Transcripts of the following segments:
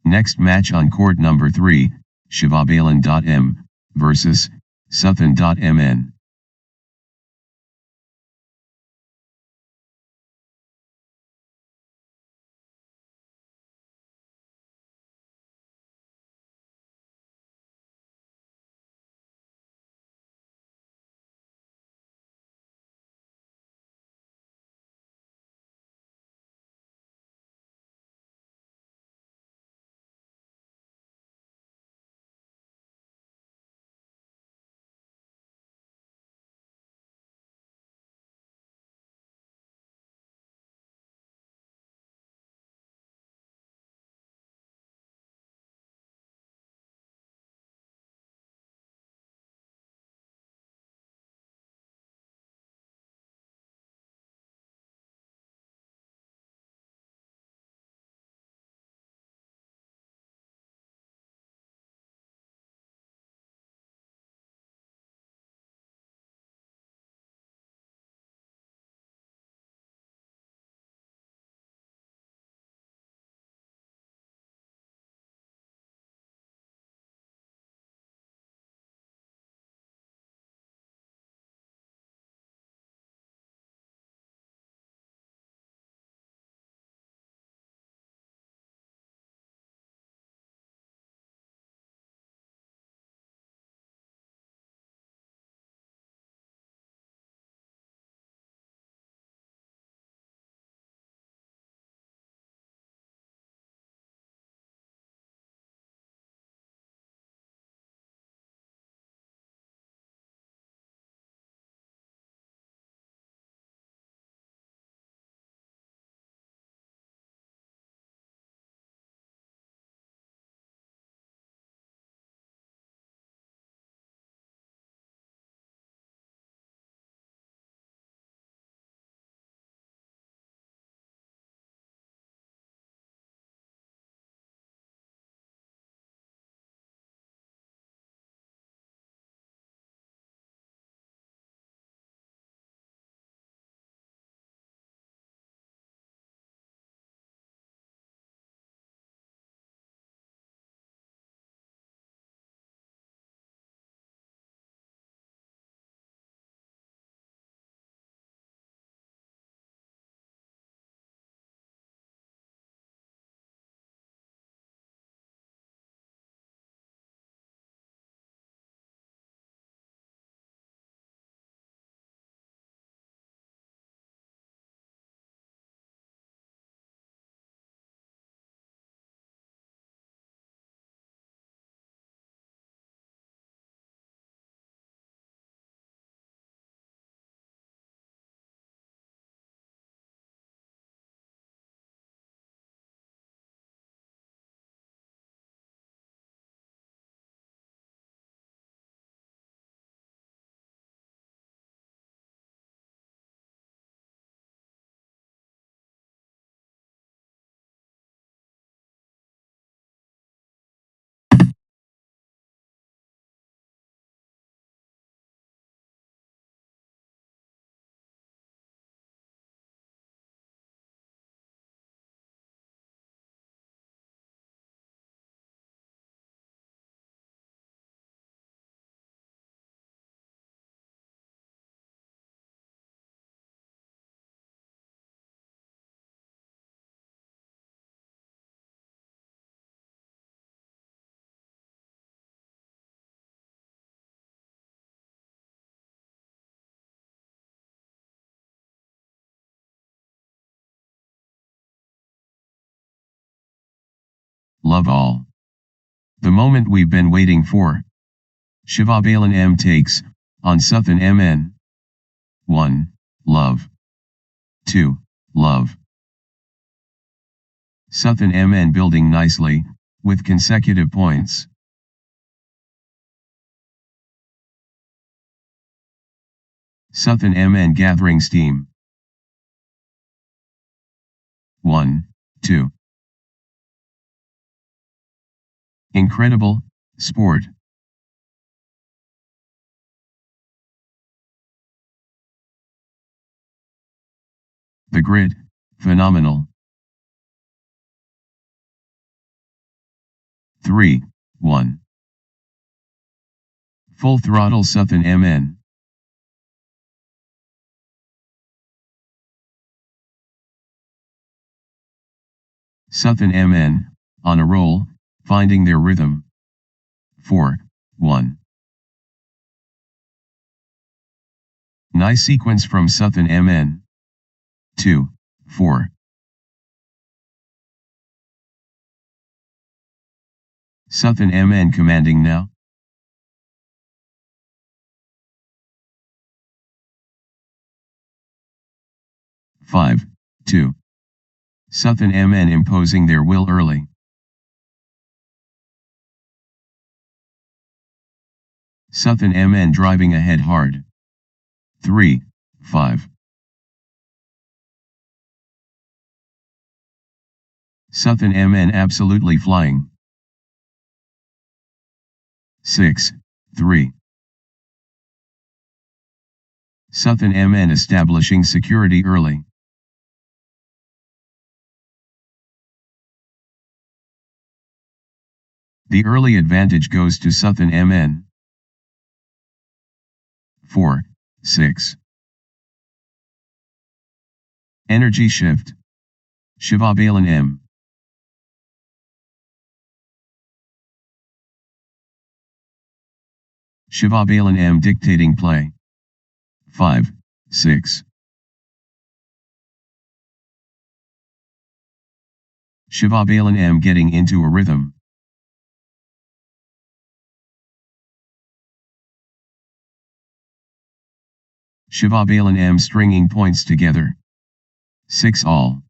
Next match on court number 3, Shivabalan.m versus Suthan.mn. Love all. The moment we've been waiting for. Shivabalan M takes, on Suthan MN. 1. Love. 2. Love. Suthan MN building nicely, with consecutive points. Suthan MN gathering steam. 1, 2. Incredible, sport. The grid, phenomenal. 3, 1. Full throttle Southern MN. Southern MN, on a roll, finding their rhythm. 4, 1. Nice sequence from Southern MN. 2, 4. Southern MN commanding now. Five, 2. Southern MN imposing their will early. Southern MN driving ahead hard. 3, 5. Southern MN absolutely flying. 6, 3. Southern MN establishing security early. The early advantage goes to Southern MN. 4, 6. Energy shift. Shivabalan M. Shivabalan M dictating play. 5, 6. Shivabalan M getting into a rhythm. Shivabalan M stringing points together. 6 all.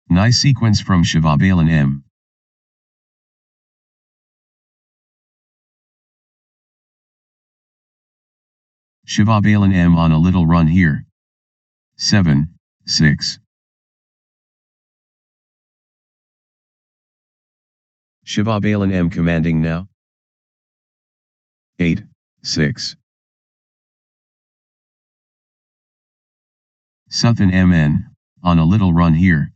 Nice sequence from Shivabalan M. Shivabalan M on a little run here. 7, 6. Shivabalan M commanding now. 8, 6. Southern MN, on a little run here.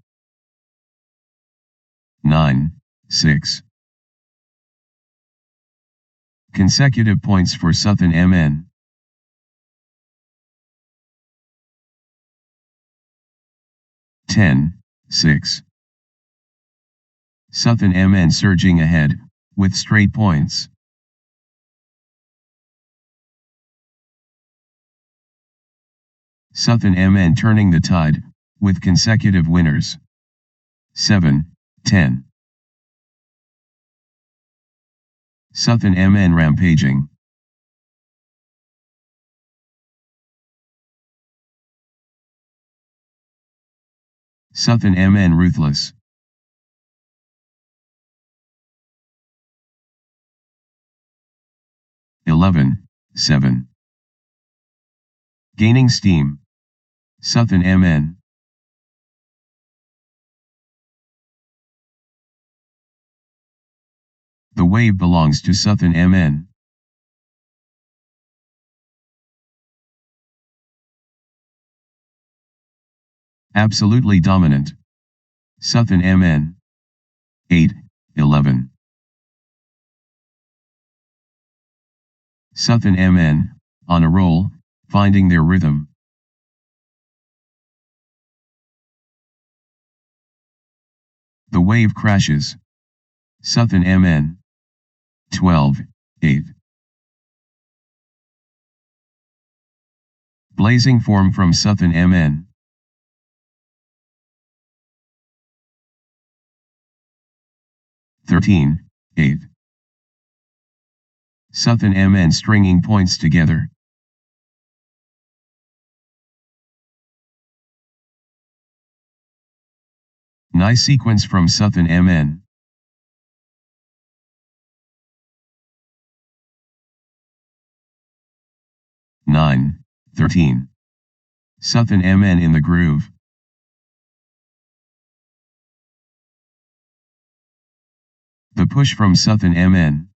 9, 6. Consecutive points for Southern MN. 10, 6. Southern MN surging ahead, with straight points. Southern MN turning the tide, with consecutive winners. 7, 10. Southern MN rampaging. Southern MN ruthless. (11, 7). Gaining steam. Southern MN. The wave belongs to Southern MN. Absolutely dominant. Southern MN. 8, 11. Southern MN, on a roll, finding their rhythm. The wave crashes. Southern MN. 12, 8. Blazing form from Southern MN. (13, 8). Southern MN stringing points together. Nice sequence from Southern MN. (9, 13). Southern MN in the groove. The push from Southern MN.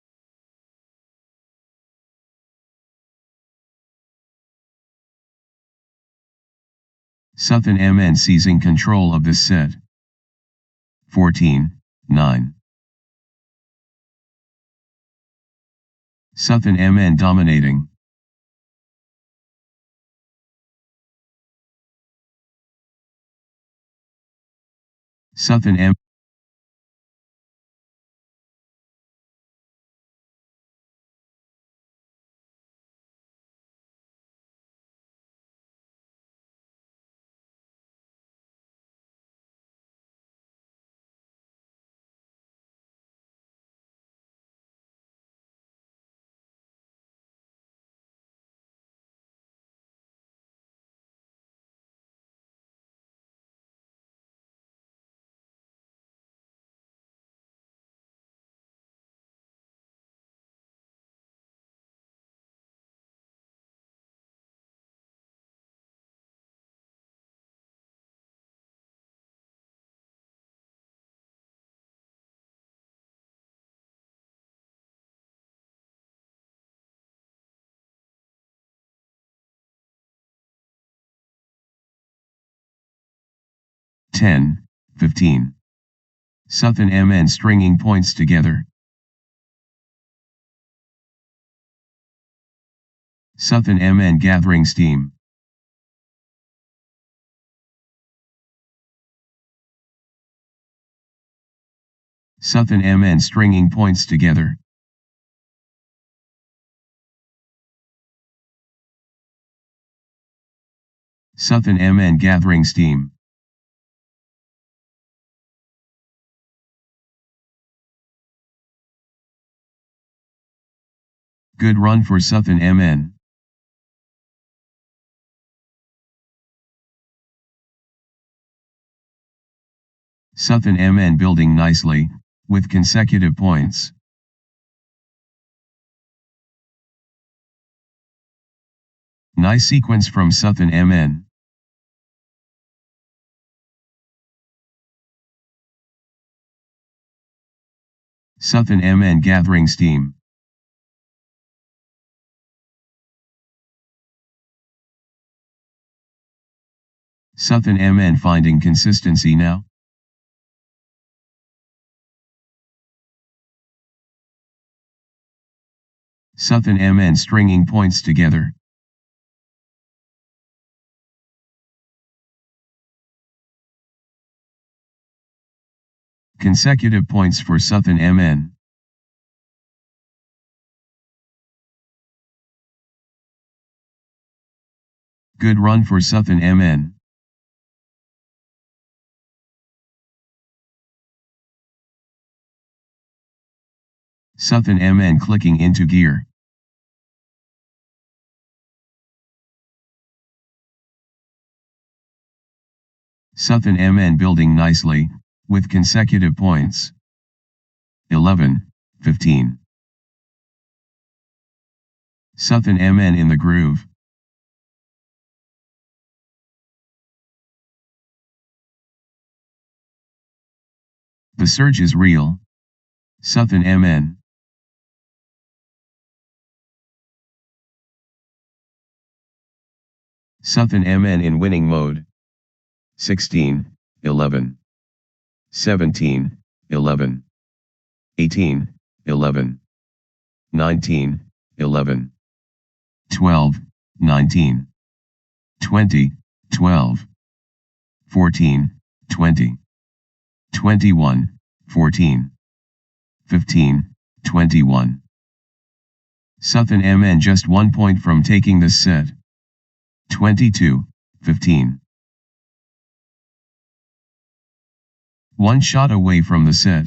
Southern MN seizing control of this set. 14, 9. Sutton MN dominating. Sutton M. Ten, 15. Sutton MN stringing points together. Sutton MN gathering steam. Sutton MN stringing points together. Sutton MN gathering steam. Good run for Sutton MN. Sutton MN building nicely, with consecutive points. Nice sequence from Sutton MN. Sutton MN gathering steam. Sutton MN finding consistency now. Sutton MN stringing points together. Consecutive points for Sutton MN. Good run for Sutton MN. Sutton MN clicking into gear. Sutton MN building nicely, with consecutive points. 11, 15. Sutton MN in the groove. The surge is real. Sutton MN. Sutton MN in winning mode. 16, 11. 17, 11. 18, 11. 19, 11. 12, 19. 20, 12. 14, 20. 21, 14. 15, 21. Sutton MN just 1 point from taking this set. 22, 15. One shot away from the set.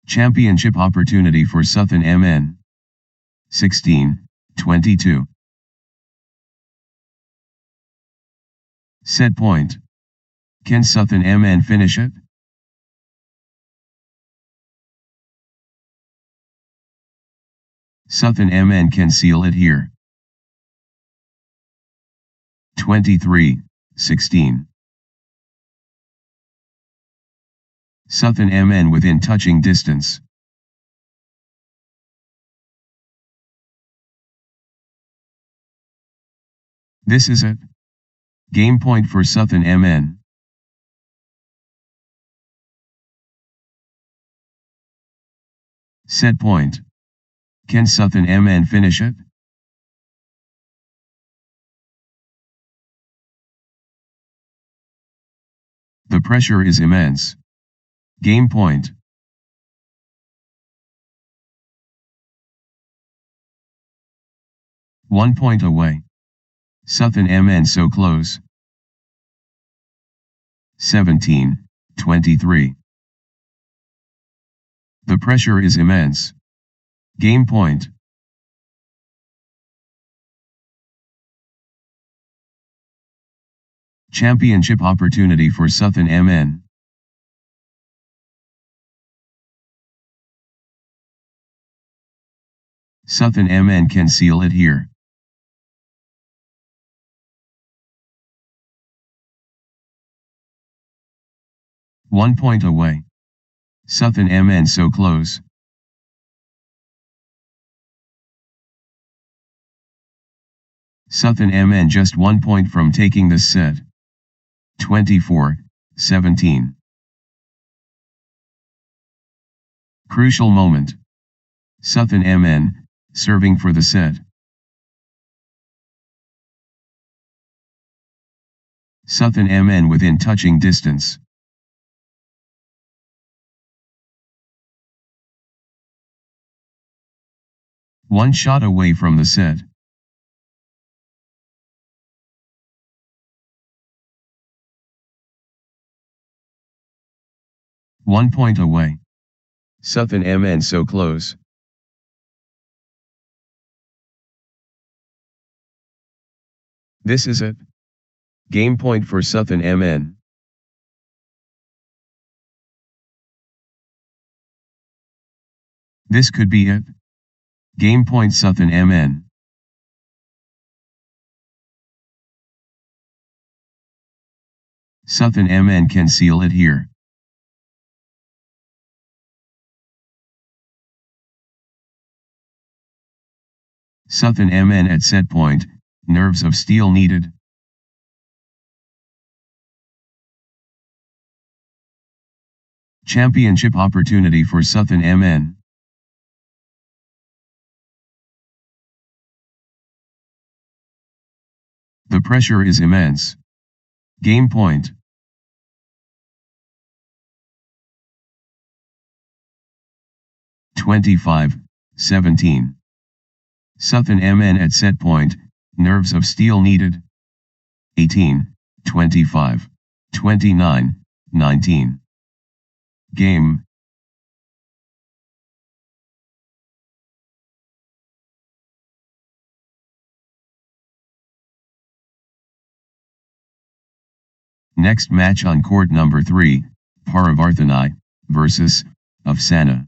Championship opportunity for Sutton MN. 16, 22. Set point. Can Sutton MN finish it? Sutton MN can seal it here. 23, 16. Sutton MN within touching distance. This is it. Game point for Sutton MN. Set point. Can Sutton MN finish it? The pressure is immense. Game point. One point away. Sutton MN so close. 17-23. The pressure is immense. Game point. Championship opportunity for Sutton MN. Sutton MN can seal it here. One point away. Sutton MN so close. Sutton MN just 1 point from taking this set. 24-17. Crucial moment. Sutton MN, serving for the set. Sutton MN within touching distance. One shot away from the set. One point away. Sutton MN so close. This is it. Game point for Sutton MN. This could be it. Game point Sutton MN. Sutton MN can seal it here. Sutton MN at set point, nerves of steel needed. Championship opportunity for Sutton MN. The pressure is immense. Game point. (25-17). Sutton MN at set point, nerves of steel needed. 18-25, 29-19. Game. Next match on court number 3, Karupayurani versus Afsana.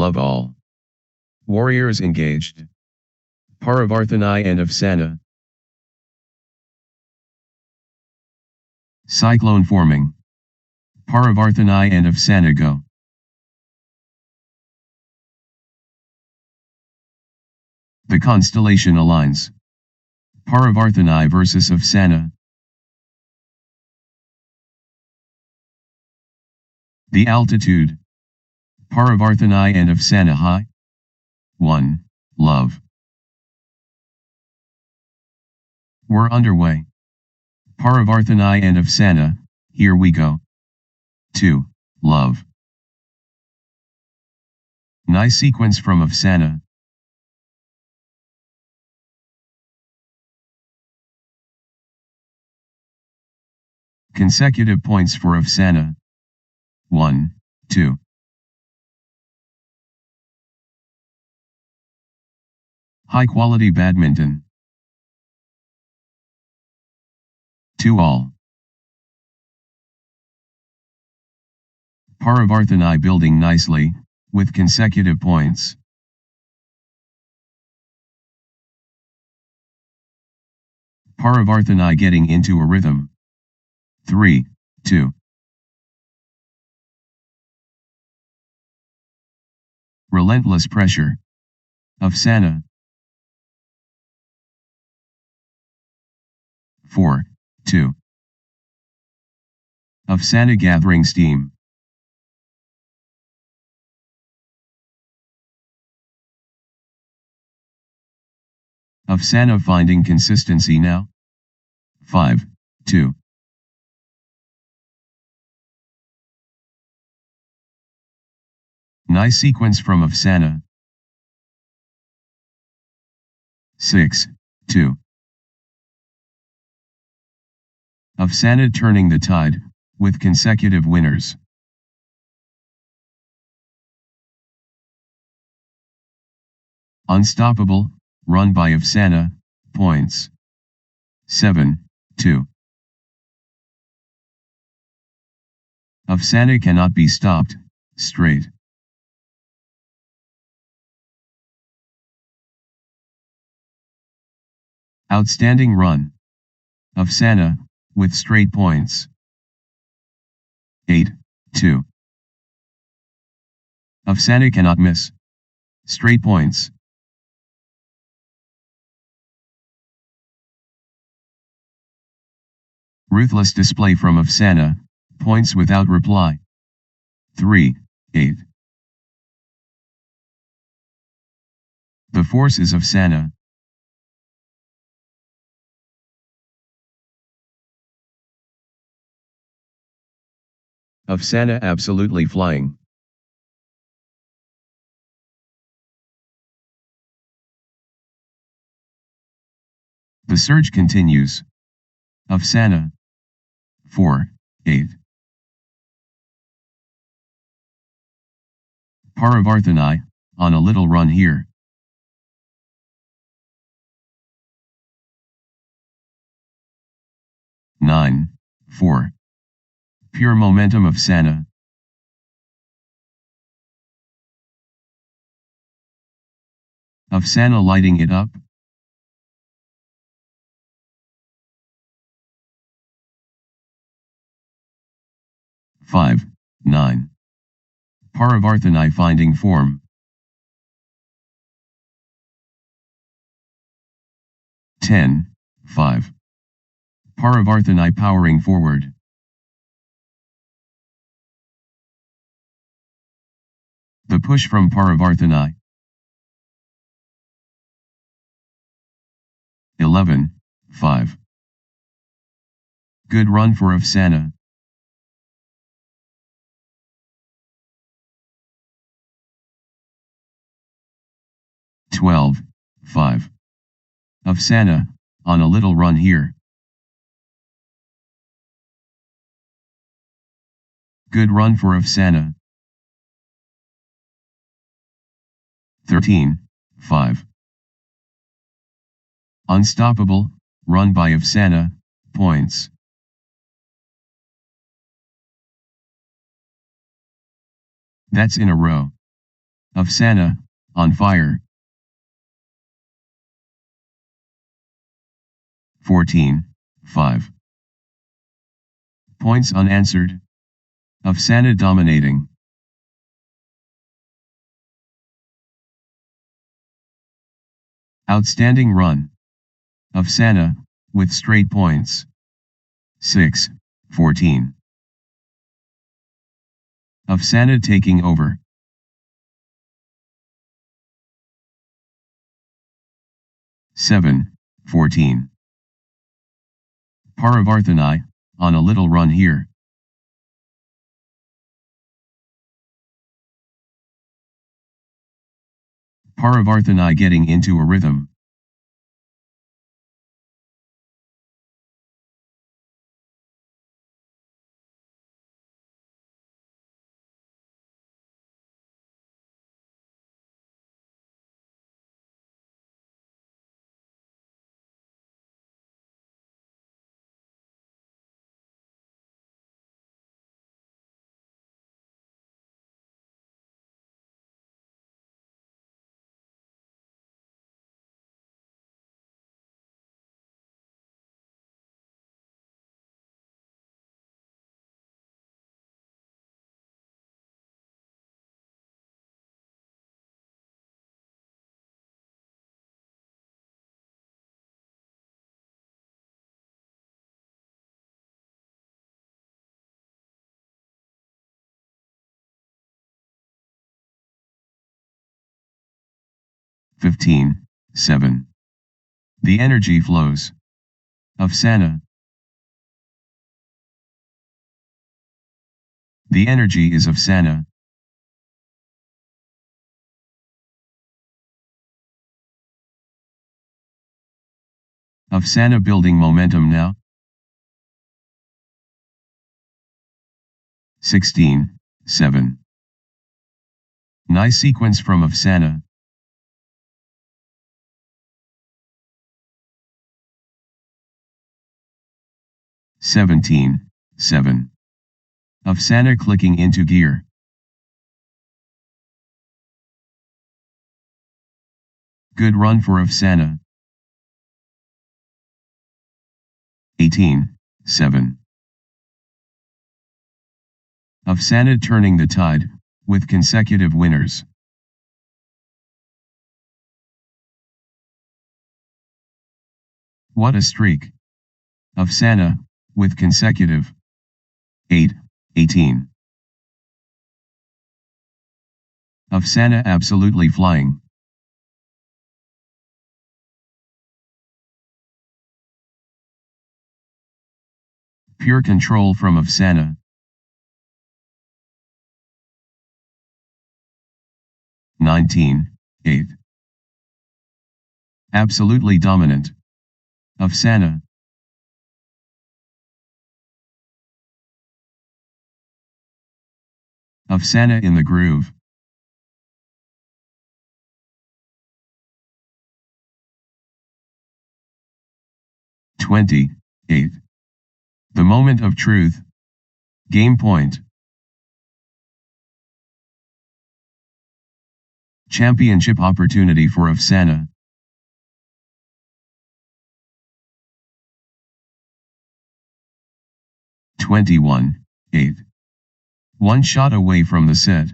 love all. Warriors engaged. Paravarthani and Afsana. Cyclone forming. Paravarthani and Afsana go. The constellation aligns. Paravarthani versus Afsana. The altitude. Paravarthani and Afsana high. 1. Love. We're underway. Paravarthani and Afsana, here we go. 2. Love. Nice sequence from Afsana. Consecutive points for Afsana. 1, 2. High quality badminton. 2 all. Paravarthani building nicely, with consecutive points. Paravarthani getting into a rhythm. 3, 2. Relentless pressure. Afsana. 4, 2. Afsana gathering steam. Afsana finding consistency now. 5, 2. Nice sequence from Afsana. 6, 2. Afsana turning the tide, with consecutive winners. Unstoppable, run by Afsana, points. 7, 2. Afsana cannot be stopped, straight. Outstanding run. Afsana, with straight points. 8, 2. Afsana cannot miss. Straight points. Ruthless display from Afsana, points without reply. 3, 8. The force is Afsana. Afsana absolutely flying. The surge continues. Afsana. 4, 8. Paravarthani, on a little run here. Nine, 4. Pure momentum Afsana. Afsana lighting it up. Five, 9. Paravarthani finding form. 10, 5. Paravarthani powering forward. The push from Paravarthani. 11, 5. Good run for Afsana. Twelve, 5. Afsana, on a little run here. Good run for Afsana. 13, 5. Unstoppable, run by Afsana, points. That's in a row. of Sana, on fire. 14, 5. Points unanswered. Of Sana dominating. Outstanding run. Of Sana, with straight points. 6, 14. Of Sana taking over. 7, 14. Paravarthanai, on a little run here. Paravarthanai getting into a rhythm. Fifteen, 7. The energy flows. Of Sana. The energy is of Sana. Of Sana building momentum now. 16, 7. Nice sequence from of Sana. Seventeen, 7. Of Sana clicking into gear. Good run for of Sana. 18, 7. Of Sana turning the tide, with consecutive winners. What a streak. Of Sana, with consecutive. 8, 18. Of Sana absolutely flying. Pure control from of Sana. 19, 8. Absolutely dominant. Of Sana. Of Sana in the groove. Twenty, 8. The moment of truth. Game point. Championship opportunity for of Sana. Twenty-one, 8. One shot away from the set.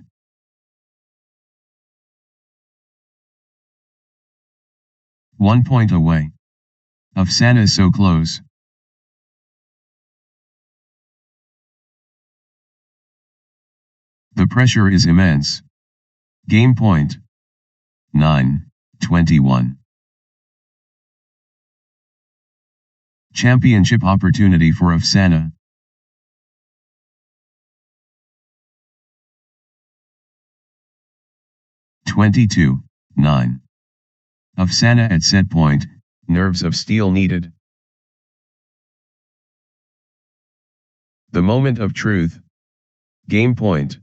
One point away. Of Sana so close. The pressure is immense. Game point. 9, 21. Championship opportunity for of Sana. Twenty-two, 9. Of Sana at set point, nerves of steel needed. The moment of truth. Game point.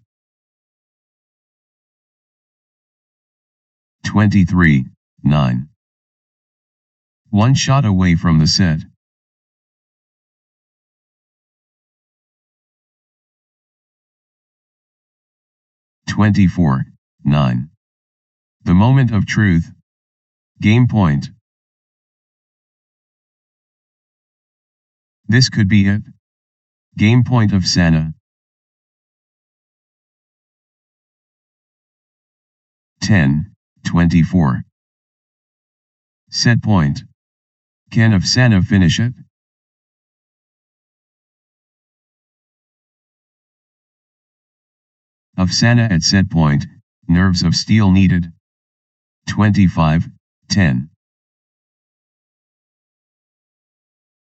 23, 9. One shot away from the set. Twenty-four, 9. moment of truth. Game point. This could be it. Game point of Sana. 10:24. Set point. Can of Sana finish it? Of Sana at set point, nerves of steel needed. 25:10.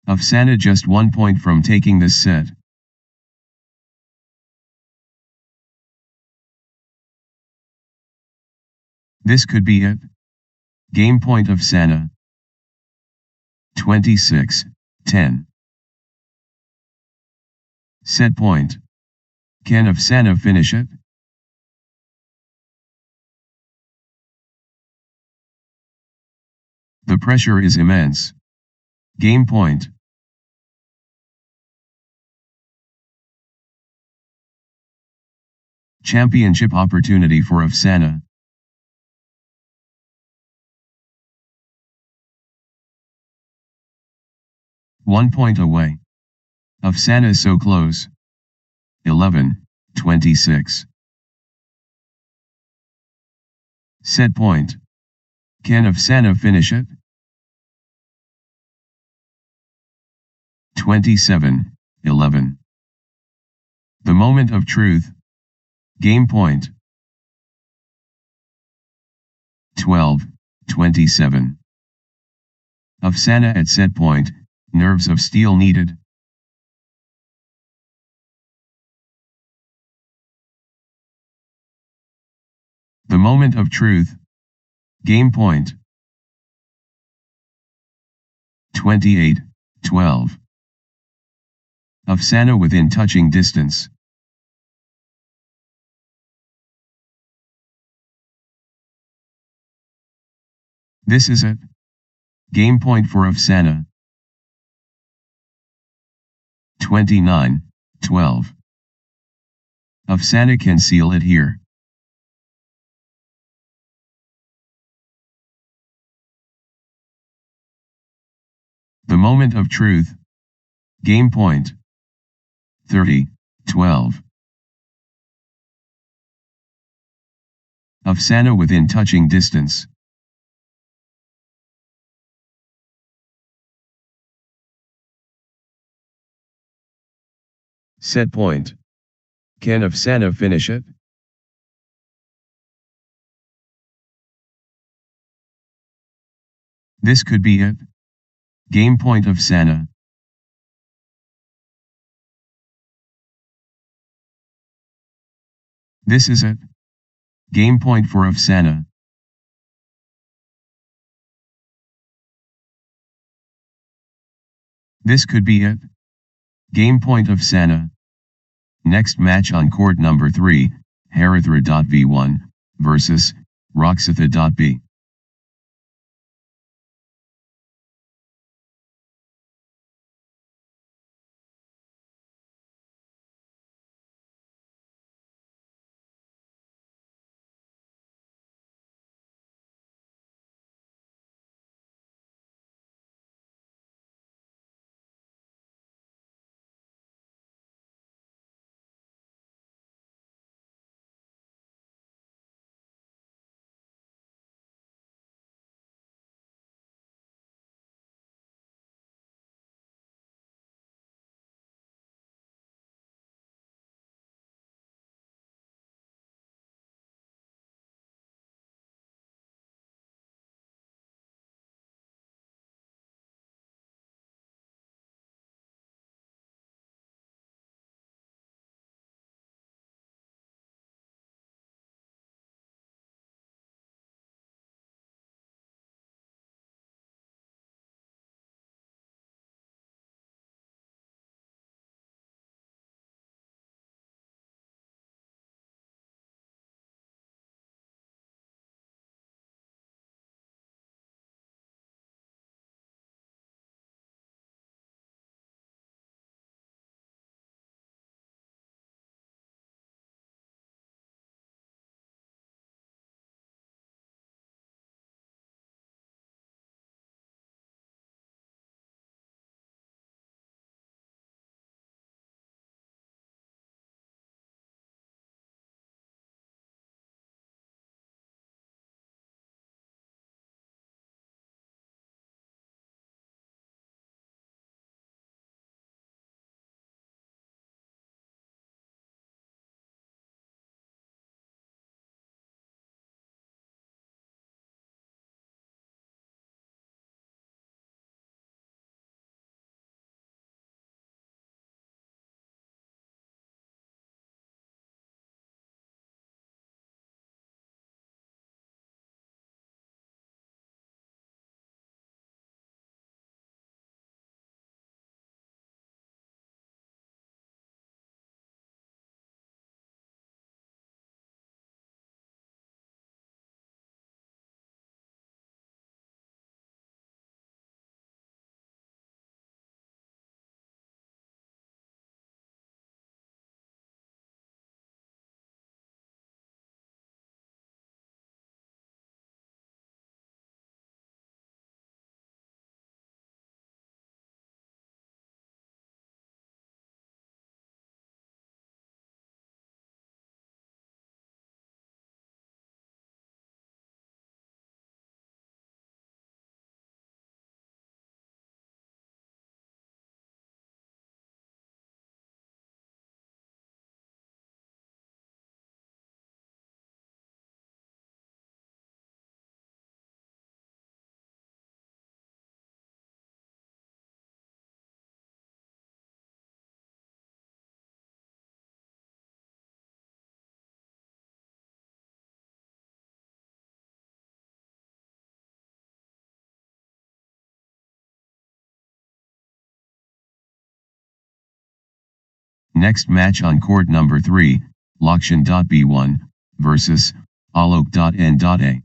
Of Sana just 1 point from taking this set. This could be it. Game point of Sana. 26:10. Set point. Can of Sana finish it? The pressure is immense. Game point. Championship opportunity for Afsana. One point away. Afsana so close. 11:26. Set point. Can Afsana finish it? 27:11. The moment of truth. Game point. 12:27. Afsana at set point, nerves of steel needed. The moment of truth. Game point. 28:12. Afsana within touching distance. This is it. Game point for Afsana. 29:12. Afsana can seal it here. The moment of truth. Game point. 30:12. Afsana within touching distance. Set point. Can Afsana finish it? This could be it. Game point of Sana. This is it. Game point for Afsana. This could be it. Game point of Sana. Next match on court number 3, Harithra.v1 versus Roxitha.b. Next match on court number 3, Lakshan.B1 versus Alok.N.A.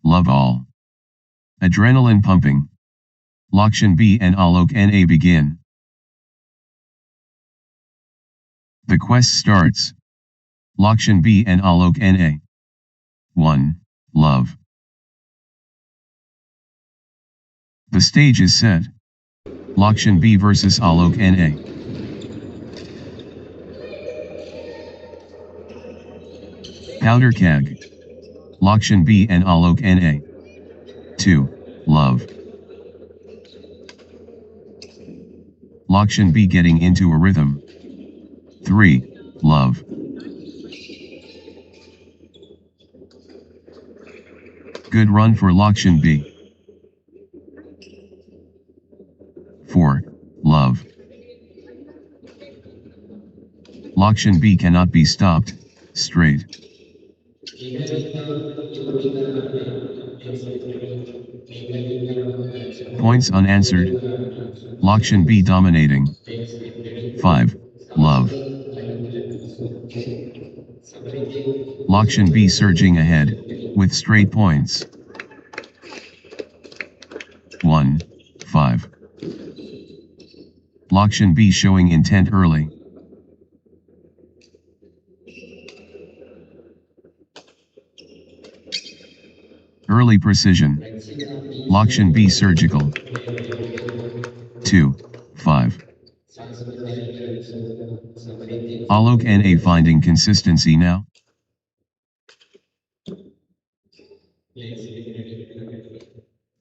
Love all. Adrenaline pumping. Lakshan B and Alok N.A. begin. The quest starts. Lakshan B and Alok N.A. 1. Love. The stage is set. Lakshan B versus Alok N.A. Powder Keg. Lakshan B and Alok N.A. 2. Love. Lakshan B getting into a rhythm. 3. Love. Good run for Lakshan B. 4. Love. Lakshan B cannot be stopped, straight. Points unanswered. Lakshan B dominating. 5. Love. Lakshan B surging ahead, with straight points. 1. 5. Lakshan B showing intent early. Early precision. Lakshan B surgical. 2, 5. Alok NA finding consistency now.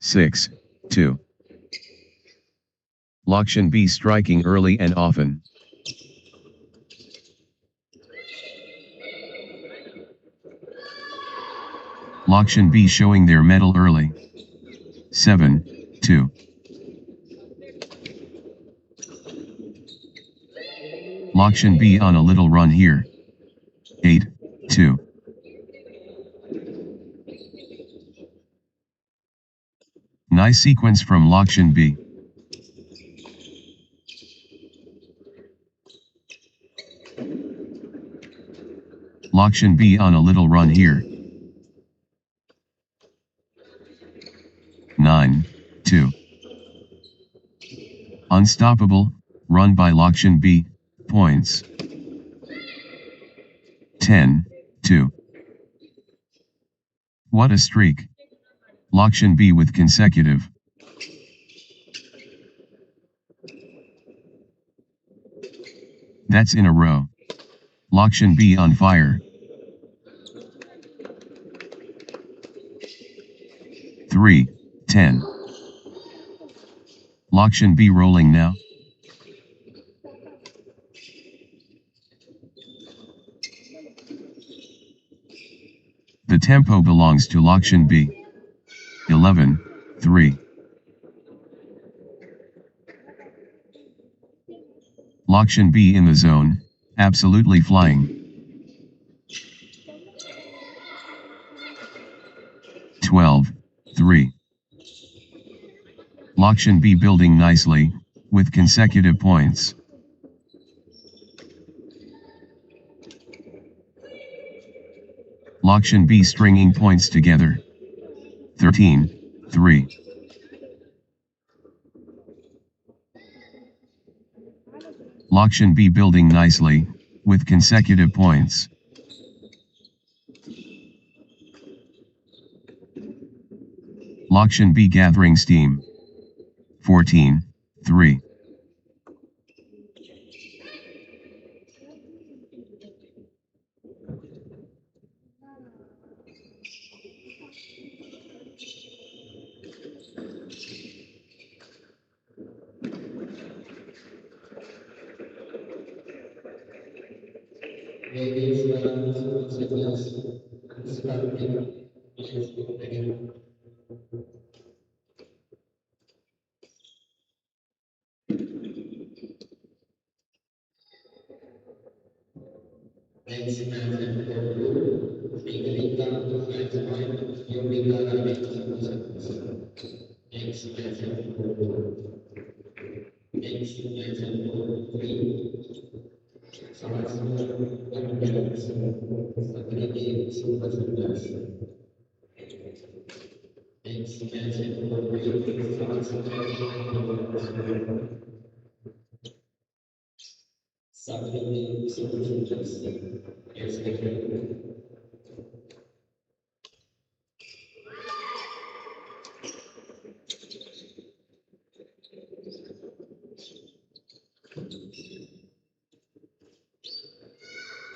6, 2. Lakshan B striking early and often. Lakshan B showing their mettle early. 7, 2. Lakshan B on a little run here. 8, 2. Nice sequence from Lakshan B. Lakshan B on a little run here. 9, 2. Unstoppable, run by Lakshan B, points. 10, 2. What a streak. Lakshan B with consecutive. That's in a row. Lakshan B on fire. 3, 10. Lakshan B rolling now. The tempo belongs to Lakshan B. 11, 3. Lakshan B in the zone, absolutely flying. 12, 3. Lakshan B building nicely, with consecutive points. Lakshan B stringing points together. 13, 3. Lakshan B building nicely, with consecutive points. Lakshan B gathering steam. 14, 3.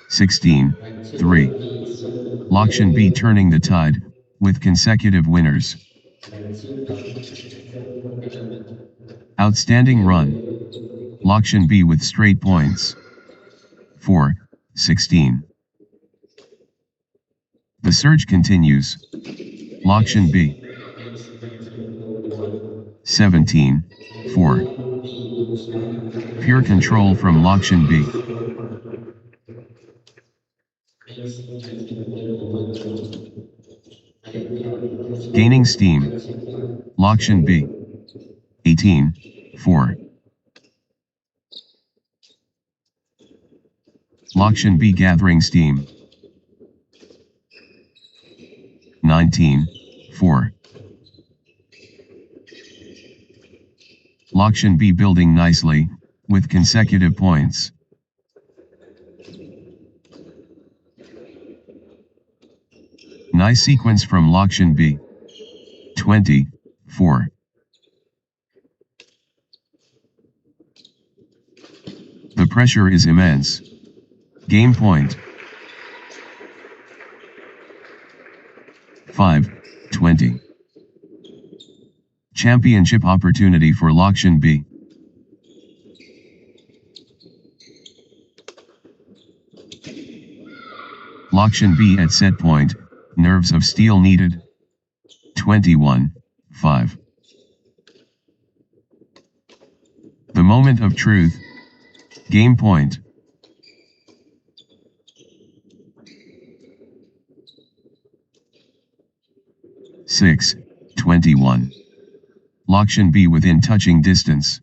Sixteen, 3. Lakshan B turning the tide, with consecutive winners. Outstanding run. Lakshan B with straight points. 4, 16. The surge continues. Lakshan B. 17, 4. Pure control from Lakshan B. Gaining steam. Lakshan B. 18, 4. Lakshan B gathering steam. 19, 4. Lakshan B building nicely, with consecutive points. Nice sequence from Lakshan B. 24. The pressure is immense. Game point. 5-20. Championship opportunity for Lakshan B. Lakshan B at set point, nerves of steel needed. 21-5. The moment of truth. Game point. Six, 21. Lakshan B within touching distance.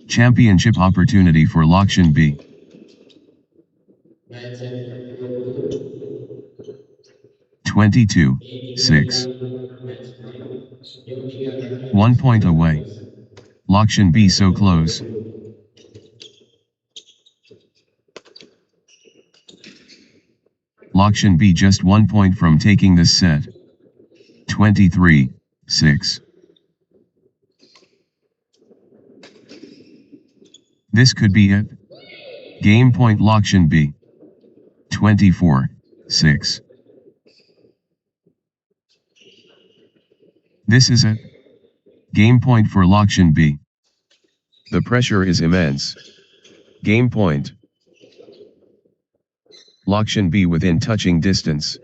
Championship opportunity for Lakshan B. 22-6. 1 point away. Lakshan B so close. Lakshan B just 1 point from taking this set. 23-6. This could be it. Game point Lakshan B. 24-6. This is it. Game point for Lakshan B. The pressure is immense. Game point. Lakshan B within touching distance.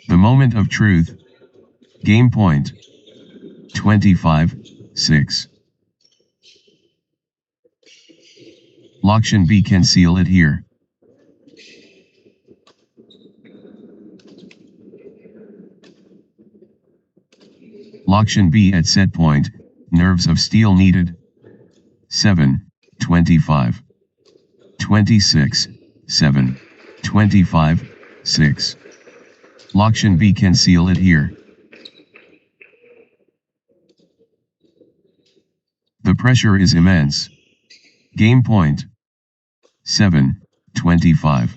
The moment of truth. Game point. 25-6. Lakshan B can seal it here. Lakshan B at set point, nerves of steel needed. 7-25. 26-7. 25-6. Lakshan B can seal it here. The pressure is immense. Game point. 7-25.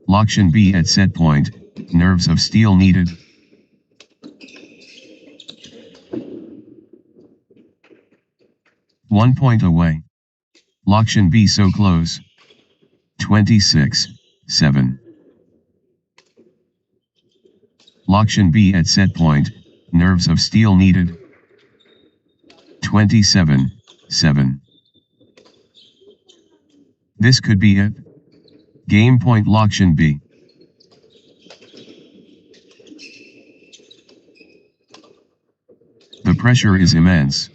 Lakshan B at set point, nerves of steel needed. One point away. Lakshan B so close. 26-7. Lakshan B at set point, nerves of steel needed. 27-7. This could be it. Game point Lakshan B. The pressure is immense.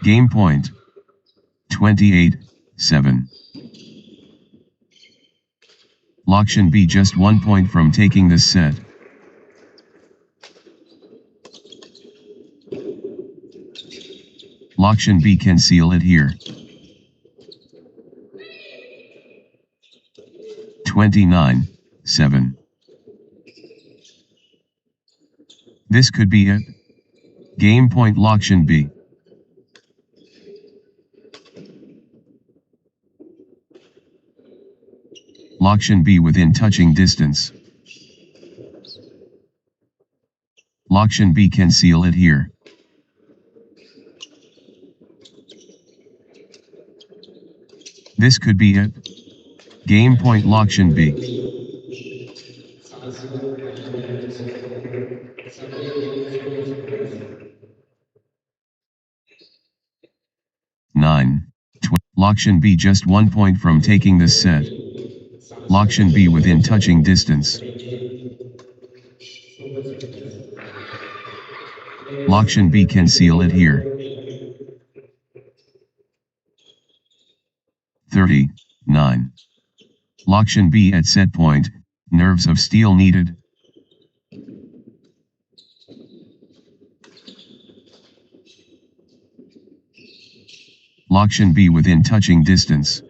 Game point. 28-7. Lakshan B just 1 point from taking this set. Lakshan B can seal it here. 29-7. This could be it. Game point Lakshan B. Lakshan B within touching distance. Lakshan B can seal it here. This could be it. Game point Lakshan B. Lakshan B just 1 point from taking this set. Lakshan B within touching distance. Lakshan B can seal it here. 39. Lakshan B at set point, nerves of steel needed. Lakshan B within touching distance.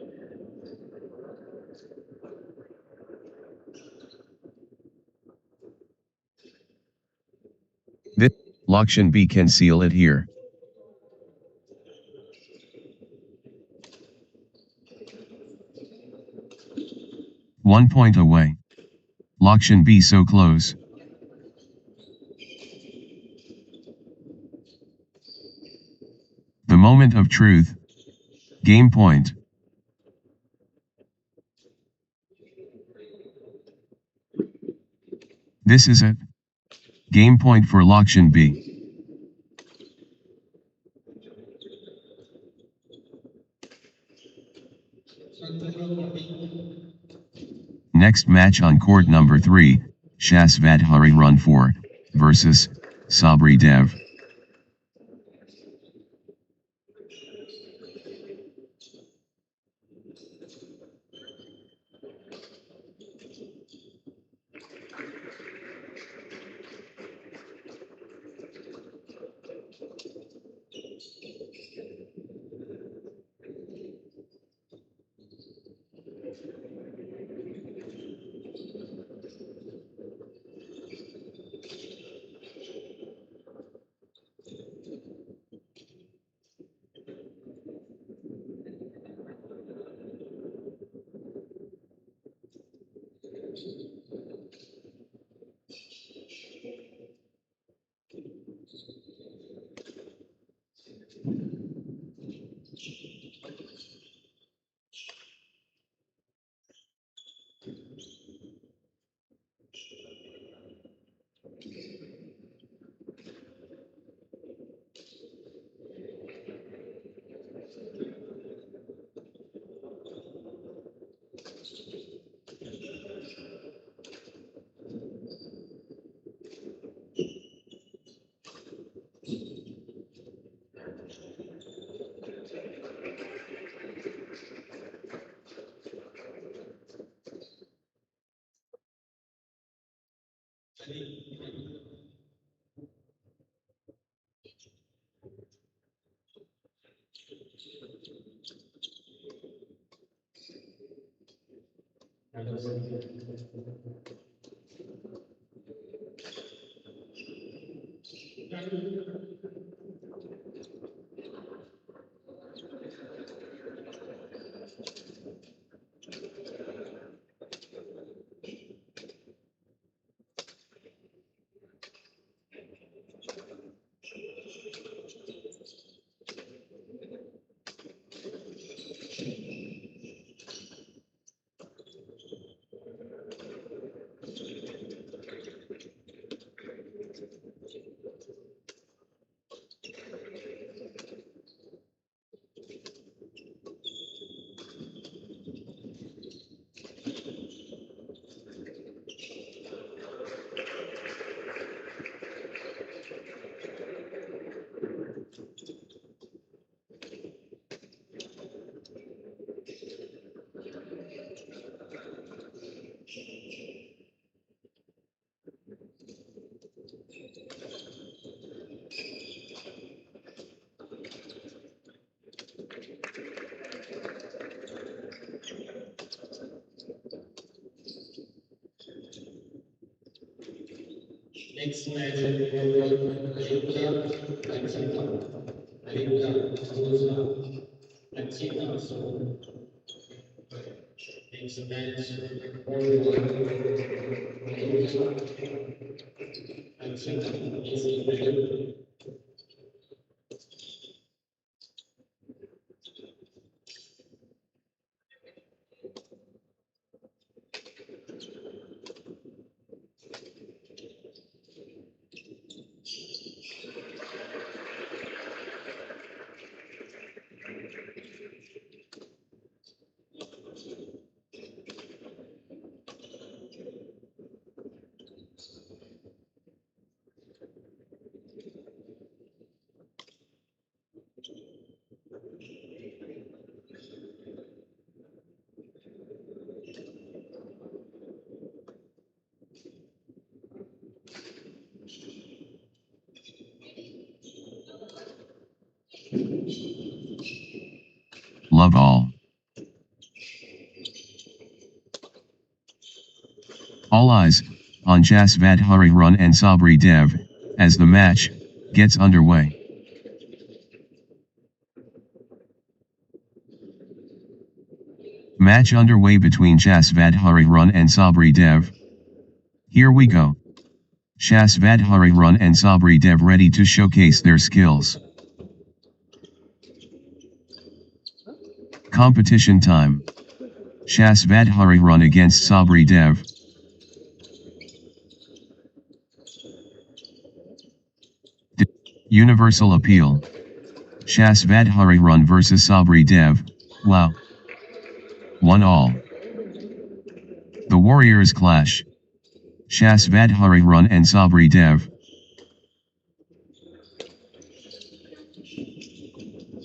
Lakshan B can seal it here. 1 point away. Lakshan B so close. The moment of truth. Game point. This is it. Game point for Lakshan B. Next match on court number 3, Shas Vaighai run 4, versus Sabri Dev. Love all. All eyes on Jas Vaighai Run and Sabri Dev as the match gets underway. Match underway between Shasvadhari Run and Sabri Dev. Here we go. Shasvadhari Run and Sabri Dev ready to showcase their skills. Competition time. Shasvadhari Run against Sabri Dev. Universal Appeal. Shasvadhari Run vs Sabri Dev. Wow. 1-all. The Warriors clash. Shasvadhari Run and Sabri Dev.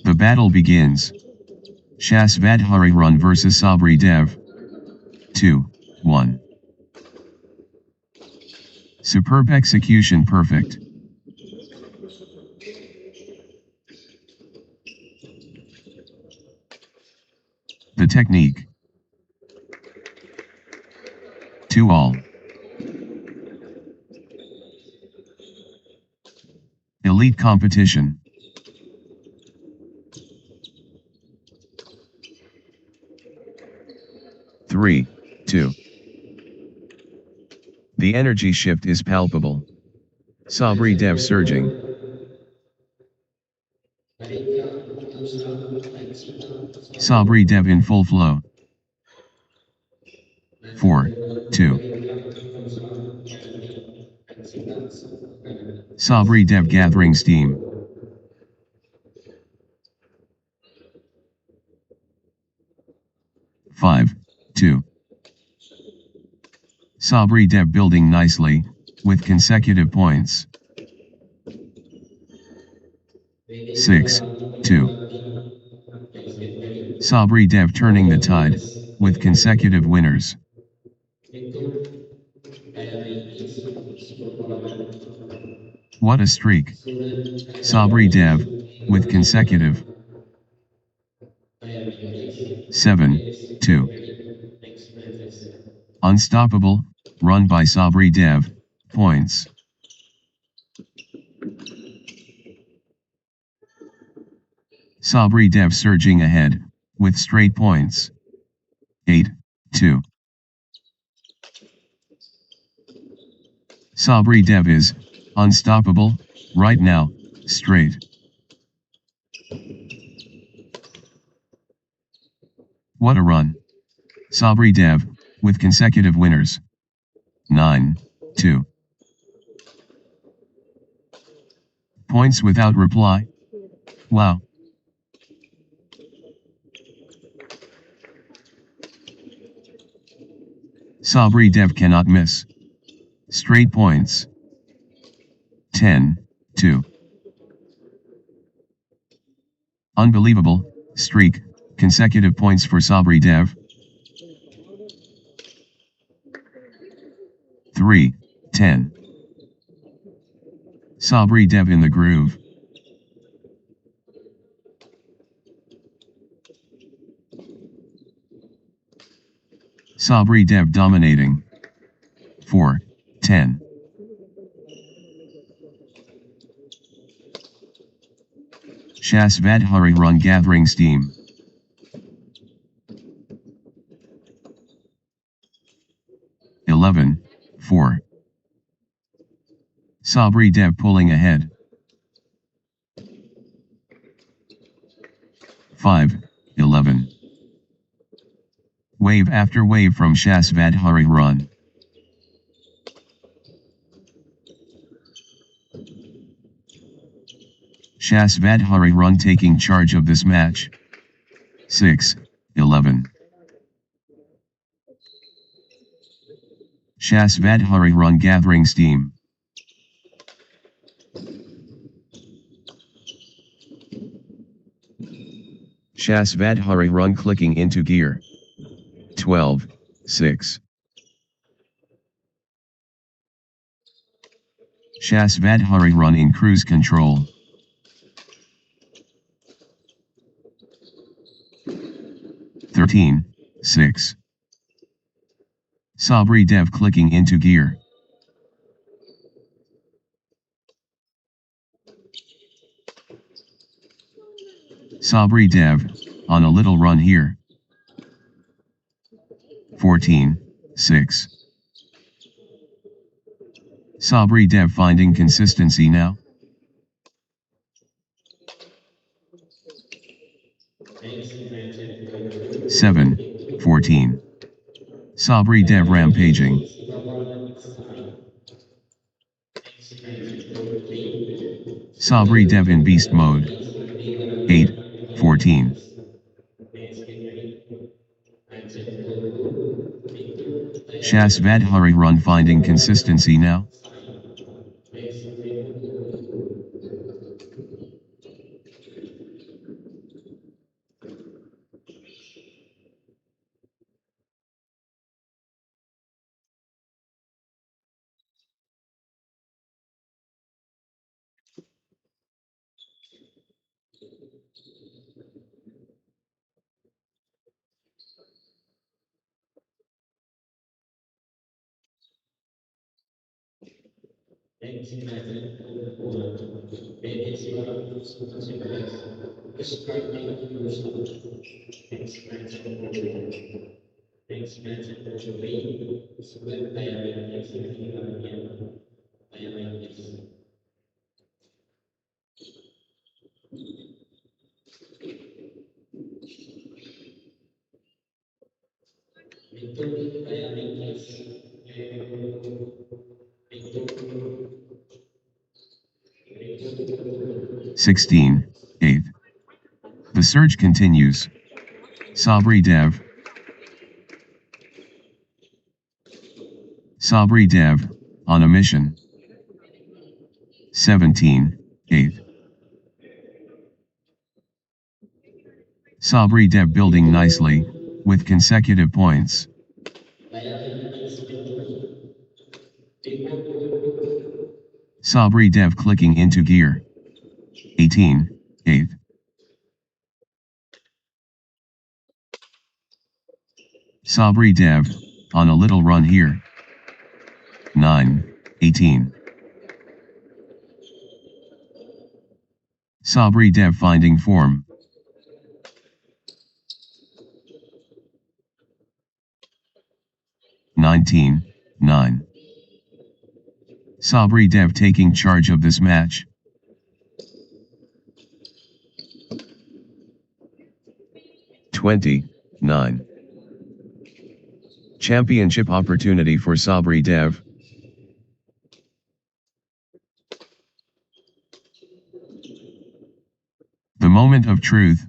The battle begins. Shasvadhari Run vs Sabri Dev. 2-1. Superb execution, perfect. The technique. 2-all. Elite competition. Three, 2. The energy shift is palpable. Sabri Dev surging. Sabri Dev in full flow. 4-2. Sabri Dev gathering steam. 5-2. Sabri Dev building nicely, with consecutive points. 6-2. Sabri Dev turning the tide, with consecutive winners. What a streak. Sabri Dev, with consecutive. 7-2. Unstoppable, run by Sabri Dev, points. Sabri Dev surging ahead, with straight points. 8-2. Sabri Dev is unstoppable right now, straight. What a run. Sabri Dev, with consecutive winners. 9-2. Points without reply. Wow. Sabri Dev cannot miss. Straight points. 10-2. Unbelievable streak, consecutive points for Sabri Dev. 3-10. Sabri Dev in the groove. Sabri Dev dominating. 4-10. Shasvadhari Run gathering steam. 11-4. Sabri Dev pulling ahead. 5-11. Wave after wave from Shasvadhari Run. Shasvadhari Run taking charge of this match. 6-11. Shasvadhari Run gathering steam. Shasvadhari Run clicking into gear. 12-6. Shasvadhari Run in cruise control. 13-6. Sabri Dev clicking into gear. Sabri Dev, on a little run here. 14, 6. Sabri Dev finding consistency now. 7, 14. Sabri Dev rampaging. Sabri Dev in beast mode. 8, 14. Shas Vadhari run finding consistency now. 16, 8. The surge continues. Sabri Dev. Sabri Dev, on a mission. 17, 8. Sabri Dev building nicely, with consecutive points. Sabri Dev clicking into gear. 18, 8. Sabri Dev, on a little run here. 9, 18. Sabri Dev finding form. 19, 9. Sabri Dev taking charge of this match. 20, 9. Championship opportunity for Sabri Dev. The moment of truth.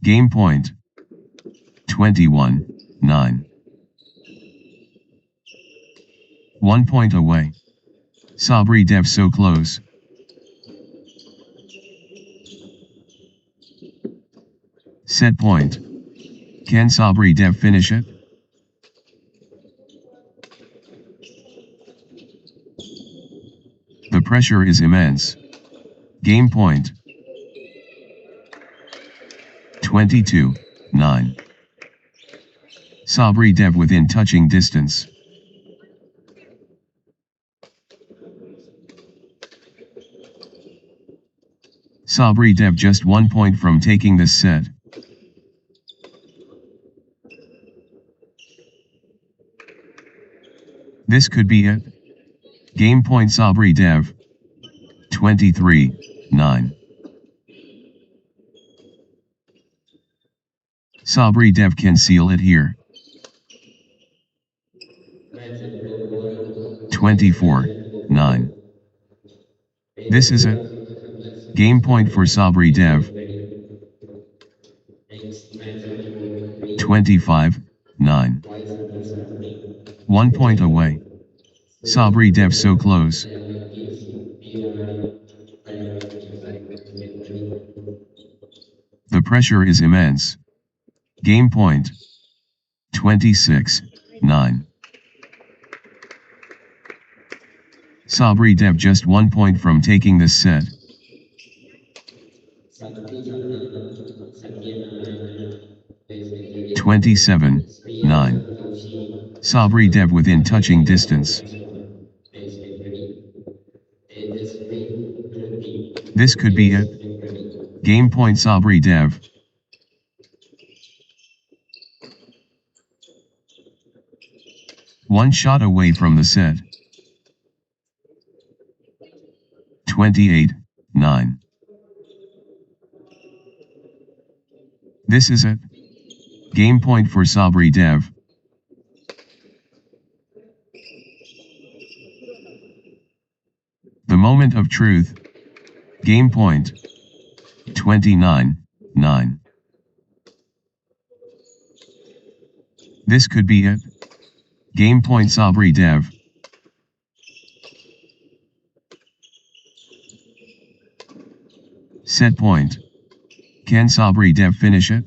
Game point. 21, 9. 1 point away. Sabri Dev so close. Set point. Can Sabri Dev finish it? The pressure is immense. Game point. 22, 9. Sabri Dev within touching distance. Sabri Dev just 1 point from taking this set. This could be it. Game point Sabri Dev. 23, 9. Sabri Dev can seal it here. 24, 9. This is it. Game point for Sabri Dev. 25, 9. 1 point away. Sabri Dev so close. The pressure is immense. Game point. 26, 9. Sabri Dev just 1 point from taking this set. (27, 9). Sabri Dev within touching distance. This could be it. Game point Sabri Dev. One shot away from the set. 28-9. This is it. Game point for Sabri Dev. The moment of truth. Game point. 29-9. This could be it. Game point Sabri Dev. Set point. Can Sabri Dev finish it?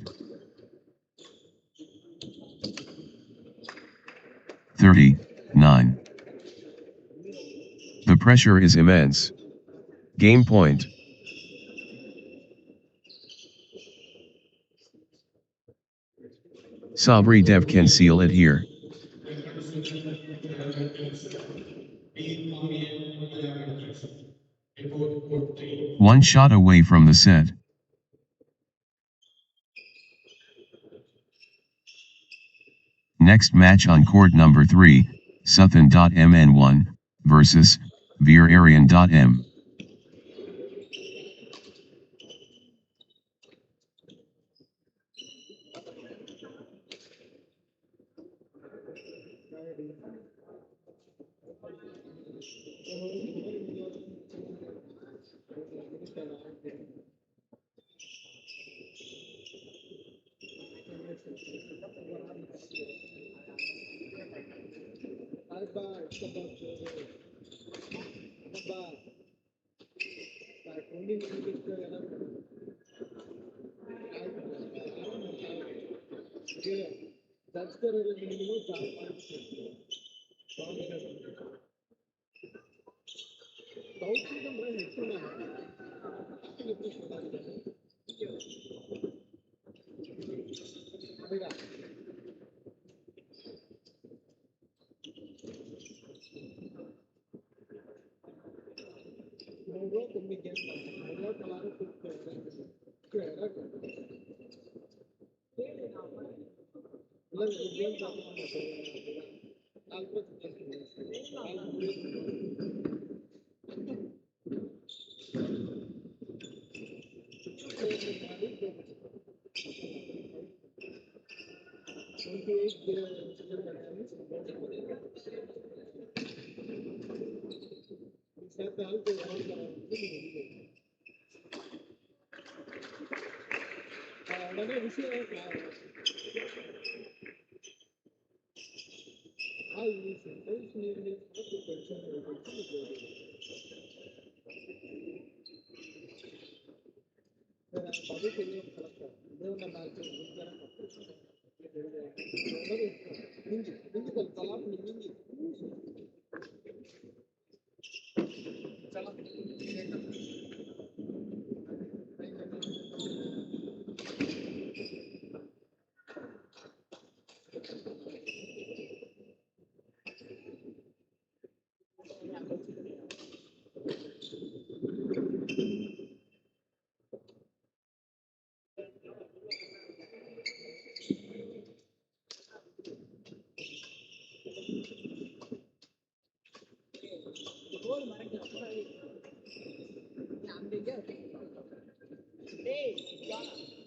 30-9. The pressure is immense. Game point. Sabri Dev can seal it here. One shot away from the set. Next match on court number 3, Suthan.mn1 versus Veer.m.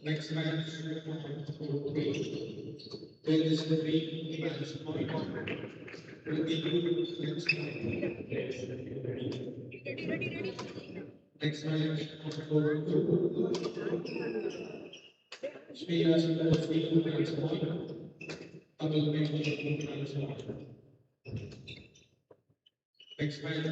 Next match will be tennis free match point. Will be next match for Sriya's free match point. Double match point. Next match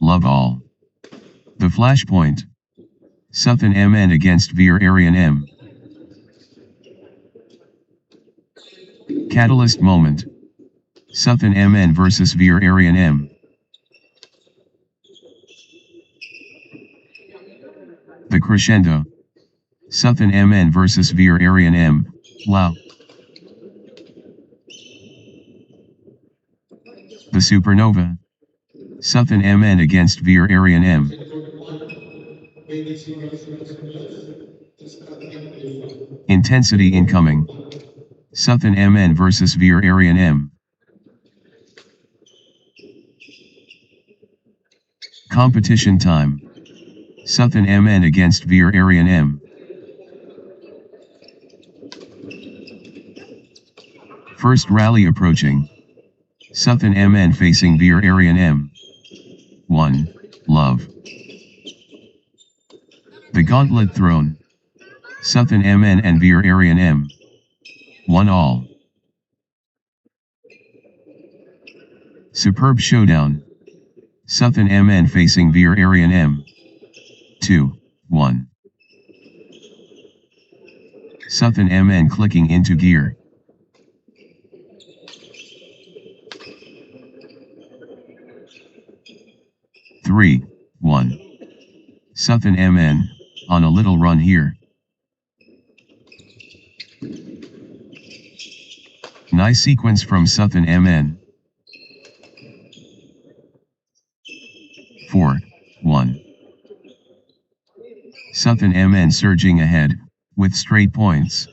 Love all. The flashpoint. Suthan MN against Veer.m. Catalyst moment. Suthan MN versus Veer.m. The crescendo. Suthan MN versus Veer.m. Wow. The supernova. Southern MN against Veer Arian M. Intensity incoming. Southern MN versus Veer Arian M. Competition time. Southern MN against Veer Arian M. First rally approaching. Southern MN facing Veer Arian M. 1. Love. The gauntlet thrown. Southern MN and Veer Arian M. 1 all. Superb showdown. Southern MN facing Veer Arian M. 2. 1. Southern MN clicking into gear. Three, 1. Southern MN, on a little run here. Nice sequence from Southern MN. 4, 1. Southern MN surging ahead, with straight points.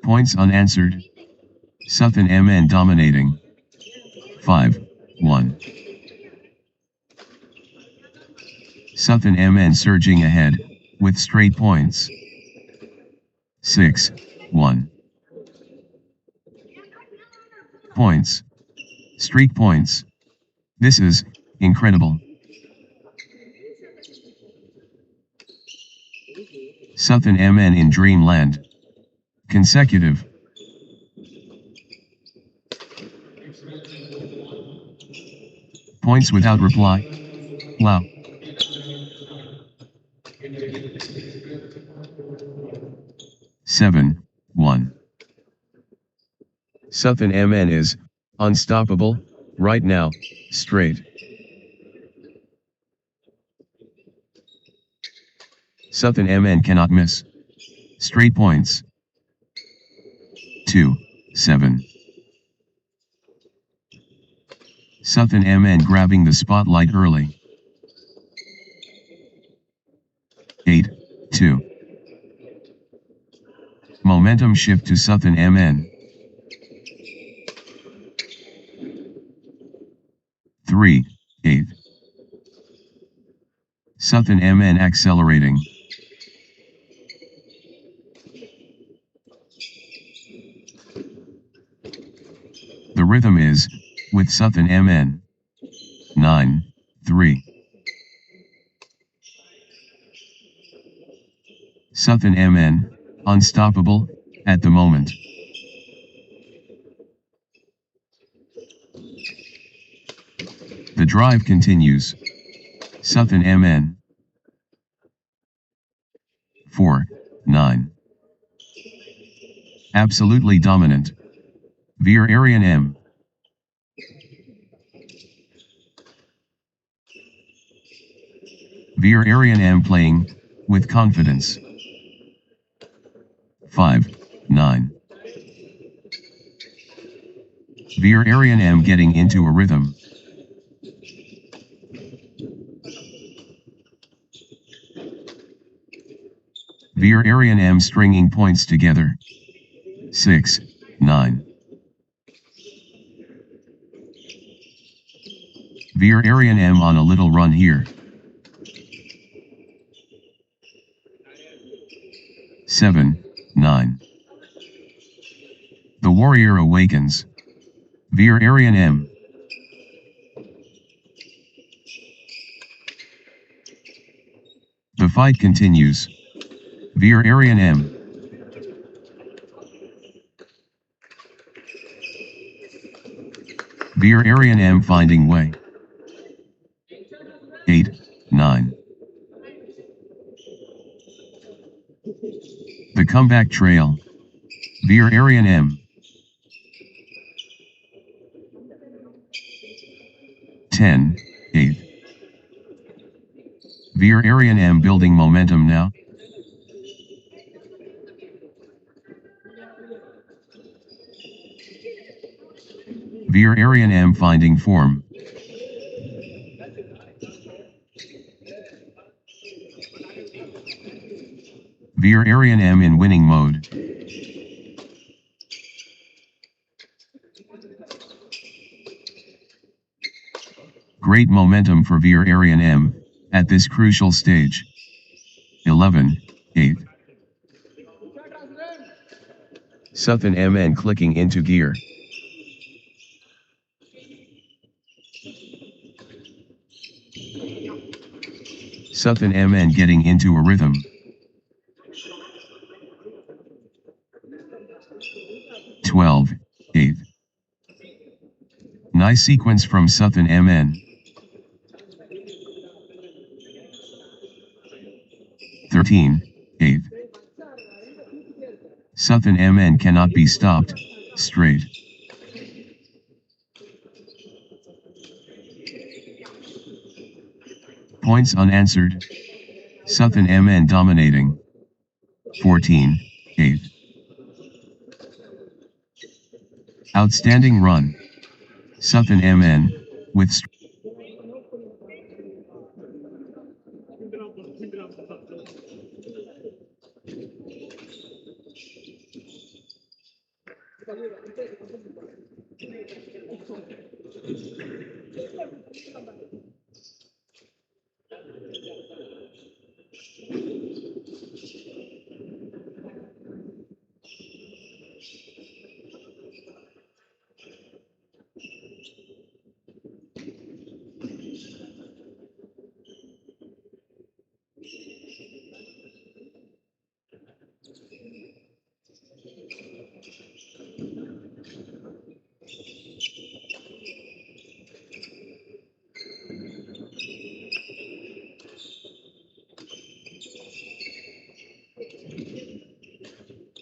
Points unanswered. Southern MN dominating. 5, 1. Southern MN surging ahead, with straight points. 6, 1. Points. Streak points. This is incredible. Southern MN in dreamland. Consecutive. Points without reply. Wow. Seven, 1. Southern MN is unstoppable right now, straight. Southern MN cannot miss. Straight points. 2, 7. Southern MN grabbing the spotlight early. 8, 2. Momentum shift to Southern MN. 3, 8. Southern MN accelerating. The rhythm is, with Southern MN. 9, 3. Southern MN, unstoppable, at the moment. The drive continues. Southern MN. 4, 9. Absolutely dominant. Veer Arian M. Veer Arian M playing, with confidence. 5, 9. Veer Arian M getting into a rhythm. Veer Arian M stringing points together. 6, 9. Veer Arian M on a little run here. 7, 9. The warrior awakens. Veer Arian M. The fight continues. Veer Arian M. Veer Arian M finding way. 8, 9. The comeback trail. Veer Arian M. 10, 8. Veer Arian M building momentum now. Veer Arian M finding form. Veer Arian M in winning mode. Great momentum for Veer Arian M at this crucial stage. 11-8. Suthan MN clicking into gear. Suthan MN getting into a rhythm. Twelve, 8. Nice sequence from Suthan MN. 13-8. Suthan MN cannot be stopped, straight. Points unanswered. Suthan MN dominating. 14-8. Outstanding run. Suthan MN, with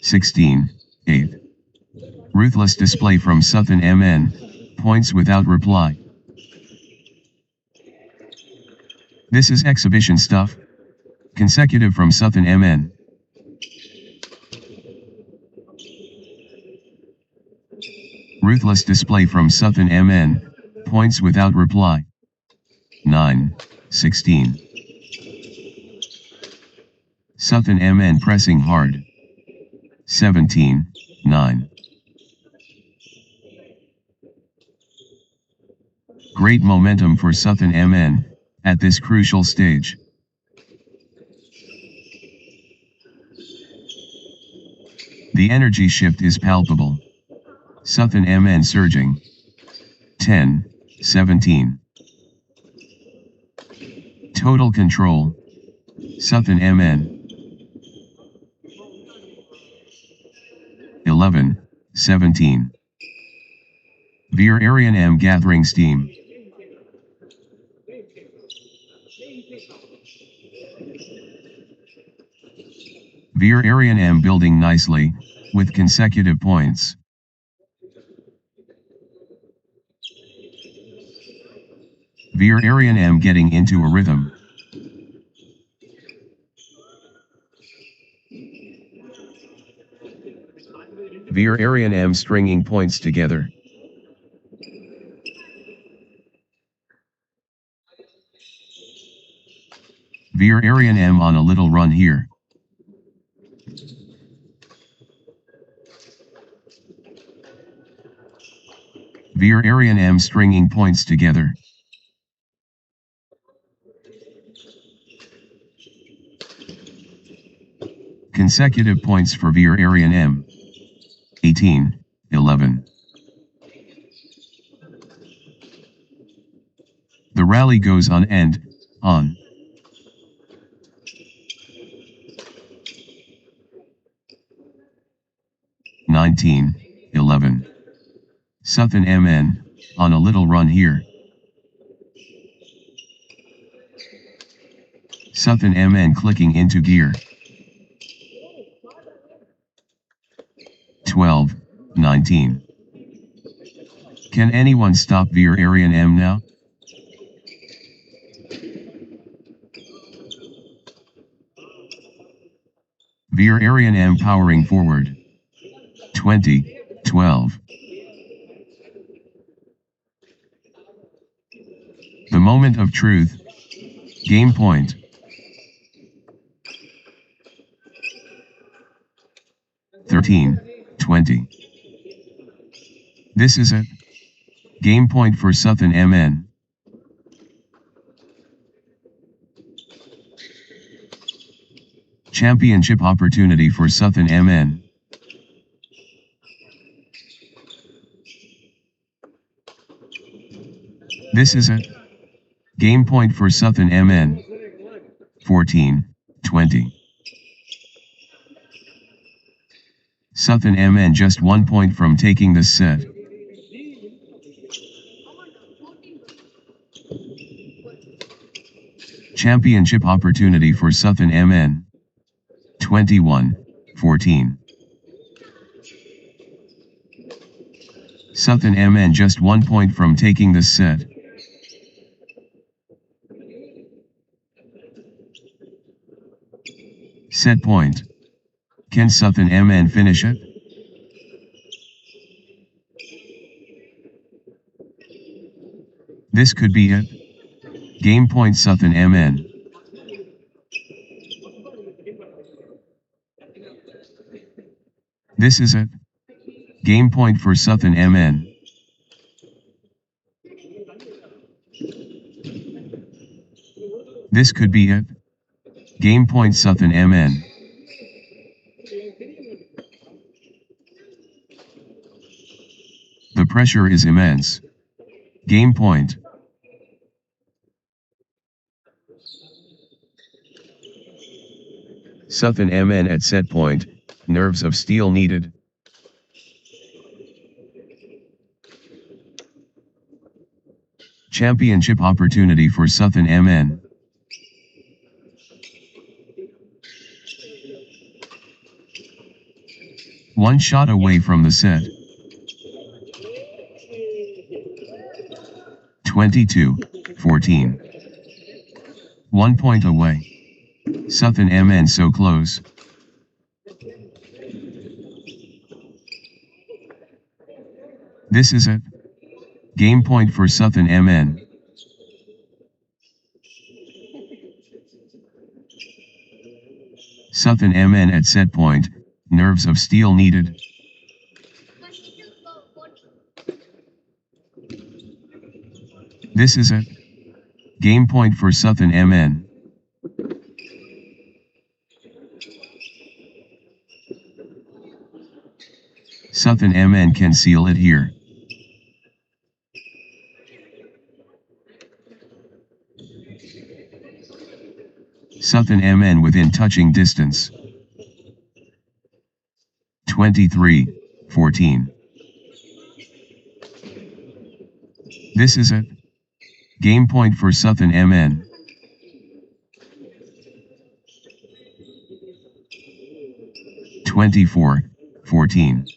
16-8. Ruthless display from Suthan MN, points without reply. This is exhibition stuff. Consecutive from Suthan MN. Ruthless display from Suthan MN, points without reply. 9-16. Suthan MN pressing hard. 17-9. Great momentum for Suthan MN at this crucial stage. The energy shift is palpable. Suthan MN surging. 10-17. Total control. Suthan MN. 11-17. Veer Arian M gathering steam. Veer Arian M building nicely, with consecutive points. Veer Arian M getting into a rhythm. Veer Arian M stringing points together. Veer Arian M on a little run here. Veer Arian M stringing points together. Consecutive points for Veer Arian M. 18-11. The rally goes on and on. Nineteen, 11. Suthan MN, on a little run here. Suthan MN clicking into gear. 12-19. Can anyone stop Veer Arian M now? Veer Arian M powering forward. 20-12. moment of truth. Game point. 13-20. This is it. Game point for Southern MN. Championship opportunity for Southern MN. This is it. Game point for Southern MN. 14-20. Southern MN just 1 point from taking this set. Championship opportunity for Southern MN. 21-14. Southern MN just 1 point from taking this set. Set point. Can Southern MN finish it? This could be it. Game point Southern MN. This is it. Game point for Southern MN. This could be it. Game point Southern MN. The pressure is immense. Game point. Southern MN at set point. Nerves of steel needed. Championship opportunity for Southern MN. One shot away from the set. 22-14. 1 point away. Southern MN so close. This is it. Game point for Southern MN. Southern MN at set point. Nerves of steel needed. This is it. Game point for Southern MN. Southern MN can seal it here. Southern MN within touching distance. 23-14. This is it. Game point for Southern MN. (24-14).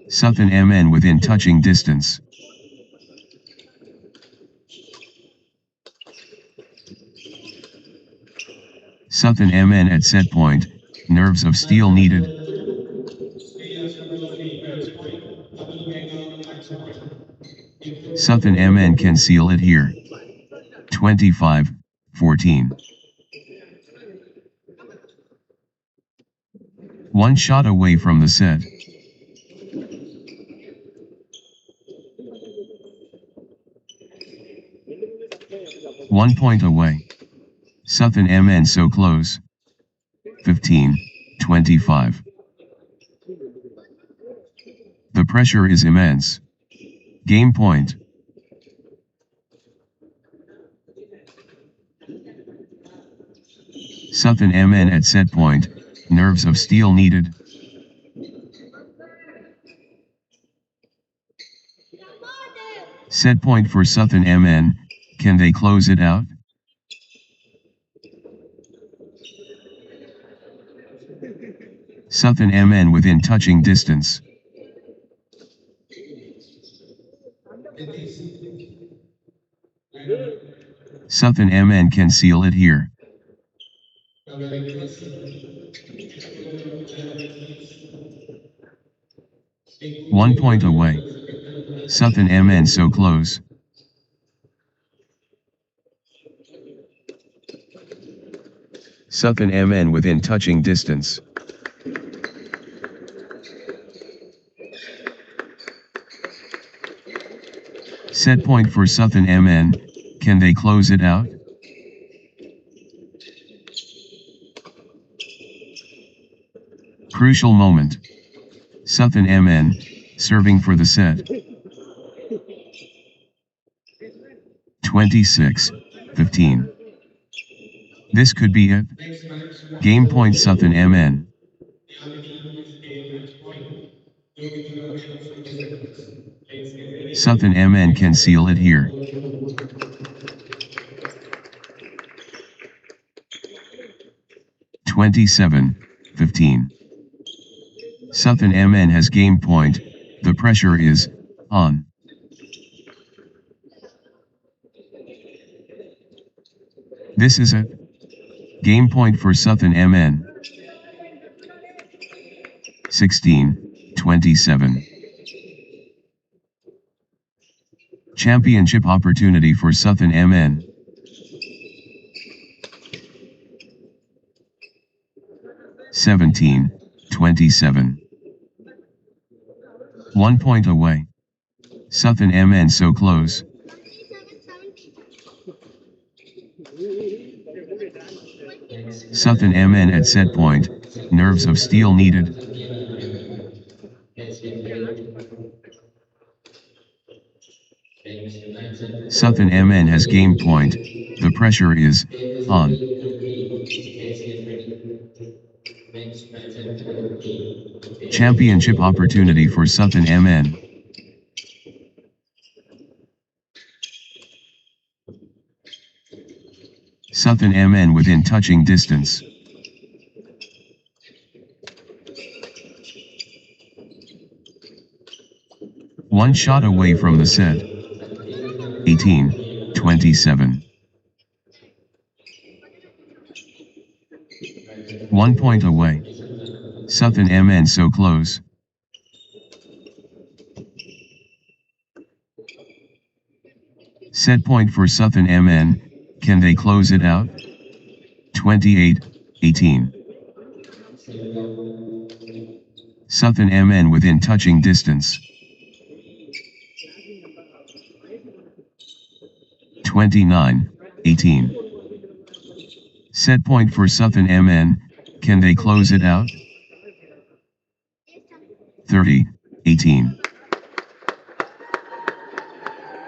Southern MN within touching distance. Southern MN at set point. Nerves of steel needed. Southern MN can seal it here. 25-14. One shot away from the set. One point away. Southern MN so close. 15-25. The pressure is immense. Game point. Southern MN at set point. Nerves of steel needed. Set point for Southern MN. Can they close it out? Southern MN within touching distance. Southern MN can seal it here. One point away. Southern MN so close. Southern MN within touching distance. Set point for Southern MN, can they close it out? Crucial moment. Southern MN, serving for the set. 26-15. This could be it. Game point Southern MN. Southern MN can seal it here. (27-15). Southern MN has game point, the pressure is on. This is it. Game point for Southern MN. 16-27. Championship opportunity for Southern MN. (17-27). 1 point away. Southern MN so close. Southern MN at set point, nerves of steel needed. Southern MN has game point, the pressure is on. Championship opportunity for Southern MN. Southern MN within touching distance. One shot away from the set. 18-27. 1 point away. Southern MN so close. Set point for Southern MN, can they close it out? 28-18. Southern MN within touching distance. 29-18. Set point for Southern MN, can they close it out? 30-18.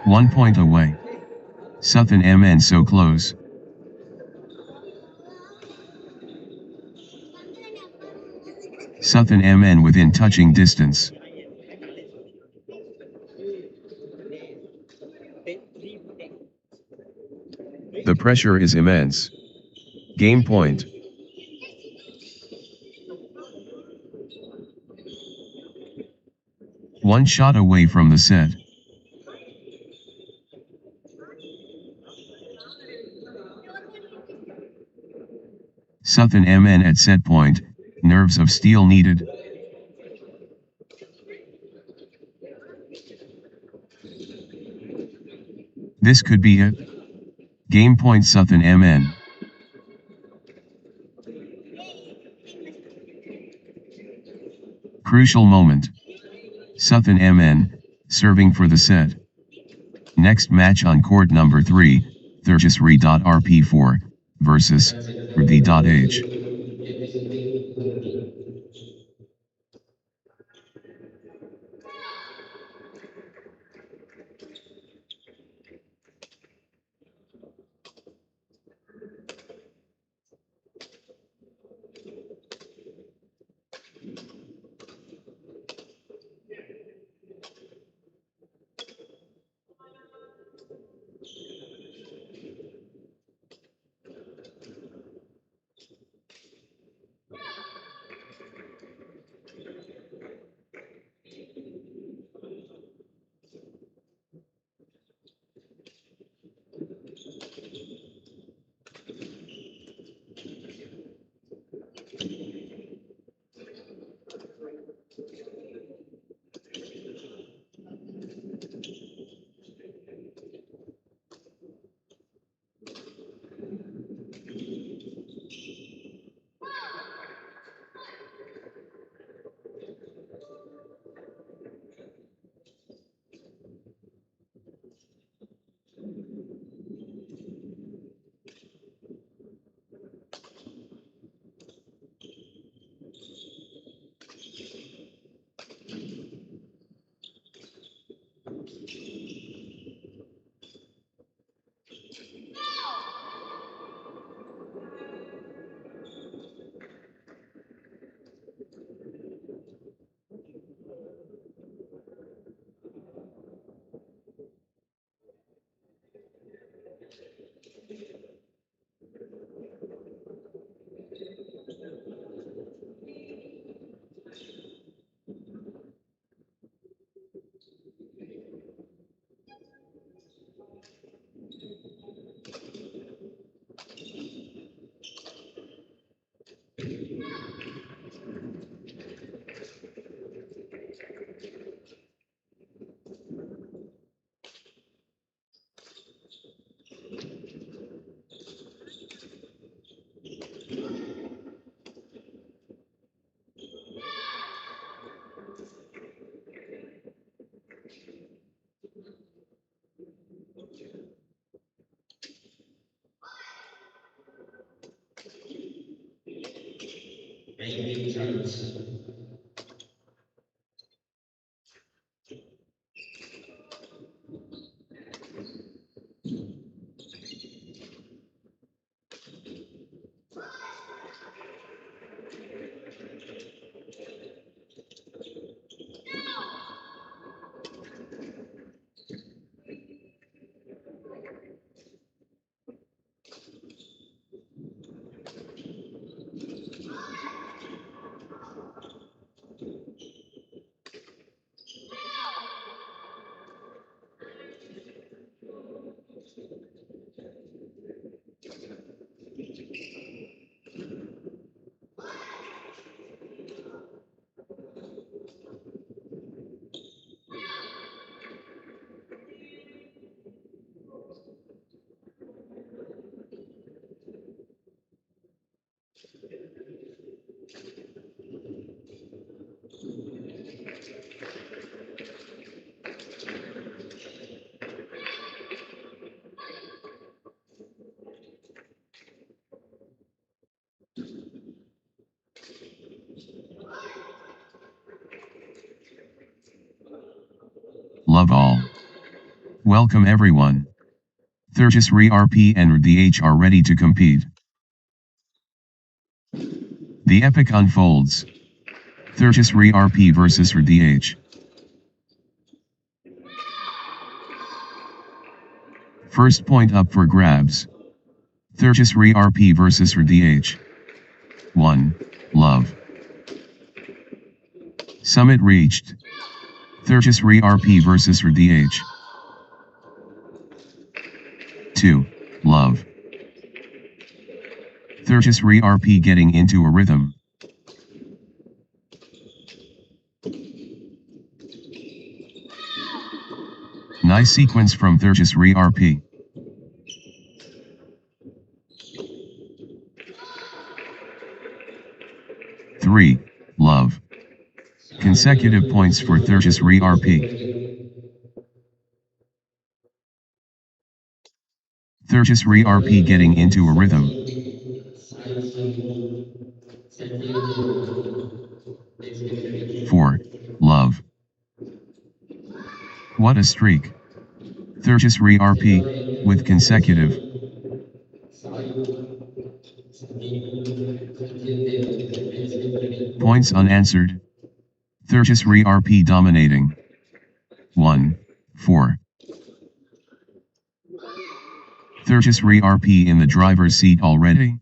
1 point away. Southern MN so close. Southern MN within touching distance. The pressure is immense. Game point. One shot away from the set. Southern MN at set point, nerves of steel needed. This could be it. Game point Southern MN. Crucial moment. Southern MN, serving for the set. Next match on court number 3, Thurjusri.rp4 versus Rudi.h. Love all. Welcome everyone. Zeetius RP and RDH are ready to compete. The epic unfolds. Zeetius RP versus RDH. First point up for grabs. Zeetius RP versus RDH. 1. Love. Summit reached. Zeetius RP versus RDH. 2. Love. Zeetius RP getting into a rhythm. Nice sequence from Zeetius RP. Three. Love. Consecutive points for Zeetius RP. Zeetius RP getting into a rhythm. 4. Love. What a streak. Zeetius RP, with consecutive. Points unanswered. Zeetius RP dominating. 1. 4. Zeetius RP in the driver's seat already.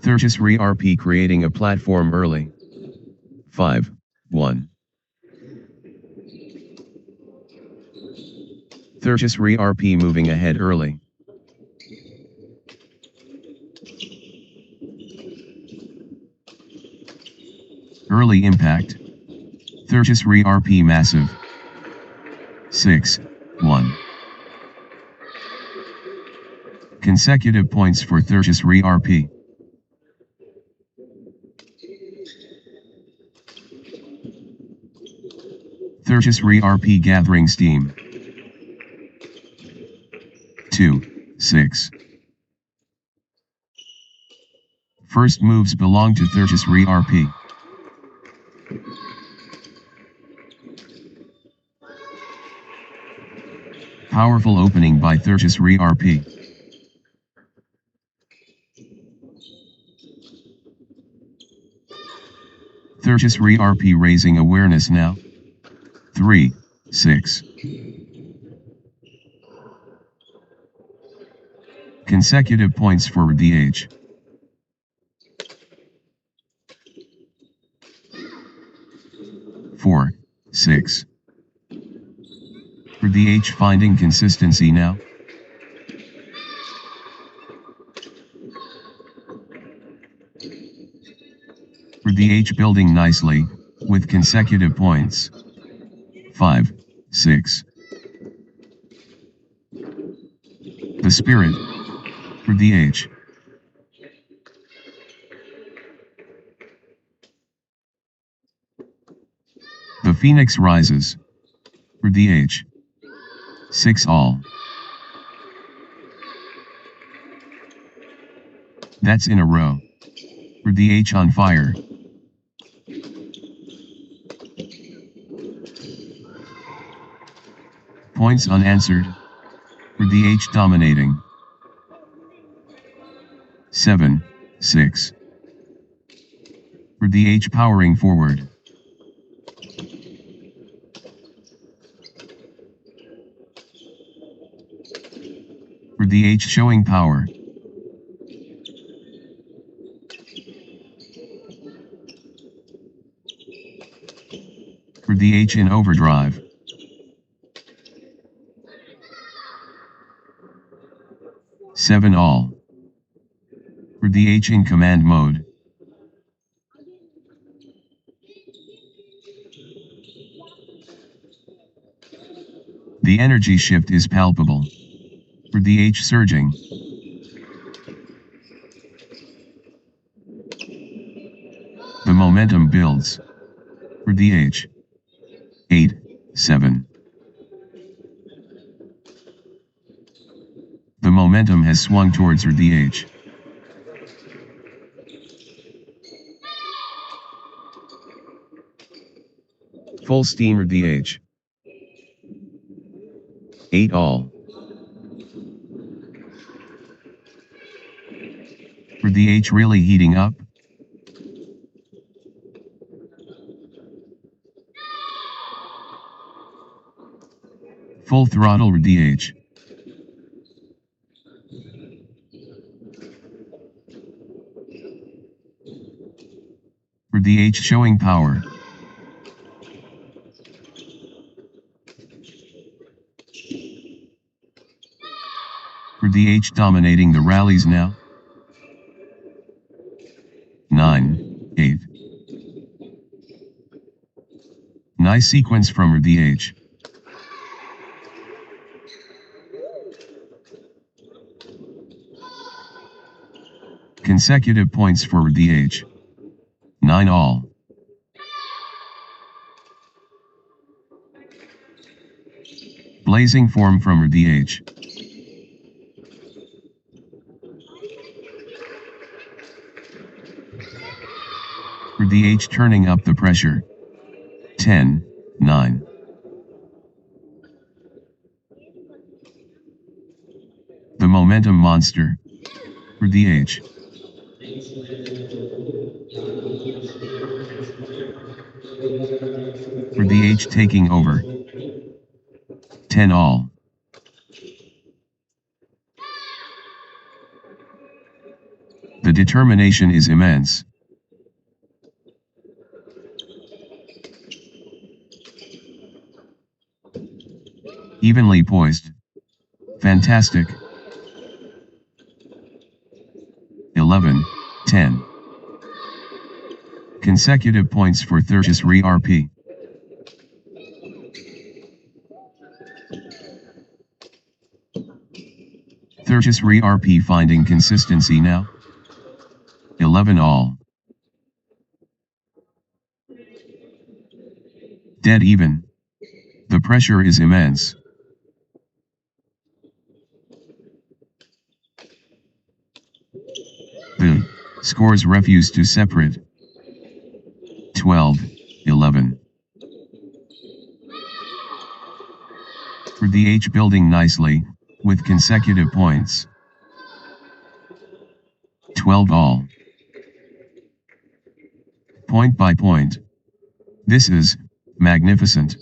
Zeetius RP creating a platform early. 5. 1. Zeetius RP moving ahead early. Early impact. Zeetius RP massive. 6. 1. Consecutive points for Zeetius RP. Zeetius RP gathering steam. 2. 6. First moves belong to Zeetius RP. Powerful opening by Zeetius RP. Zeetius RP raising awareness now. 3. 6. Consecutive points for DH. Four, 6. For DH finding consistency now. For DH building nicely, with consecutive points. 5, 6. The spirit. For DH. The Phoenix rises. For DH. 6 all. That's in a row. For the H on fire. Points unanswered. For the H dominating. 7, 6. For the H powering forward. For the H showing power. For the H in overdrive. Seven all. For the H in command mode. The energy shift is palpable. For the H surging. The momentum builds. For the H. 8, 7. The momentum has swung towards the H. Full steam the H. 8 all. For the H really heating up. Full throttle the H. For the H showing power. For the H dominating the rallies now. 9, 8. Nice sequence from the H. Consecutive points for the H. 9 all. Blazing form from the H. For the H turning up the pressure. 10, 9. The momentum monster. For the H. For the H taking over. 10 all. The determination is immense. Evenly poised. Fantastic. 11, 10. Consecutive points for Zeetius RP. Zeetius RP finding consistency now. 11 all. Dead even. The pressure is immense. The scores refuse to separate. 12, 11. For the H building nicely, with consecutive points. 12 all. Point by point. This is magnificent.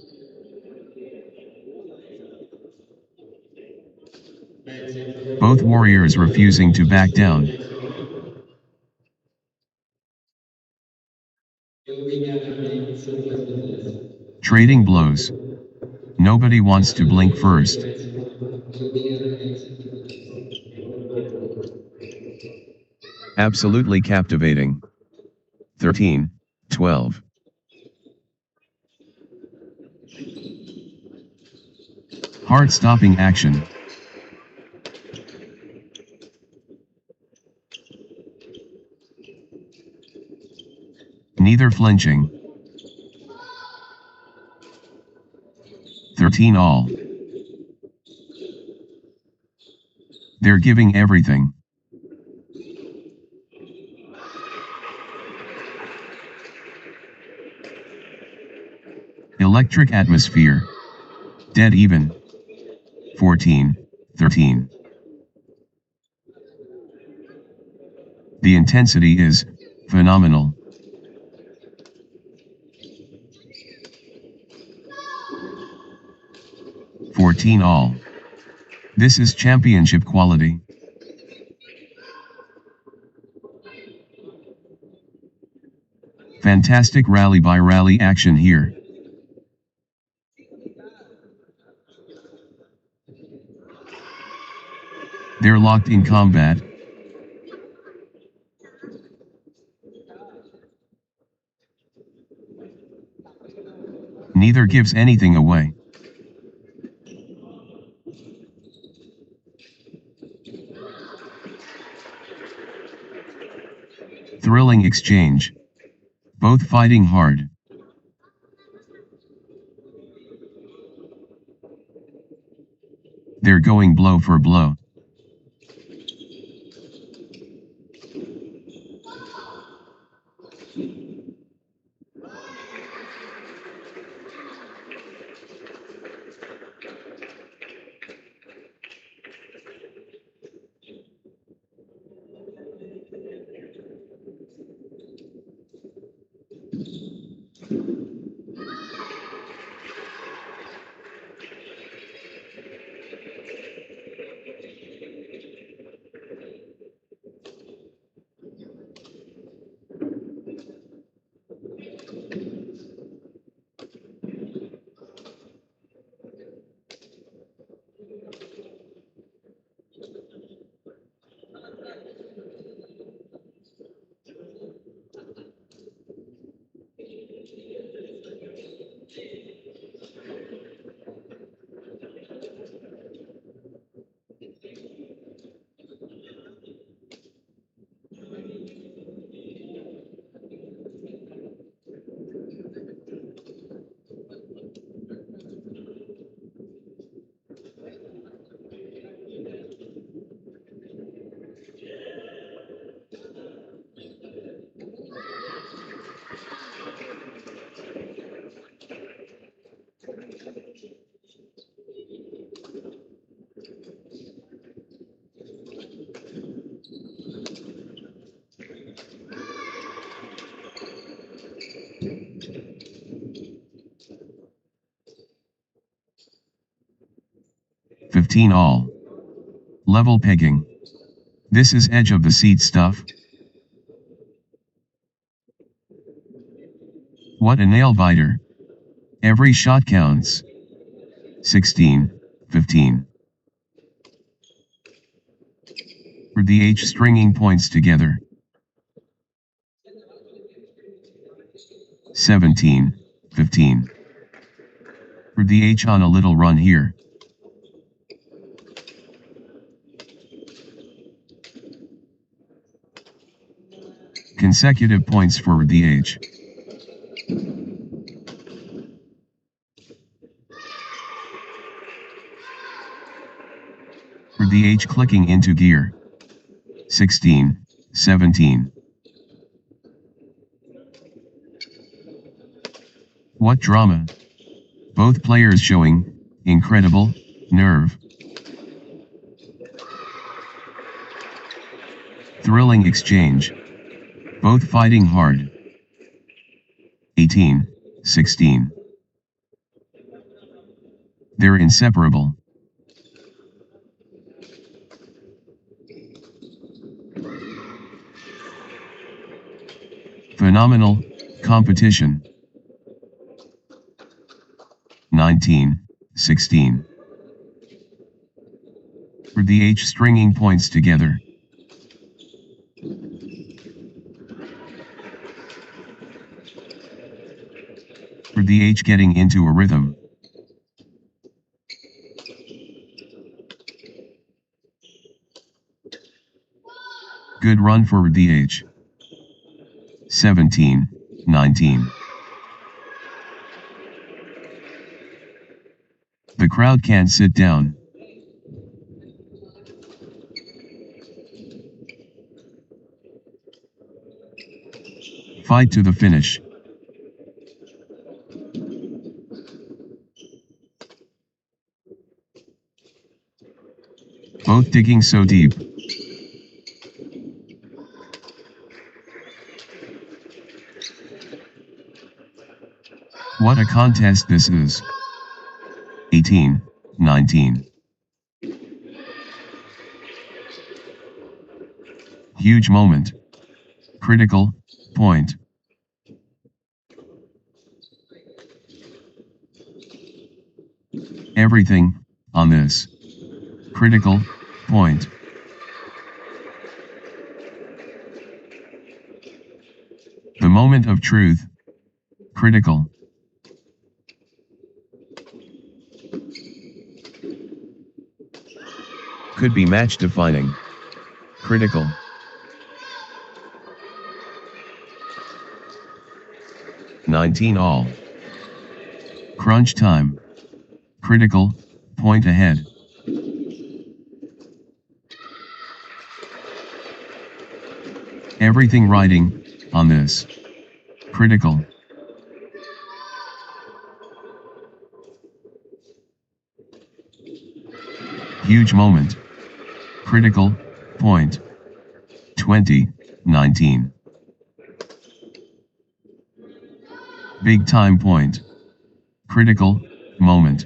Both warriors refusing to back down. Trading blows. Nobody wants to blink first. Absolutely captivating. 13, 12. Heart-stopping action. Neither flinching. 13 all. They're giving everything. Electric atmosphere. Dead even. 14-13. The intensity is phenomenal. 14 all. This is championship quality. Fantastic rally by rally action here. They're locked in combat. Neither gives anything away. Thrilling exchange. Both fighting hard. They're going blow for blow. $15 all. Level pegging. This is edge of the seat stuff. What a nail biter. Every shot counts. 16-15. For the H stringing points together. 17-15. For the H on a little run here. Consecutive points for the H. For the H clicking into gear. 16-17. What drama. Both players showing incredible nerve. Thrilling exchange. Both fighting hard. 18-16. They're inseparable. Phenomenal competition. 19-16. For the H stringing points together. For the H getting into a rhythm. Good run for the H. 17-19. The crowd can't sit down. Fight to the finish. Both digging so deep. What a contest this is. 18, 19. Huge moment. Critical point. Everything on this critical point. The moment of truth. Critical. Could be match defining. Critical. "19 all. Crunch time. Critical point ahead. Everything riding on this. Critical. Huge moment. Critical point. 20, 19. Big time point. Critical moment.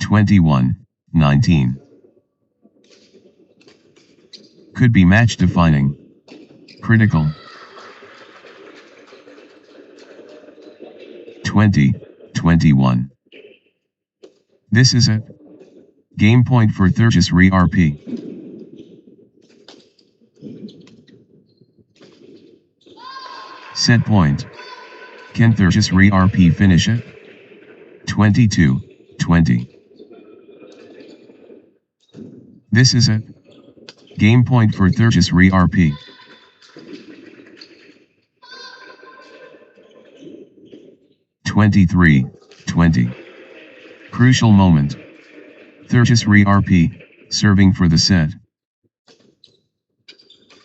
21, 19. Could be match defining. Critical. 20, 21. This is it. Game point for Zeetius RP. Set point. Can Zeetius RP finish it? 22, 20. This is it. Game point for Zeetius RP. (23, 20). Crucial moment. Zeetius RP, serving for the set.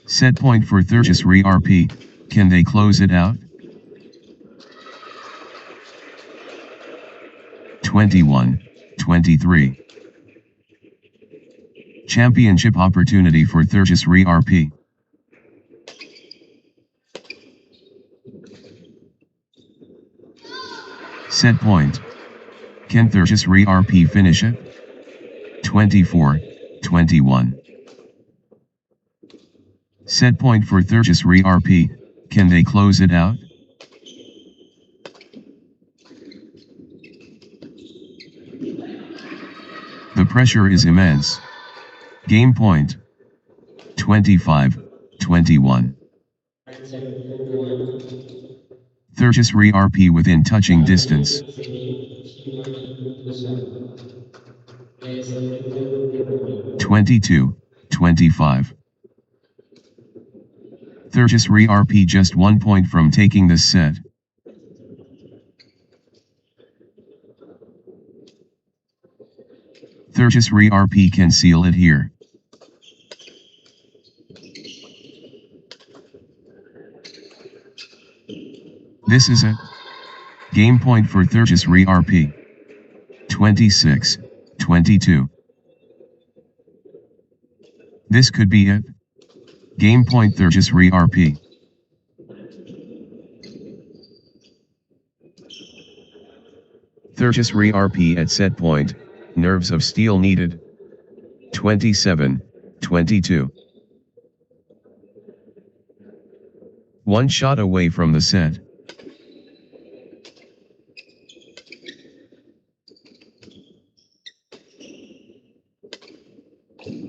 Set point for Zeetius RP, can they close it out? 21, 23. Championship opportunity for Zeetius RP. Set point. Can Zeetius RP finish it? 24, 21. Set point for Zeetius RP, can they close it out? The pressure is immense. Game point. 25, 21. Zeetius RP within touching distance. 22, 25. Zeetius RP just 1 point from taking this set. Zeetius RP can seal it here. This is it. Game point for Zeetius RP. 26, 22. This could be it. Game point Zeetius RP. Zeetius RP at set point, nerves of steel needed. 27, 22. One shot away from the set.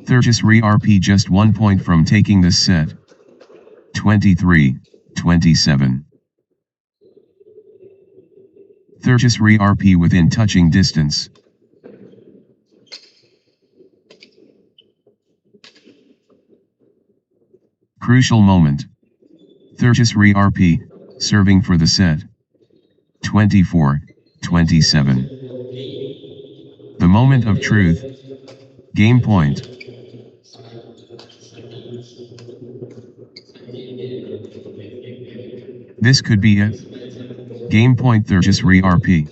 Zeetius RP just 1 point from taking this set. 23, 27. Zeetius RP within touching distance. Crucial moment. Zeetius RP, serving for the set. 24, 27. The moment of truth. Game point. This could be it. Game point Zeetius RP.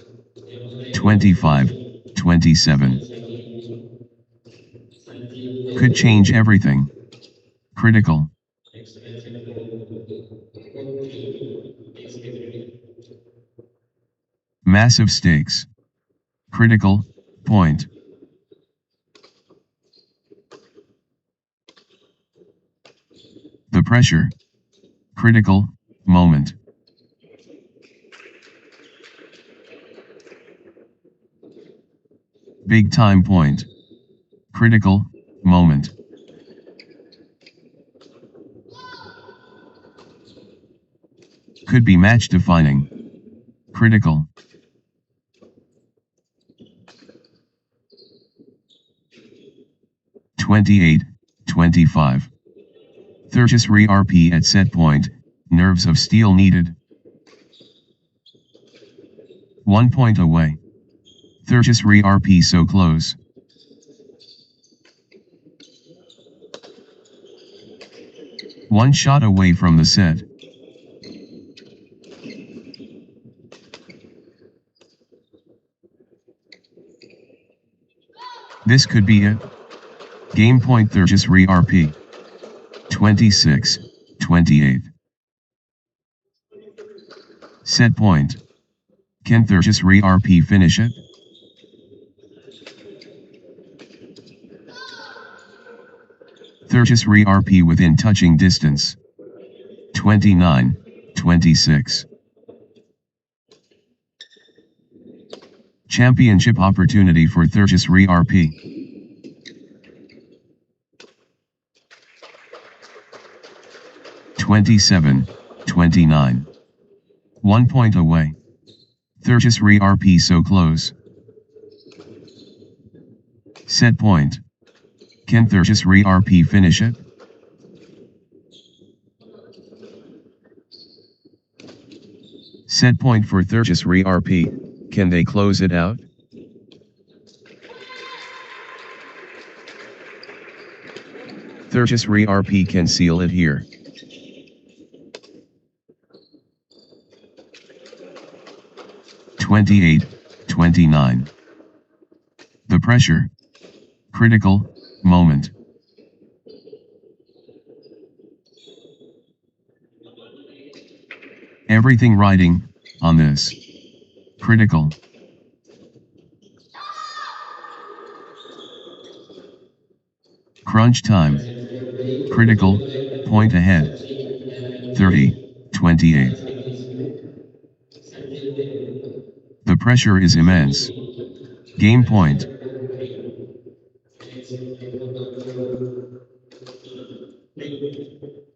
25, 27. Could change everything. Critical. Massive stakes. Critical point. The pressure. Critical moment. Big time point. Critical moment. Could be match defining. Critical. (28, 25). Thirtis re RP at set point, nerves of steel needed. 1 point away. Thirtis re RP so close. One shot away from the set. This could be it. Game point Thirtis re RP. 26, 28. Set point. Can Thirtis re RP finish it? Thirtis re RP within touching distance. 29, 26. Championship opportunity for Thirtis re RP. 27, 29. 1 point away. Thirtis re RP so close. Set point. Can Thirtis re RP finish it? Set point for Thirtis re RP. Can they close it out? Thirtis re RP can seal it here. (28, 29). The pressure. Critical moment. Everything riding on this. Critical. Crunch time. Critical point ahead. 30, 28. The pressure is immense. Game point.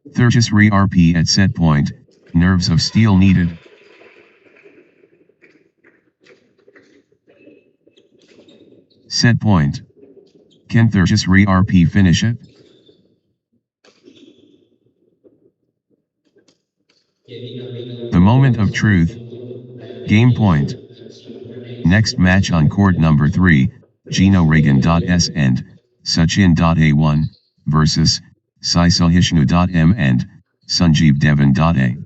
Thirtis re RP at set point, nerves of steel needed. Set point. Can Thirtis re RP finish it? The moment of truth. Game point. Next match on court number 3, Gino Regan.S and Sachin.A1 versus Saisahishnu.M and Sanjeev Devan.A.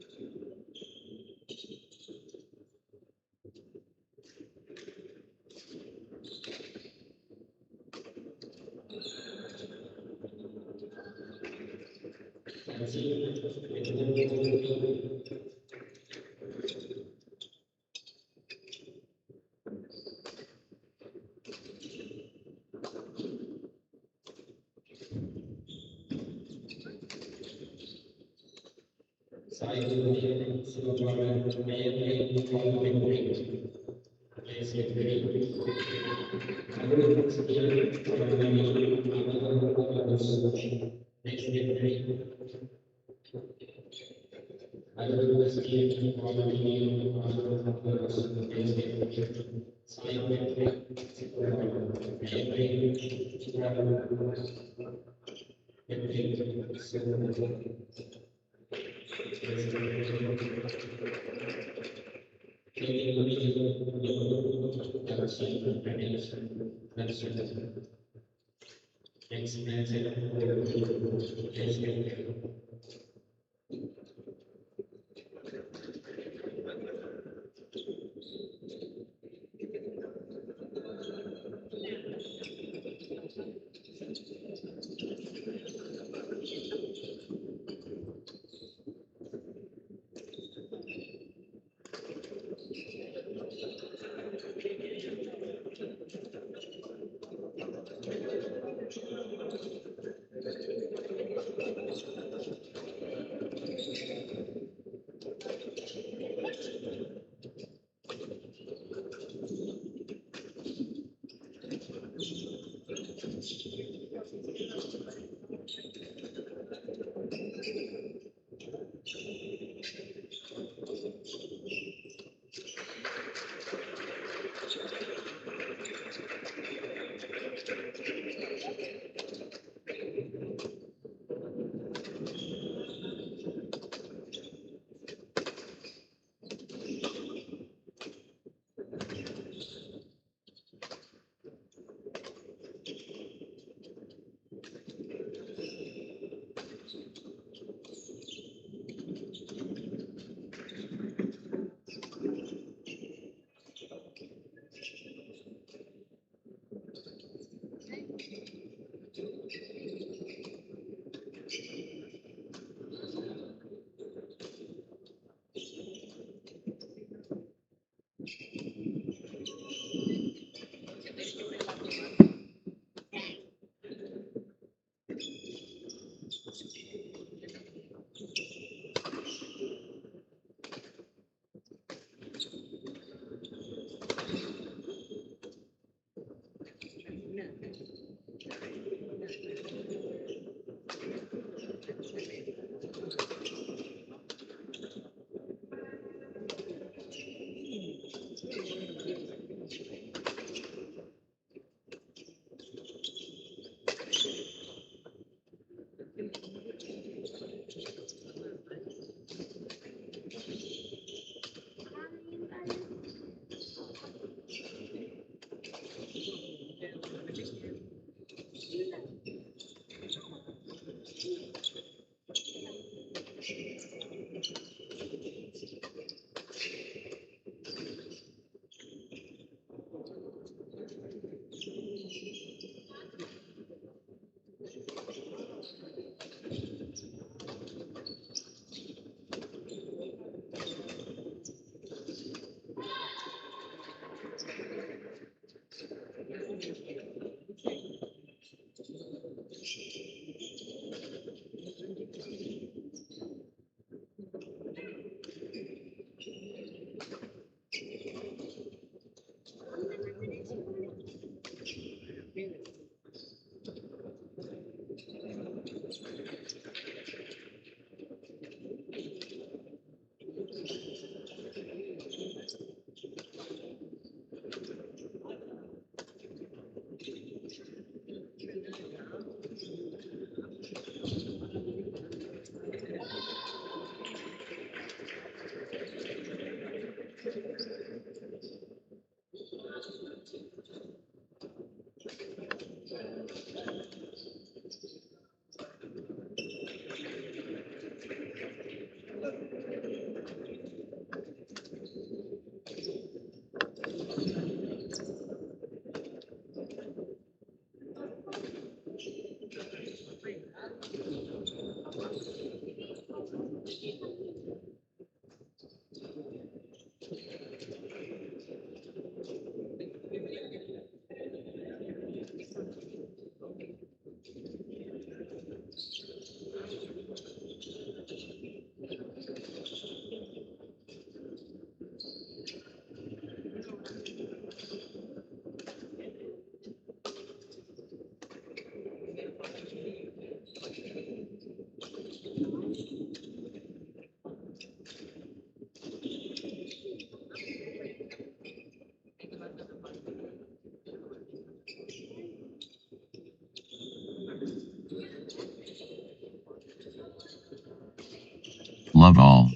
love all.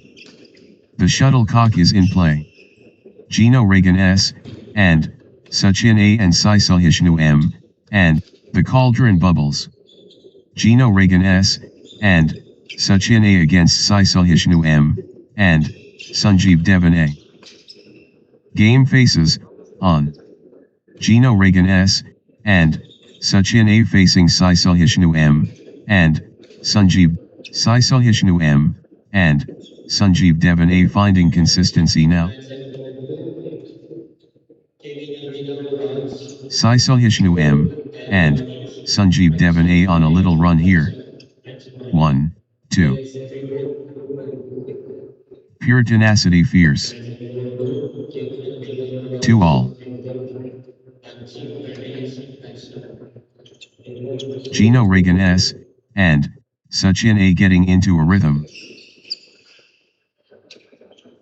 The shuttlecock is in play. Gino Regan S, and, Sachin A and Saisal M, and, the cauldron bubbles. Gino Regan S, and, Sachin A against Saisal M, and, Sanjeev Devan A. Game faces, on. Gino Regan S, and, Sachin A facing Saisal M, and, Sanjeev, Saisal M, and, Sanjeev Devan A finding consistency now. Saisal M, and, Sanjeev Devan A on a little run here. 1, 2. Pure tenacity fierce. 2 all. Gino Regan S, and, Sachin A getting into a rhythm.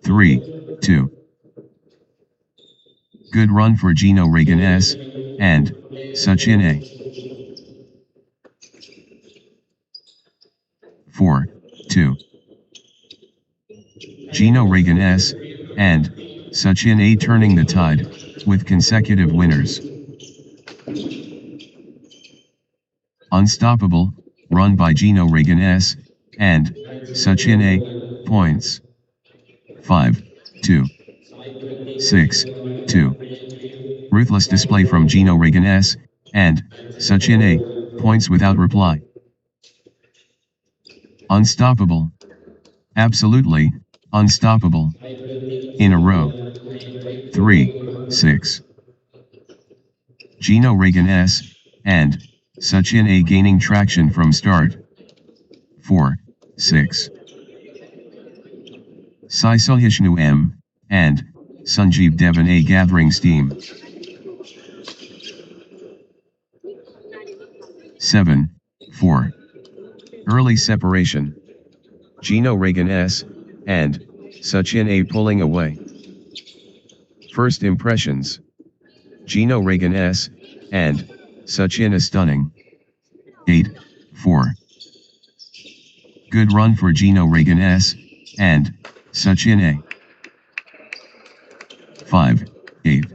3, 2. Good run for Gino Regan S, and, Sachin A. 4, 2. Gino Regan S, and, Sachin A turning the tide, with consecutive winners. Unstoppable, run by Gino Regan S, and, Sachin A, points. 5, 2. 6, 2. Ruthless display from Gino Regan S, and, Sachin A, points without reply. Unstoppable. Absolutely, unstoppable. In a row. 3, 6. Gino Regan S, and, Sachin A gaining traction from start. 4, 6. Saisal M, and, Sanjeev Devan A gathering steam. 7, 4. Early separation. Gino Regan S, and, Sachin A pulling away. First impressions. Gino Regan S, and, Sachin A stunning. 8, 4. Good run for Gino Regan S, and, Sachin A. 5, 8.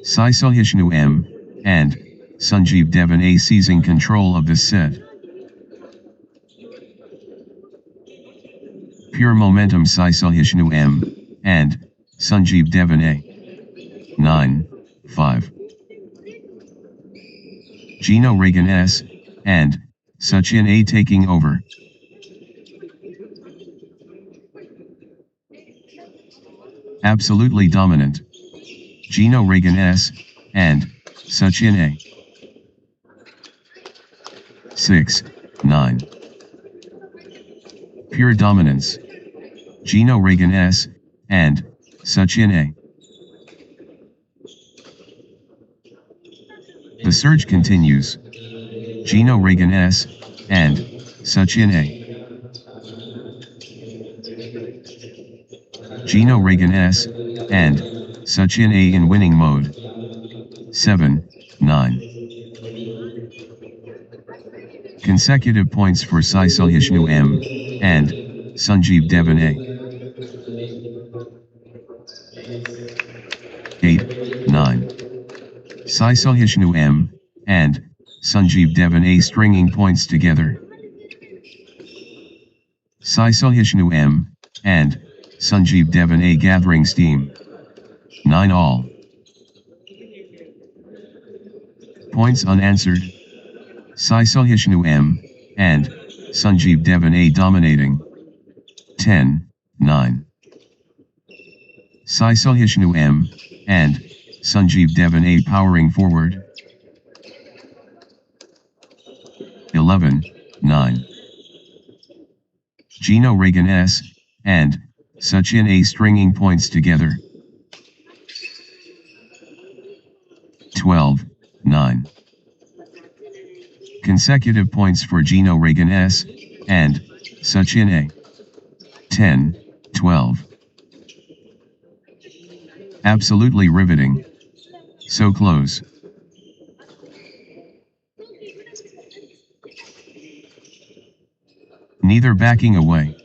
Saisal M, and, Sanjeev Devan A seizing control of this set. Pure momentum Saisal M, and, Sanjeev Devan A. 9, 5. Gino Regan S, and, Sachin A taking over. Absolutely dominant. Gino Regan S, and, Sachin A. 6, 9. Pure dominance. Gino Regan S, and, Sachin A. The surge continues. Gino Regan S, and, Sachin A. Gino Regan S, and, Sachin A in winning mode. 7, 9. Consecutive points for Saisal M, and, Sanjeev Devan A. 8, 9. Saisal M, and, Sanjeev Devan A stringing points together. Saisal M, and, Sanjeev Devan A gathering steam. 9 all. Points unanswered. Saisal M, and, Sanjeev Devan A dominating. 10, 9. Saisal M, and, Sanjeev Devan A powering forward. 11, 9. Gino Regan S, and, Sachin A stringing points together. 12, 9. Consecutive points for Gino Regan S, and, Sachin A. 10, 12. Absolutely riveting. So close. Neither backing away.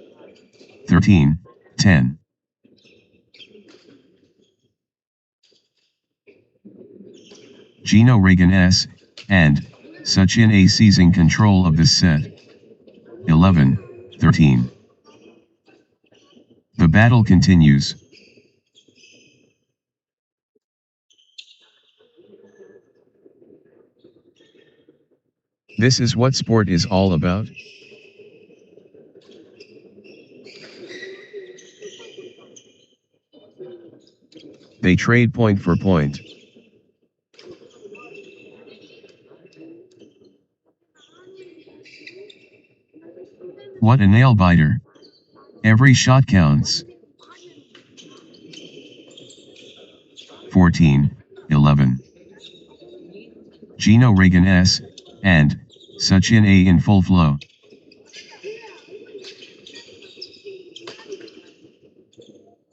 13-10. Gino Regan S. and Sachin A seizing control of this set. 11-13. The battle continues. This is what sport is all about. They trade point for point. What a nail biter. Every shot counts. 14-11. Gino Regan S. and Sachin A in full flow.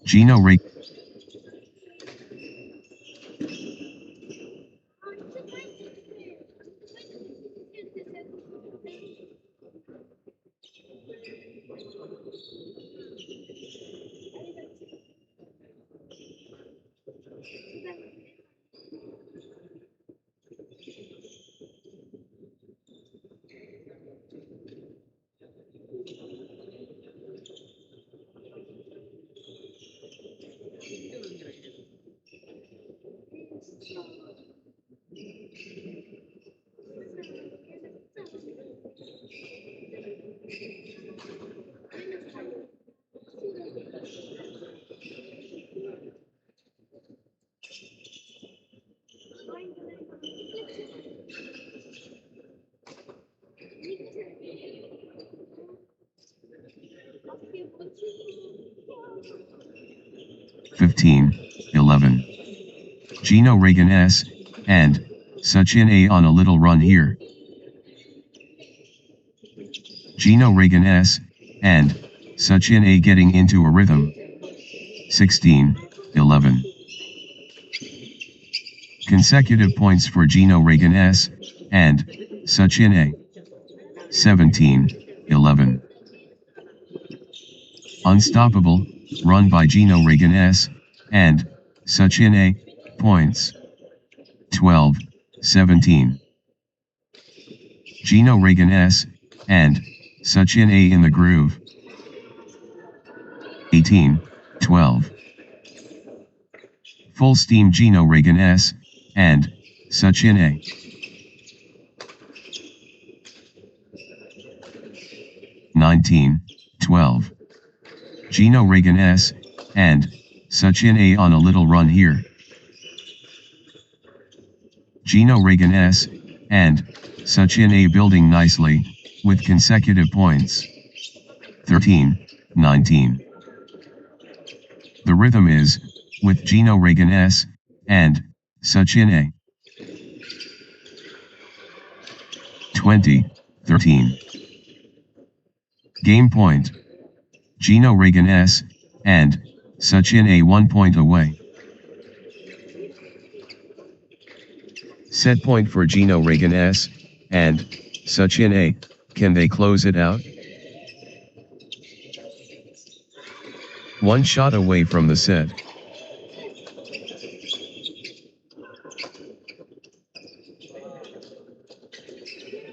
Gino Regan. (15-11). Gino Regan S. and Sachin A on a little run here. Gino Regan S. and Sachin A getting into a rhythm. 16-11. Consecutive points for Gino Regan S. and Sachin A. 17-11. Unstoppable run by Gino Regan S. and Sachin A. Points. 12-17. Gino Regan S. and Sachin A in the groove. 18-12. Full steam Gino Regan S. and Sachin A. 19-12. Gino Regan S. and Sachin A on a little run here. Gino Regan S. and Sachin A building nicely, with consecutive points. 13-19. The rhythm is, with Gino Regan S. and Sachin A. 20-13. Game point. Gino Regan S. and Sachin A 1 point away. Set point for Gino Regan S. and Sachin A. Can they close it out? One shot away from the set.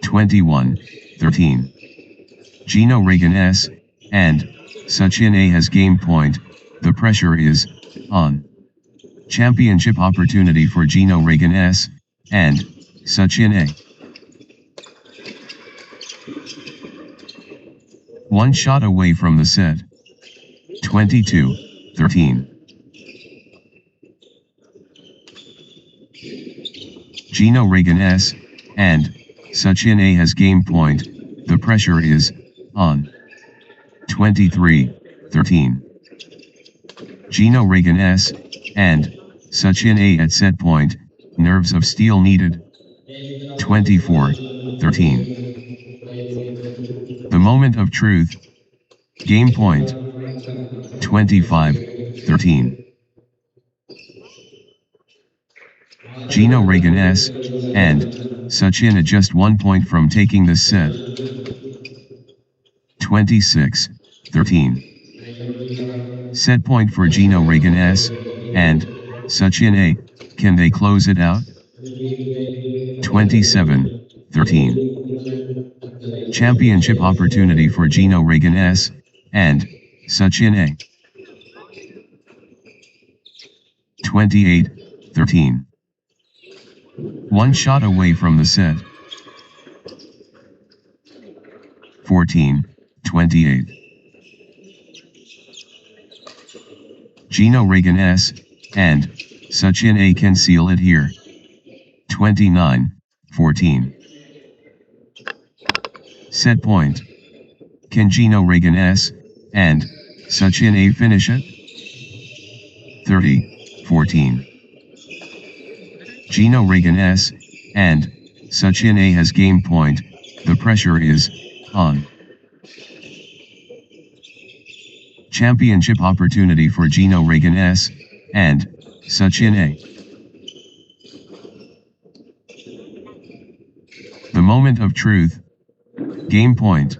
(21-13). Gino Regan S. and Sachin A has game point. The pressure is on. Championship opportunity for Gino Regan S. and Sachin A. One shot away from the set. 22-13. Gino Regan S. and Sachin A has game point. The pressure is on. 23-13. Gino Regan S. and Sachin A at set point. Nerves of steel needed. 24-13. The moment of truth. Game point. 25-13. Gino Regan S. and Sachin A just 1 point from taking this set. 26-13. Set point for Gino Regan S. and Sachin A. Can they close it out? 27-13. Championship opportunity for Gino Regan S. and Sachin A. 28-13. One shot away from the set. 14-28. Gino Regan S. and Sachin A. can seal it here. 29-14. Set point. Can Gino Regan S. and Sachin A. finish it? 30-14. Gino Regan S. and Sachin A. has game point. The pressure is on. Championship opportunity for Gino Regan S. and Sachin A. The moment of truth. Game point.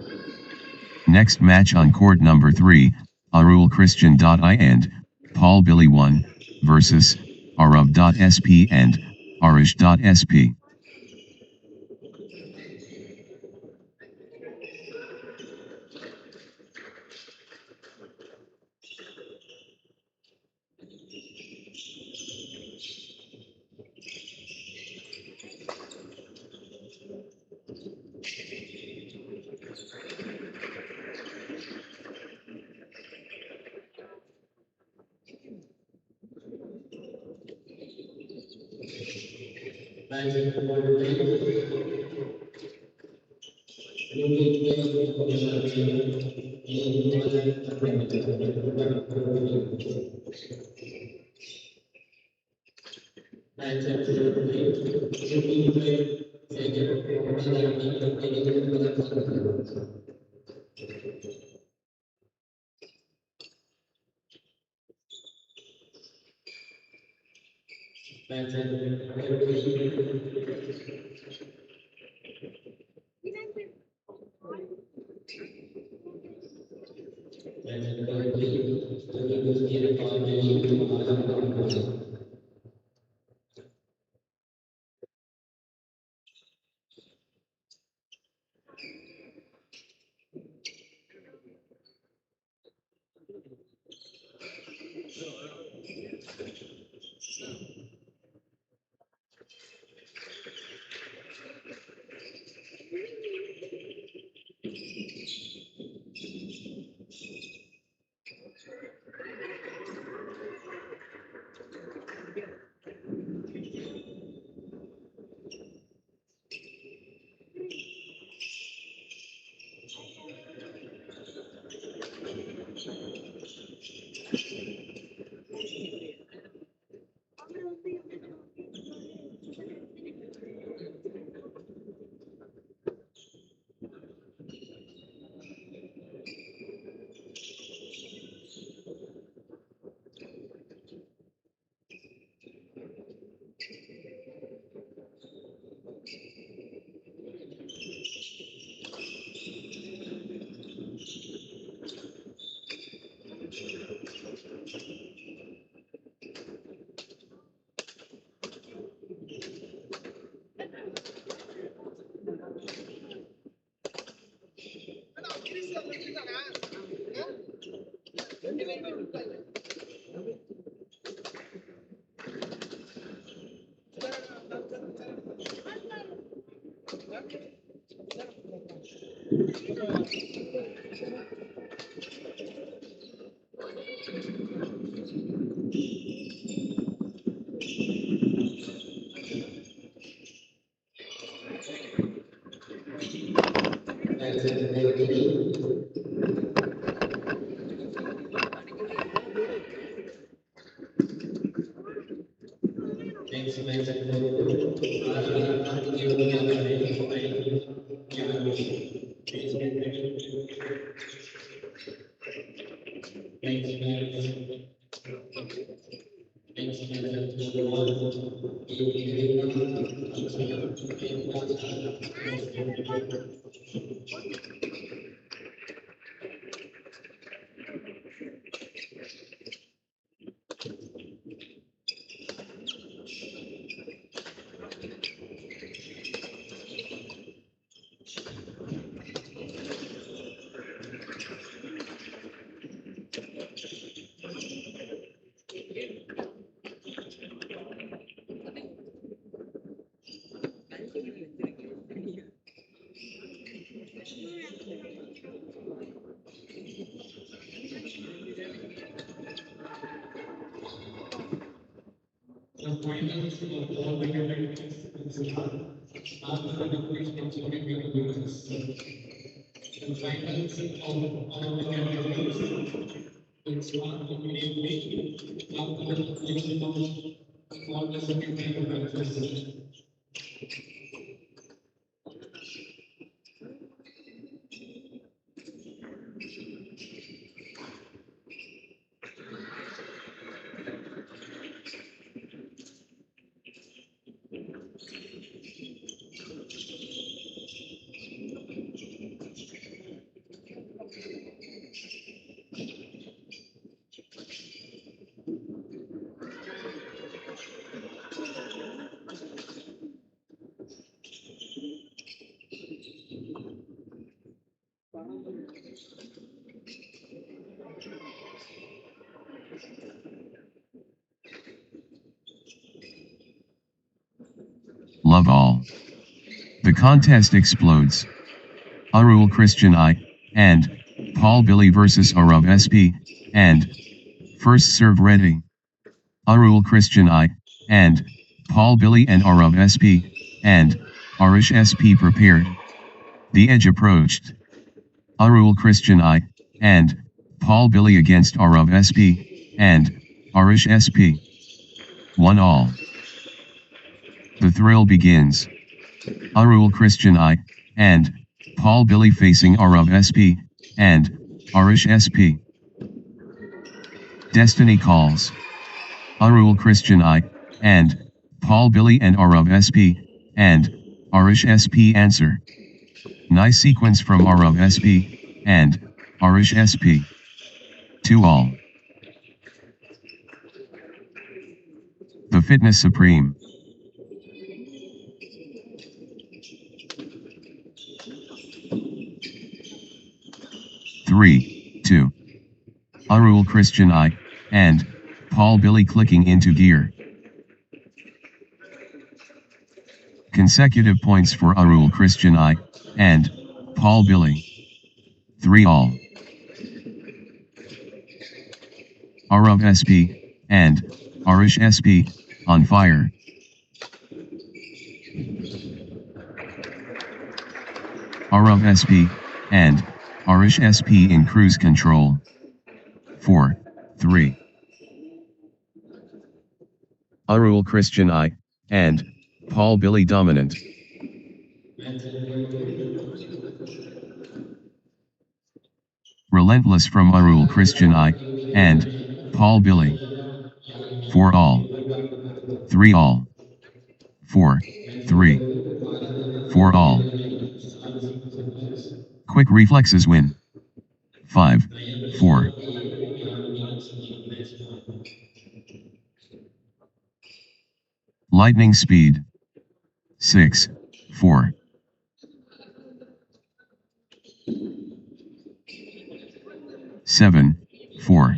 Next match on court number 3, Arul Christian.I and Paul Billy 1 versus Arab.sp and Arish.sp. The finals of all the events after the Christians the finals of all the events it's one immediately after the completion of all the secondary matches. Love all. The contest explodes. Arul Christian I, and Paul Billy vs Arav SP, and first serve ready. Arul Christian I, and Paul Billy and Arav SP, and Arish SP prepared. The edge approached. Arul Christian I, and Paul Billy against Arav SP, and Arish SP. 1-all. The thrill begins. Arul Christian I, and Paul Billy facing Arav SP, and Arish SP. Destiny calls. Arul Christian I, and Paul Billy and Arav SP, and Arish SP answer. Nice sequence from Arav SP, and Arish SP. 2-all. The fitness supreme. Three, 2. Arul Christian I, and Paul Billy clicking into gear. Consecutive points for Arul Christian I, and Paul Billy. 3-all. Arav SP, and Arish SP, on fire. Arav SP, and Arish SP in cruise control. 4, 3. Arul Christian I, and Paul Billy dominant. Relentless from Arul Christian I, and Paul Billy. 4-all. 3-all. 4, 3. 4-all. Quick reflexes win. 5, 4. Lightning speed. 6, 4. Seven, 4.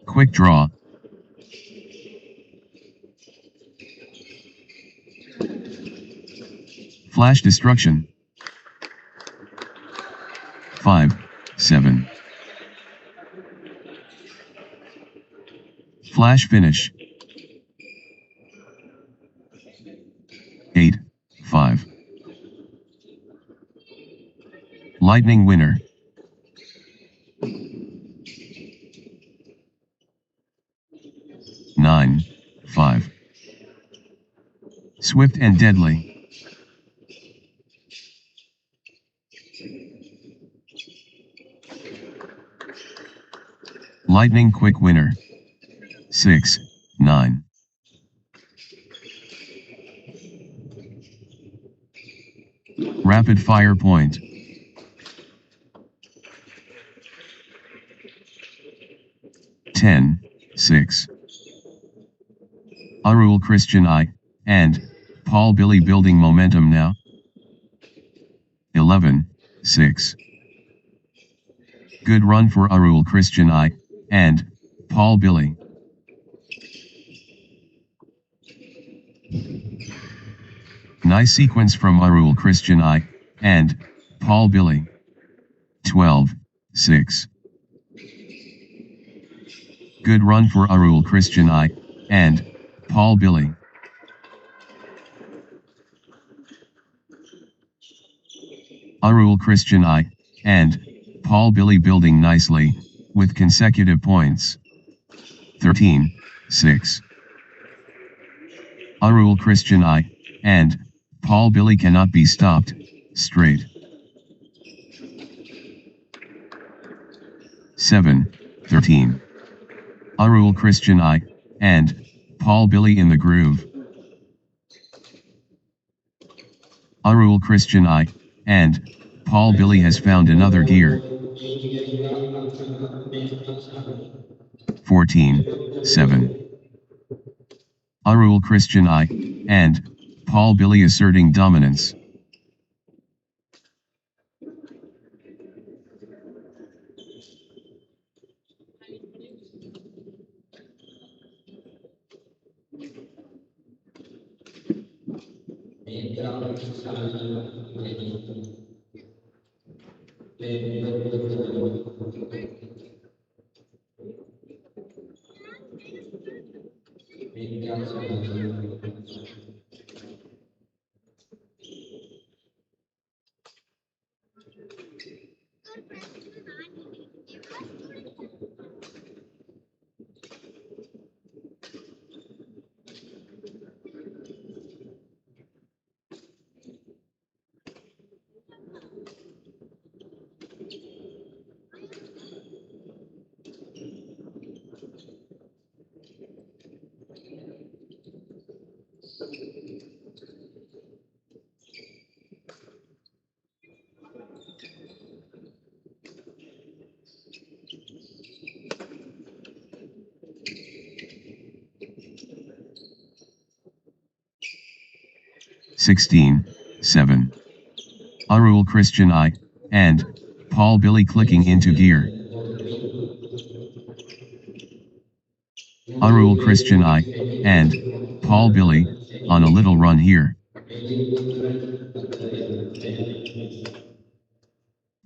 Quick draw. Flash destruction. 5, 7. Flash finish. 8, 5. Lightning winner. 9, 5. Swift and deadly. 'Lightning quick winner. 6, 9. Rapid fire point. 10, 6. Arul Christian I, and Paul Billy building momentum now. 11, 6. Good run for Arul Christian I, and Paul Billy. Nice sequence from Arul Christian I, and Paul Billy. 12-6. Good run for Arul Christian I, and Paul Billy. Arul Christian I, and Paul Billy building nicely, with consecutive points. 13-6. Arul Christian I, and Paul Billy cannot be stopped, straight. 7-13. Arul Christian I, and Paul Billy in the groove. Arul Christian I, and Paul Billy has found another gear. 14-7. Arul Christian I, and Paul Billy asserting dominance. (16-7). Arul Christian I, and Paul Billy clicking into gear. Arul Christian I, and Paul Billy, on a little run here.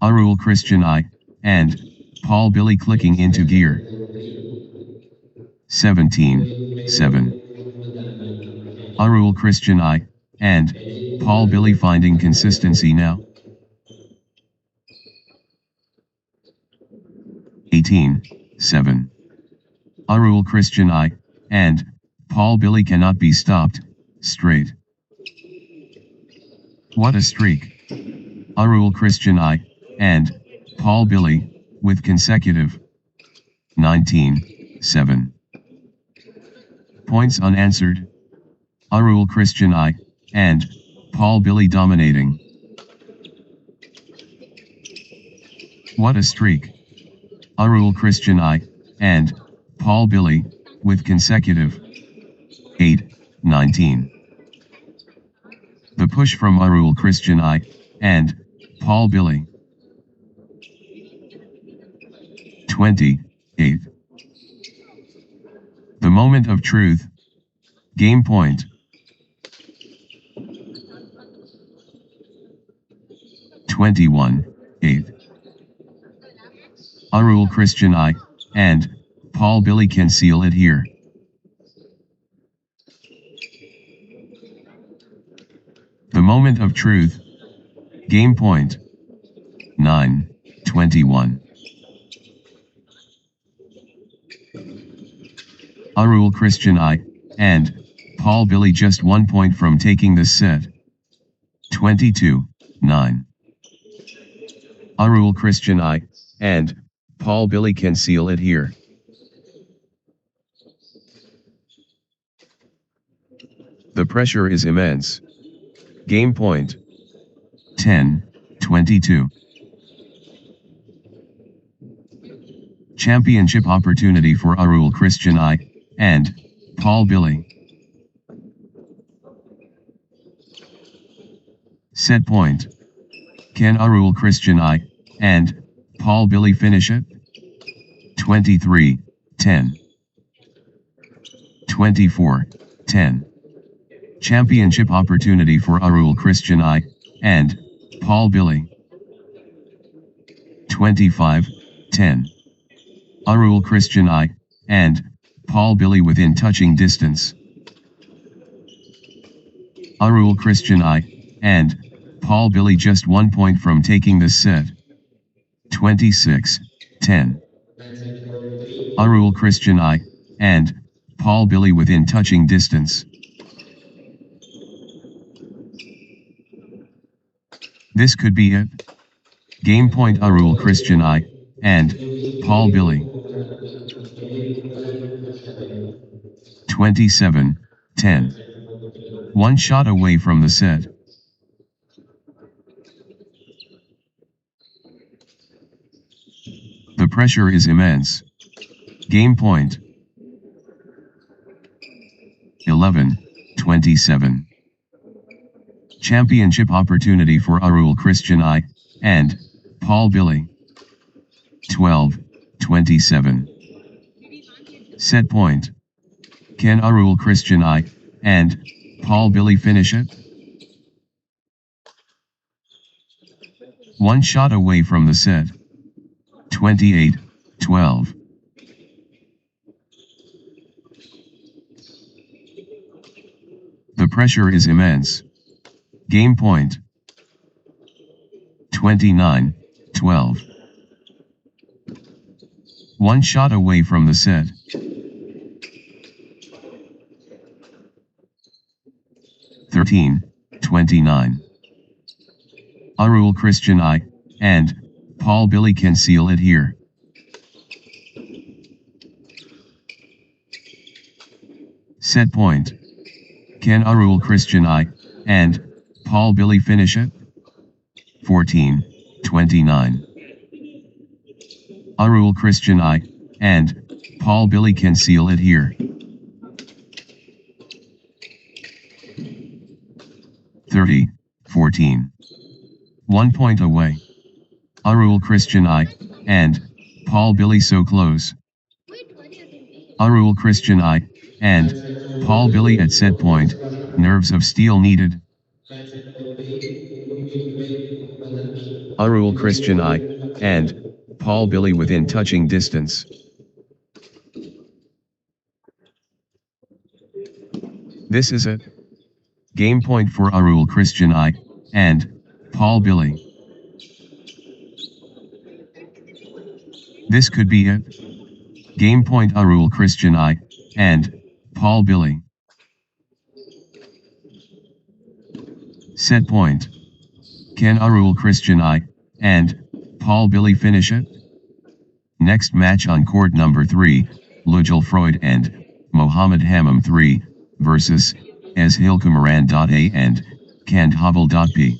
Arul Christian I, and Paul Billy clicking into gear. 17-7. Arul Christian I, and Paul Billy finding consistency now. 18-7. Arul Christian I, and Paul Billy cannot be stopped, straight. What a streak. Arul Christian I, and Paul Billy, with consecutive 19-7. Points unanswered. Arul Christian I, and Paul Billy dominating. What a streak. Arul Christian I, and Paul Billy, with consecutive 8-19. The push from Arul Christian I, and Paul Billy. 28. The moment of truth. Game point. 21-8. Arul Christian I, and Paul Billy can seal it here. The moment of truth. Game point. 9-21. Arul Christian I, and Paul Billy just 1 point from taking this set. 22-9. Arul Christian I, and Paul Billy can seal it here. The pressure is immense. Game point. 10-22. Championship opportunity for Arul Christian I, and Paul Billy. Set point. Can Arul Christian I, and Paul Billy finish it? 23-10. 24-10. Championship opportunity for Arul Christian I, and Paul Billy. 25-10. Arul Christian I, and Paul Billy within touching distance. Arul Christian I, and Paul Billy just 1 point from taking this set. 26-10. Arul Christian I, and Paul Billy within touching distance. This could be it. Game point Arul Christian I, and Paul Billy. 27-10. One shot away from the set. The pressure is immense. Game point. 11-27. Championship opportunity for Arul Christian I, and Paul Billy. 12-27. Set point. Can Arul Christian I, and Paul Billy finish it? One shot away from the set. 28-12. The pressure is immense. Game point. 29-12. One shot away from the set. 13-29. Arul Christian I, and Paul Billy can seal it here. Set point. Can Arul Christian I, and Paul Billy finish it? 14-29. Arul Christian I, and Paul Billy can seal it here. 30-14. 1 point away. Arul Christian I, and Paul Billy so close. Arul Christian I, and Paul Billy at set point, nerves of steel needed. Arul Christian I, and Paul Billy within touching distance. This is it. Game point for Arul Christian I, and Paul Billy. This could be it. Game point Arul Christian I, and Paul Billy. Set point. Can Arul Christian I, and Paul Billy finish it? Next match on court number 3, Lujal Freud and Mohammed Hammam 3, versus Hilkumaran.A and Kandhavel.B.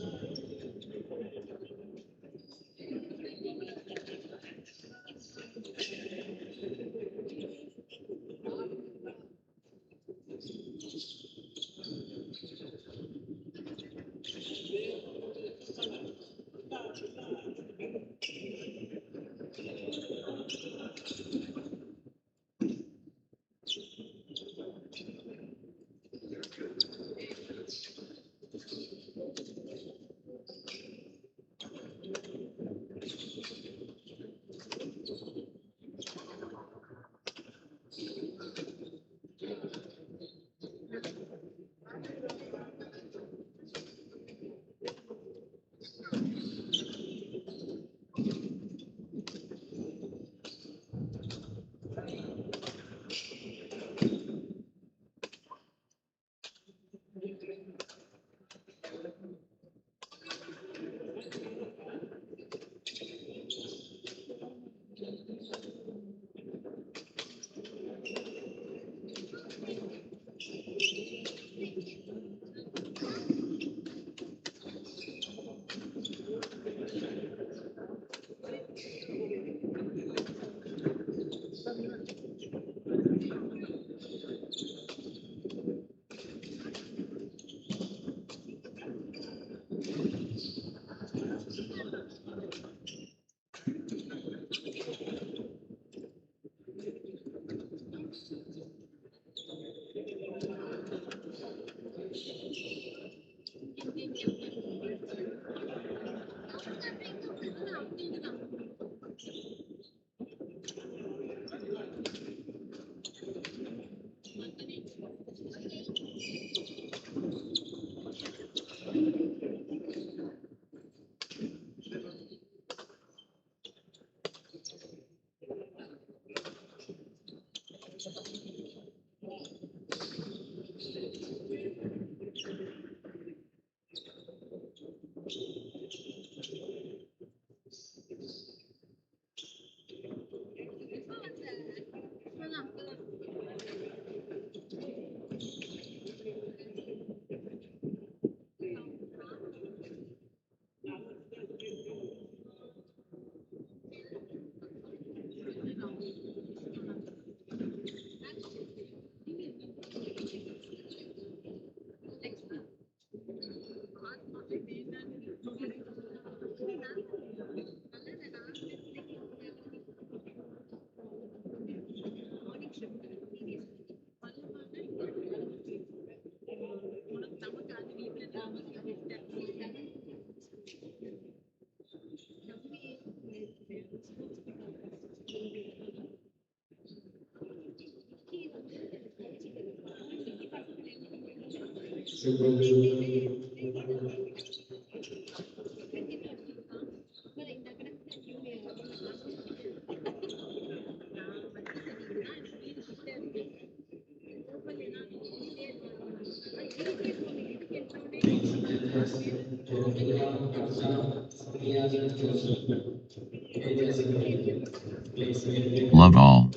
Love all.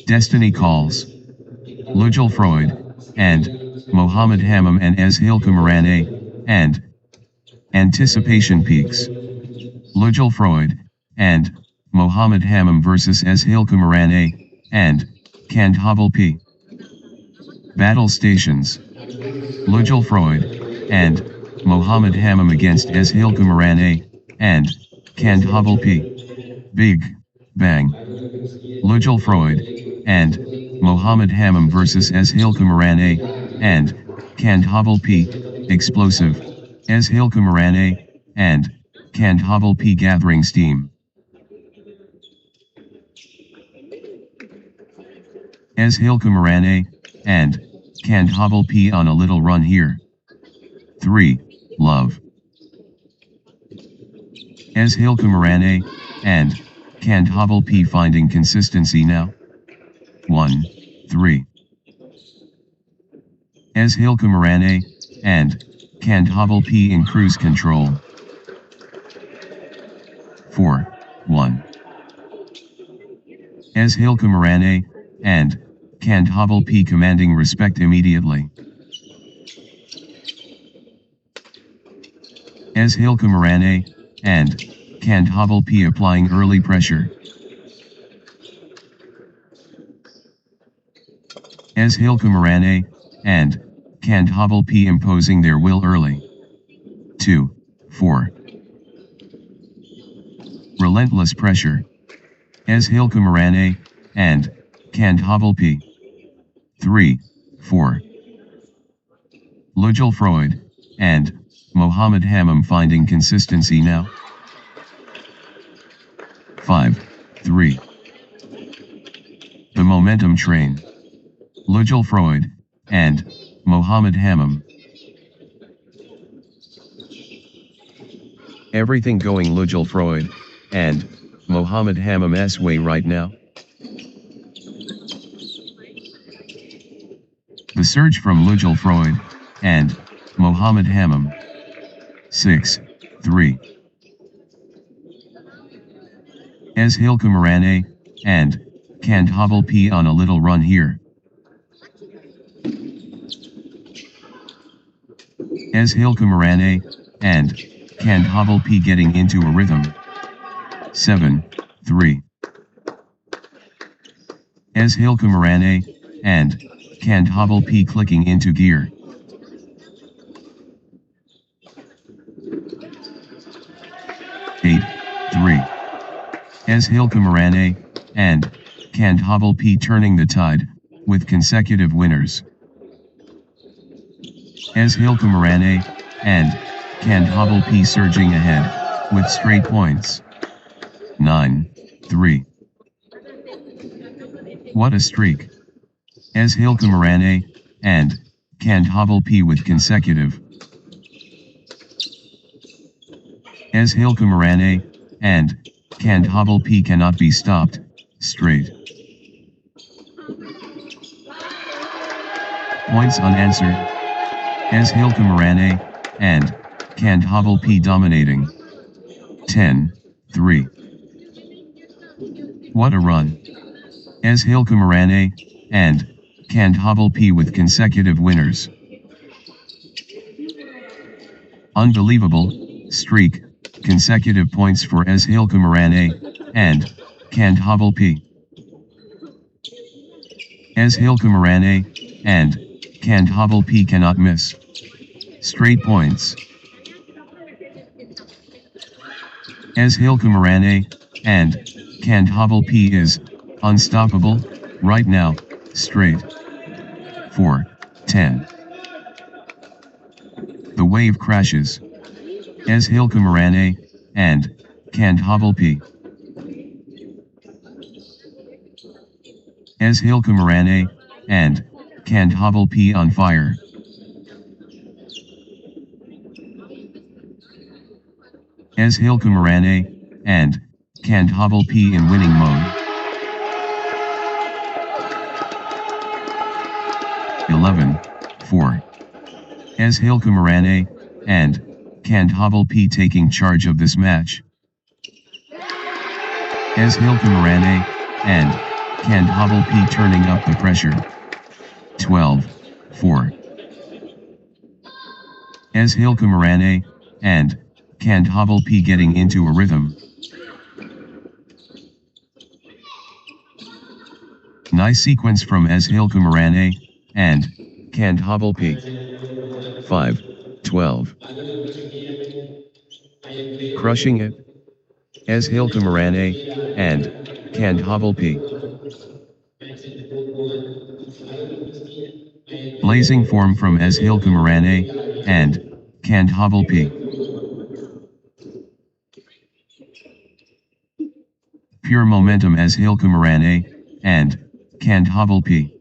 Destiny calls. Lujal Freud, and Mohammed Hammam and Ezhil Kumarane, and Anticipation Peaks. Lujal Freud, and Mohammed Hammam vs Ezhil Kumarane, and Kandhabal P. Battle Stations. Lujal Freud, and Mohammed Hammam against Ezhil Kumarane, and Kandhabal P. Big Bang. Lujal Freud, and Mohammed Hammam vs Ezhil Kumarane, and Kandhabal P. Explosive, Ezhil Kumarane, and Kandhabal P. Gathering Steam. Ezhil Kumarane, and Kandhabal P. on a little run here. 3. Love. Ezhil Kumarane, and Kandhabal P. finding consistency now. 1, 3. Ezhil Kumarane, and Kandhabal P. in cruise control. 4, 1. Ezhil Kumarane, and Kandhabal P. commanding respect immediately. Ezhil Kumarane, and Kandhabal P. applying early pressure. Ezhil Kumarane, and Kandhabal P. imposing their will early. 2, 4. Relentless pressure. Ezhil Kumarane, and Kandhabal P. 3, 4. Lujal Freud, and Mohammed Hammam finding consistency now. 5, 3. The momentum train. Lujal Freud, and Mohammed Hammam. Everything going Lujal Freud, and Mohammed Hammam's way right now. The surge from Lujal Freud, and Mohammed Hammam. 6, 3. Ezhil Kumarane, and Kandhabal P. on a little run here. Ezhil Kumarane, and Kandhabal P. getting into a rhythm. 7, 3. Ezhil Kumarane, and Kandhabal P. clicking into gear. 8, 3. Ezhil Kumarane, and Kandhabal P. turning the tide, with consecutive winners. Ezhil Kumarane, and Kandhabal P. surging ahead, with straight points. 9-3. What a streak. Hilkamarane, and, Kandhabal P with consecutive. Hilkamarane, and, Kandhabal P cannot be stopped, straight. Points unanswered. Hilkamarane, and, Kandhabal P dominating. 10-3. What a run. Hilkamarane, and, Kandhabal P with consecutive winners. Unbelievable streak, consecutive points for Hilkamarane, and, Kandhabal P. Hilkamarane, and, Kandhabal P cannot miss. Straight points. Hilkamarane, and, Kandhabal P is unstoppable right now, straight. 4-10. The wave crashes. Hilkamarane, and, Kandhabal P. Hilkamarane, and, Kandhabal P on fire. Hilkamarane, and, Kandhabal P in winning mode. 11-4. Hilkamarane, and, Kandhabal P taking charge of this match. Hilkamarane, and, Kandhabal P turning up the pressure. 12-4. Hilkamarane, and, Kandhabal P getting into a rhythm. Nice sequence from Hilkamarane, and, Kandhabal P. 5-12. Crushing it. Hilkamarane, and, Kandhabal P. Blazing form from Hilkamarane, and, Kandhabal P. Pure momentum Hilkamarane, and, Kandhabal P.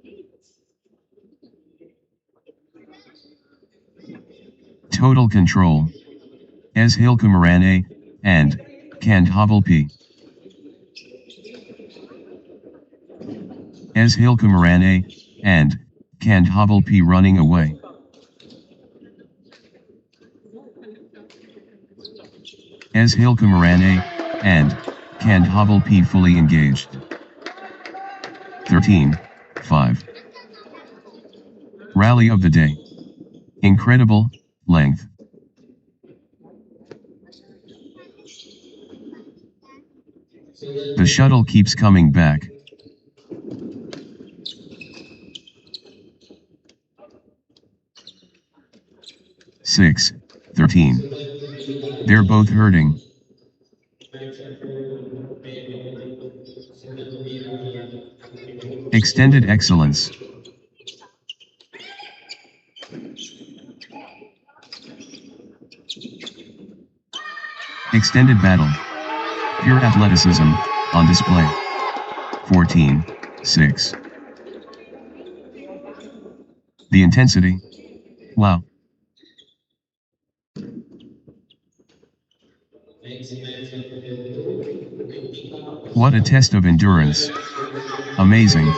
Total control. Hilkamarane, and, Kandhabal P. Hilkamarane, and, Kandhabal P running away. Hilkamarane, and, Kandhabal P fully engaged. 13-5. Rally of the day. Incredible length. The shuttle keeps coming back. Six, 13. They're both hurting. Extended excellence. Extended battle. Pure athleticism, on display. 14-6. The intensity. Wow. What a test of endurance. Amazing.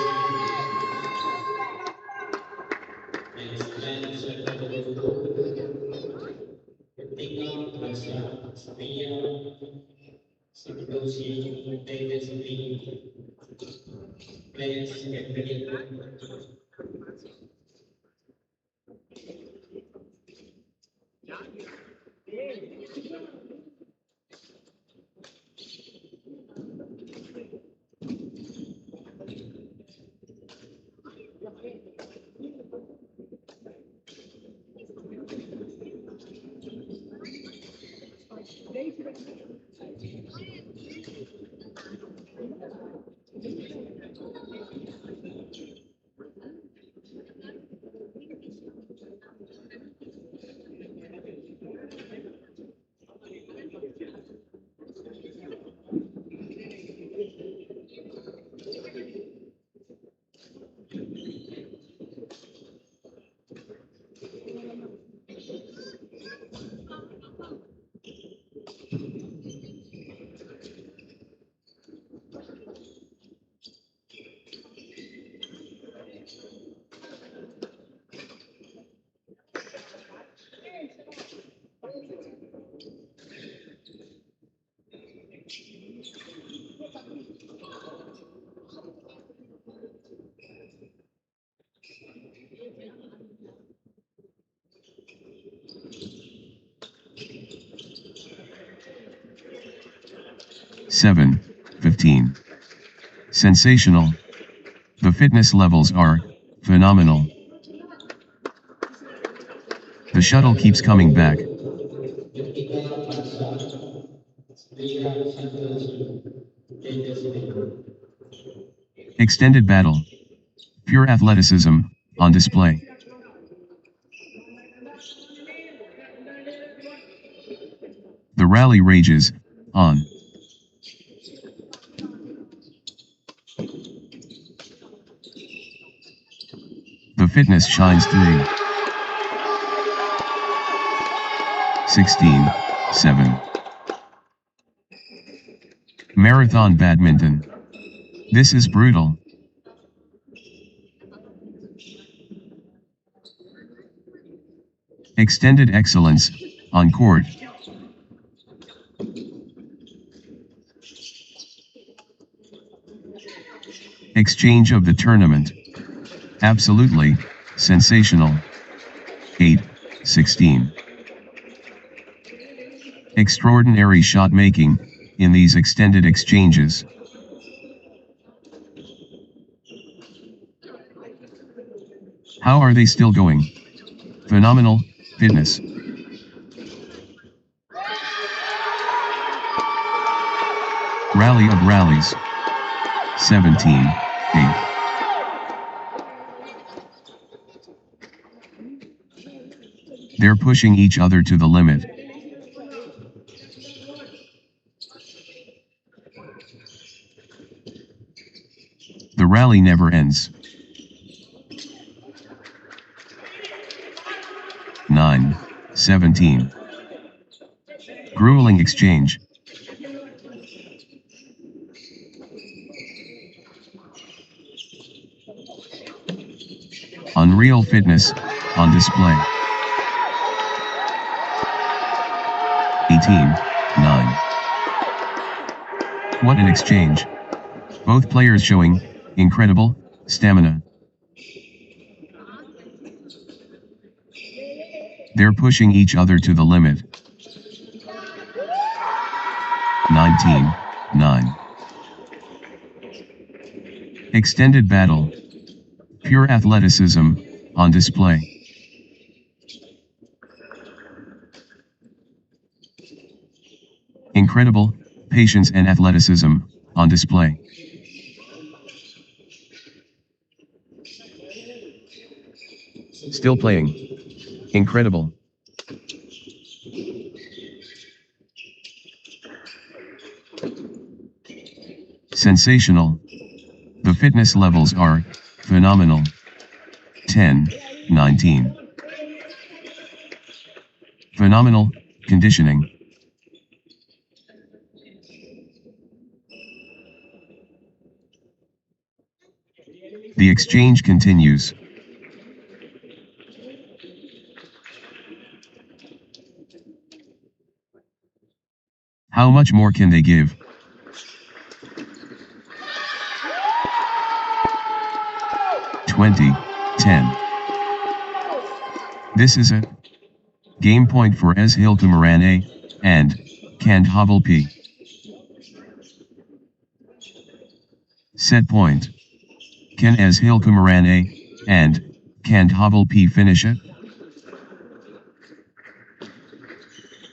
7, 15. Sensational. The fitness levels are phenomenal. The shuttle keeps coming back. Extended battle. Pure athleticism, on display. The rally rages, on. The fitness shines through. 16, 7. Marathon badminton. This is brutal. Extended excellence, on court. Exchange of the tournament. Absolutely, sensational. 8, 16. Extraordinary shot making, in these extended exchanges. How are they still going? Phenomenal, fitness. Rally of rallies. 17, 8. They're pushing each other to the limit. The rally never ends. 9, 17. Grueling exchange. Unreal fitness, on display. 18, 9. What an exchange. Both players showing incredible stamina. They're pushing each other to the limit. 19, 9. Extended battle. Pure athleticism, on display. Incredible patience and athleticism, on display. Still playing. Incredible. Sensational. The fitness levels are phenomenal. 10, 19. Phenomenal conditioning. The exchange continues. How much more can they give? (20-10). This is a game point for Zeetius and Kandhavel P. Set point. Can Zeetius and Kandhavel P finish it?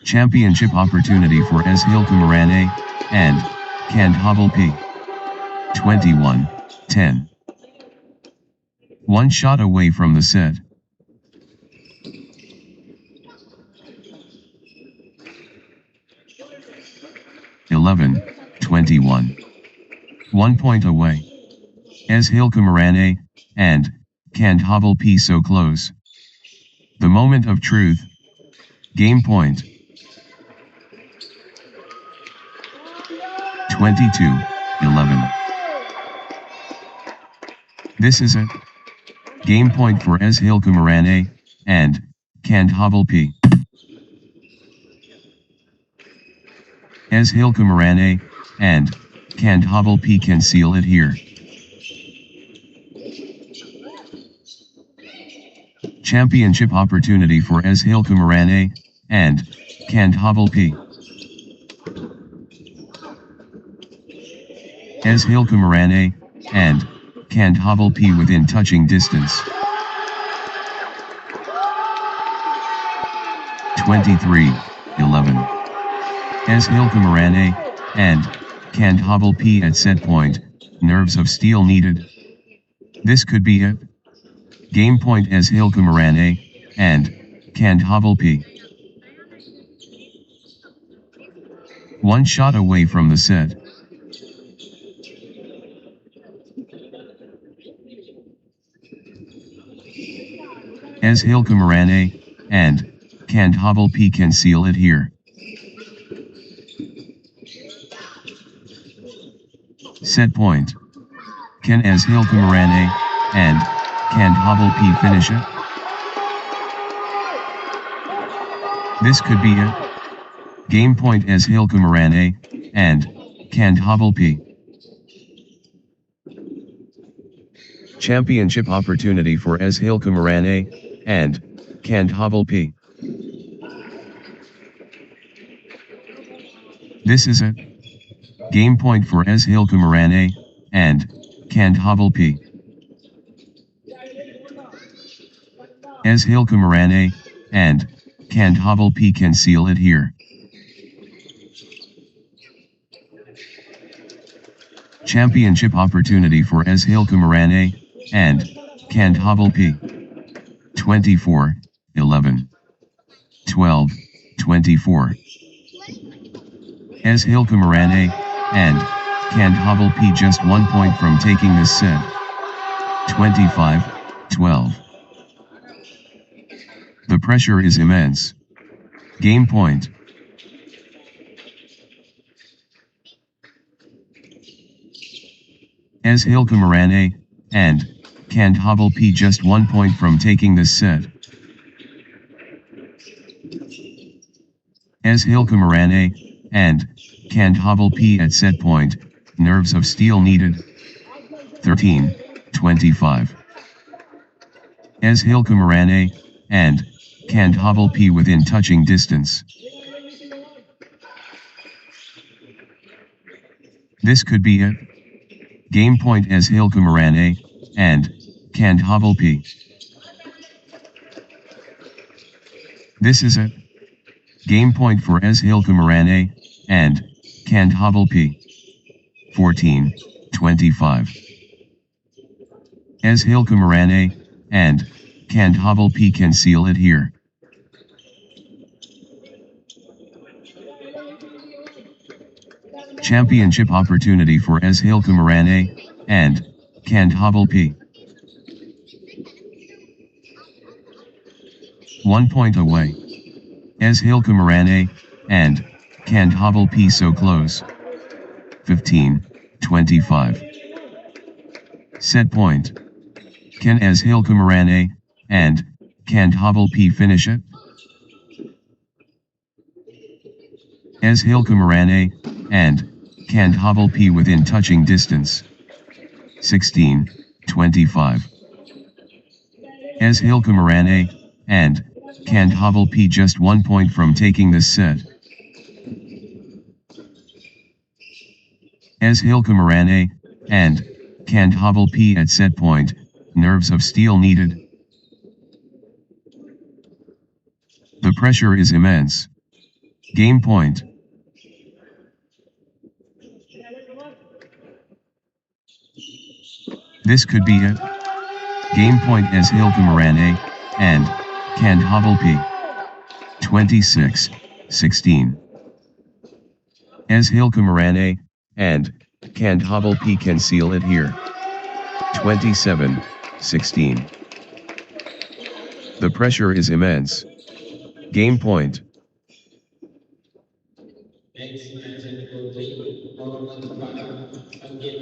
Championship opportunity for Zeetius and Kandhavel P. 21-10. One shot away from the set. (11, 21). 1 point away. Zeetius and Kandhavel P so close. The moment of truth. Game point. 22-11. This is a game point for Zeetius and Kandhavel P. As Hilkamarane, and, can't hobble P can seal it here. Championship opportunity for as Hilkamarane, and, can't hobble P. As Hilkamarane, and, can't hobble P within touching distance. 23-11. As Hilkamarane, and, can't hobble P at set point, nerves of steel needed. This could be it. Game point as Hilkamarane, and, can't hobble P. One shot away from the set. As Hilkamarane, and, can't hobble P can seal it here. Set point. Can as Hilkamarane, and, can't hobble P finish it? This could be it. Game point as Hilkamarane, and, can't hobble P. Championship opportunity for as Hilkamarane, and, can't hobble P. This is it. Game point for as Hilkamarane, and, can't hobble P. As Hilkamarane, and, can't hobble P can seal it here. Championship opportunity for as Hilkamarane, and, can't hobble P. 24-11. 12-24. As Hilkamarane, and, can't hobble P just 1 point from taking this set. 25-12. The pressure is immense. Game point. As Hilkamarane, and, can't hobble P just 1 point from taking this set. As Hilkamarane, and, can't hobble P at set point, nerves of steel needed. 13-25. As Hilkamarane, and, can't hobble P within touching distance. This could be it. Game point as Hilkamarane, and, can't hobble P. This is it. Game point for as Hilkamarane, and, can't hobble P. 14-25. As Hilkamarane, and, can't hobble P can seal it here. Championship opportunity for as Hilkamarane, and, can't hobble P. 1 point away. As Hilkamarane, and, can't hobble P so close. 15-25. Set point. Can as Hilkamarane, and, can't hobble P finish it? As Hilkamarane, and, can't hobble P within touching distance. 16-25. As Hilkamarane, and, can't hobble P just 1 point from taking this set. As Hilkamarane, and, can't hobble P at set point, nerves of steel needed. The pressure is immense. Game point. This could be it. Game point as Hilkamarane, and, can't hobble P. 26-16. As Hilkamarane, and, can't hobble P can seal it here. 27-16. The pressure is immense. Game point.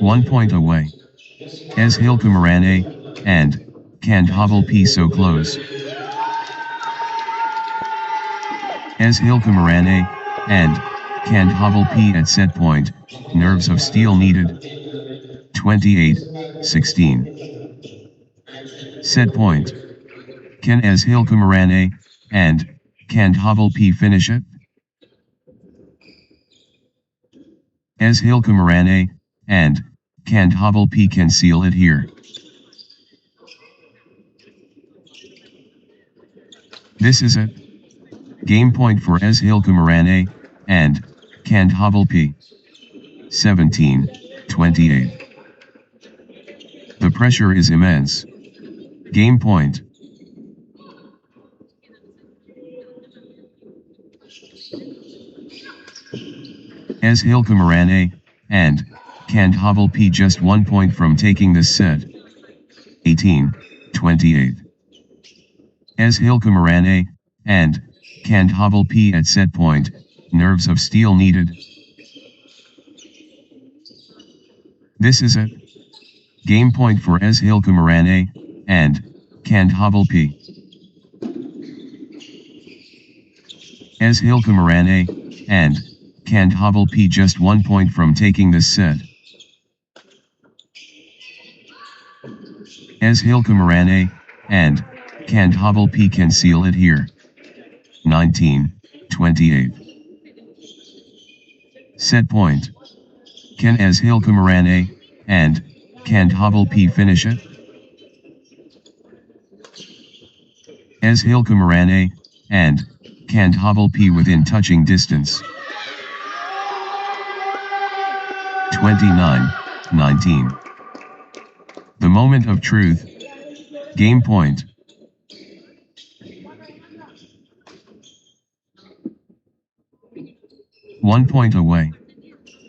One point away. As Hilkamarane, and, can't hobble P so close. As Hilkamarane, and, Can't hobble P at set point, nerves of steel needed. 28, 16. Set point. Can as Hilkumarane, and, can't hobble P finish it? As Hilkumarane, and, can't hobble P can seal it here. This is it. Game point for as Hilkumarane, and, can't hobble P. 17, 28. The pressure is immense. Game point. As Hilkumarane, and, can't hobble P just 1 point from taking this set. 18, 28. As Hilkumarane, and, can't hobble P at set point, nerves of steel needed. This is it. Game point for as Hilkumarane, and, can't hobble P. As Hilkumarane, and, can't hobble P just 1 point from taking this set. As Hilkumarane, and, can't hobble P can seal it here. 19, 28. Set point. Can as Hilkumarane, and, can't hobble P finish it? As Hilkumarane, and, can't hobble P within touching distance. 29, 19. The moment of truth. Game point. One point away.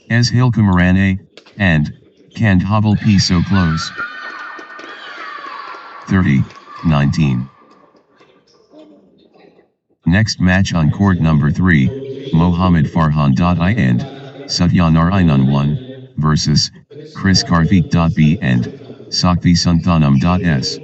As Hilkumarane, and, can't hobble P so close. 30, 19. Next match on court number 3, Mohammad Farhan.I and Satyanarayanan 1 versus Chris Karthik.B and Sakthi Santhanam.S.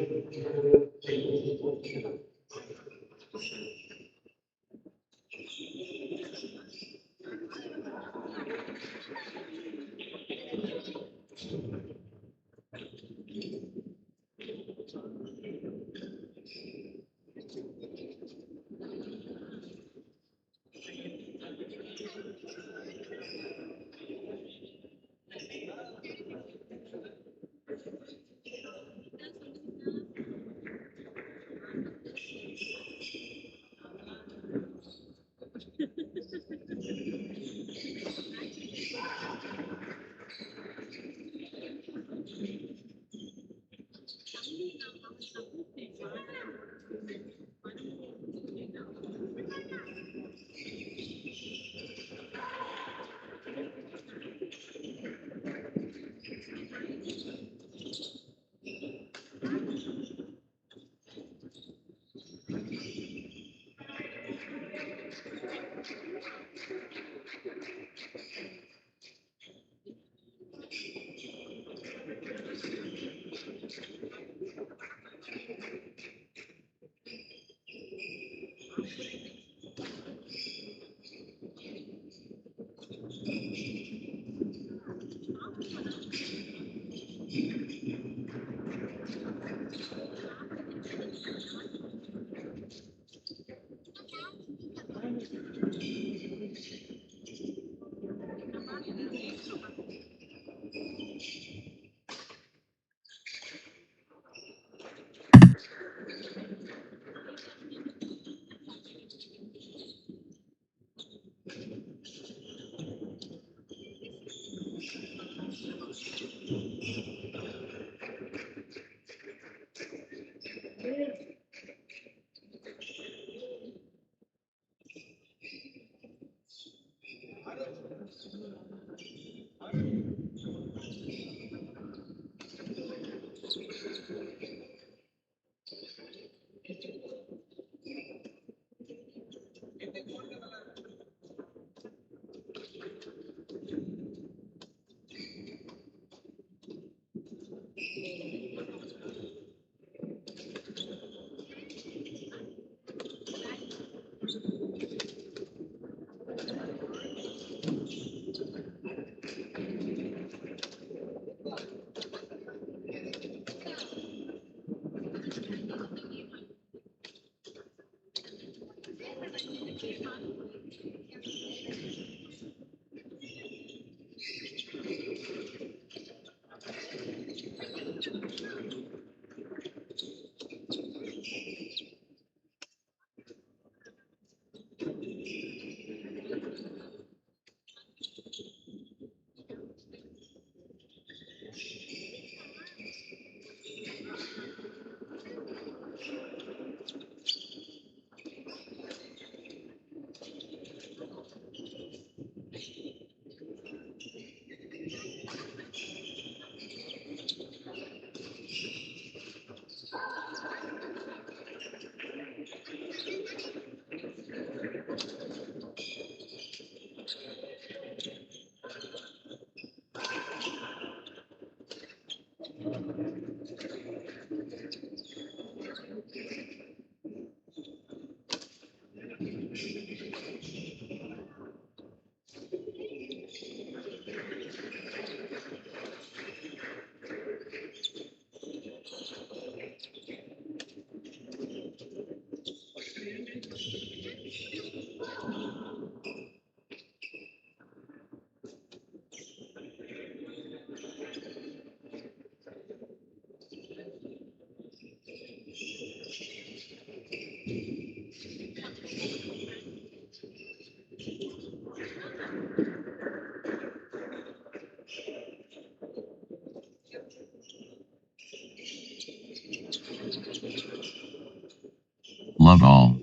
love all.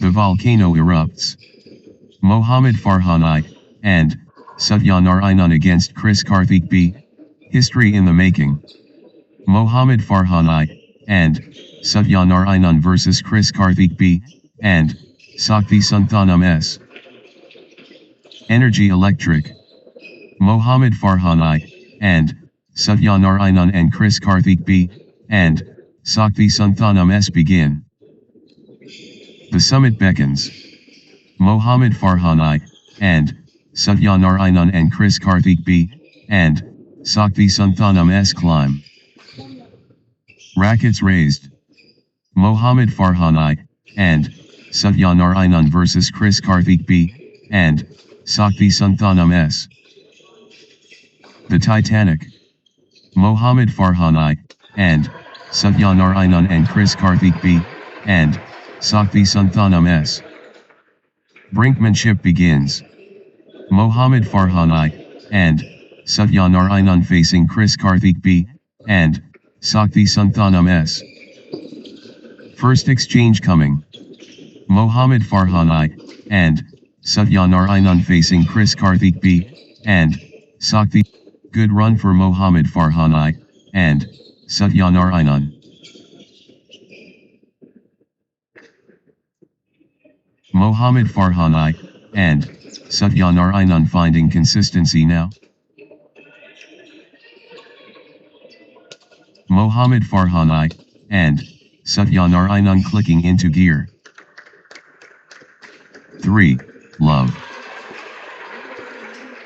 The volcano erupts. Mohammad Farhani and Satyanarayanan against Chris Karthik B. History in the making. Mohammad Farhani and Satyanarayanan versus Chris Karthik B. and Sakti Santhanam S. Energy electric. Mohammad Farhani and Satyanarayanan and Chris Karthik B. and Sakti Santhanam S begin. The summit beckons. Mohammad Farhani and Satyanarayanan and Chris Karthik B. and Sakti Santhanam S climb. Rackets raised. Mohammad Farhani and Satyanarayanan versus Chris Karthik B. and Sakti Santhanam S. The Titanic. Mohammad Farhani and Satyanarayanan and Chris Karthik B. and Sakti Santhanam S. Brinkmanship begins. Mohammad Farhani and Satyanarayanan facing Chris Karthik B. and Sakti Santhanam S. First exchange coming. Mohammad Farhani and Satyanarayanan facing Chris Karthik B. and Sakti. Good run for Mohammad Farhani and Satyanarayanan. Mohammad Farhani and Satyanarayanan finding consistency now. Mohammad Farhani and Satyanarayanan clicking into gear. 3. Love.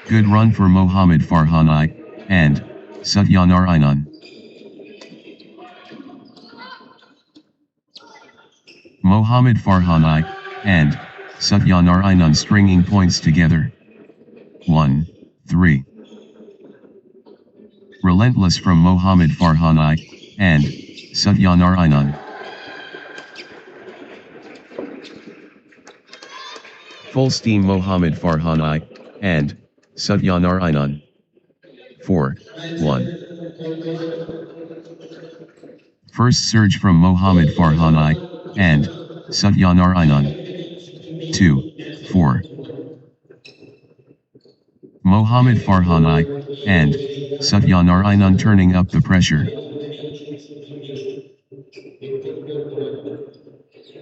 Good run for Mohammad Farhani and Satyanarayanan. Mohammad Farhani and Satyanarayanan stringing points together. 1, 3. Relentless from Mohammad Farhani and Satyanarayanan. Full steam Mohammad Farhani and Satyanarayanan. 4, 1. First surge from Mohammad Farhani and Satyanarayanan. 2, 4. Mohammad Farhani and Satyanarayanan turning up the pressure.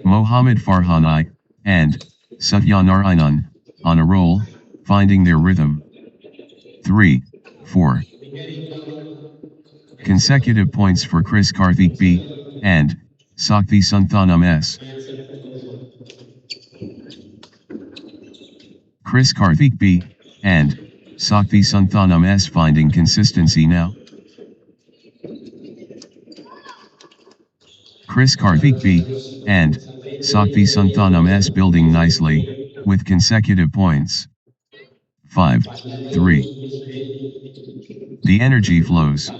Mohammad Farhani and Satyanarayanan on a roll, finding their rhythm. 3, 4. Consecutive points for Chris Karthik B. and Sakti Santhanam S. Chris Karthik B. and Sakti Santhanam S finding consistency now. Chris Karthik B. and Sakti Santhanam S building nicely, with consecutive points. 5, 3. The energy flows.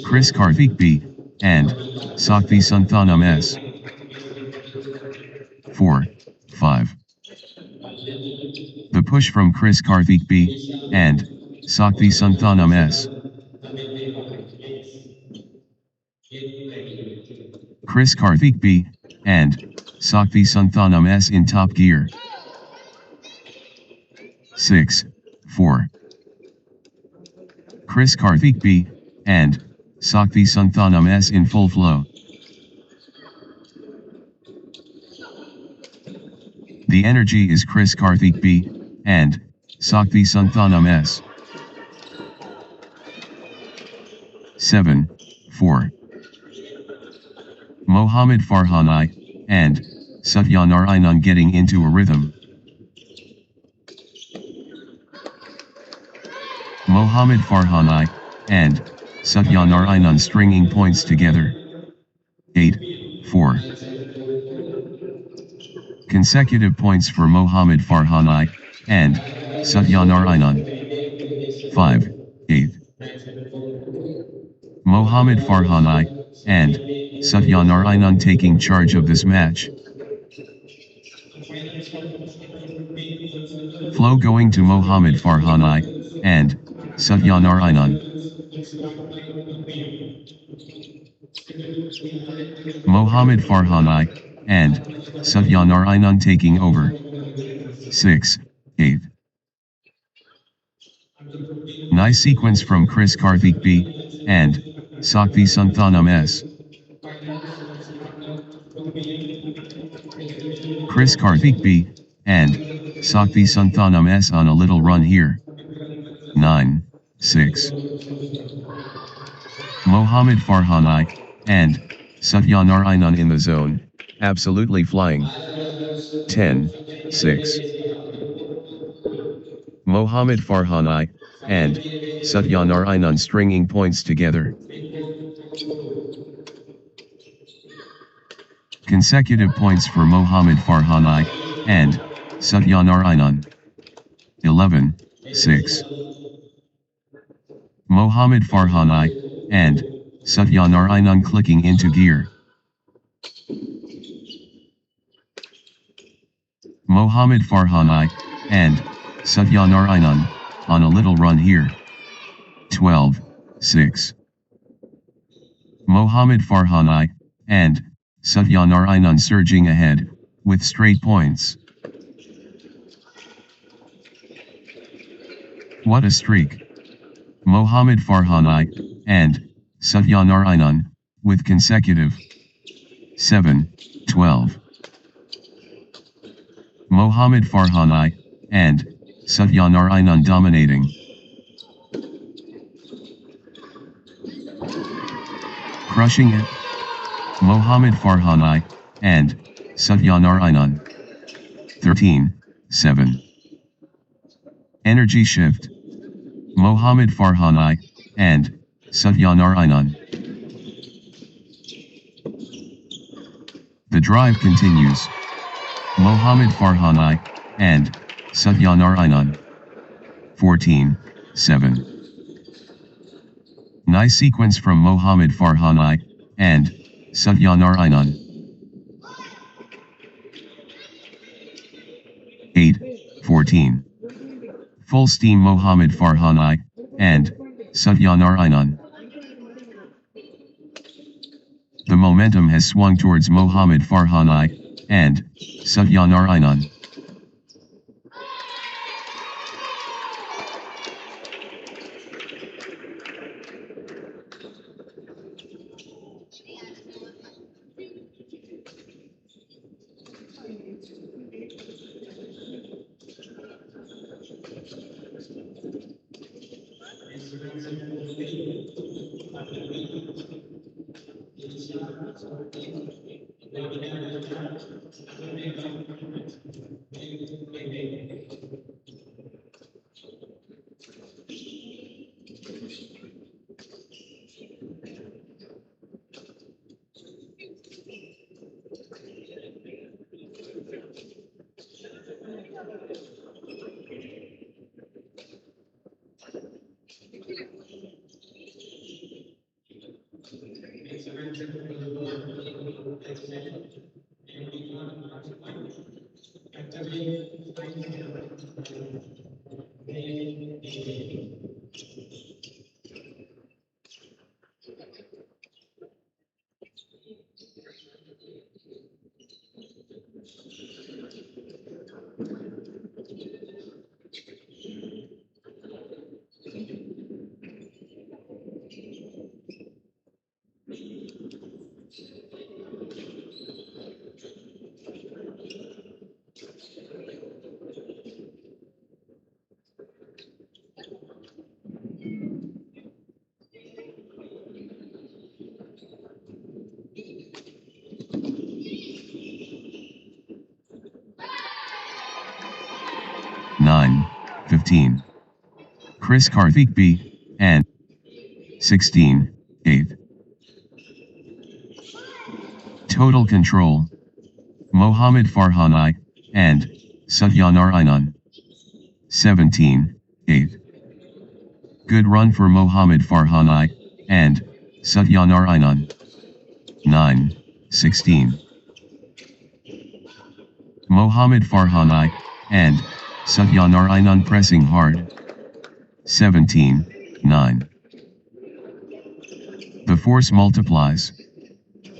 Chris Karthik B. and Sakti Santhanam S. 4, 5. The push from Chris Karthik B. and Sakti Santhanam S. Chris Karthik B. and Sakti Santhanam S in top gear. 6, 4. Chris Karthik B. and Sakti Santhanam S in full flow. The energy is Chris Karthik B. and Sakti Santhanam S. 7, 4. Mohammad Farhani and Satyanarayanan getting into a rhythm. Mohammad Farhani and Satyanarayanan stringing points together. 8, 4. Consecutive points for Mohammad Farhani and Satyanarayanan. 5, 8. Mohammad Farhani and Satyanarayanan taking charge of this match. Flow going to Mohammad Farhani and Satyanarayanan. Mohammad Farhani and Satyanarayanan taking over. 6. 8. Nice sequence from Chris Karthik B. and Sakti Santhanam S. Chris Karthik B. and Sakti Santhanam S on a little run here. 9. 6. Mohammad Farhani and Satyanarayanan in the zone, absolutely flying. 10. 6. Mohammad Farhani and Satyanarayanan stringing points together. Consecutive points for Mohammad Farhani and Satyanarayanan. 11. 6. Mohammad Farhani and Satyanarayanan clicking into gear. Mohammad Farhani and Satyanarayanan on a little run here. 12. 6. Mohammad Farhani and Satyanarayanan surging ahead with straight points. What a streak! Mohammad Farhani and Satyanarayanan with consecutive 7. 12. Mohammad Farhani and Satyanarayanan dominating. Crushing it. Mohammad Farhani and Satyanarayanan. 13. 7. Energy shift. Mohammad Farhani and Satyanarayanan. The drive continues. Mohammad Farhani and Satyanarayanan. 14. 7. Nice sequence from Mohammad Farhani and Satyanarayanan. 8. 14. Full steam Mohammad Farhani and Satyanarayanan. The momentum has swung towards Mohammad Farhani and Satyanarayanan. Nine. 15. Chris Karthik B. and 16. 8. Total control. Mohammad Farhani and Satyanarayanan. 17. 8. Good run for Mohammad Farhani and Satyanarayanan. 9. 16. Mohammad Farhani and Satyanarayanan pressing hard. 17. 9. The force multiplies.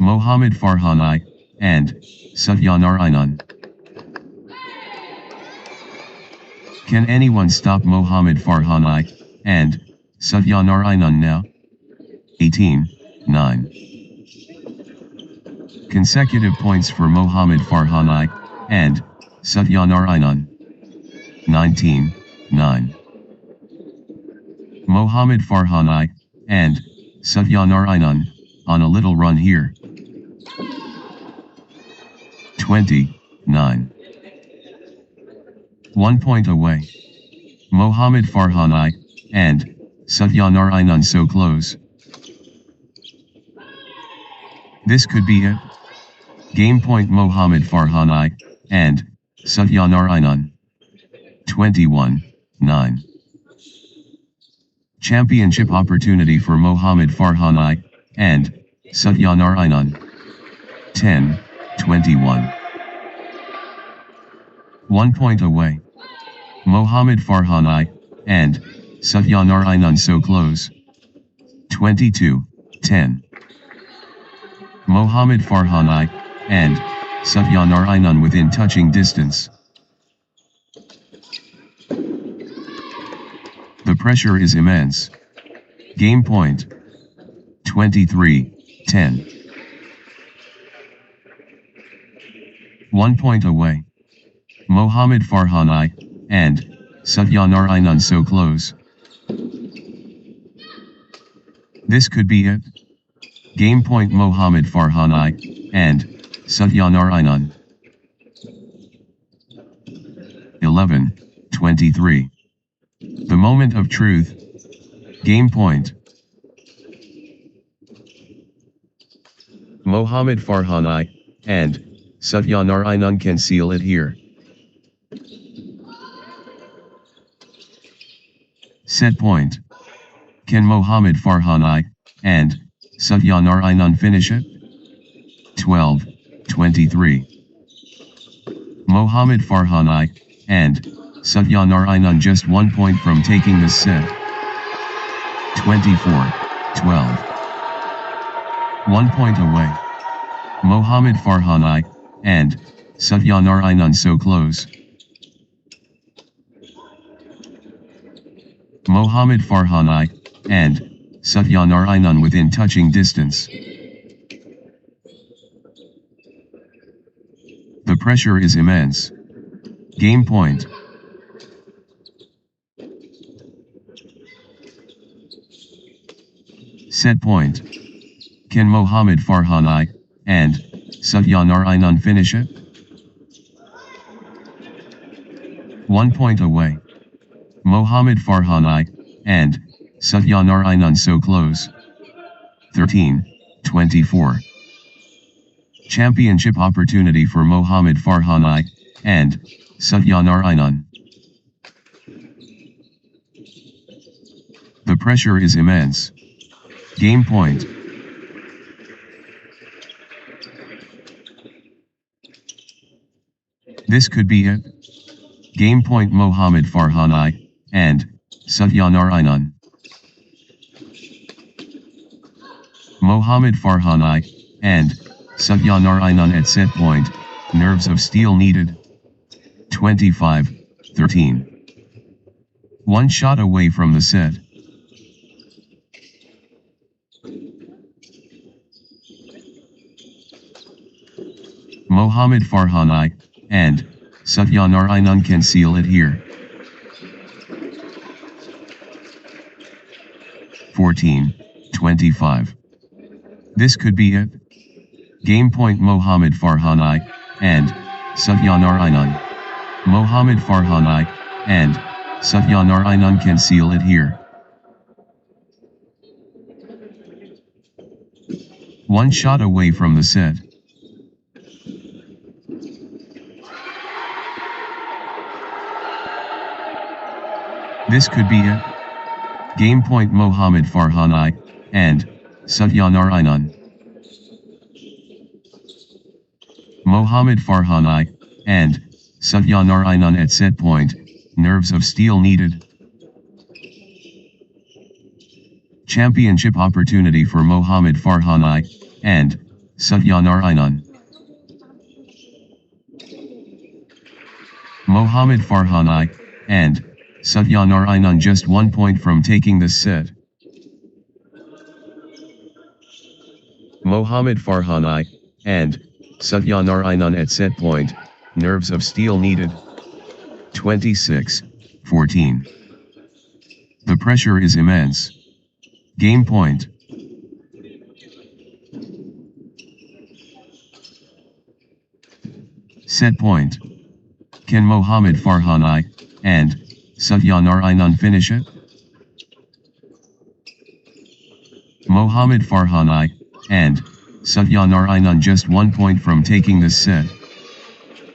Mohammad Farhani and Satyanarayanan. Can anyone stop Mohammad Farhani and Satyanarayanan now? 18-9. Consecutive points for Mohammad Farhani and Satyanarayanan. 19-9. Mohammad Farhani and Satyanarayanan on a little run here. 20-9. 1 point away. Mohammad Farhani and Satyanarayanan so close. This could be it. Game point Mohammad Farhani and Satyanarayanan. 21-9. Championship opportunity for Mohammad Farhani and Satyanarayanan. 10-21. 1 point away. Mohammad Farhani and Satyanarayanan so close. 22-10. Mohammad Farhani and Satyanarayanan within touching distance. The pressure is immense. Game point. 23-10. 1 point away. Mohammad Farhani and Satyanarayanan so close. This could be it. Game point Mohammad Farhani and Satyanarayanan. 11-23. The moment of truth. Game point. Mohammad Farhani and Satyanarayanan can seal it here. Set point. Can Mohammad Farhani and Satyanarayanan finish it? 12-23. Mohammad Farhani and Satyanarayanan just 1 point from taking this set. 24-12. 1 point away. Mohammad Farhani and Satyanarayanan so close. Mohammad Farhani and Satyanarayanan within touching distance. The pressure is immense. Game point. Set point. Can Mohammad Farhani and Satyanarayanan finish it? 1 point away. Mohammad Farhani and Satyanarayanan so close. 13-24. Championship opportunity for Mohammad Farhani and Satyanarayanan. The pressure is immense. Game point. This could be it. Game point Mohammad Farhani and Satyanarayanan. Mohammad Farhani and Satyanarayanan at set point. Nerves of steel needed. 25-13. 1 shot away from the set. Mohammad Farhani and Satyanarayanan can seal it here. 14-25. This could be it. Game point Mohammad Farhani and Satyanarayanan. Mohammad Farhani and Satyanarayanan can seal it here. 1 shot away from the set. This could be it. Game point Mohammad Farhani and Satyanarayanan. Mohammad Farhani and Satyanarayanan at set point. Nerves of steel needed. Championship opportunity for Mohammad Farhani and Satyanarayanan. Mohammad Farhani and Satyanarayanan just 1 point from taking this set. Mohammad Farhani and Satyanarayanan at set point, nerves of steel needed. 26-14. The pressure is immense. Game point. Set point. Can Mohammad Farhani and Satyanarayanan finish it? Mohammad Farhani and Satyanarayanan just 1 point from taking this set.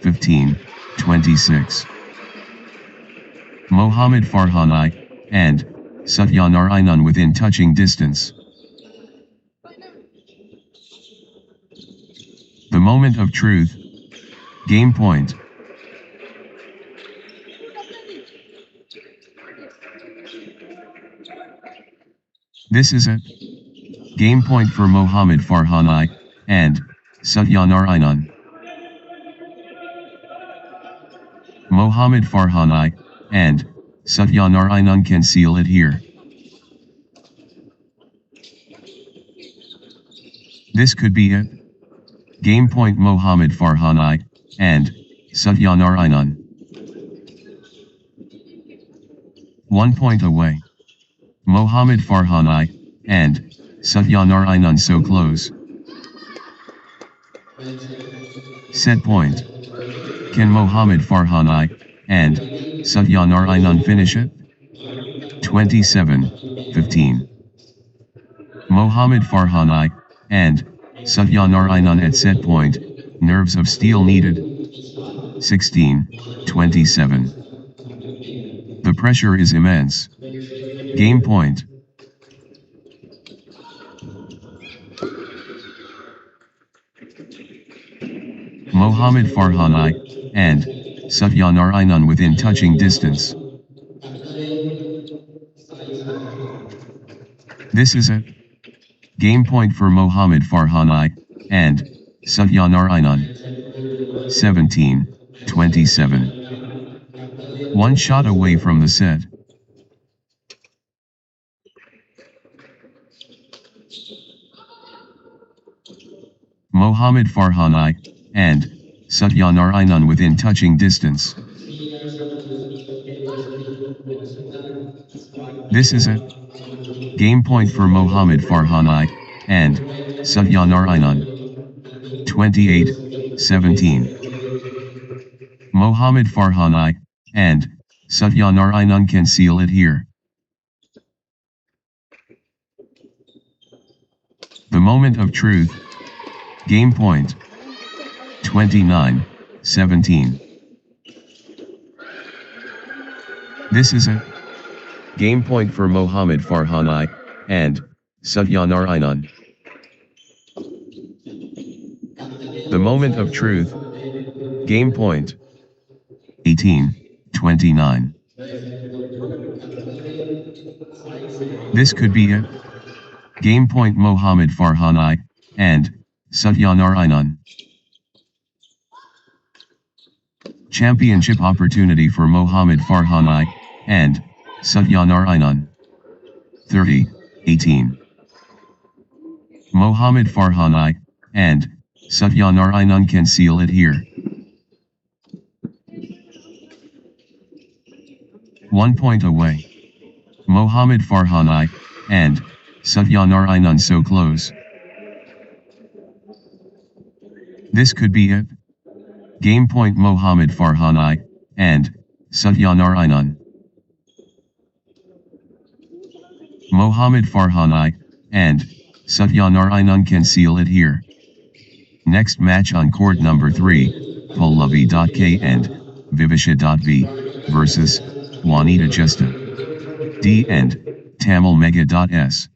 15-26. Mohammad Farhani and Satyanarayanan within touching distance. The moment of truth. Game point. This is it. Game point for Mohammad Farhani and Satyanarayanan. Mohammad Farhani and Satyanarayanan can seal it here. This could be it. Game point Mohammad Farhani and Satyanarayanan. 1 point away. Mohammad Farhani and Satyanarayanan so close. Set point. Can Mohammad Farhani and Satyanarayanan finish it? 27-15. Mohammad Farhani and Satyanarayanan at set point, nerves of steel needed. 16-27. The pressure is immense. Game point. Mohammad Farhani and Satyanarayanan within touching distance. This is it. Game point for Mohammad Farhani and Satyanarayanan. 17-27. One shot away from the set. Mohammad Farhani and Satyanarayanan within touching distance. This is it. Game point for Mohammad Farhani and Satyanarayanan. 28-17. Mohammad Farhani and Satyanarayanan can seal it here. The moment of truth. Game point. 29-17. This is it. Game point for Mohammad Farhani and Satyanarayanan. The moment of truth. Game point. 18-29. This could be it. Game point Mohammad Farhani and Satyanarayanan. Championship opportunity for Mohammad Farhani and Satyanarayanan. 30-18. Mohammad Farhani and Satyanarayanan can seal it here. 1 point away. Mohammad Farhani and Satyanarayanan so close. This could be it. Game point Mohammad Farhani and Satyanarayanan. Mohammad Farhani and Satyanarayanan can seal it here. Next match on court number 3, Pallavi.K and Vivisha.V versus Juanita Justa D and Tamil Mega.S.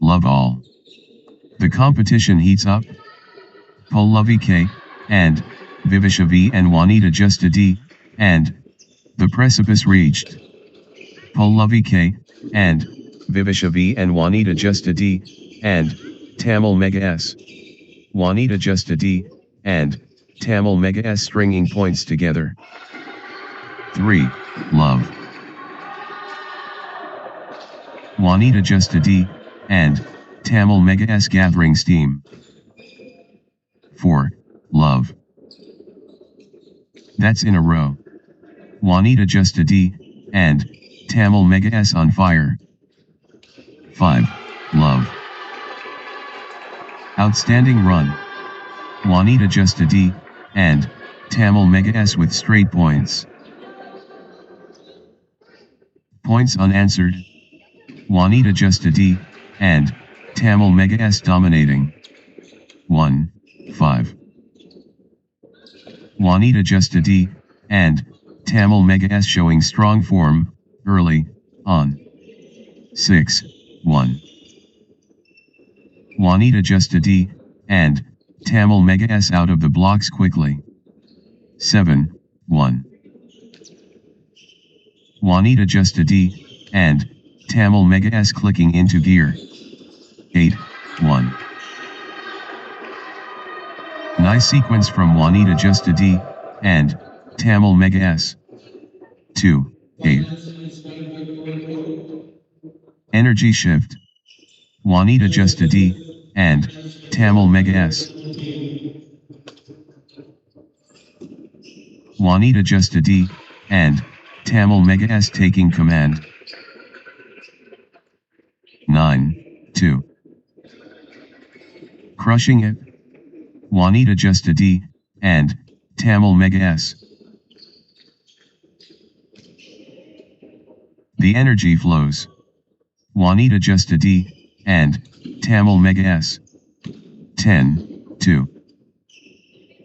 Love all. The competition heats up. Pallavi K. and Vivisha V. and Juanita Justa D. and the precipice reached. Pallavi K. and Vivisha V. and Juanita Justa D. and Tamil Mega S. Juanita Justa D. and Tamil Mega S stringing points together. 3. Love. Juanita Justa D. and Tamil Mega S gathering steam. 4. Love. That's in a row. Juanita Justa D. and Tamil Mega S on fire. 5. Love. Outstanding run. Juanita Justa D. and Tamil Mega S with straight points. Points unanswered. Juanita Justa D. and Tamil Mega S dominating. 1, 5. Juanita Justa D. and Tamil Mega S showing strong form, early, on. 6, 1. Juanita just a D, and, Tamil Mega S out of the blocks quickly. 7, 1. Juanita just a D, and, Tamil Mega S clicking into gear. 8, 1. Nice sequence from Juanita just a D, and, Tamil Mega S. 2, 8. Energy shift. Juanita just a D, and, Tamil Mega S. Juanita just a D, and, Tamil Mega S taking command. 9, 2. Crushing it. Juanita just a D, and, Tamil Mega S. The energy flows. Juanita just a D, and, Tamil Mega S. 10, 2.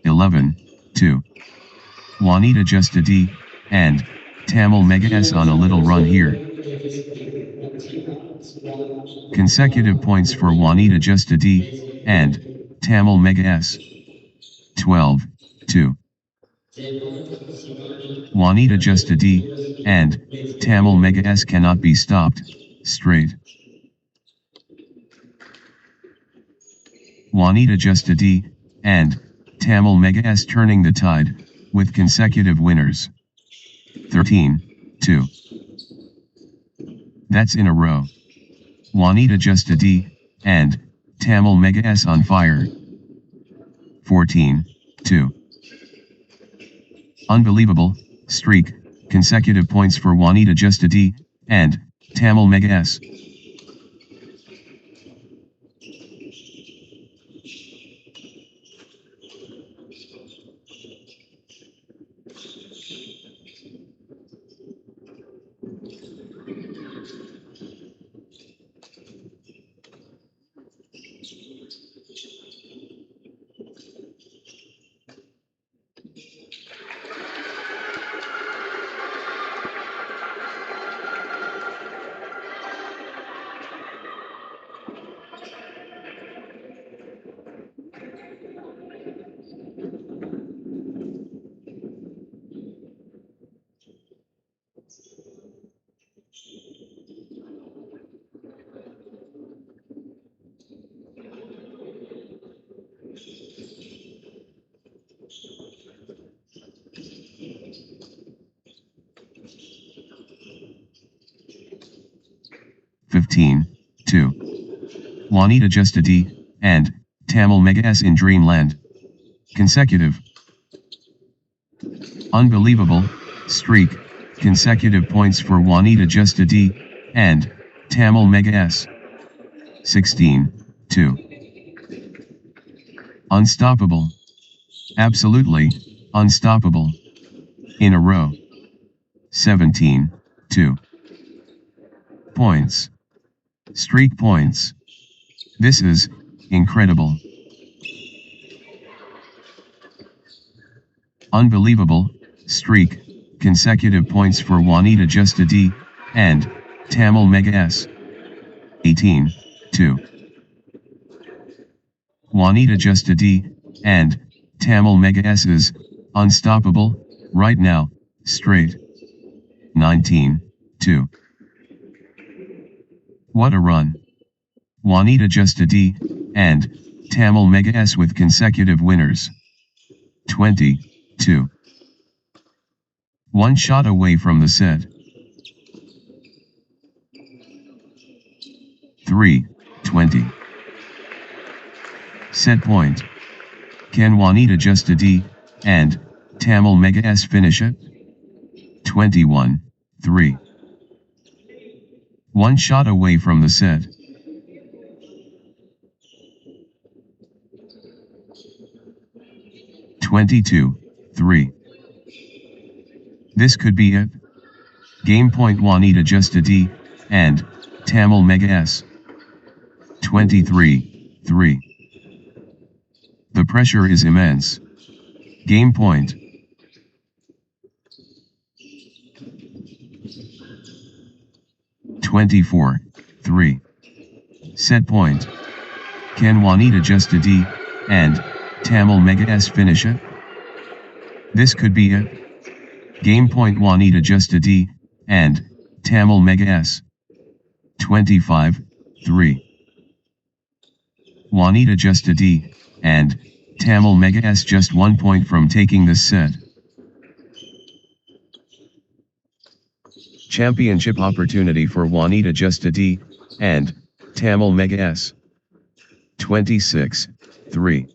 11, 2. Juanita just a D, and, Tamil Mega S on a little run here. Consecutive points for Juanita just a D, and, Tamil Mega S. 12, 2. Juanita just a D, and, Tamil Mega S cannot be stopped, straight. Juanita just a D, and, Tamil Mega S turning the tide, with consecutive winners. 13, 2. That's in a row. Juanita just a D, and, Tamil Mega S on fire. 14, 2. Unbelievable, streak, consecutive points for Juanita just a D, and, Tamil Mega S. Juanita just a D, and, Tamil Mega S in Dreamland. Consecutive. Unbelievable, streak, consecutive points for Juanita just a D, and, Tamil Mega S. 16, 2. Unstoppable. Absolutely, unstoppable. In a row. 17, 2. Points. Streak points. This is incredible. Unbelievable, streak, consecutive points for Juanita just a D, and, Tamil Mega S. 18, 2. Juanita just a D, and, Tamil Mega S is unstoppable, right now, straight. 19, 2. What a run. Juanita just a D, and, Tamil Mega S with consecutive winners. 20, 2. One shot away from the set. 3, 20. Set point. Can Juanita just a D, and, Tamil Mega S finish it? 21, 3. One shot away from the set. 22, 3. This could be it. Game point Juanita just a D, and, Tamil Mega S. 23, 3. The pressure is immense. Game point. 24-3. Set point. Can Juanita Justa D and Tamil Mega S finish it? This could be it. Game point Juanita Justa D and Tamil Mega S. 25-3. Juanita Justa D and Tamil Mega S just 1 point from taking this set. Championship opportunity for Juanita Justa D and Tamil Mega S. 26-3.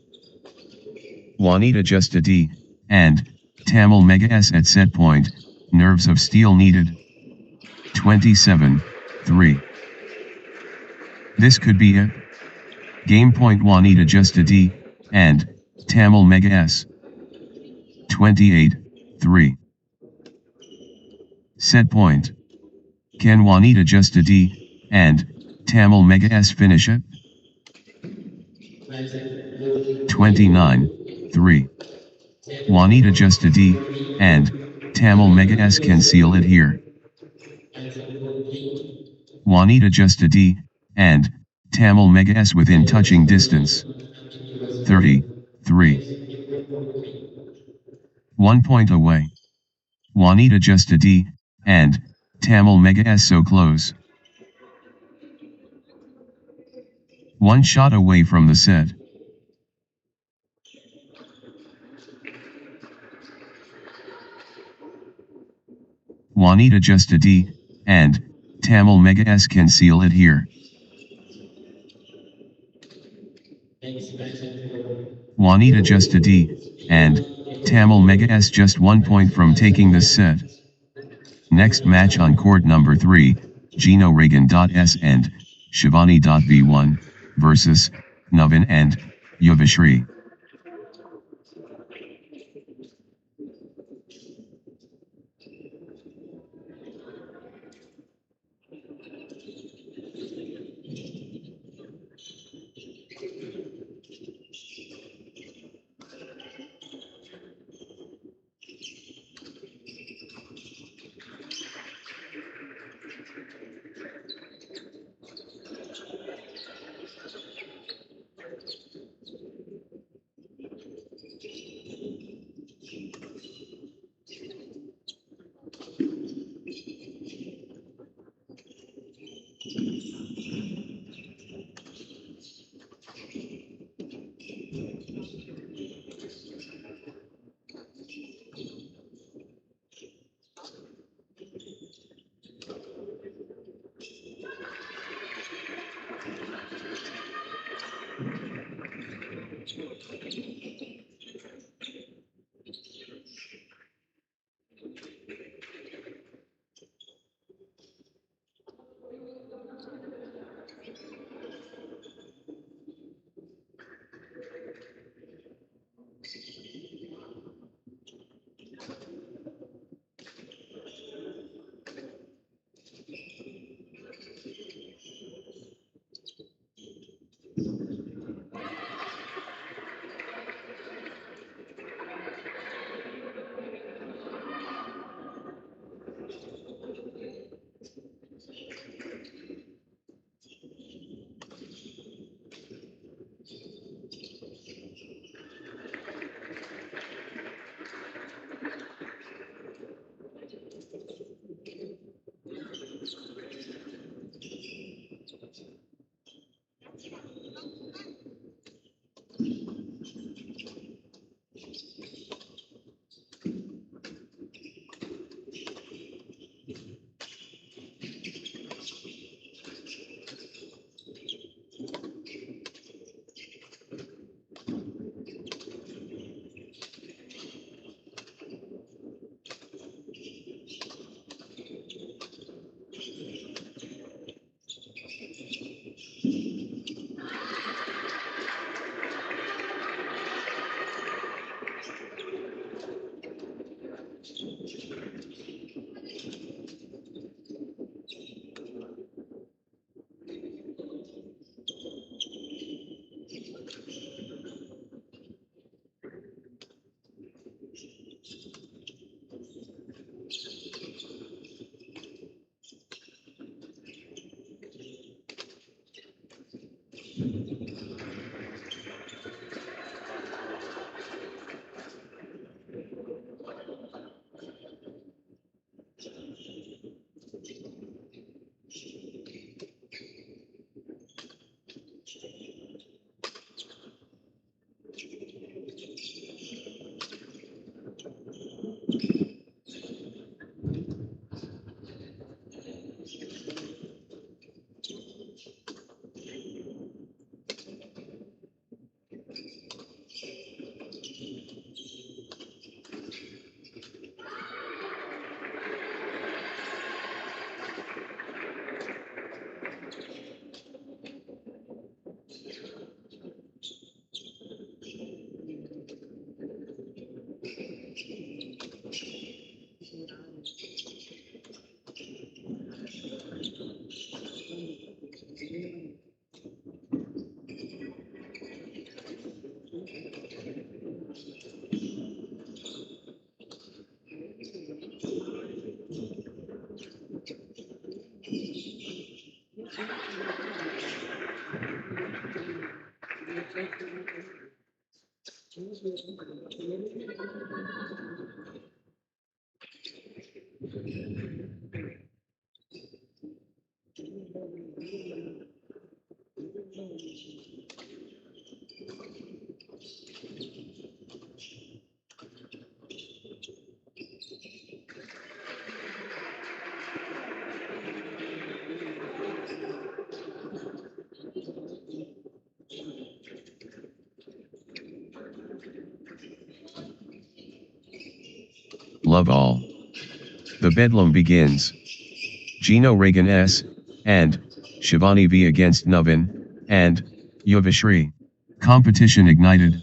Juanita Justa D and Tamil Mega S at set point, nerves of steel needed. 27-3. This could be it. Game point Juanita Justa D and Tamil Mega S. 28-3. Set point. Can Juanita Justa D and Tamil Mega S finish it? 29-3. Juanita Justa D and Tamil Mega S can seal it here. Juanita Justa D and Tamil Mega S within touching distance. 33. 1 point away. Juanita Justa D and Tamil Mega S so close. 1 shot away from the set. Juanita Justa D and Tamil Mega S can seal it here. Juanita Justa D and Tamil Mega S just 1 point from taking this set. Next match on court number 3, Gino Reagan.S and Shivani.V1 versus Navin and Yuvashri. Love all. The bedlam begins. Gino Regan S. and Shivani V against Navin and Yuvashri. Competition ignited.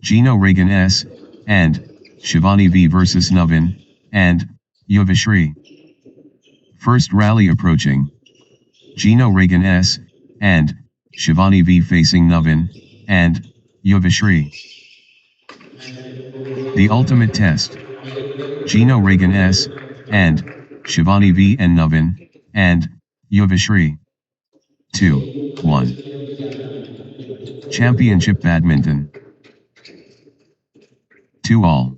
Gino Regan S. and Shivani V versus Navin and Yuvashri. First rally approaching. Gino Regan S. and Shivani V facing Navin and Yuvashri. The ultimate test. Gino Regan S. and Shivani V and Navin and Yuvashri. 2-1. Championship Badminton. 2-all.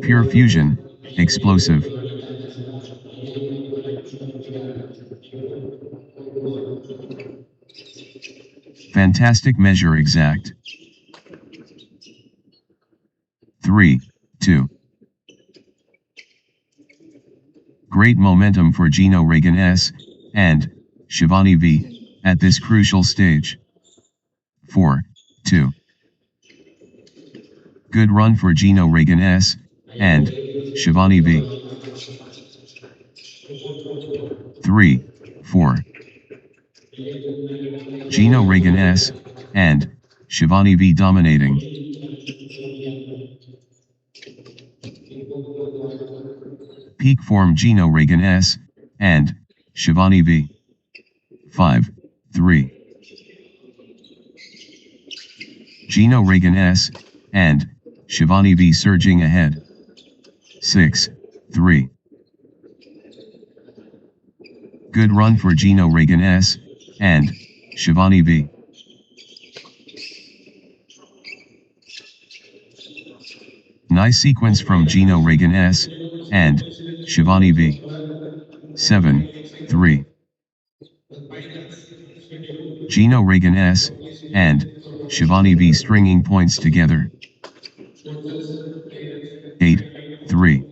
Pure fusion, explosive. Fantastic measure exact. 3-2. Great momentum for Gino Regan S. and Shivani V at this crucial stage. 4-2. Good run for Gino Regan S. and Shivani V. 3-4. Gino Regan S. and Shivani V dominating. Peak form Gino Regan S. and Shivani V. 5-3. Gino Regan S. and Shivani V surging ahead. 6-3. Good run for Gino Regan S. and Shivani V. Nice sequence from Gino Regan S. and Shivani V. 7-3. Gino Regan S. and Shivani V stringing points together. 8-3.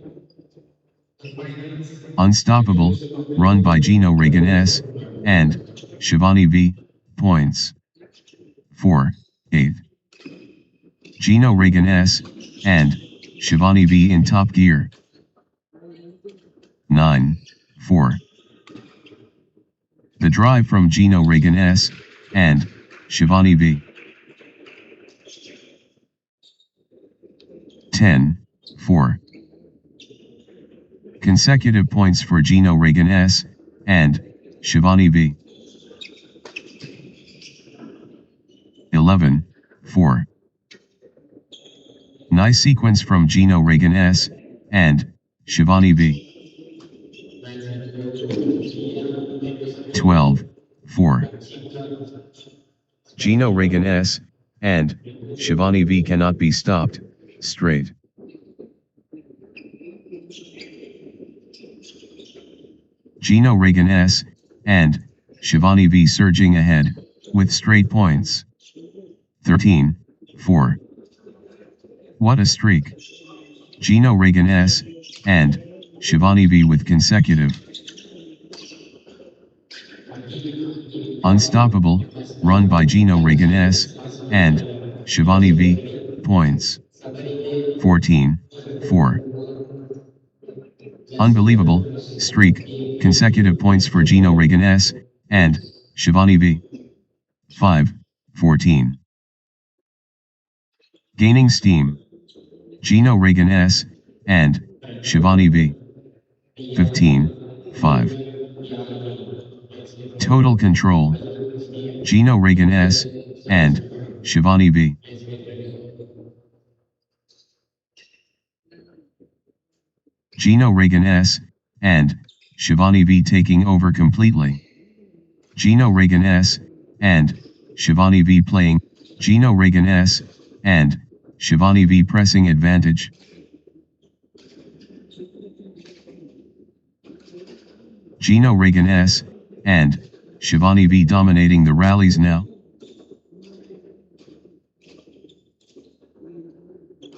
Unstoppable, run by Gino Regan S. and Shivani V, points. 4-8. Gino Regan S. and Shivani V in top gear. 9-4. The drive from Gino Regan S. and Shivani V. 10-4. Consecutive points for Gino Regan S. and Shivani V. 11-4. Nice sequence from Gino Regan S. and Shivani V. 12-4. Gino Regan S. and Shivani V cannot be stopped, straight. Gino Regan S. and Shivani V surging ahead, with straight points. 13-4. What a streak. Gino Regan S. and Shivani V with consecutive. Unstoppable, run by Gino Regan S. and Shivani V, points. 14-4. Unbelievable, streak, consecutive points for Gino Regan S. and Shivani V. 5-14. Gaining steam. Gino Regan S. and Shivani V. 15-5. Total control. Gino Regan S. and Shivani V. Gino Regan S. and Shivani V taking over completely. Gino Regan S. and Shivani V playing, Gino Regan S, and Shivani V pressing advantage. Gino Regan S, and Shivani V dominating the rallies now.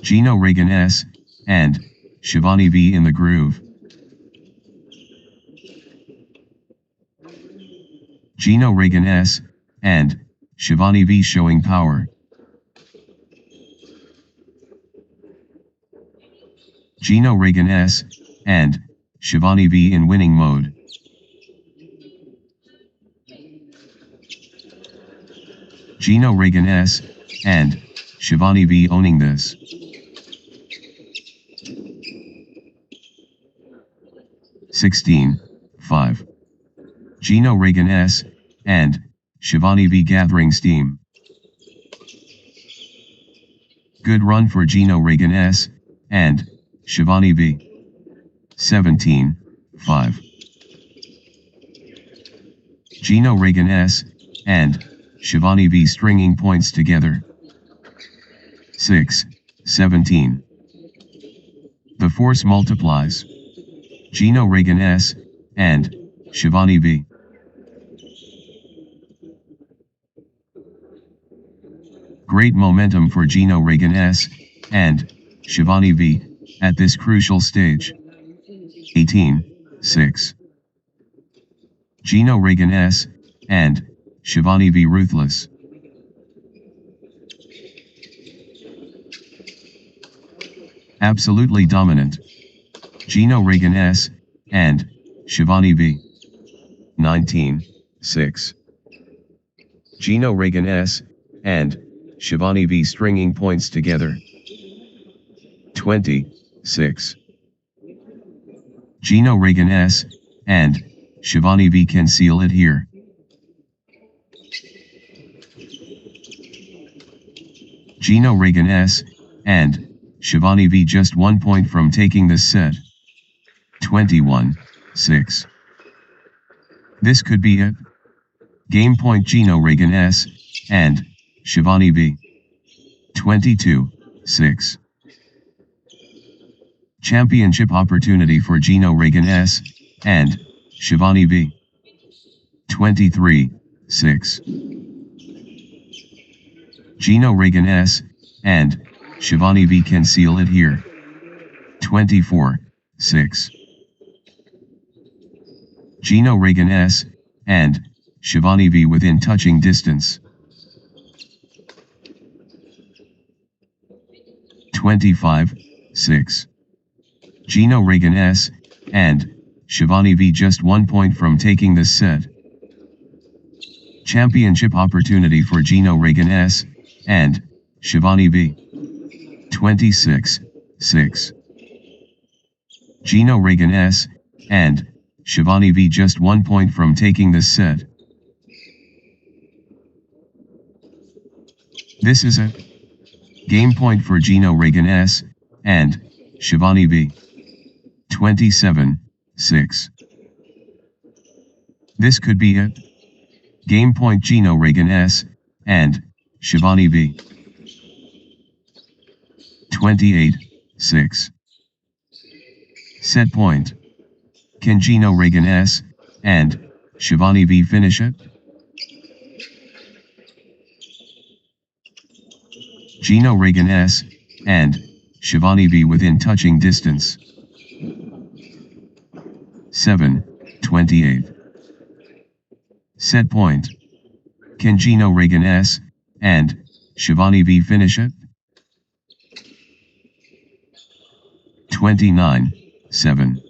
Gino Regan S, and Shivani V in the groove. Gino Regan S, and Shivani V showing power. Gino Regan S, and Shivani V in winning mode. Gino Regan S, and Shivani V owning this. (16, 5). Gino Regan S, and Shivani V gathering steam. Good run for Gino Regan S, and Shivani V. 17, 5. Gino Regan S, and Shivani V stringing points together. 6, 17. The force multiplies. Gino Regan S, and Shivani V. Great momentum for Gino Regan S, and Shivani V, at this crucial stage. 18, 6. Gino Regan S, and Shivani V ruthless. Absolutely dominant. Gino Regan S, and Shivani V. 19, 6. Gino Regan S, and Shivani V stringing points together. 20, 6. Gino Regan S, and Shivani V can seal it here. Gino Regan S, and Shivani V just 1 point from taking this set. 21, 6. This could be it. Game point Gino Regan S, and Shivani V. 22, 6. Championship opportunity for Gino Regan S, and Shivani V. 23, 6. Gino Regan S, and Shivani V can seal it here. 24, 6. Gino Regan S, and Shivani V within touching distance. 25, 6. Gino Regan S, and Shivani V just 1 point from taking this set. Championship opportunity for Gino Regan S, and Shivani V. 26, 6. Gino Regan S, and Shivani V just 1 point from taking this set. This is a game point for Gino Regan S, and Shivani V. 27, 6. This could be it. Game point Gino Regan S, and Shivani V. 28, 6. Set point. Can Gino Regan S, and Shivani V finish it? Gino Regan S, and Shivani V within touching distance. 7, 28. Set point. Can Gino Regan S, and Shivani V finish it? 29, 7.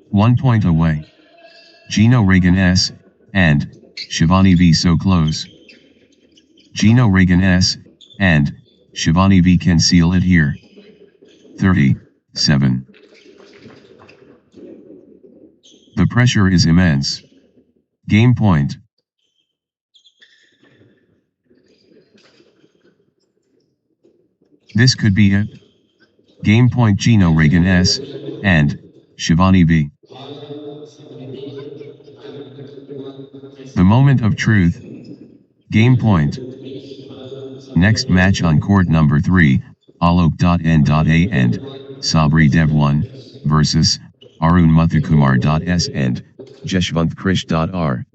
1 point away. Gino Regan S, and Shivani V so close. Gino Regan S, and Shivani V can seal it here. 30, 7. The pressure is immense. Game point. This could be it. Game point Gino Regan S, and Shivani V. The moment of truth. Game point. Next match on court number 3, Alok.N.A and Sabri Dev 1 versus Arun Muthukumar.S and Jeshwant Krish.R.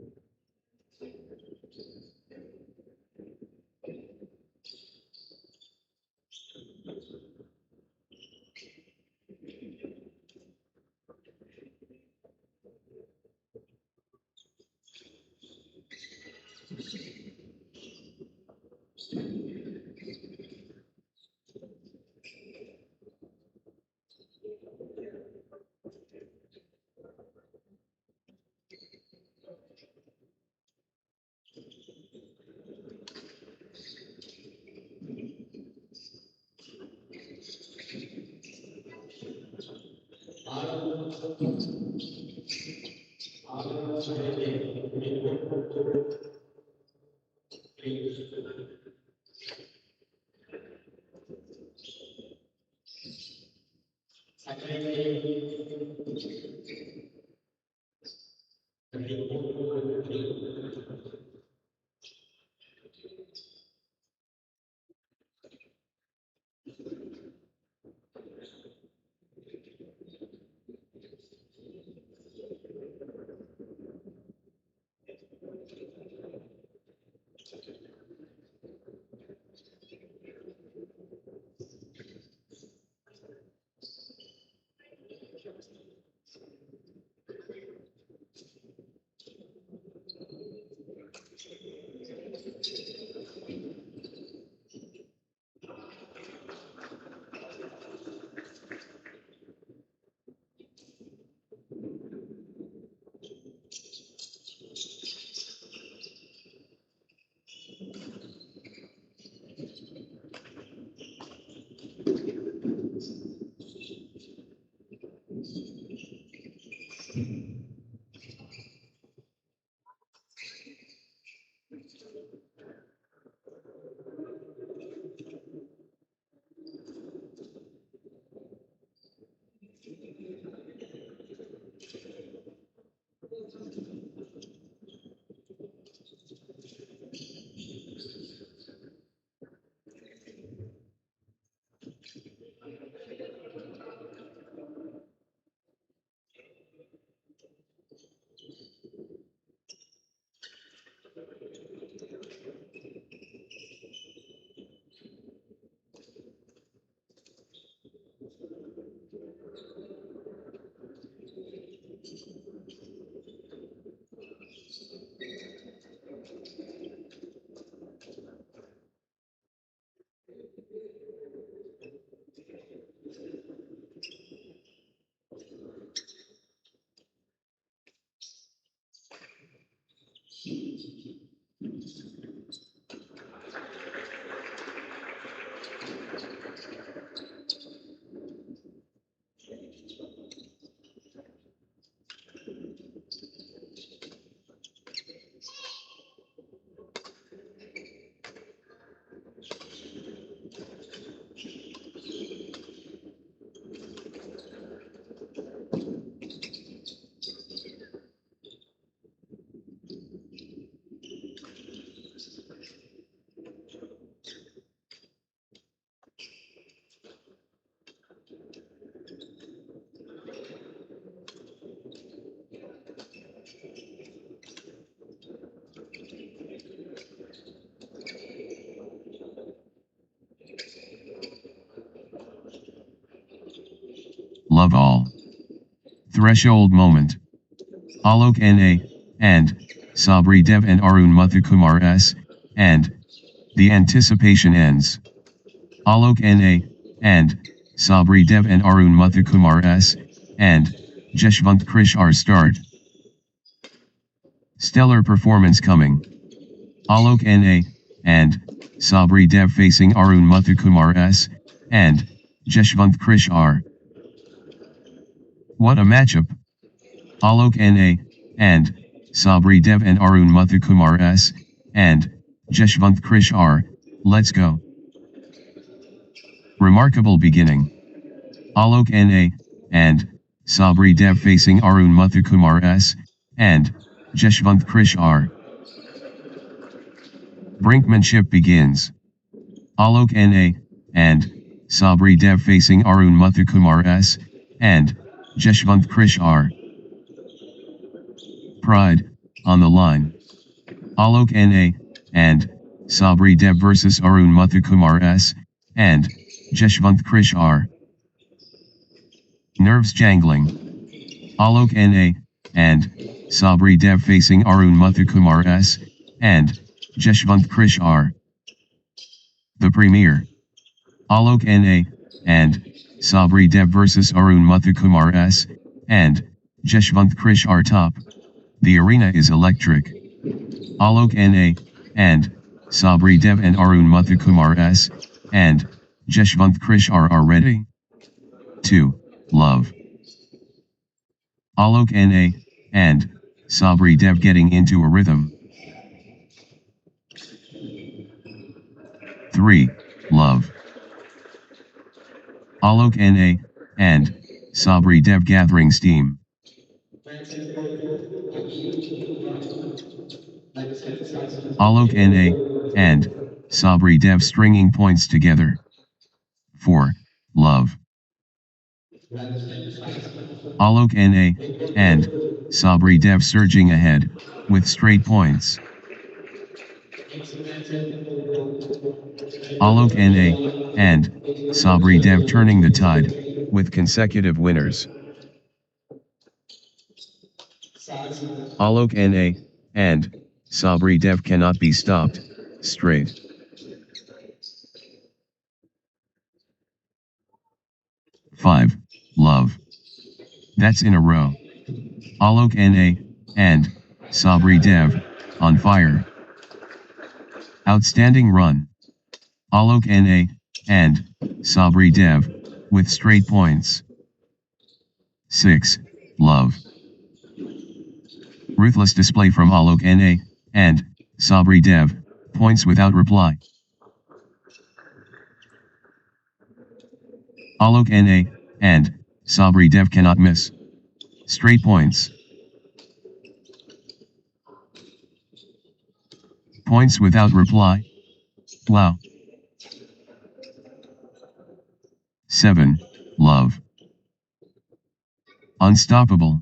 Love all. Threshold moment. Alok N.A. and Sabri Dev and Arun Muthukumar S. and the anticipation ends. Alok N.A. and Sabri Dev and Arun Muthukumar S. and Jeshwant Krish R start. Stellar performance coming. Alok N.A. and Sabri Dev facing Arun Muthukumar S. and Jeshwant Krish R. What a matchup. Alok N.A. and Sabri Dev and Arun Muthukumar S. and Jeshwant Krish R. Let's go. Remarkable beginning. Alok N.A. and Sabri Dev facing Arun Muthukumar S. and Jeshwant Krish R. Brinkmanship begins. Alok Na, and, Sabri Dev facing Arun Muthukumar S, and, Jeshwant Krish R. Pride, on the line. Alok Na, and, Sabri Dev vs Arun Muthukumar S, and, Jeshwant Krish R. Nerves jangling. Alok Na, and, Sabri Dev facing Arun Muthukumar S, and, Jeshwant Krish R. The premiere. Alok Na, and, Sabri Dev vs Arun Muthukumar S, and, Jeshwant Krish R top. The arena is electric. Alok Na, and, Sabri Dev and Arun Muthukumar S, and, Jeshwant Krish R are ready. 2. Love. Alok Na, and, Sabri Dev getting into a rhythm. 3. Love. Alok Na, and, Sabri Dev gathering steam. Alok Na, and, Sabri Dev stringing points together. 4. Love. Alok Na, and, Sabri Dev surging ahead, with straight points. Alok Na, and, Sabri Dev turning the tide, with consecutive winners. Alok Na, and, Sabri Dev cannot be stopped, straight. 5. Love. That's in a row. Alok Na, and, Sabri Dev, on fire. Outstanding run. Alok Na, and, Sabri Dev, with straight points. 6. Love. Ruthless display from Alok Na, and, Sabri Dev, points without reply. Alok Na, and, Sabri Dev cannot miss. Straight points. Points without reply. Wow. 7. Love. Unstoppable.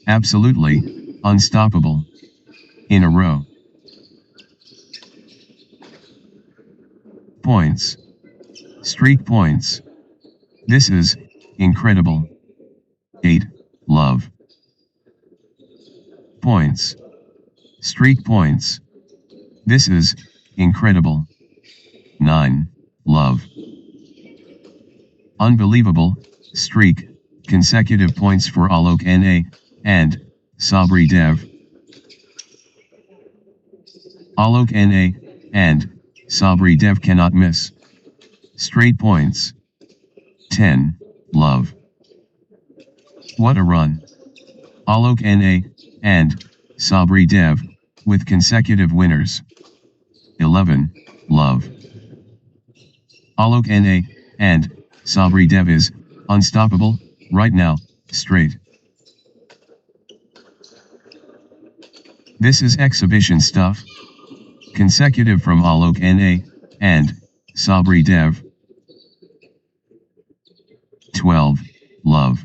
Absolutely, unstoppable. In a row. Points. Streak points. This is, incredible. 8. Love. Points. Streak points. This is, incredible. 9. Love. Unbelievable, streak, consecutive points for Alok Na, and, Sabri Dev. Alok Na, and, Sabri Dev cannot miss. Straight points. 10. Love. What a run. Alok Na, and, Sabri Dev, with consecutive winners. 11. Love. Alok Na, and, Sabri Dev is, unstoppable, right now, straight. This is exhibition stuff. Consecutive from Alok Na, and, Sabri Dev. 12. Love.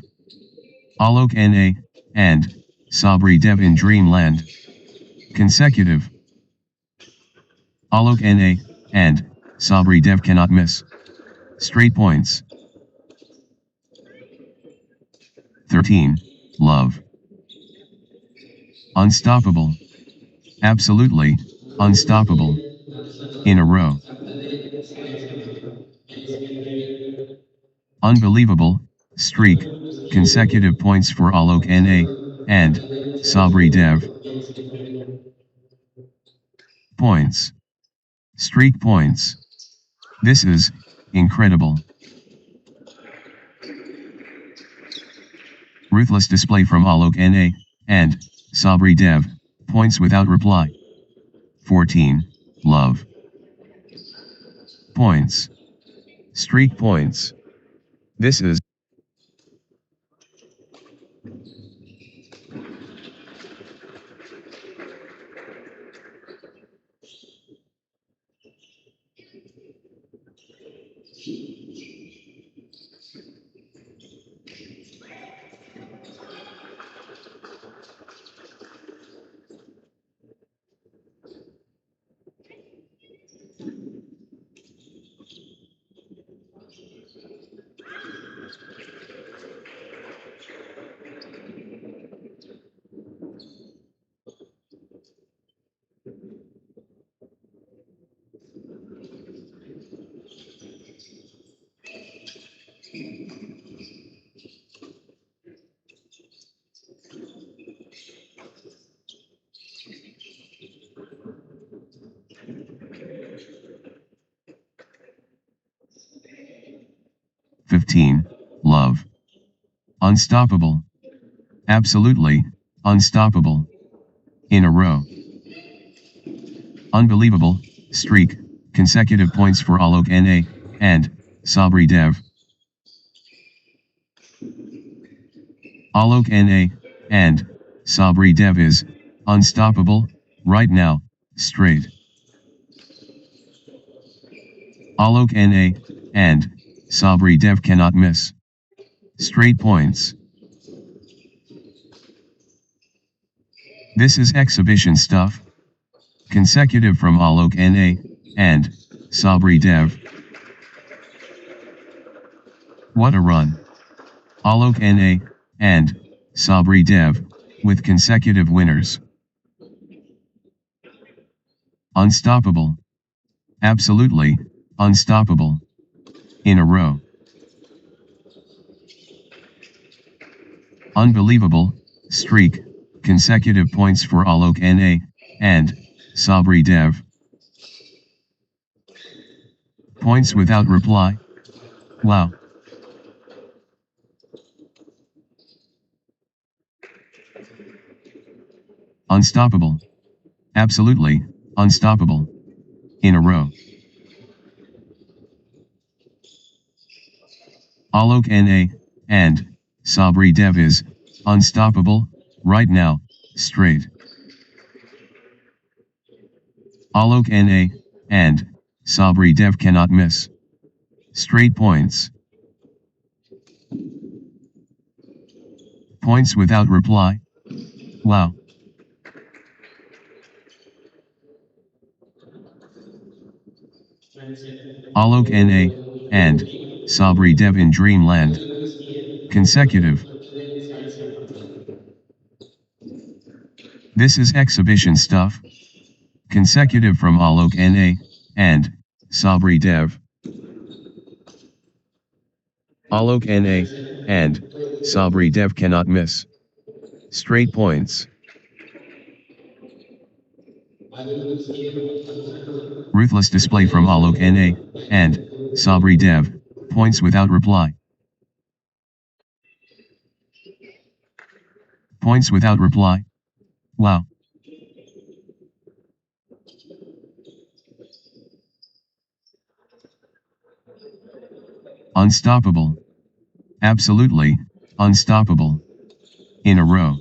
Alok Na, and, Sabri Dev in Dreamland. Consecutive. Alok Na, and, Sabri Dev cannot miss. Straight points. 13. Love. Unstoppable. Absolutely, unstoppable. In a row. Unbelievable, streak, consecutive points for Alok Na, and, Sabri Dev. Points. Streak points. This is, incredible. Ruthless display from Alok Na, and, Sabri Dev, points without reply. 14. Love. Points. Streak points. This is, 15. Love. Unstoppable. Absolutely, unstoppable. In a row. Unbelievable, streak, consecutive points for Alok Na, and, Sabri Dev. Alok Na, and, Sabri Dev is, unstoppable, right now, straight. Alok Na, and, Sabri Dev cannot miss. Straight points. This is exhibition stuff. Consecutive from Alok Na, and, Sabri Dev. What a run. Alok Na, and, Sabri Dev, with consecutive winners. Unstoppable. Absolutely, unstoppable. In a row. Unbelievable, streak, consecutive points for Alok Na, and, Sabri Dev. Points without reply. Wow. Unstoppable. Absolutely, unstoppable. In a row. Alok Na, and, Sabri Dev is, unstoppable, right now, straight. Alok Na, and, Sabri Dev cannot miss. Straight points. Points without reply. Wow. Alok Na, and, Sabri Dev in Dreamland. Consecutive. This is exhibition stuff. Consecutive from Alok Na, and, Sabri Dev. Alok Na, and, Sabri Dev cannot miss. Straight points. Ruthless display from Alok Na, and, Sabri Dev, points without reply. Points without reply. Wow. Unstoppable. Absolutely, unstoppable. In a row.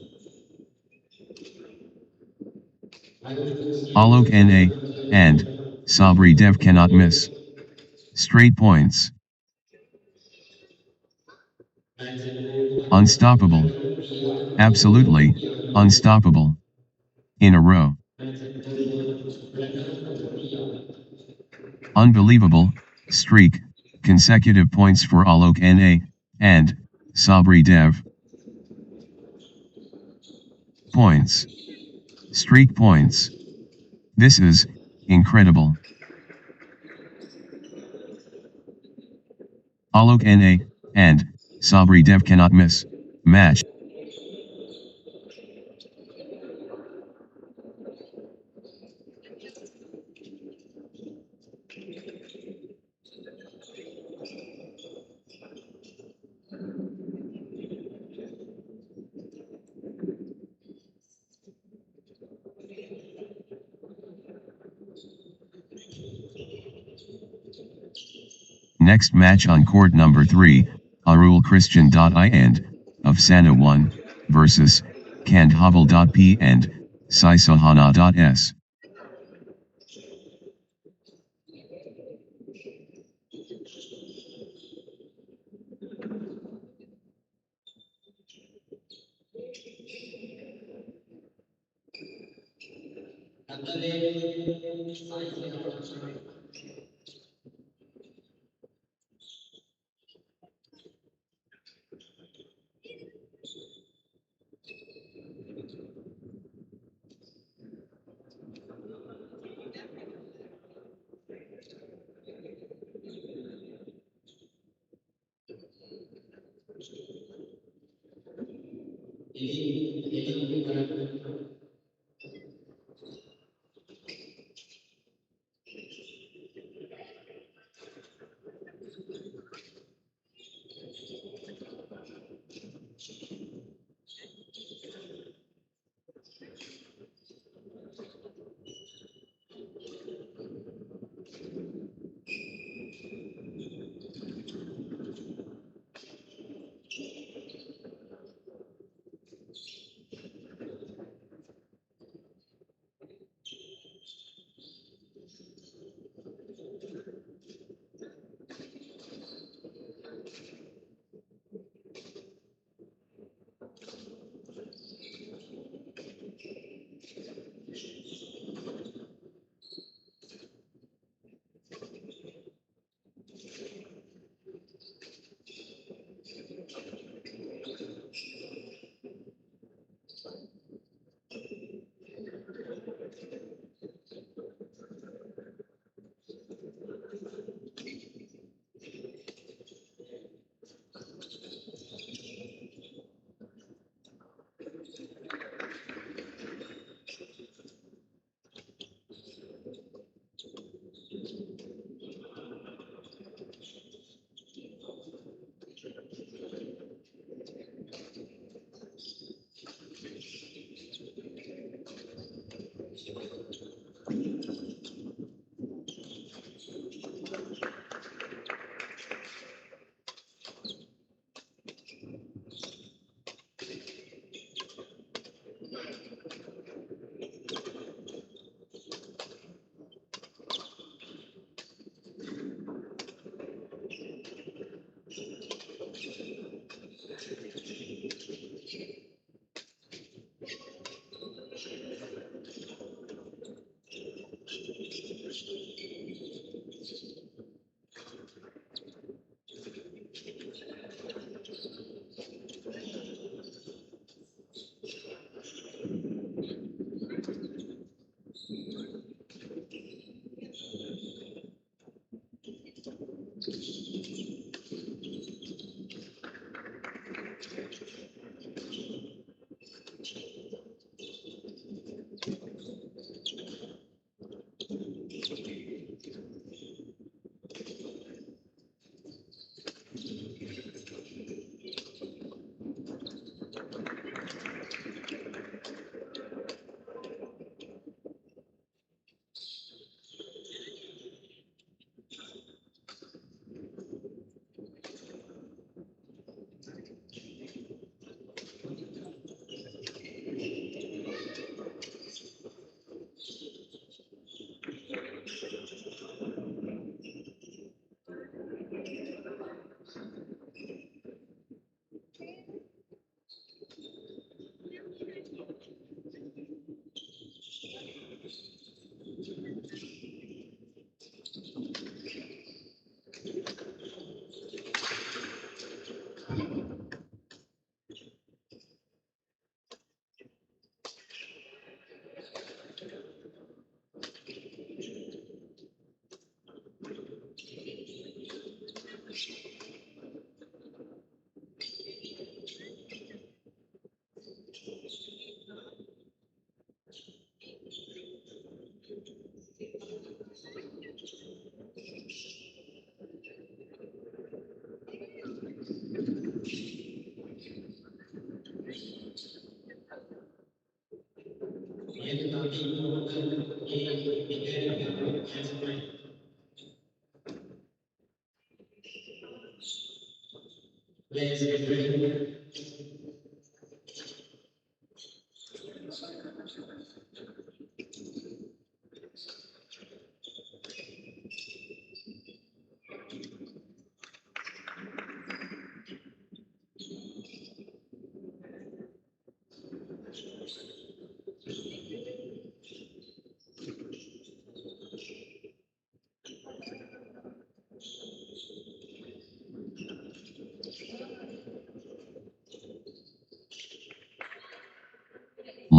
Alok Na, and, Sabri Dev cannot miss. Straight points. Unstoppable. Absolutely, unstoppable. In a row. Unbelievable, streak, consecutive points for Alok Na, and, Sabri Dev. Points. Streak points. This is, incredible. Alok Na, and, Sabri Dev cannot miss. Match. Next match on court number 3, Arul Christian.I and, of Sana 1, versus, Kandhaval.P and, Saisahana.S.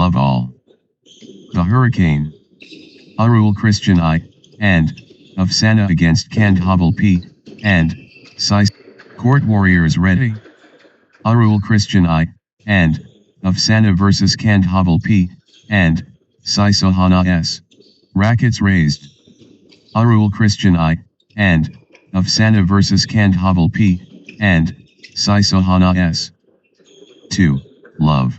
love all. The Hurricane. Arul Christian I, and, of Sana against Kandhabal P, and, Sai. Court Warriors ready. Arul Christian I, and, of Sana versus Kandhabal P, and, Sai Sohana S. Rackets raised. Arul Christian I, and, of Sana versus Kandhabal P, and, Sai Sohana S. 2. Love.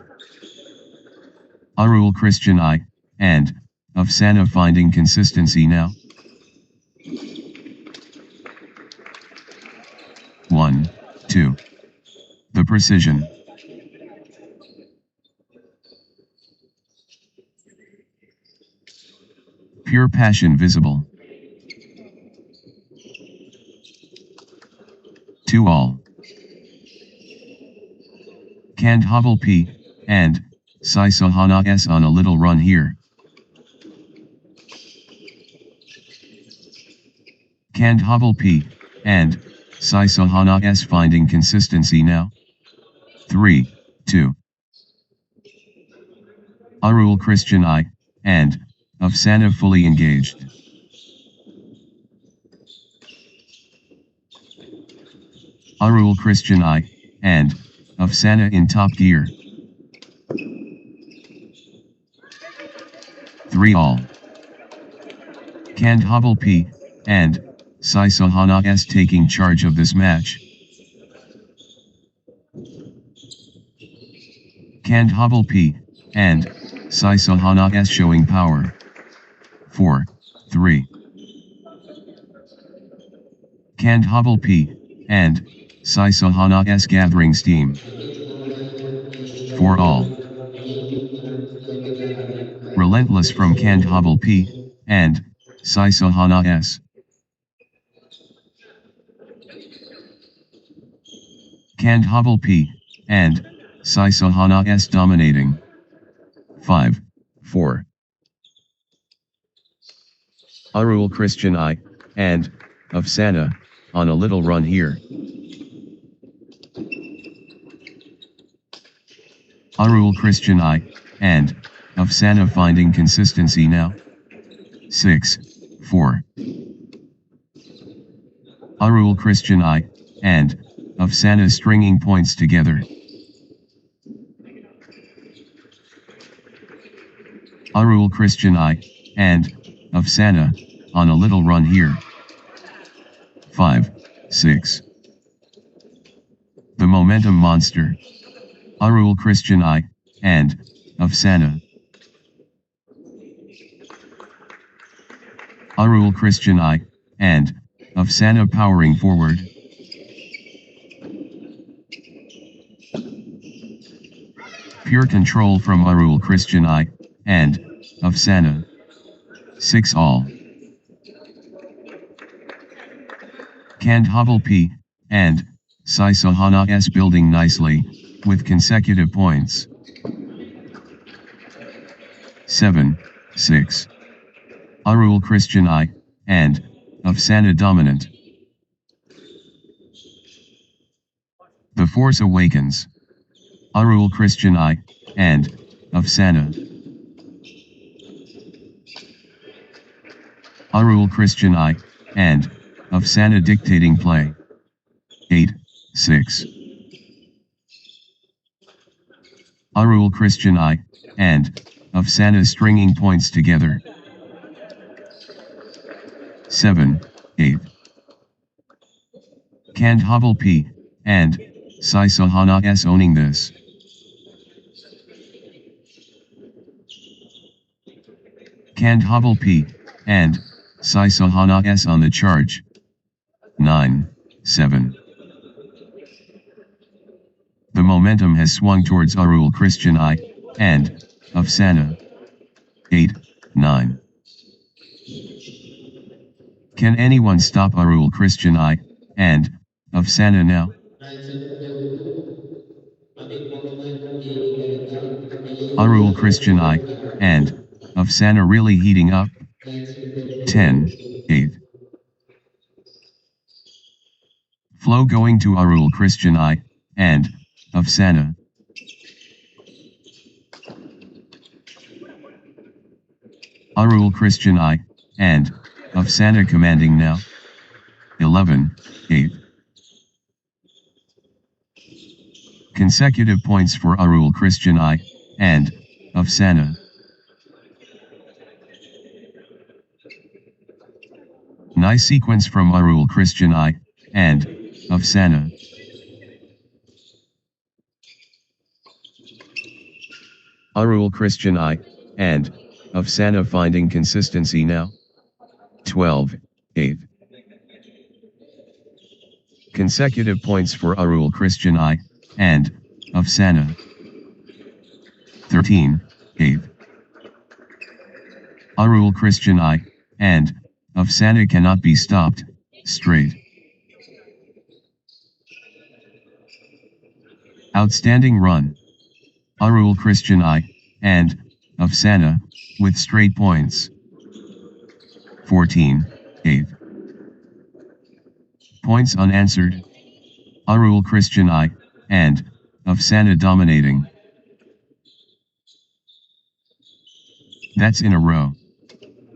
Arul Christian I, and, of Sana finding consistency now. 1, 2. The precision. Pure passion visible. To all. Kandhabal P, and, Sai Sohana S on a little run here. Kandhabal P, and, Sai Sohana S finding consistency now. 3, 2. Arul Christian I, and, of Sana fully engaged. Arul Christian I, and, of Sana in top gear. 3 all. Kandhabal P, and, Sai Sohana S taking charge of this match. Kandhabal P, and, Sai Sohana S showing power. 4, 3. Kandhabal P, and, Sai Sohana S gathering steam. 4 all. Relentless from Kandhabal P, and, Sai Sohana S. Kandhabal P, and, Sai Sohana S dominating. 5, 4. Arul Christian I, and, of Sana, on a little run here. Arul Christian I, and, of Sana finding consistency now. 6, 4. Arul Christian I, and, of Sana stringing points together. Arul Christian I, and, of Sana, on a little run here. 5, 6. The momentum monster. Arul Christian I, and, of Sana. Arul Christian I, and, of Sana powering forward. Pure control from Arul Christian I, and, of Sana. 6 all. Kandhabal P, and, Sai Sohana S building nicely, with consecutive points. 7, 6. Arul Christian I, and, of Sana dominant. The Force Awakens. Arul Christian I, and, of Sana. Arul Christian I, and, of Sana dictating play. 8, 6. Arul Christian I, and, of Sana stringing points together. 7, 8. Kandhabal P, and, Sai Sohana S owning this. Kandhabal P, and, Sai Sohana S on the charge. 9, 7. The momentum has swung towards Arul Christian I, and, of Sana. 8, 9. Can anyone stop Arul Christian I, and, of Sana now? Arul Christian I, and, of Sana really heating up. 10, 8. Flow going to Arul Christian I, and, of Sana. Arul Christian I, and, of Sana commanding now. 11, 8. Consecutive points for Arul Christian I, and, of Sana. Nice sequence from Arul Christian I, and, of Sana. Arul Christian I, and, of Sana finding consistency now. 12, 8. Consecutive points for Arul Christian I, and, of Sana. 13, 8. Arul Christian I, and, of Sana cannot be stopped, straight. Outstanding run. Arul Christian I, and, of Sana, with straight points. 14, 8. Points unanswered. Arul Christian I, and, of Sana dominating. That's in a row.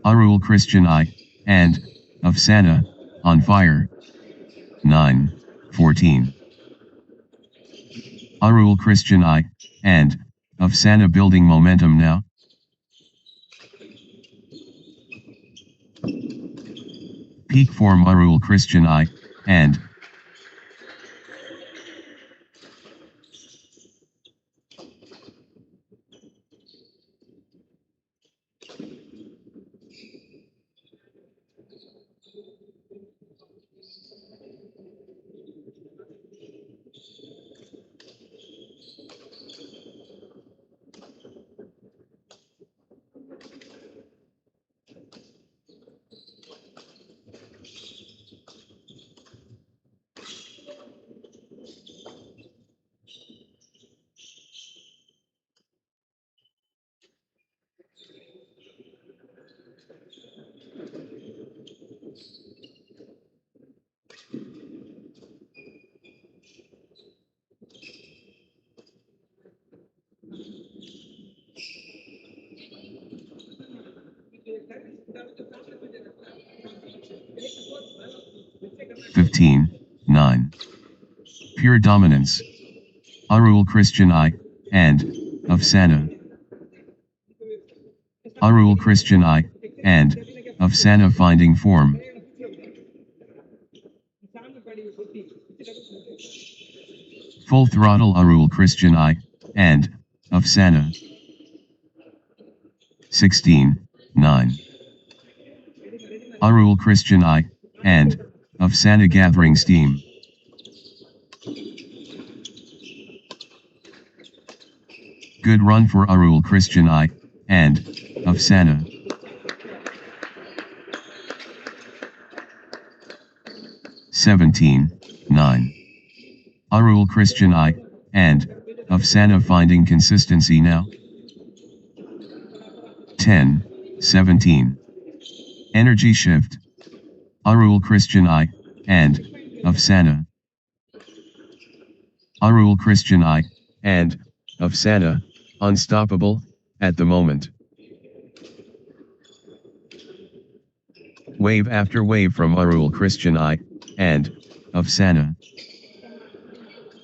Arul Christian I, and, of Sana, on fire. 9, 14. Arul Christian I, and, of Sana building momentum now. Peak form Arul Christian I, and, (15, 9). Pure dominance. Arul Christian I, and, of Sana. Arul Christian I, and, of Sana finding form. Full throttle Arul Christian I, and, of Sana. 16, 9. Arul Christian I, and, of Sana gathering steam. Good run for Arul Christian I, and, of Sana. (17, 9). Arul Christian I, and, of Sana finding consistency now. 10, 17. Energy shift. Arul Christian I, and, of Sana. Arul Christian I, and, of Sana, unstoppable, at the moment. Wave after wave from Arul Christian I, and, of Sana.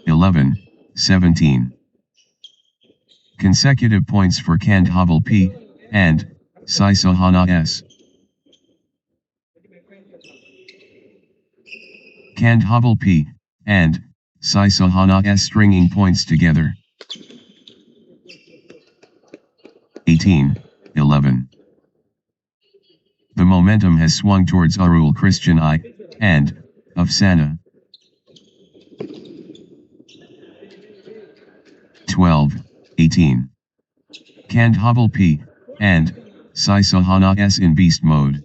11, 17. Consecutive points for Kandhaval P, and, Sai Sohana S. Kandhaval P, and, Sai Sohana S stringing points together. 18, 11. The momentum has swung towards Arul Christian I, and, of Sana. 12, 18. Kandhaval P, and, Sai Sohana S in beast mode.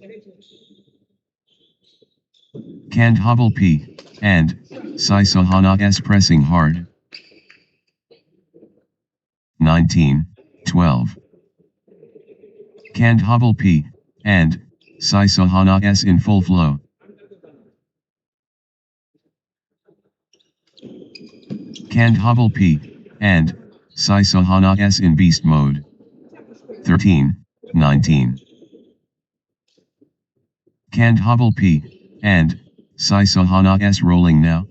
Kandhaval P, and, Sai Sohana S pressing hard. 19, 12. Kandhaval P, and, Sai Sohana S in full flow. Kandhaval P, and, Sai Sohana S in beast mode. 13, 19. Kandhaval P, and, Sai Sahana S rolling now.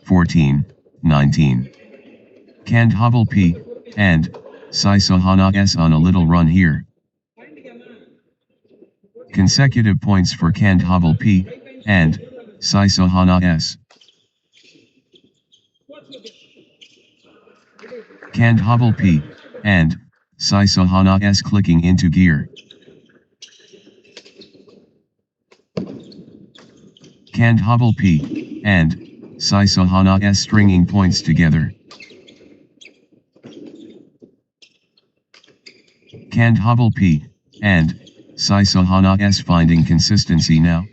14, 19. Kandhaval P, and, Sai Sahana S on a little run here. Consecutive points for Kandhaval P, and, Sai Sahana S. Kandhaval P, and, Sai Sahana S clicking into gear. Kandhaval P, and, Sai Sahana S stringing points together. Kandhaval P, and, Sai Sahana S finding consistency now.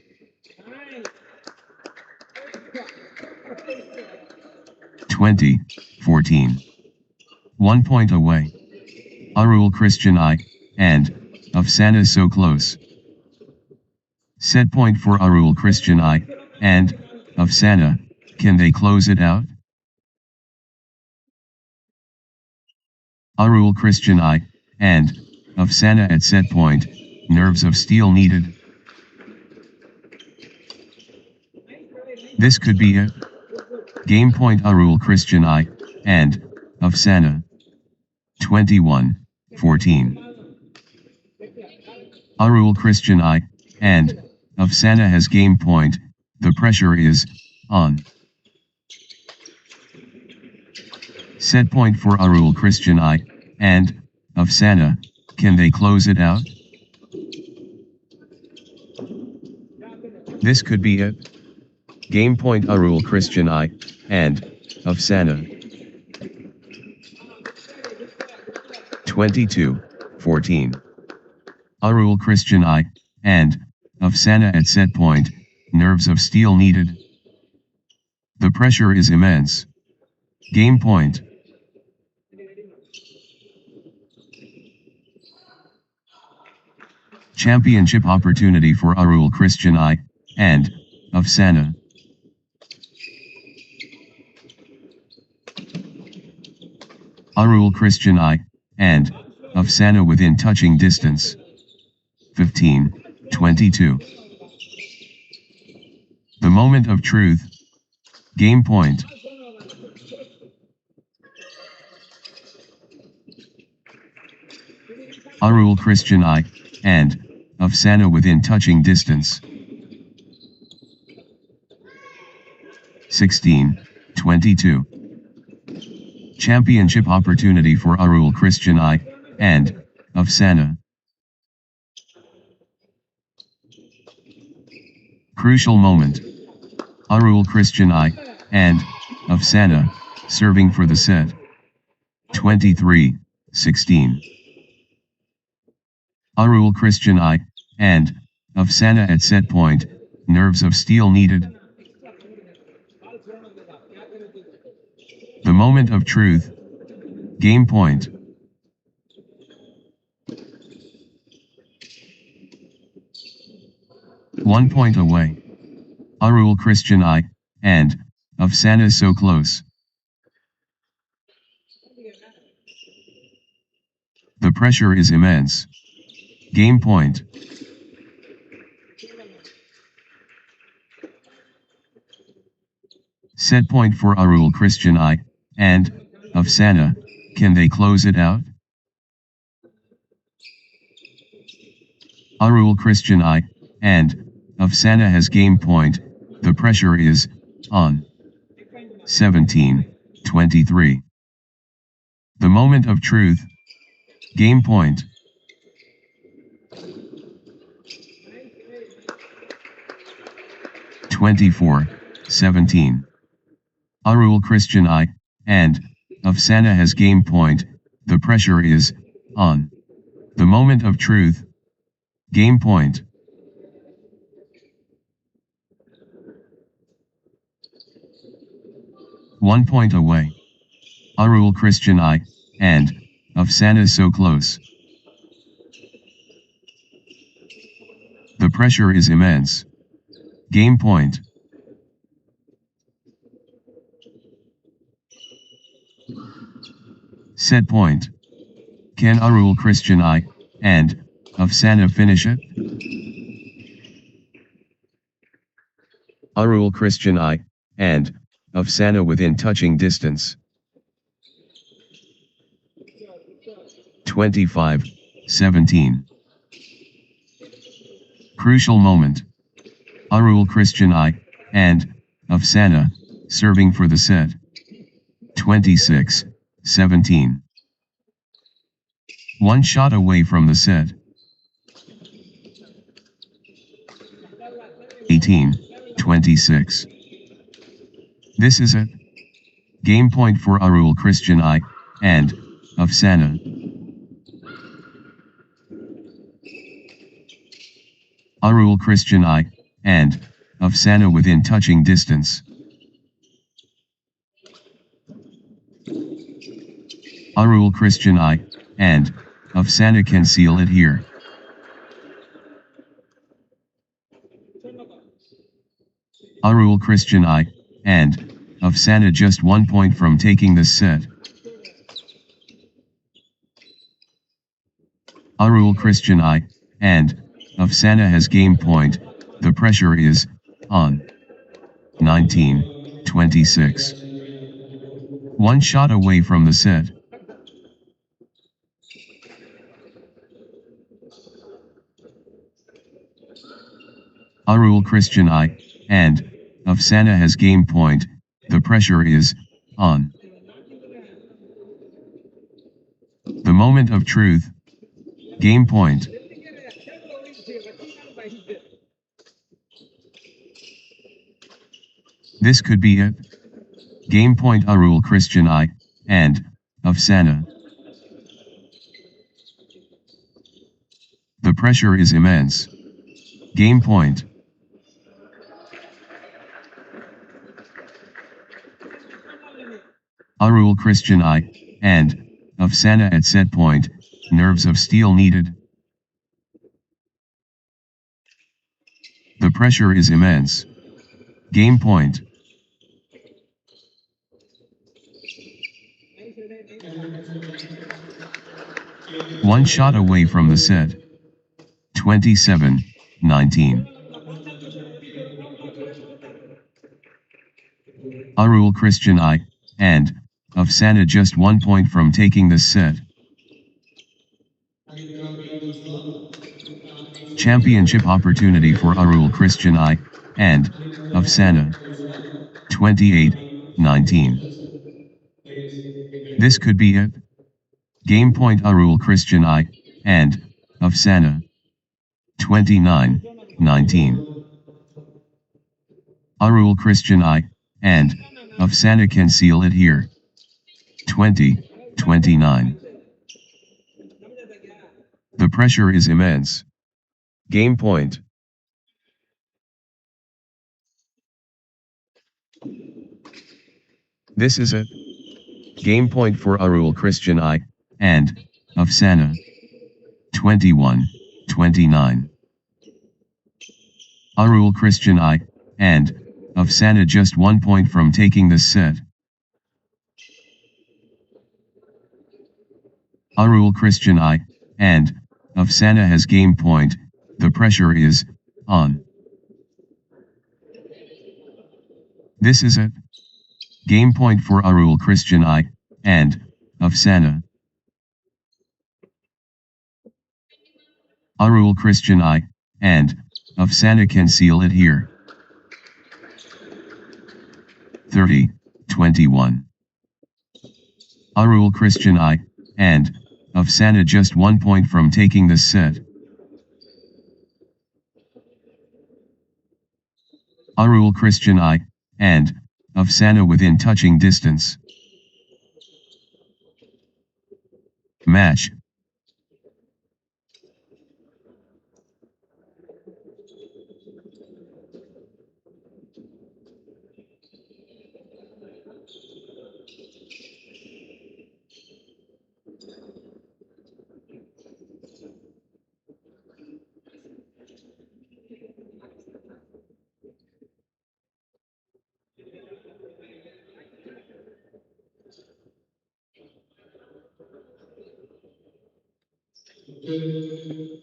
(20, 14). 1 point away. Arul Christian I, and, Afsana so close. Set point for Arul Christian I, and, Afsana, can they close it out? Arul Christian I, and, Afsana at set point, nerves of steel needed. This could be it. Game point Arul Christian I, and, Afsana. 21, 14. Arul Christian I, and, Afsana has game point, the pressure is, on. Set point for Arul Christian I, and, Afsana, can they close it out? This could be it. Game point Arul Christian I, and, Afsana. 22, 14. Arul Christian I, and, Afsana at set point, nerves of steel needed. The pressure is immense. Game point. Championship opportunity for Arul Christian I, and, Afsana. Arul Christian I, and, Afsana within touching distance. 15, 22. The moment of truth. Game point. Arul Christian I, and, Afsana within touching distance. 16, 22. Championship opportunity for Arul Christian I, and, Afsana. Crucial moment. Arul Christian I, and, Afsana, serving for the set. 23, 16. Arul Christian I, and, Afsana at set point, nerves of steel needed. The moment of truth. Game point. One point away. Arul Christian I, and, Afsana so close. The pressure is immense. Game point. Set point for Arul Christian I, and, Afsana, can they close it out? Arul Christian I, and, Afsana has game point, the pressure is, on. 17, 23. The moment of truth. Game point. (24, 17). Arul Christian I, and, Afsana has game point, the pressure is, on. The moment of truth. Game point. One point away. Arul Christian I, and, Afsana so close. The pressure is immense. Game point. Set point. Can Arul Christian I, and, of Sana finish it? Arul Christian I, and, of Sana within touching distance. 25-17. Crucial moment. Arul Christian I, and, of Sana, serving for the set. 26-17. One shot away from the set. 18-26. This is it. Game point for Arul Christian I, and, of Sana. Arul Christian I, and, of Sana within touching distance. Arul Christian I, and, of Sana can seal it here. Arul Christian I, and, of Sana just 1 point from taking this set. Arul Christian I, and, of Sana has game point, the pressure is, on. 19-26. One shot away from the set. Arul Christian I, and, of Sana has game point, the pressure is, on. The moment of truth. Game point. This could be it. Game point Arul Christian I, and, of Sana. The pressure is immense. Game point. Arul Christian I, and, of Sana at set point, nerves of steel needed. The pressure is immense. Game point. One shot away from the set. 27-19. Arul Christian I, and, of Sana just 1 point from taking this set. Championship opportunity for Arul Christian I, and, of Sana. 28-19. This could be it. Game point Arul Christian I, and, of Sana. 29-19. Arul Christian I, and, of Sana can seal it here. 20-29. The pressure is immense. Game point. This is it. Game point for Arul Christian I, and, of Sana. 21-29. Arul Christian I, and, of Sana just 1 point from taking this set. Arul Christian I, and, of Sana has game point, the pressure is, on. This is it. Game point for Arul Christian I, and, of Sana. Arul Christian I, and, of Sana can seal it here. 30-21. Arul Christian I, and, of Sana just 1 point from taking this set. Arul Christian I, and, of Sana within touching distance. Match. The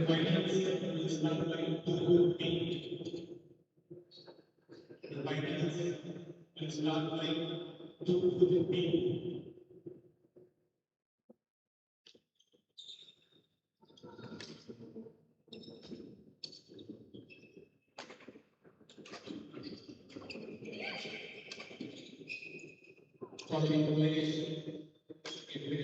finance is not like to be. The finance is not like to be. Calling the place, if we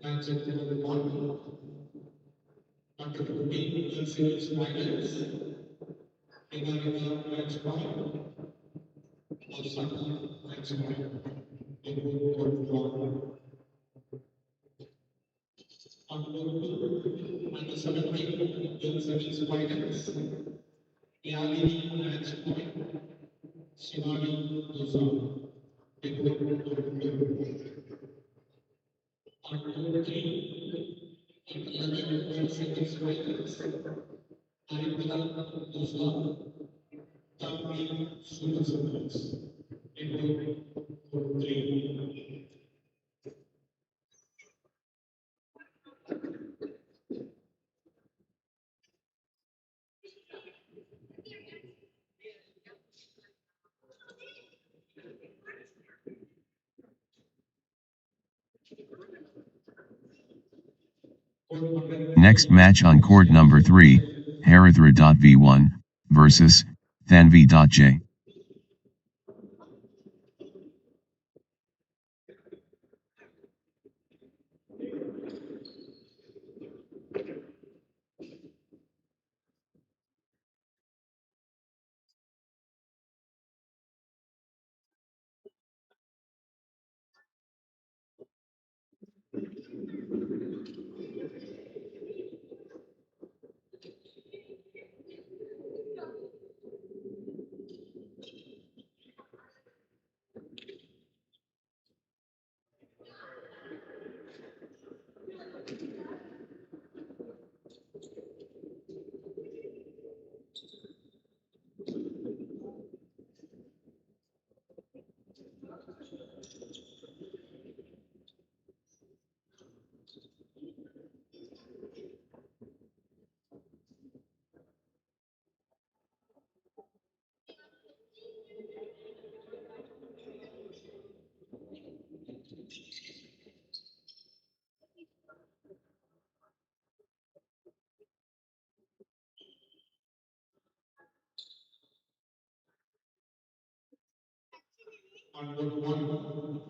Match at number one, after 15 series finals, in our match point, Osaka match point, in World on World 2, under 17 in series finals, Yagi match point, Shivani Luzon, in World on World 3, in 11 series finals, Aripala Luzon, Tamil Sunas, in World 3. Next match on court number 3, Harithra.v1 versus Thanvi.j. On board one,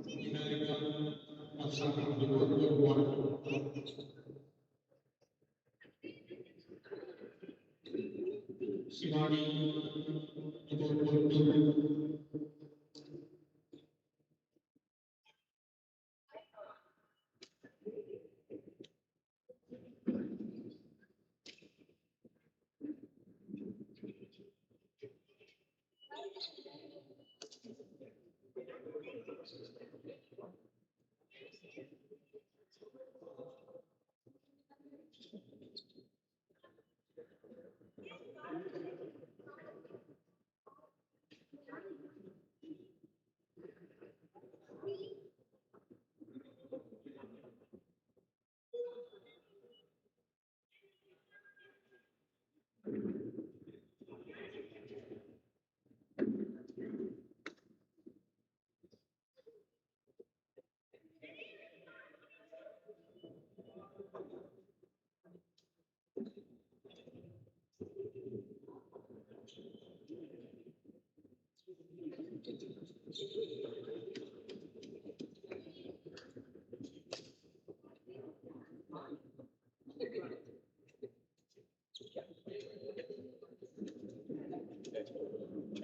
America, Osaka, on board one. Shivani, on board two.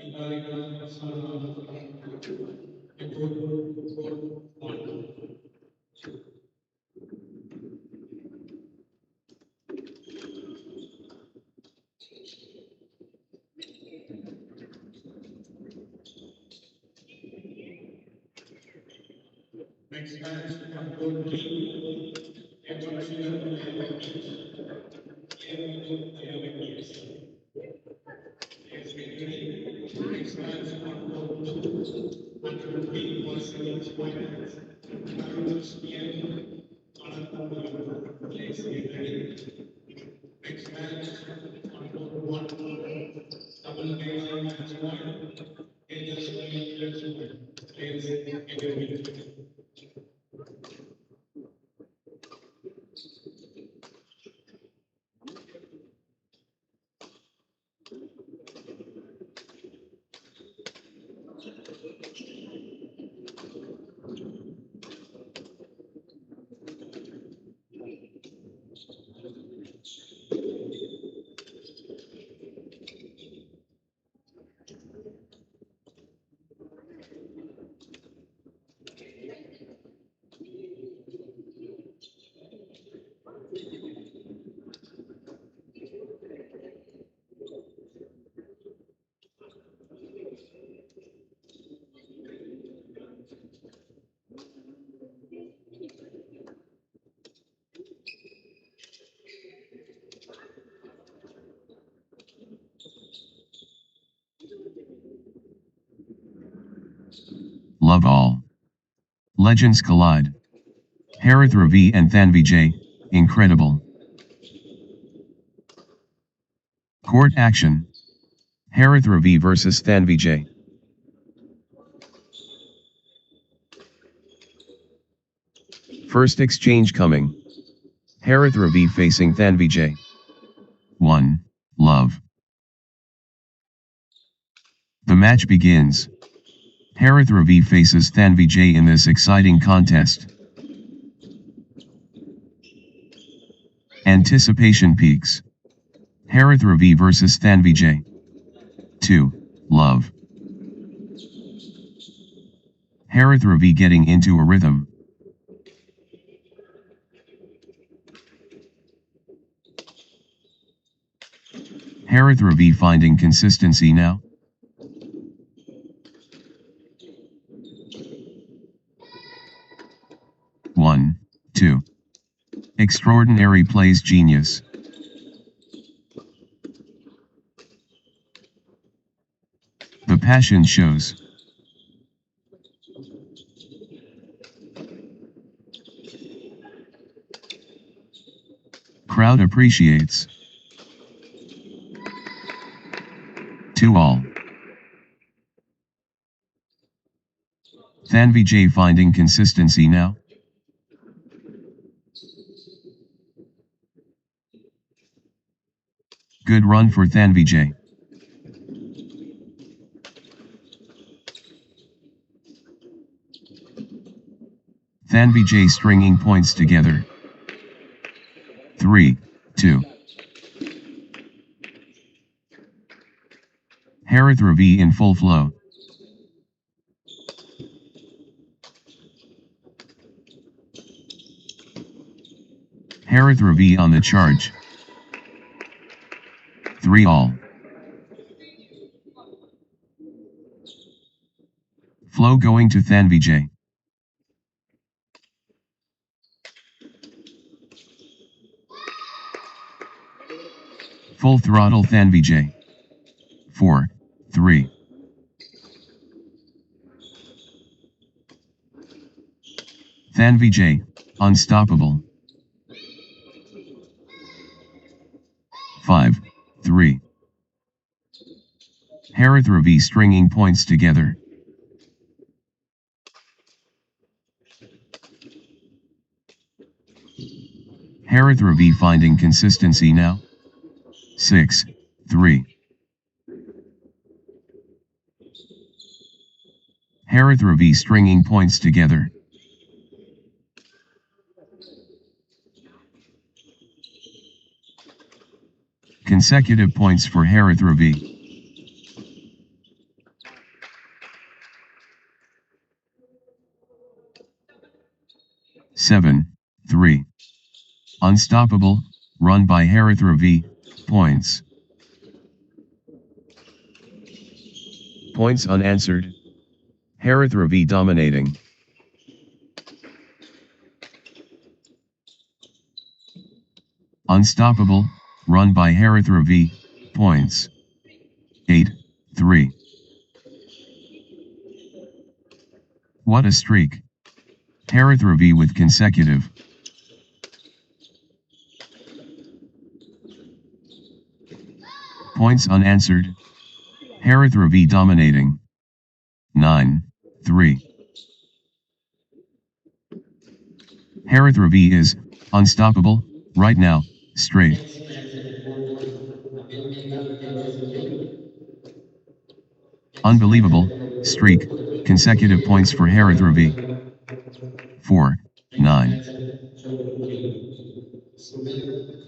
America, Osaka, on board one. Next match on board three, next match on board two, under 3.7 finals, Karupayurani, please get ready. Next match on board one, double Vaighai match point, Zeetius please get ready. Love all. Legends collide. Harith Ravi and Thanvijay, incredible. Court action. Harith Ravi versus Thanvijay. First exchange coming. Harith Ravi facing Thanvijay. 1. Love. The match begins. Harith Ravi faces Thanvijay in this exciting contest. Anticipation peaks. Harith Ravi versus Thanvijay. 2. Love. Harith Ravi getting into a rhythm. Harithra V finding consistency now. One, two. Extraordinary plays genius. The passion shows. Crowd appreciates. 2-all. Thanvijay finding consistency now. Good run for Thanvijay. Thanvijay stringing points together. 3, 2. Harithra V in full flow. Harithra V on the charge. 3-all. Flow going to Thanvijay. Full throttle Thanvijay. 4, 3. Thanvijay, unstoppable. 5, 3. Harithra V stringing points together. Harithra V finding consistency now. 6, 3. Harithra V stringing points together. Consecutive points for Harithra V. Seven, 3. Unstoppable, run by Harithra V, points. Points unanswered. Harithra V dominating. Unstoppable, run by Harithra V, points. 8, 3. What a streak. Harithra V with consecutive. Points unanswered. Harithra V dominating. 9, 3. Harithra V is unstoppable right now, straight. Unbelievable streak, consecutive points for Harithra V. 4, 9.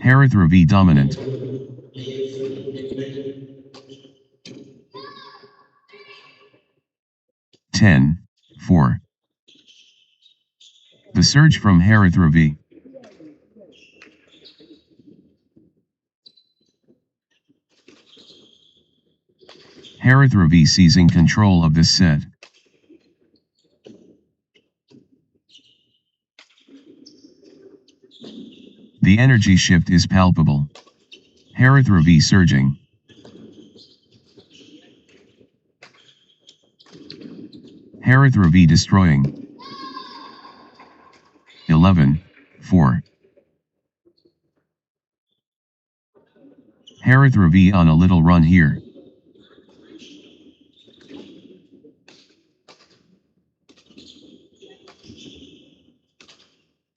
Harithra V dominant. Ten, 4. The surge from Harithra V. Harithra V seizing control of this set. The energy shift is palpable. Harithra V surging. Harithra V destroying. 11, 4. Harithra V on a little run here.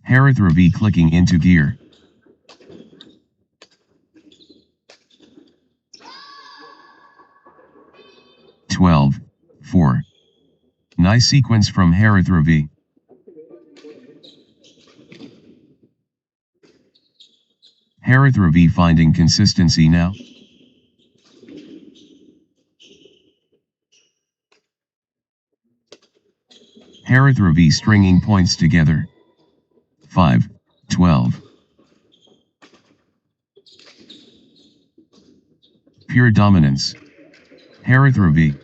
Harithra V clicking into gear. Twelve, 4. Nice sequence from Harithra V. Harithra V finding consistency now. Harithra V stringing points together. 5, 12. Pure dominance. Harith Ravi.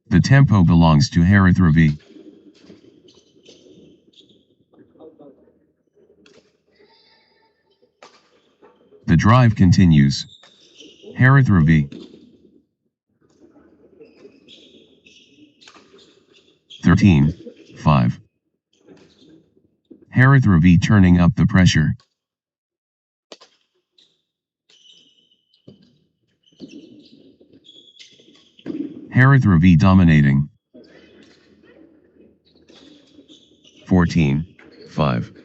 The tempo belongs to Harith Ravi. The drive continues. Harith Ravi. 13-5. Harith Ravi turning up the pressure. Harith Ravi dominating. 14-5.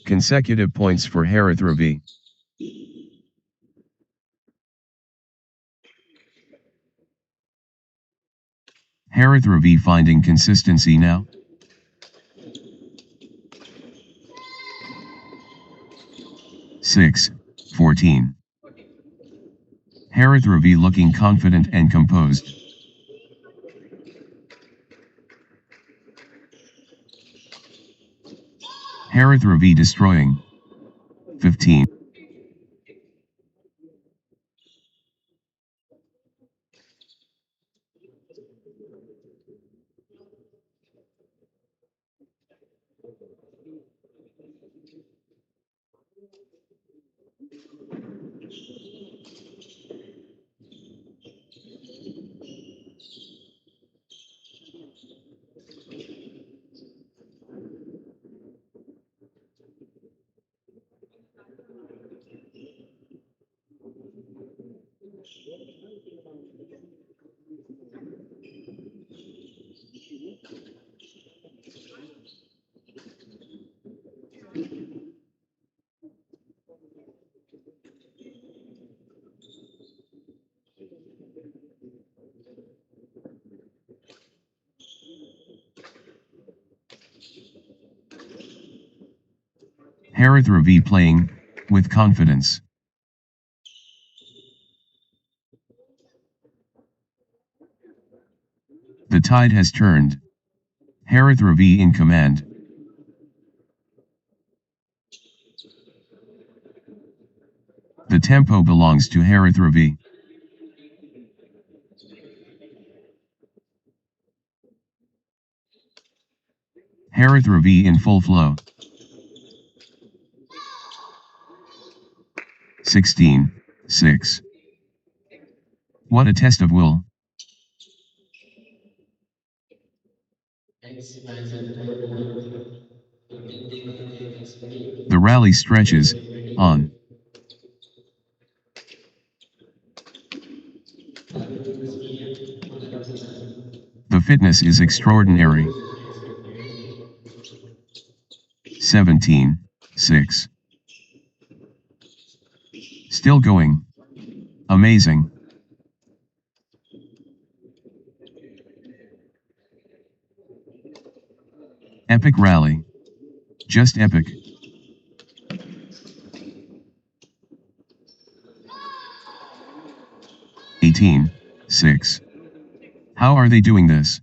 Consecutive points for Harith Ravi. Harith Ravi finding consistency now. Six, 14. Harith Ravi looking confident and composed. Harith Ravi destroying. 15. Harith Ravi playing, with confidence. The tide has turned. Harith Ravi in command. The tempo belongs to Harith Ravi. Harith Ravi in full flow. 16-6. What a test of will. The rally stretches, on. The fitness is extraordinary. 17-6. Still going. Amazing. Epic rally. Just epic. (18-6). How are they doing this?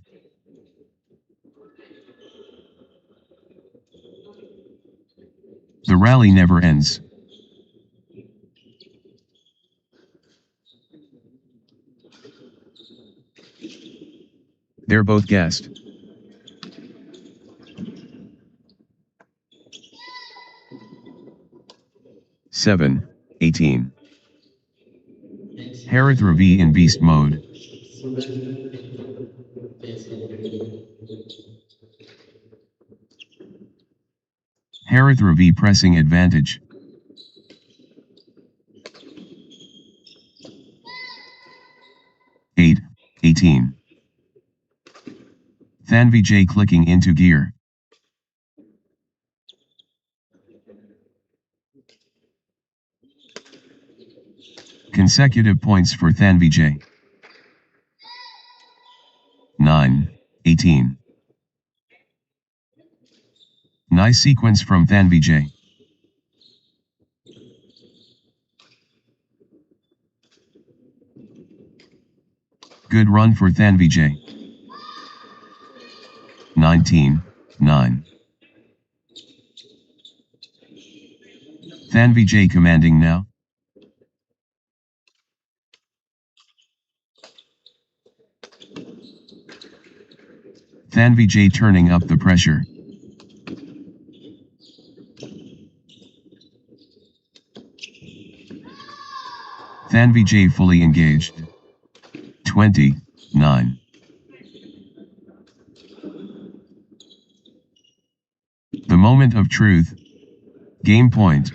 The rally never ends. They're both gassed. Seven, 18. Harith Ravi in beast mode. Harith Ravi pressing advantage. Eight, 18. Thanvijay clicking into gear. Consecutive points for Thanvijay. 9, 18. Nice sequence from Thanvijay. Good run for Thanvijay. 19, 9. Thanvijay commanding now. Thanvijay turning up the pressure. Thanvijay fully engaged. 29. The moment of truth. Game point.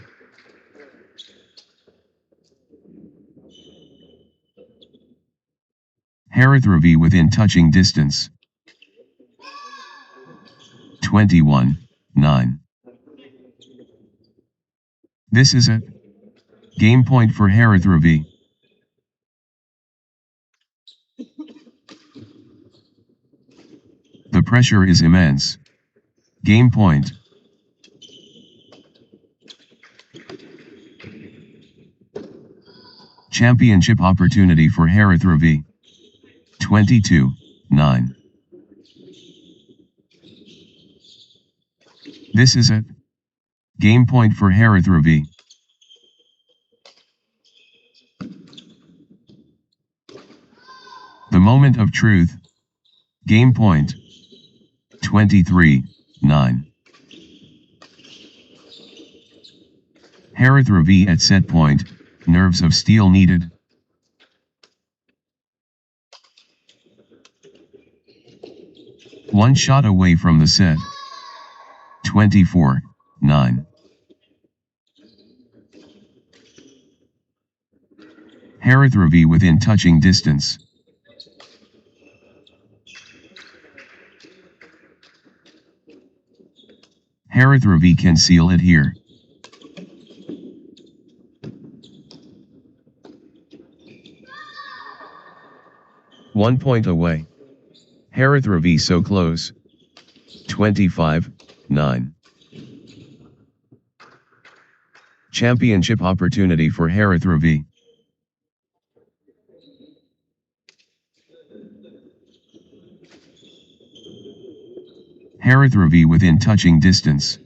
Harith Ravi within touching distance. 21-9. This is it. Game point for Harith Ravi. The pressure is immense. Game point. Championship opportunity for Harith Ravi. 22-9. This is it. Game point for Harith Ravi. The moment of truth. Game point. 23-9. Harith Ravi at set point. Nerves of steel needed. One shot away from the set. 24-9. Harith Ravi within touching distance. Harith Ravi can seal it here. One point away. Harith Ravi so close. 25-9. Championship opportunity for Harith Ravi. Harith Ravi within touching distance.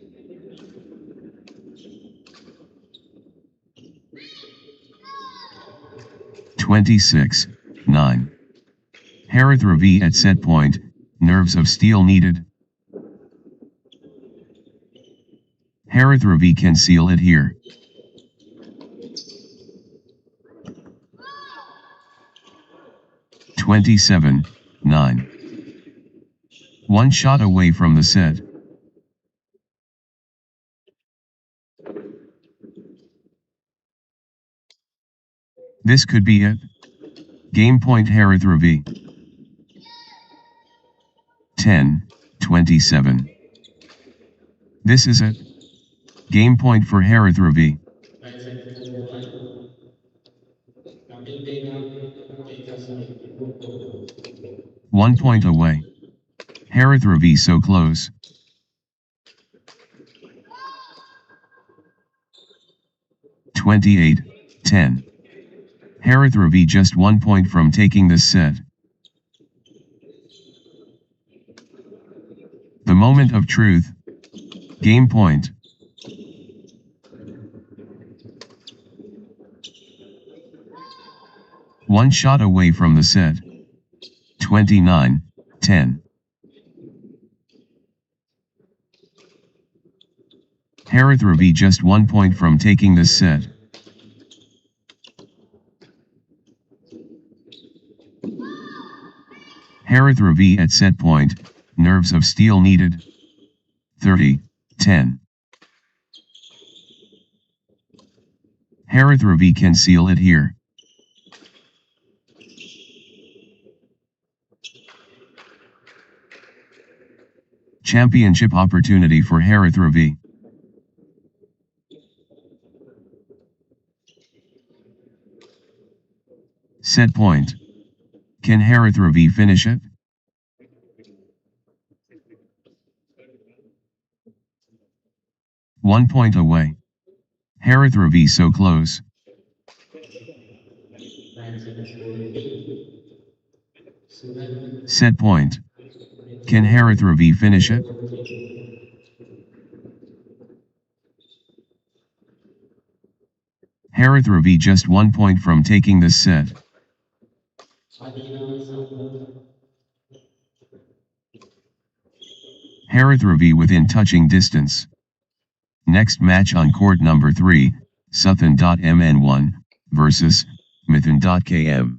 (26-9). Harith Ravi at set point, nerves of steel needed. Harith Ravi can seal it here. (27-9). One shot away from the set. This could be it. Game point Harith Ravi. 10-27. This is it. Game point for Harith Ravi. One point away. Harith Ravi so close. (28-10). Harith Ravi just 1 point from taking this set. The moment of truth. Game point. One shot away from the set. 29-10. Harith Ravi just 1 point from taking this set. Harith Ravi at set point, nerves of steel needed. 30-10. Harith Ravi can seal it here. Championship opportunity for Harith Ravi. Set point. Can Harith Ravi finish it? One point away. Harith Ravi so close. Set point. Can Harith Ravi finish it? Harith Ravi just 1 point from taking this set. Harith Ravi within touching distance. Next match on court number 3, Suthan.mn1 versus Mithun.km.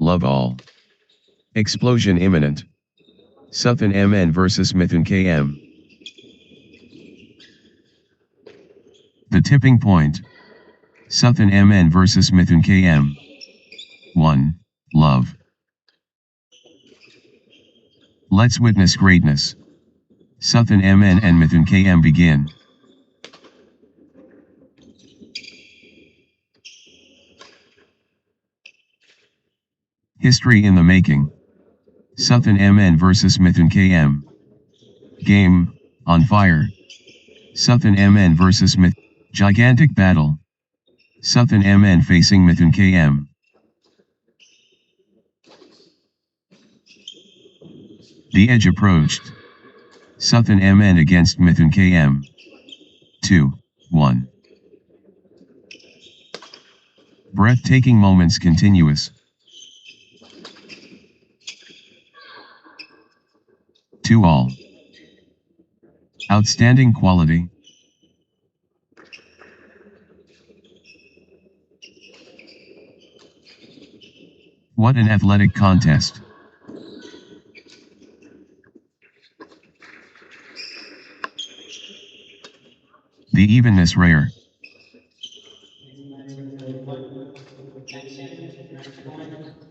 Love all. Explosion imminent. Suthan MN versus Mithun KM. The tipping point. Suthan MN versus Mithun KM. 1. Love. Let's witness greatness. Suthan MN and Mithun KM begin. History in the making. Suthan MN versus Mithun KM. Game, on fire. Suthan MN versus Mithun. Gigantic battle. Suthan MN facing Mithun KM. The edge approached. Suthan MN against Mithun KM. 2, 1. Breathtaking moments continuous. 2 all. Outstanding quality. What an athletic contest. The evenness rare.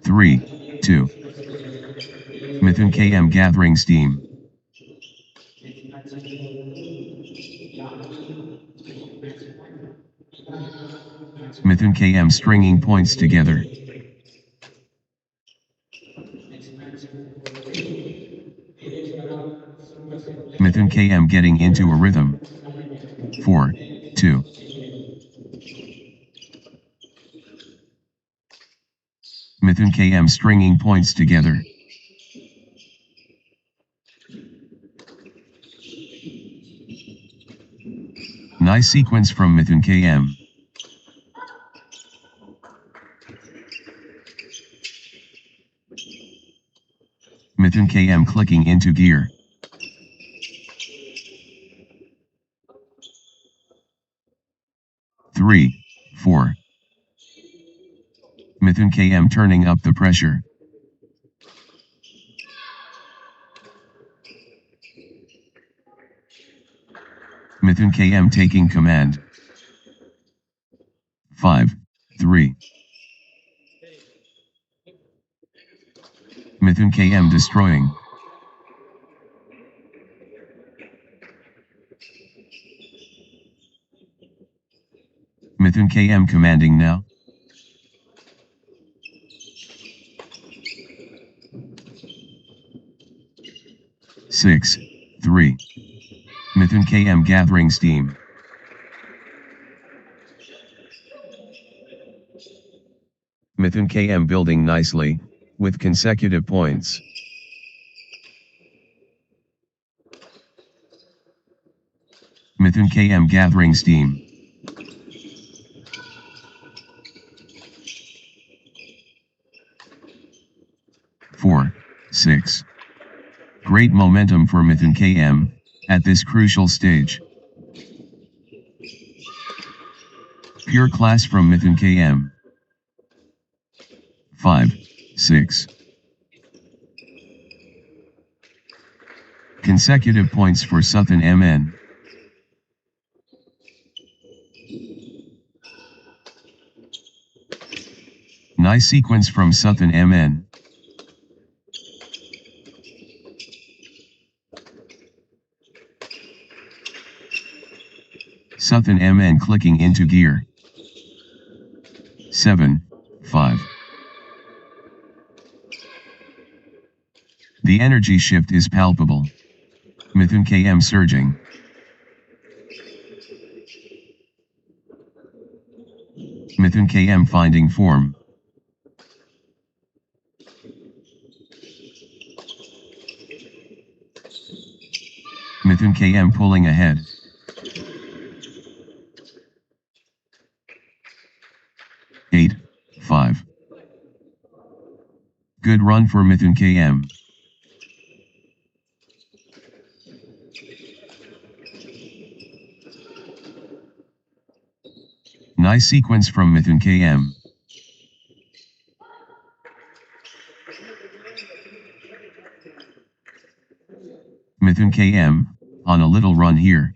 3, 2. Mithun KM gathering steam. Mithun KM stringing points together. Mithun KM getting into a rhythm. 4, 2. Mithun KM stringing points together. Nice sequence from Mithun KM. Mithun KM clicking into gear. Three, 4. Mithun KM turning up the pressure. Mithun KM taking command. 5, 3. Mithun KM destroying. Mithun KM commanding now. Six, 3. Mithun KM gathering steam. Mithun KM building nicely, with consecutive points. Mithun KM gathering steam. Four, 6. Great momentum for Mithun KM, at this crucial stage. Pure class from Mithun KM. 5, 6. Consecutive points for Suthan MN. Nice sequence from Suthan MN. Suthan MN clicking into gear. 7, 5. The energy shift is palpable. Mithun KM surging. Mithun KM finding form. Mithun KM pulling ahead. Eight, 5. Good run for Mithun KM. Nice sequence from Mithun KM. Mithun KM, on a little run here.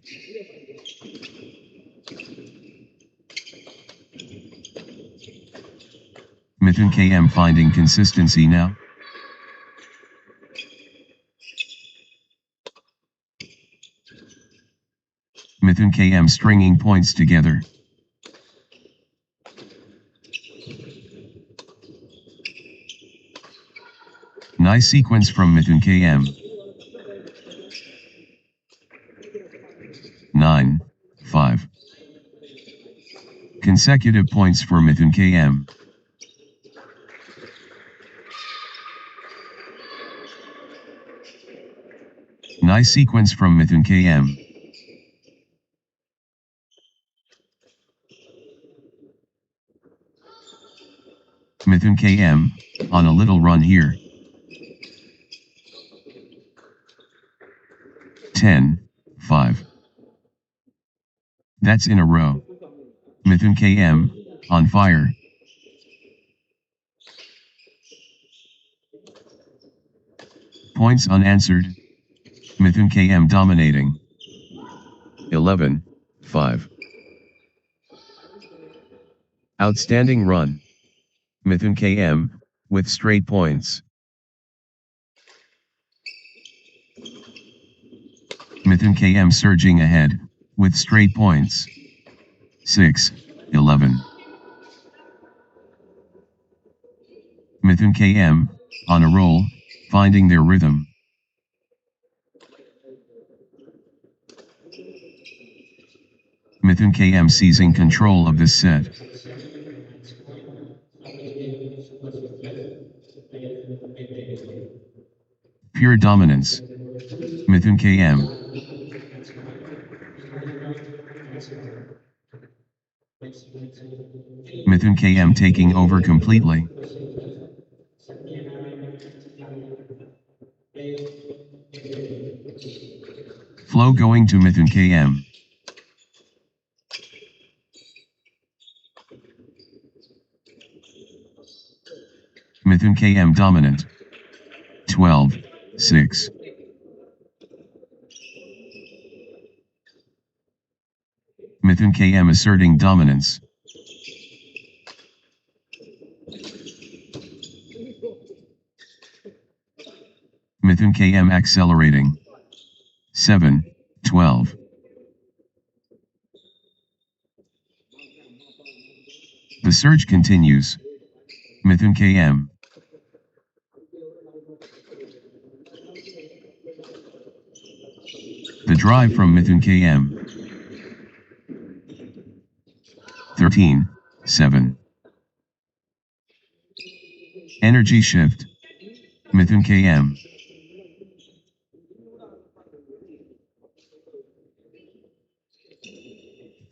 Mithun KM finding consistency now. Mithun KM stringing points together. Nice sequence from Mithun KM. 9, 5. Consecutive points for Mithun KM. Nice sequence from Mithun KM. Mithun KM, on a little run here. 10, 5. That's in a row. Mithun KM, on fire. Points unanswered. Mithun KM dominating. 11, 5. 5. Outstanding run. Mithun KM, with straight points. Mithun KM surging ahead, with straight points. 6, 11. Mithun KM, on a roll, finding their rhythm. Mithun KM seizing control of this set. Pure dominance. Mithun KM. Mithun KM taking over completely. Flow going to Mithun KM. Mithun KM dominant. 12, 6. Mithun KM asserting dominance. Mithun KM accelerating. 7, 12. The surge continues. Mithun KM. The drive from Mithun KM. 13, 7. Energy shift. Mithun KM.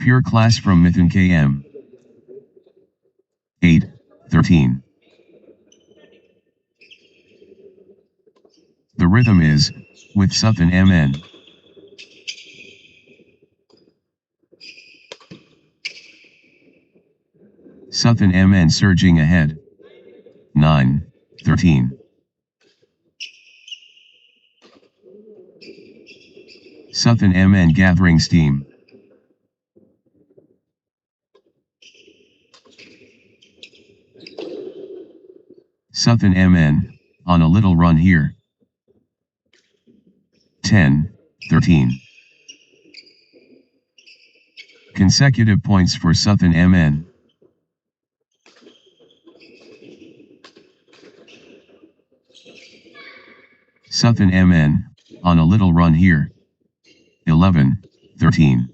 Pure class from Mithun KM. 8, 13. The rhythm is, with Suthan MN. Suthan MN surging ahead. 9, 13. Suthan MN gathering steam. Suthan MN, on a little run here. 10, 13. Consecutive points for Suthan MN. Suthan MN, on a little run here. 11, 13.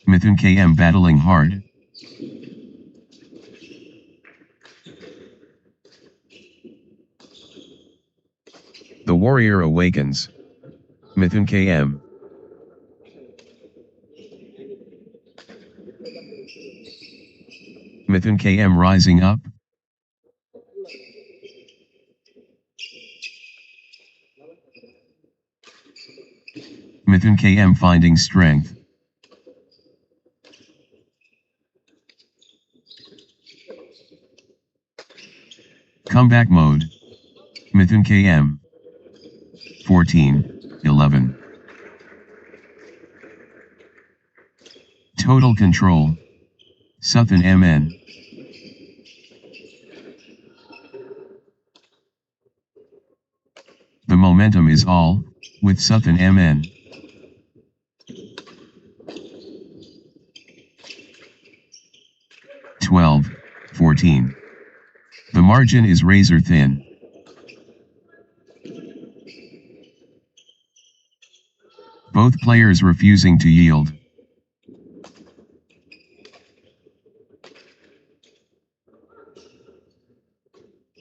Mithun KM battling hard. The warrior awakens. Mithun KM. Mithun KM rising up. Mithun KM finding strength. Comeback mode. Mithun KM. 14, 11. Total control. Suthan MN. The momentum is all, with Suthan MN. $12, 14. The margin is razor thin. Both players refusing to yield.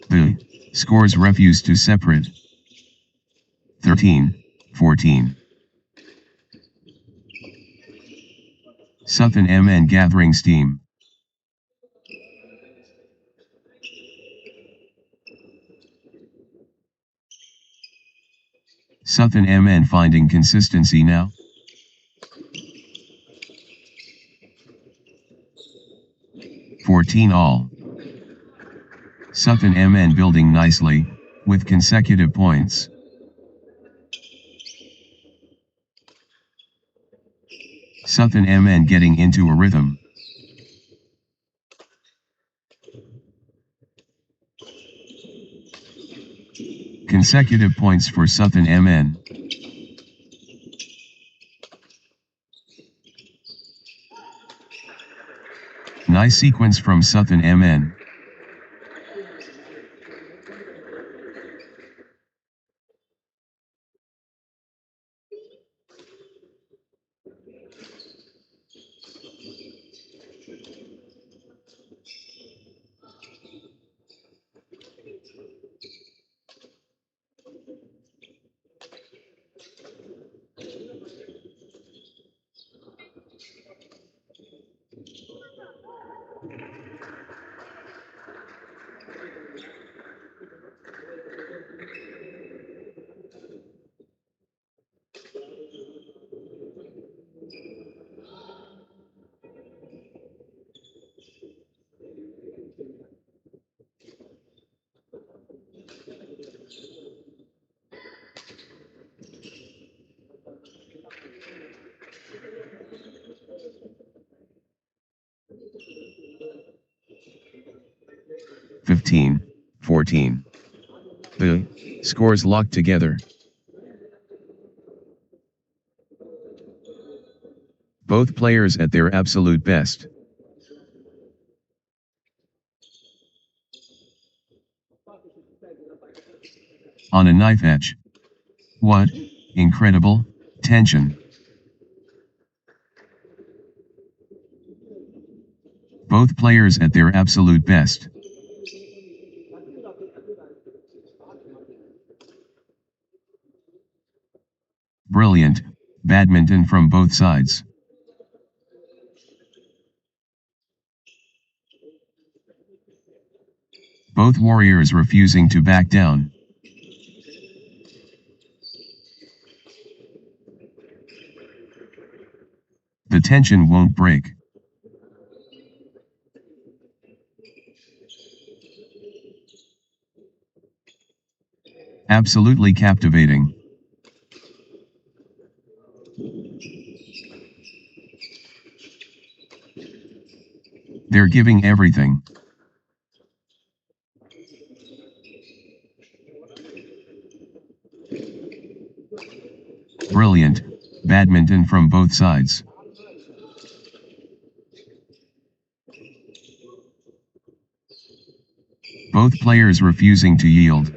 The scores refuse to separate. 13, 14. Suthan MN gathering steam. Suthan MN finding consistency now. $14 all. Suthan MN building nicely, with consecutive points. Southern MN getting into a rhythm. Consecutive points for Southern MN. Nice sequence from Southern MN. (15, 14). The scores locked together. Both players at their absolute best. On a knife edge. What incredible tension. Both players at their absolute best. Brilliant badminton from both sides. Both warriors refusing to back down. The tension won't break. Absolutely captivating. They're giving everything. Brilliant badminton from both sides. Both players refusing to yield.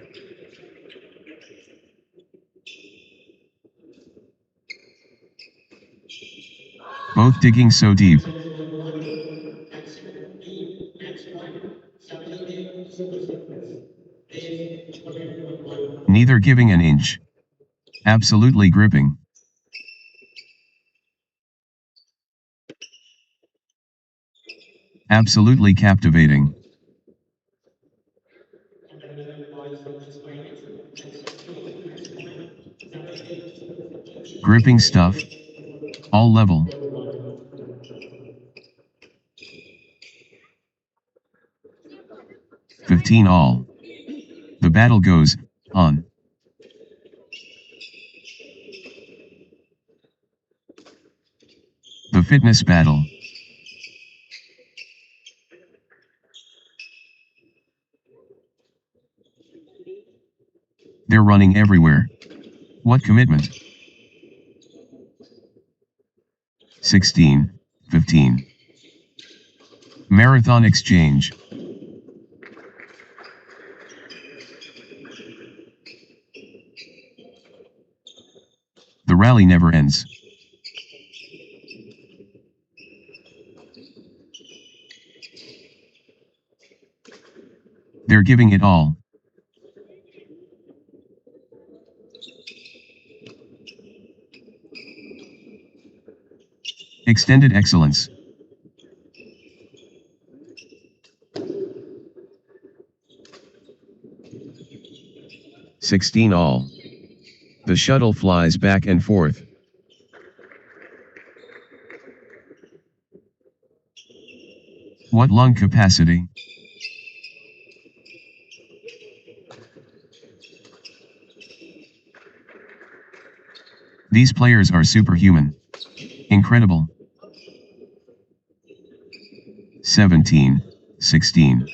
Both digging so deep. Neither giving an inch. Absolutely gripping. Absolutely captivating. Gripping stuff. All level. (15 all). The battle goes on. The fitness battle. They're running everywhere. What commitment. 16, 15. Marathon exchange. The rally never ends. They're giving it all. Extended excellence. (16 all). The shuttle flies back and forth. What lung capacity? These players are superhuman. Incredible. 17, 16.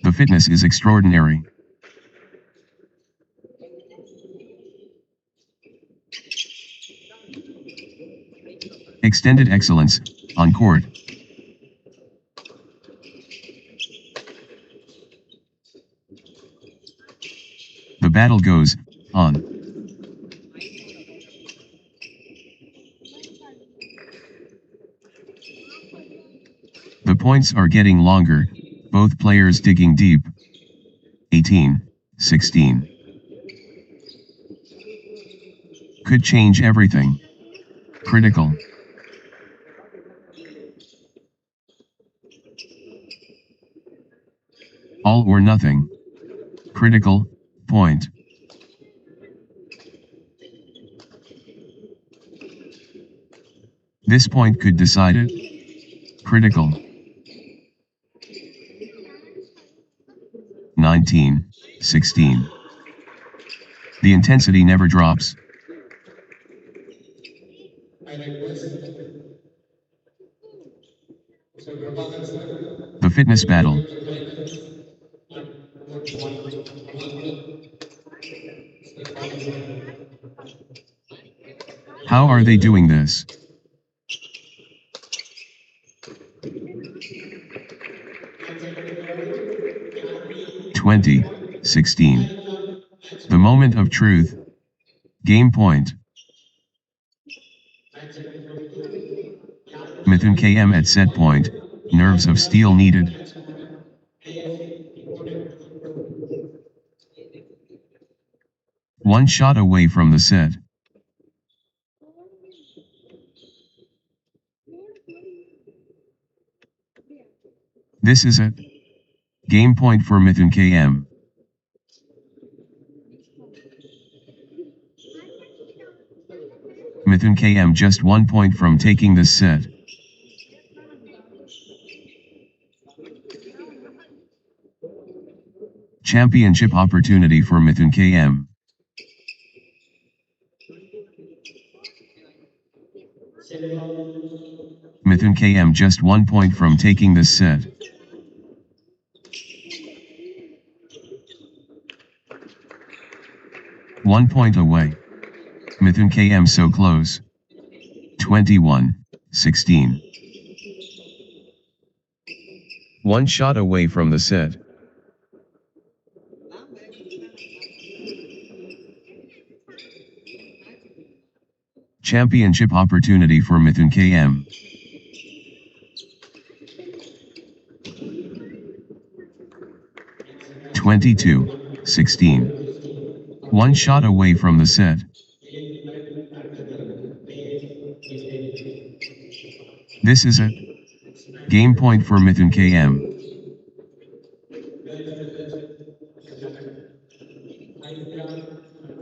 The fitness is extraordinary. Extended excellence, on court. The battle goes on. The points are getting longer, both players digging deep. 18, 16. Could change everything. Critical. All or nothing. Critical, point. This point could decide it. Critical. 19, 16. The intensity never drops. The fitness battle. How are they doing this? (20, 16). The moment of truth. Game point. Mithun KM at set point. Nerves of steel needed. One shot away from the set. This is it. Game point for Mithun KM. Mithun KM just 1 point from taking this set. Championship opportunity for Mithun KM. Mithun KM just 1 point from taking this set. One point away. Mithun KM so close. 21, 16. One shot away from the set. Championship opportunity for Mithun KM. (22, 16). One shot away from the set. This is it. Game point for Mithun KM.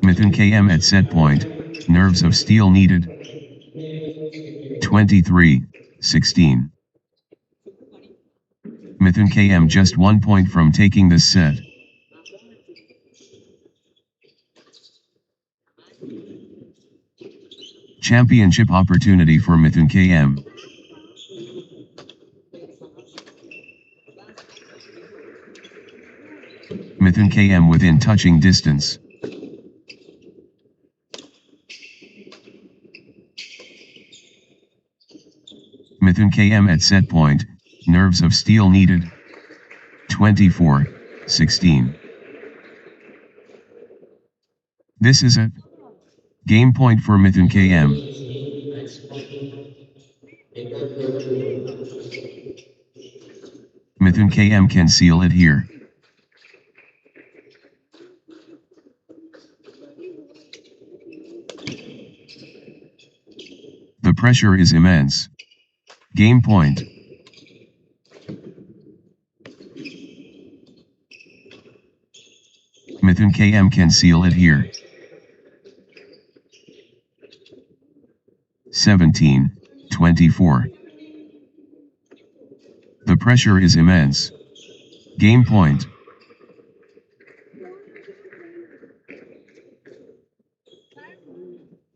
Mithun KM at set point. Nerves of steel needed. 23, 16. Mithun KM just 1 point from taking this set. Championship opportunity for Mithun KM. Mithun KM within touching distance. Mithun KM at set point. Nerves of steel needed. 24, 16. This is it. Game point for Mithun KM. Mithun KM can seal it here. The pressure is immense. Game point. Mithun KM can seal it here. 17, 24. The pressure is immense. Game point.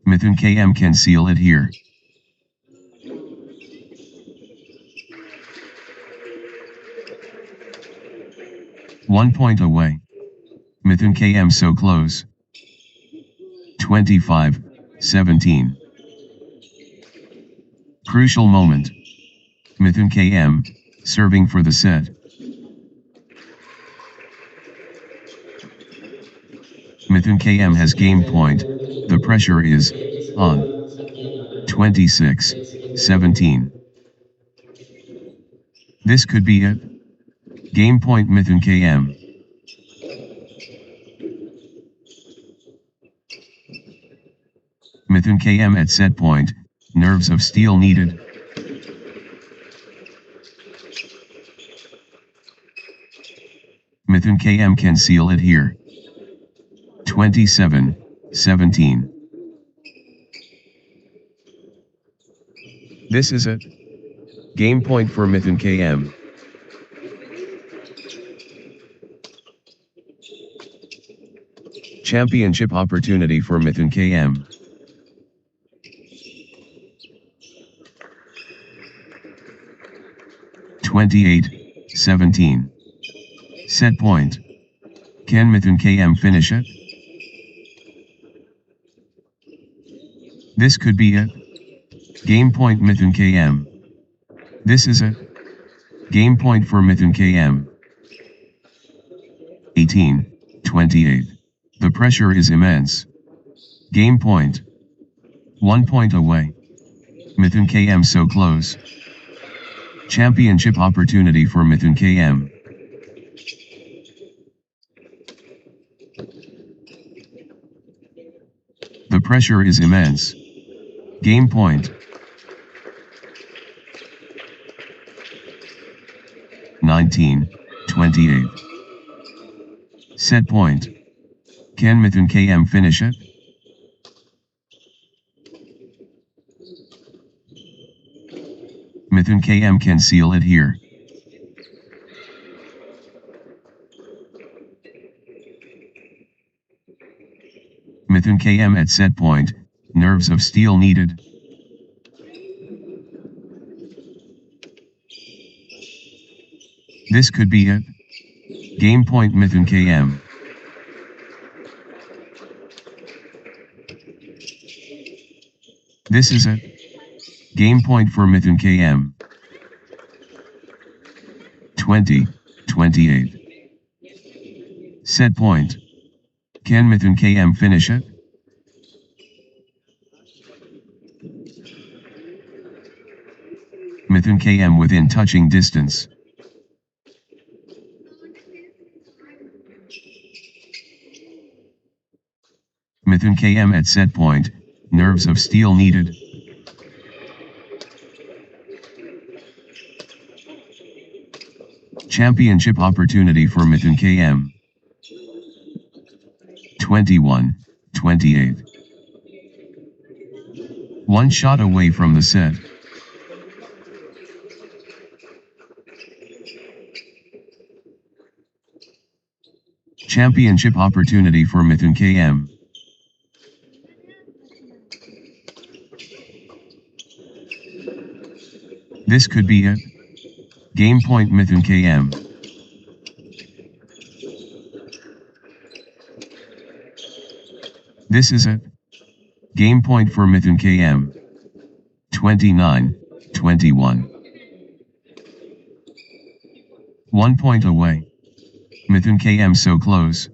Mithun KM can seal it here. 1 point away. Mithun KM so close. 25-17. Crucial moment. Mithun KM, serving for the set. Mithun KM has game point, the pressure is on. 26-17. This could be it. Game point Mithun KM. Mithun KM at set point, nerves of steel needed. Mithun KM can seal it here. 27-17. This is it. Game point for Mithun KM. Championship opportunity for Mithun KM. (28-17). Set point. Can Mithun KM finish it? This could be it. Game point Mithun KM. This is it. Game point for Mithun KM. 18-28. The pressure is immense. Game point. 1 point away. Mithun KM so close. Championship opportunity for Mithun KM. The pressure is immense. Game point. 19-28. Set point. Can Mithun KM finish it? Mithun KM can seal it here. Mithun KM at set point, nerves of steel needed. This could be it. Game point Mithun KM. This is it. Game point for Mithun KM. 20-28. Set point. Can Mithun KM finish it? Mithun KM within touching distance. Mithun KM at set point, nerves of steel needed. Championship opportunity for Mithun KM. 21-28. One shot away from the set. Championship opportunity for Mithun KM. This could be it. Game point Mithun KM. This is it. Game point for Mithun KM. 29-21. 1 point away. Mithun KM so close.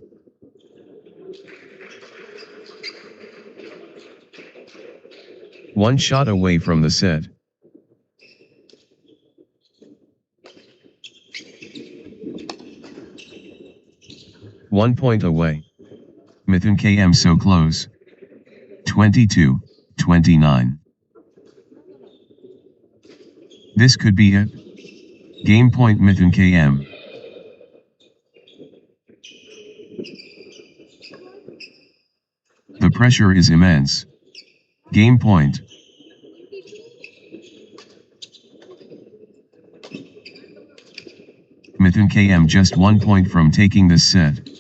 One shot away from the set. One point away. Mithun KM so close. 22-29. This could be it. Game point Mithun KM. The pressure is immense. Game point. Mithun KM just 1 point from taking this set.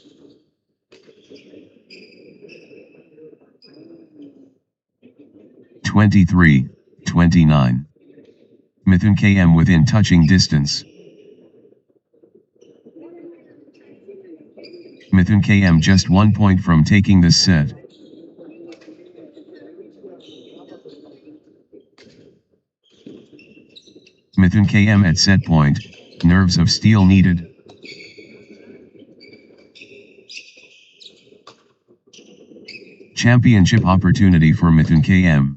(23-29). Mithun KM within touching distance. Mithun KM just 1 point from taking this set. Mithun KM at set point, nerves of steel needed. Championship opportunity for Mithun KM.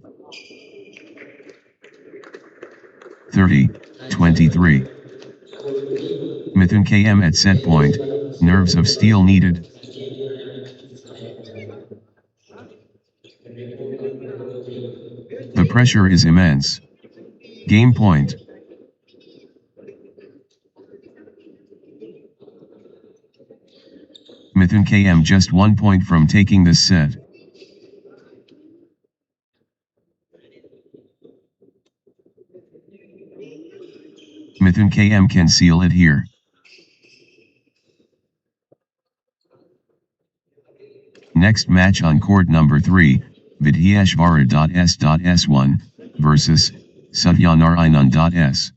30-23. Mithun KM at set point, nerves of steel needed. The pressure is immense. Game point. Mithun KM just 1 point from taking this set. Mithun KM can seal it here. Next match on court number 3, Vidhyashvara.s.s1 versus Satyanarayanan.s.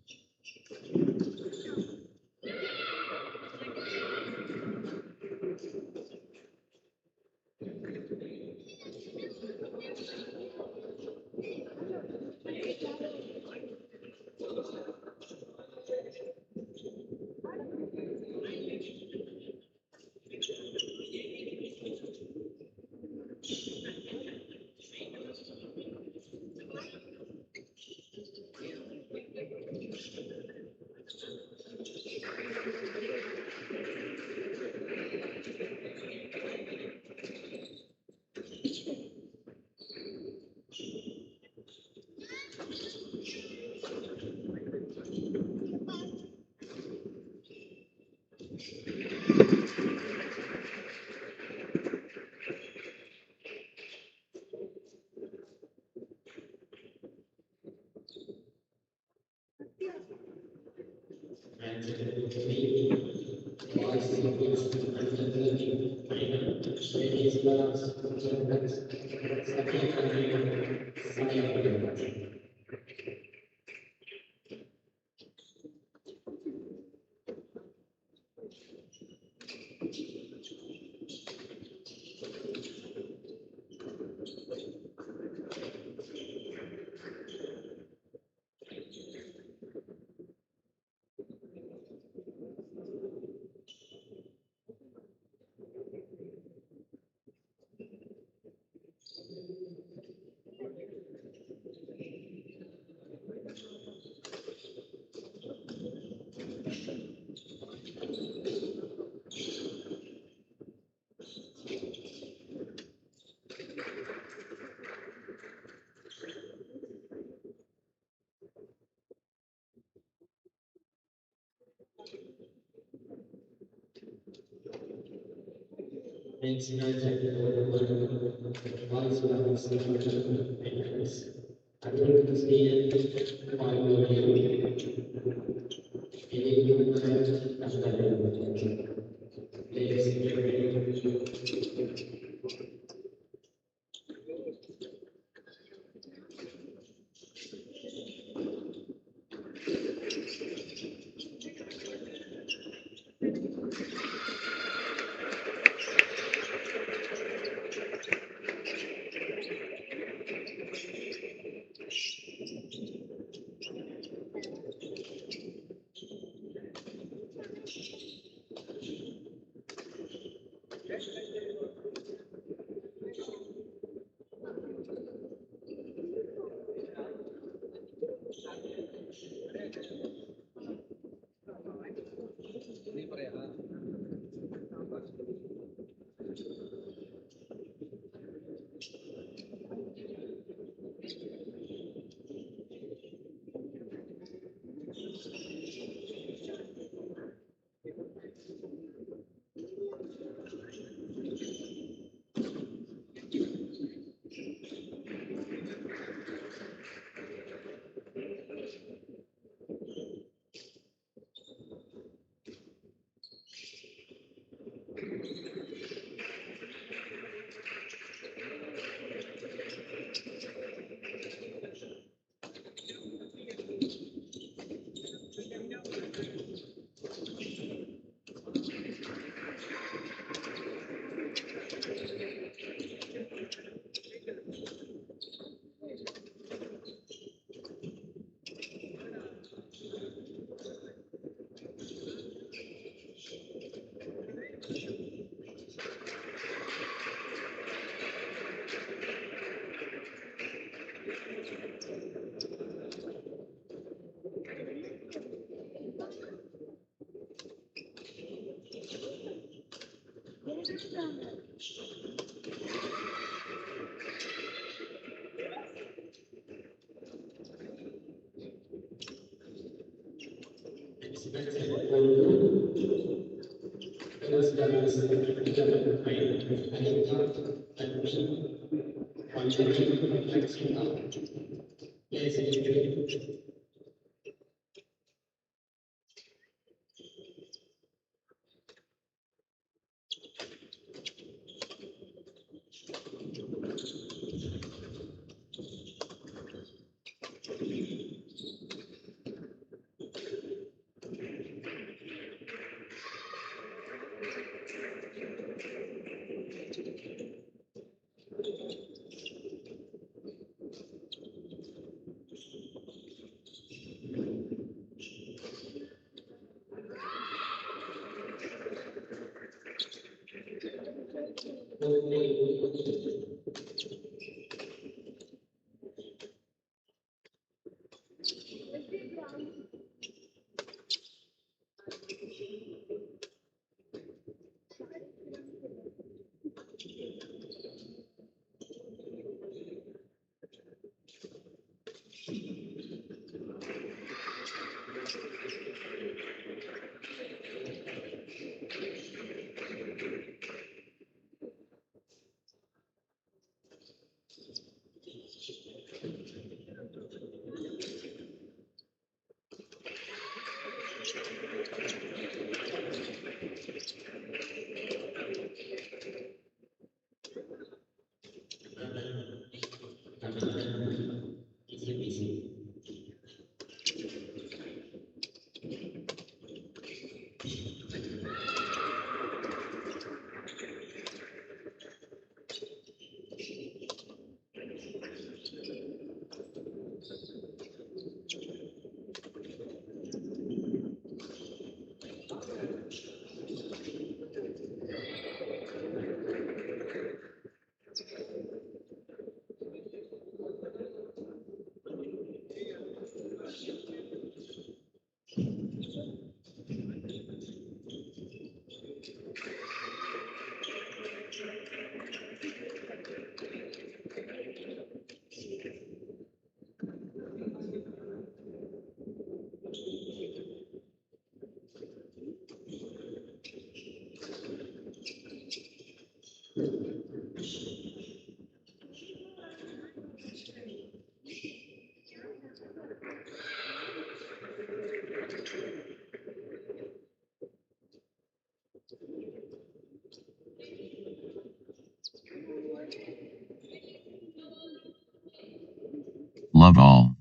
Love all.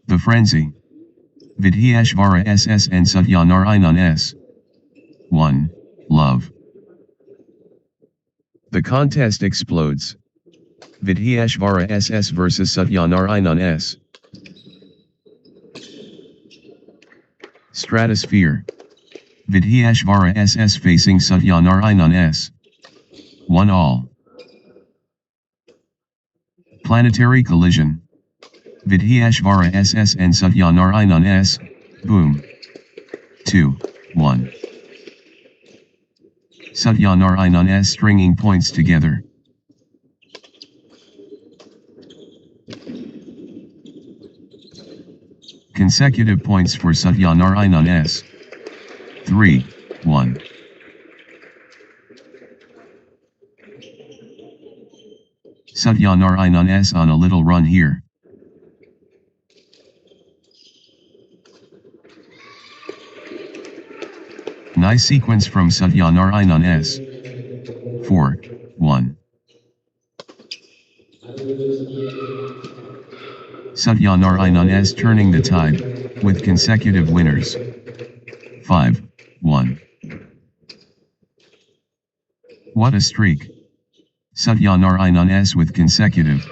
The frenzy. Vidhyashvara SS and Satyanarayanan S. 1. Love. The contest explodes. Vidhyashvara SS versus Satyanarayanan S. Stratosphere. Vidhyashvara SS facing Satyanarayanan S. 1 all. Planetary collision. Vidhyashvara SS and Satyanarayanan S. Boom. 2. 1. Satyanarayanan S stringing points together. Consecutive points for Satyanarayanan S. 3. 1. Satyanarayanan S on a little run here. Nice sequence from Satyanarayanan S. 4. 1. Satyanarayanan S turning the tide, with consecutive winners. 5. 1. What a streak. Satyanarayanan S with consecutive.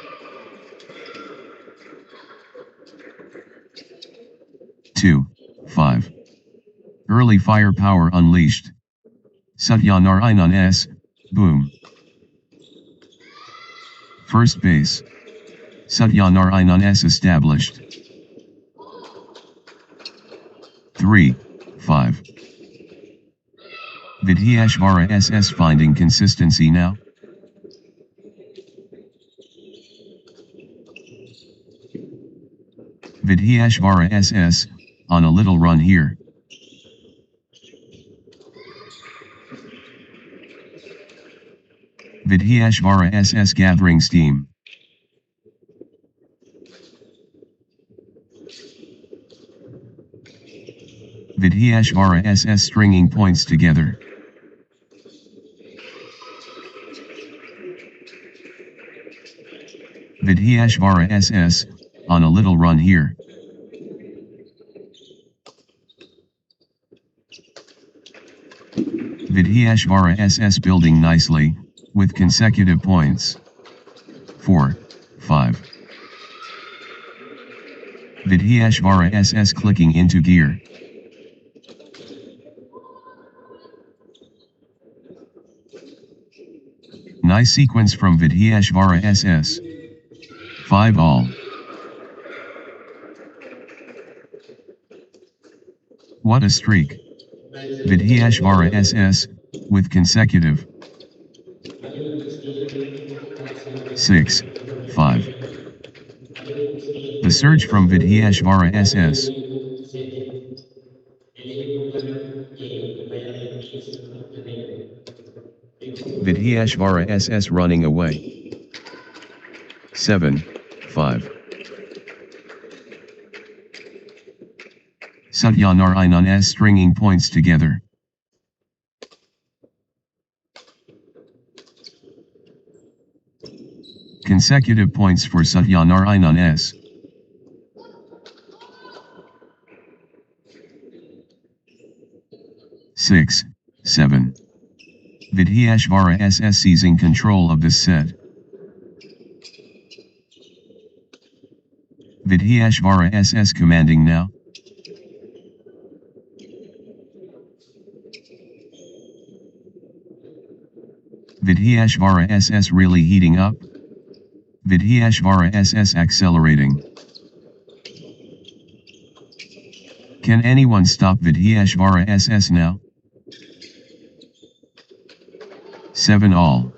2. 5. Early firepower unleashed. Satyanarayanan S. Boom. First base. Satyanarayanan S established. 3, 5. Vidhyashvara SS finding consistency now. Vidhyashvara SS, on a little run here. Vidhyashvara SS gathering steam. Vidhyashvara SS stringing points together. Vidhyashvara SS, on a little run here. Vidhyashvara SS building nicely, with consecutive points. 4, 5. Vidhyashvara SS clicking into gear. Nice sequence from Vidhyashvara SS. 5 all. What a streak. Vidhyashvara SS, with consecutive. 6, 5. The surge from Vidhyashvara SS. Vidhyashvara SS running away. 7, 5. Satyanarayanan S stringing points together. Consecutive points for Satyanarayanan S. Six, 7. Vidhyashvara SS seizing control of this set. Vidhyashvara SS commanding now. Vidhyashvara SS really heating up. Vidhyashvara SS accelerating. Can anyone stop Vidhyashvara SS now? 7 all.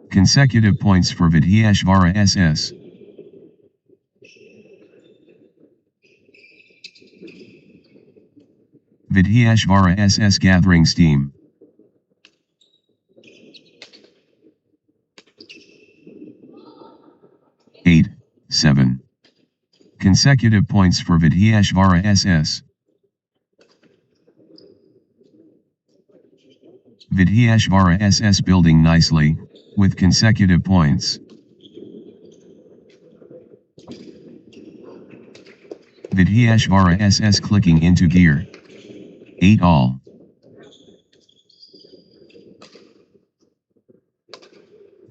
Consecutive points for Vidhyashvara SS. Vidhyashvara SS gathering steam. Eight, 7. Consecutive points for Vidhyashvara SS. Vidhyashvara SS building nicely, with consecutive points. Vidhyashvara SS clicking into gear. 8 all.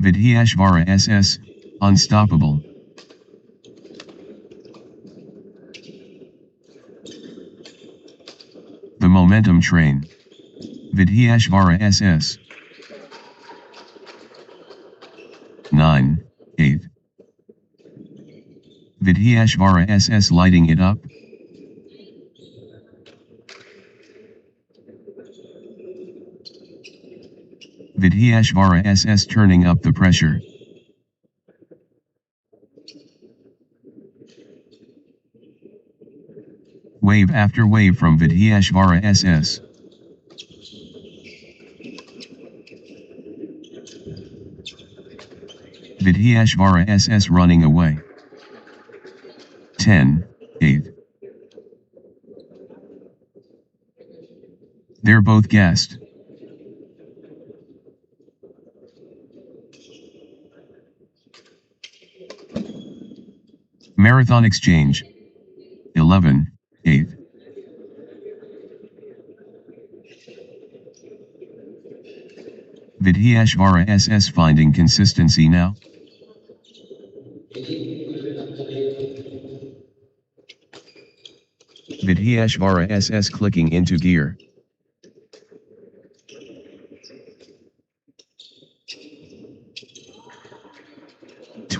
Vidhyashvara SS, unstoppable. The momentum train. Vidhyashvara SS. 9, 8. Vidhyashvara SS lighting it up. Vidhyashvara SS turning up the pressure. Wave after wave from Vidhyashvara SS. Vidhyashvara SS running away. 10, 8. They're both gassed. Marathon exchange. 11, 8. Vidhyashvara SS finding consistency now. Vidhyashvara SS clicking into gear.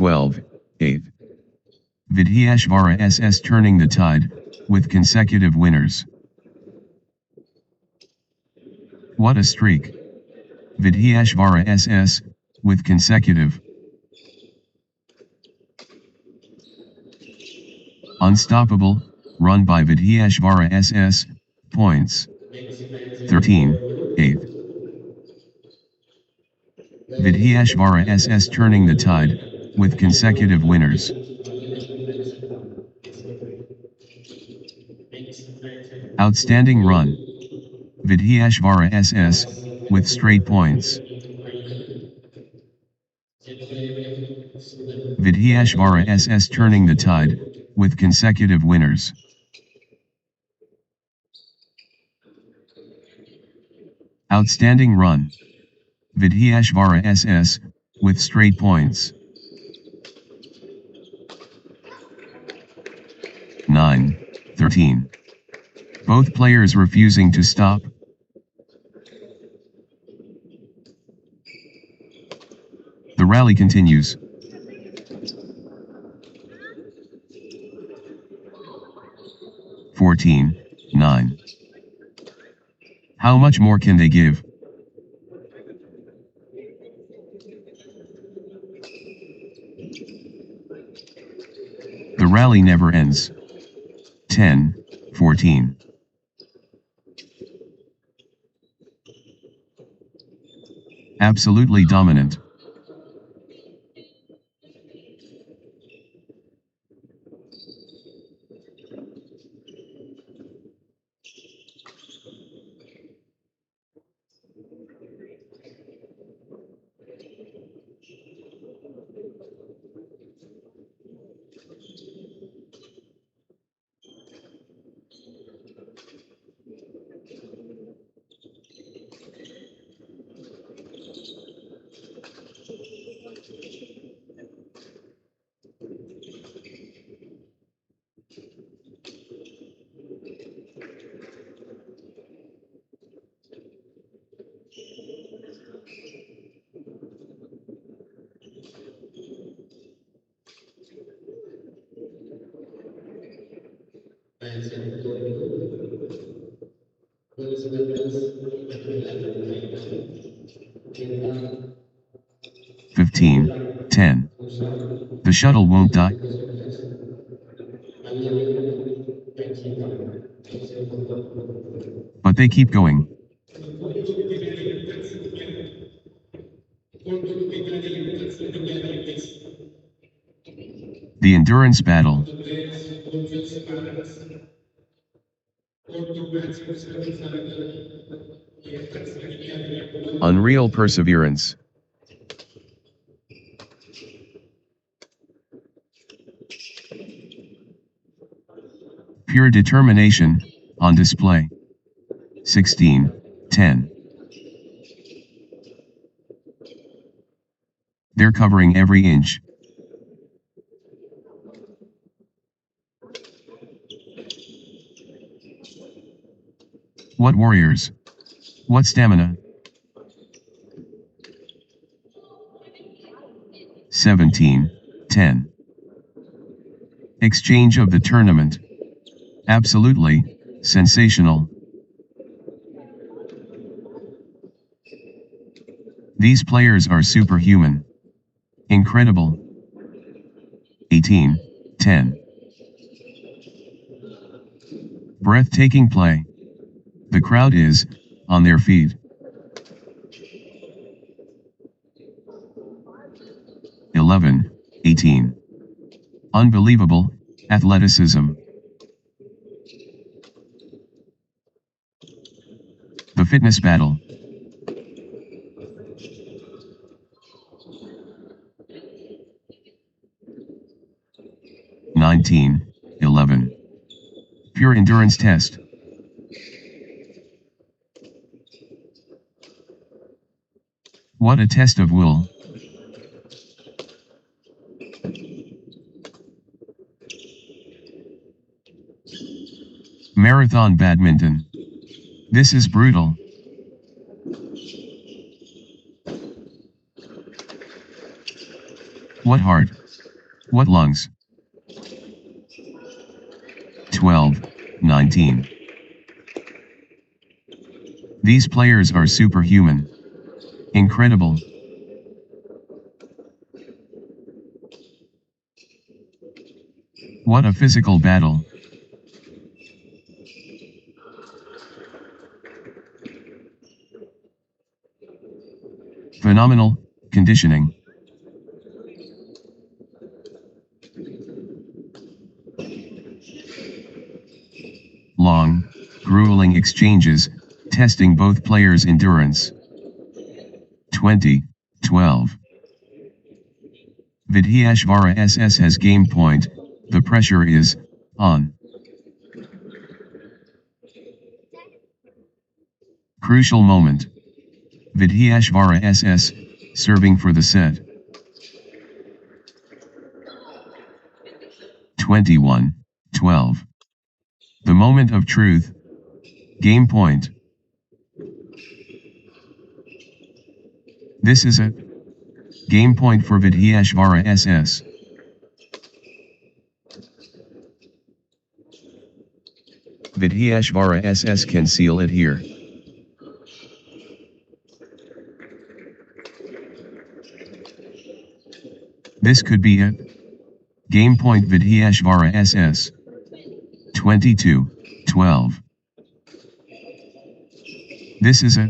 12, 8. Vidhyashvara SS turning the tide, with consecutive winners. What a streak! Vidhyashvara SS, with consecutive. Unstoppable, run by Vidhyashvara SS, points. 13, 8. Vidhyashvara SS turning the tide, with consecutive winners. Outstanding run. Vidhyashvara SS, with straight points. Vidhyashvara SS turning the tide, with consecutive winners. Outstanding run. Vidhyashvara SS, with straight points. 9, 13. Both players refusing to stop. The rally continues. (14, 9). How much more can they give? The rally never ends. 10, 14. Absolutely dominant. (15, 10). The shuttle won't die. But they keep going. The endurance battle. Unreal perseverance. Pure determination, on display. 16, 10. They're covering every inch. What warriors! What stamina! 17, 10. Exchange of the tournament. Absolutely sensational. These players are superhuman. Incredible. 18, 10. Breathtaking play. The crowd is on their feet. 11, 18. Unbelievable athleticism. The fitness battle. (19, 11). Pure endurance test. What a test of will. Marathon badminton. This is brutal. What heart. What lungs? 12-19. These players are superhuman. Incredible. What a physical battle. Phenomenal conditioning. Long, grueling exchanges, testing both players' endurance. 20-12. Vidhyashvara SS has game point, the pressure is on. Crucial moment. Vidhyashvara SS, serving for the set. 21-12. The moment of truth. Game point. This is a game point for Vidhyashvara SS. Vidhyashvara SS can seal it here. This could be it. Game point Vidhyashvara SS. 22-12. This is a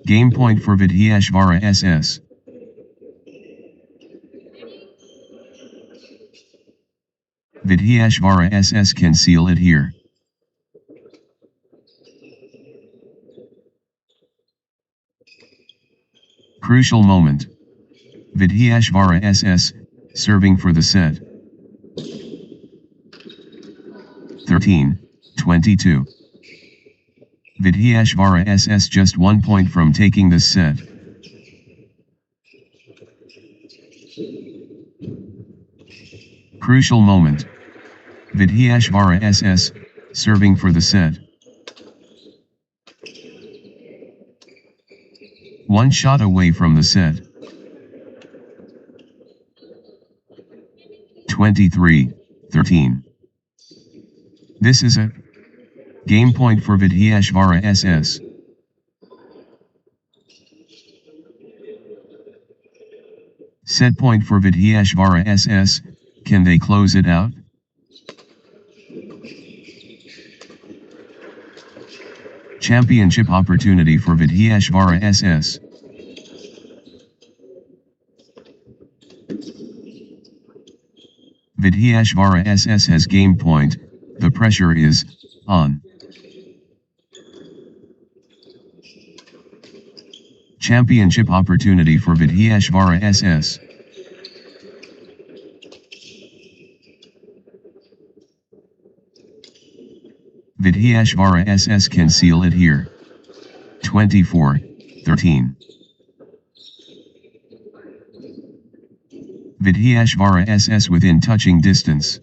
game point for Vidhyashvara SS. Vidhyashvara SS can seal it here. Crucial moment. Vidhyashvara SS, serving for the set. 13-22. Vidhyashvara SS just 1 point from taking this set. Crucial moment. Vidhyashvara SS, serving for the set. One shot away from the set. 23-13. This is a game point for Vidhyashvara SS. Set point for Vidhyashvara SS, can they close it out? Championship opportunity for Vidhyashvara SS. Vidhyashvara SS has game point, the pressure is on. Championship opportunity for Vidhyashvara SS. Vidhyashvara SS can seal it here. 24-13. Vidhyashvara SS within touching distance.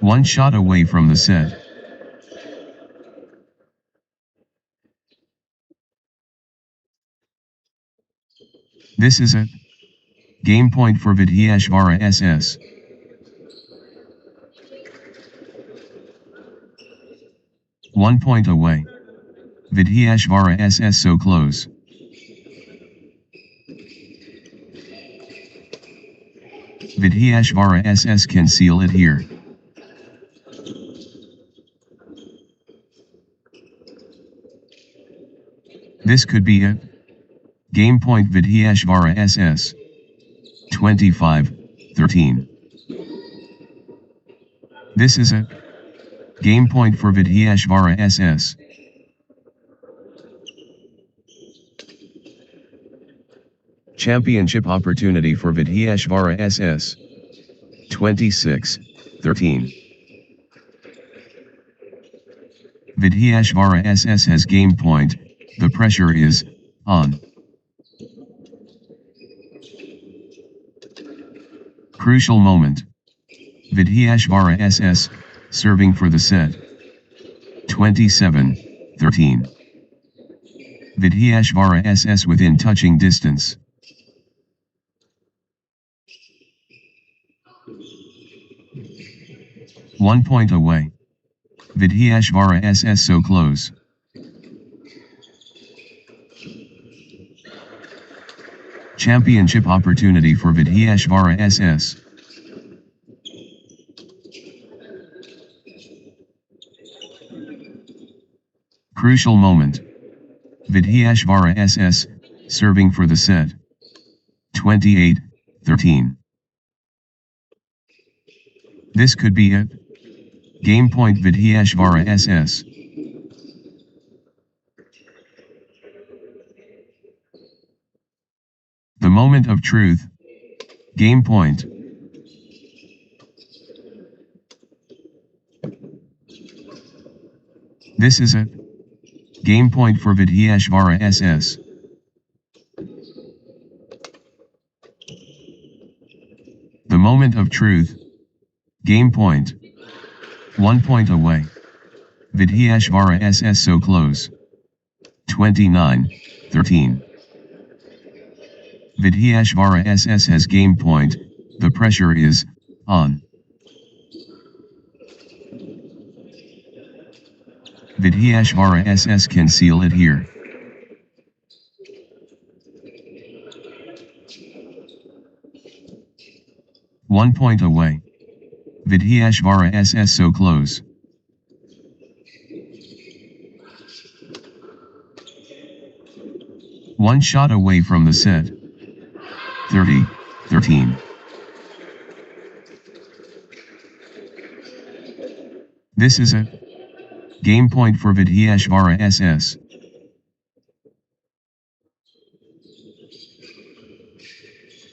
One shot away from the set. This is a game point for Vidhyashvara SS. One point away. Vidhyashvara SS so close. Vidhyashvara SS can seal it here. This could be it. Game point Vidhyashvara SS. 25-13. This is a game point for Vidhyashvara SS. Championship opportunity for Vidhyashvara SS. 26-13. Vidhyashvara SS has game point, the pressure is on. Crucial moment. Vidhyashvara SS, serving for the set. 27-13. Vidhyashvara SS within touching distance. 1 point away. Vidhyashvara SS so close. Championship opportunity for Vidhyashvara SS. Crucial moment. Vidhyashvara SS, serving for the set. 28-13. This could be it. Game point Vidhyashvara SS. The moment of truth. Game point. This is it. Game point for Vidhyashvara SS. The moment of truth. Game point. 1 point away. Vidhyashvara SS so close. 29-13. Vidhyashvara SS has game point, the pressure is on. Vidhyashvara SS can seal it here. One point away. Vidhyashvara SS so close. One shot away from the set. 30-13. This is it. Game point for Vidhyashvara SS.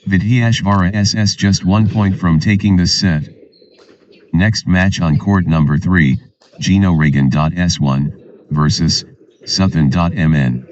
Vidhyashvara SS just 1 point from taking this set. Next match on court number 3, Gino Reagan.S1 versus Suthan.MN.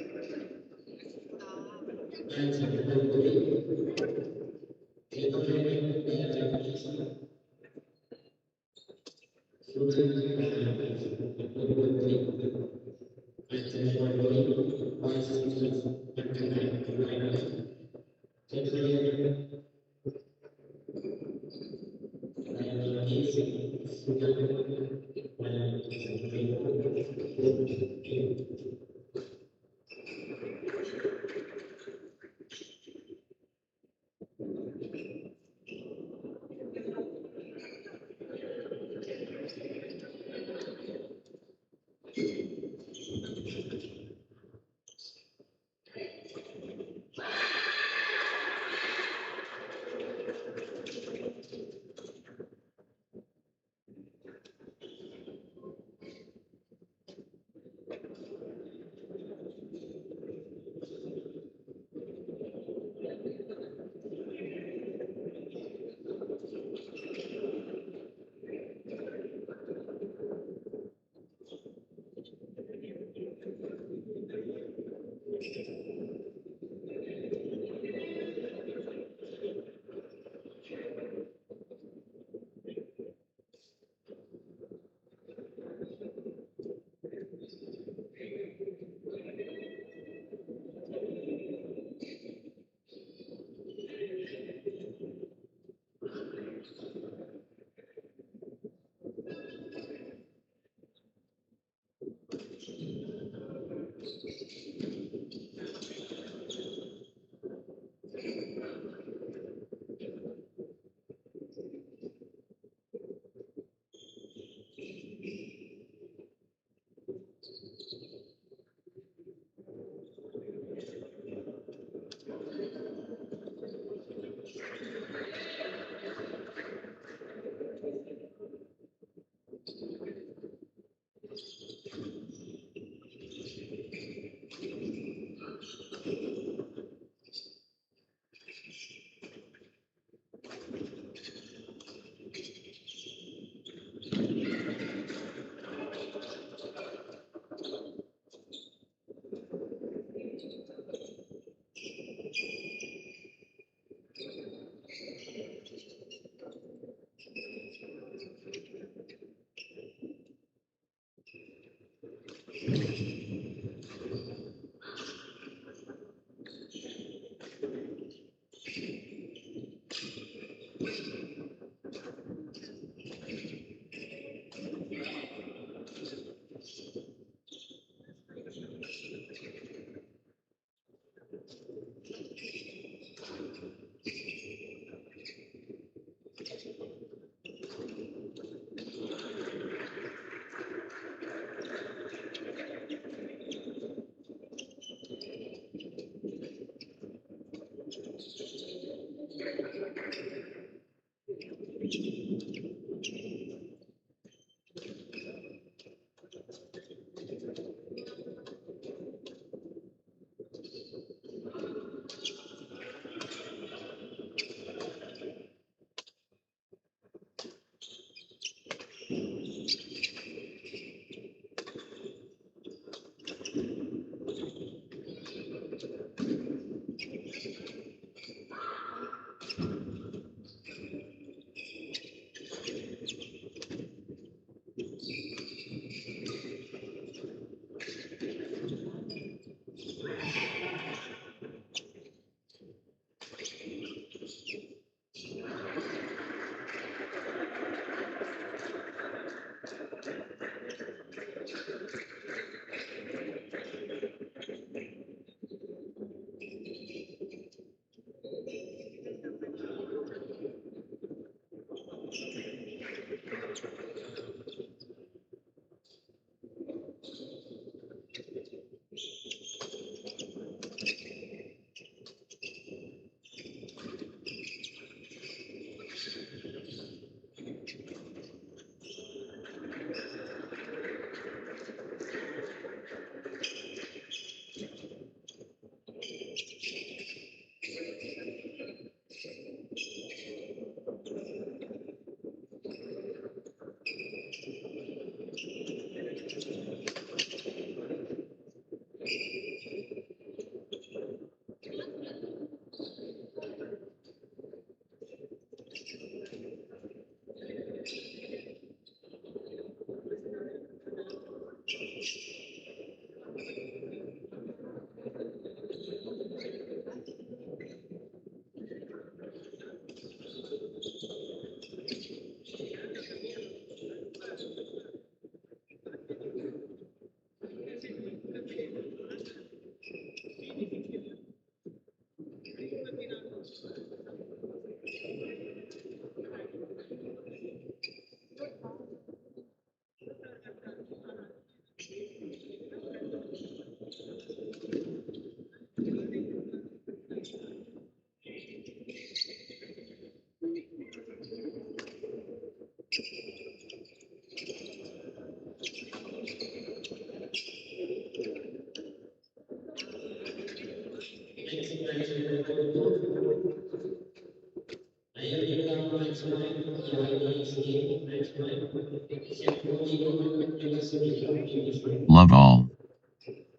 Love all.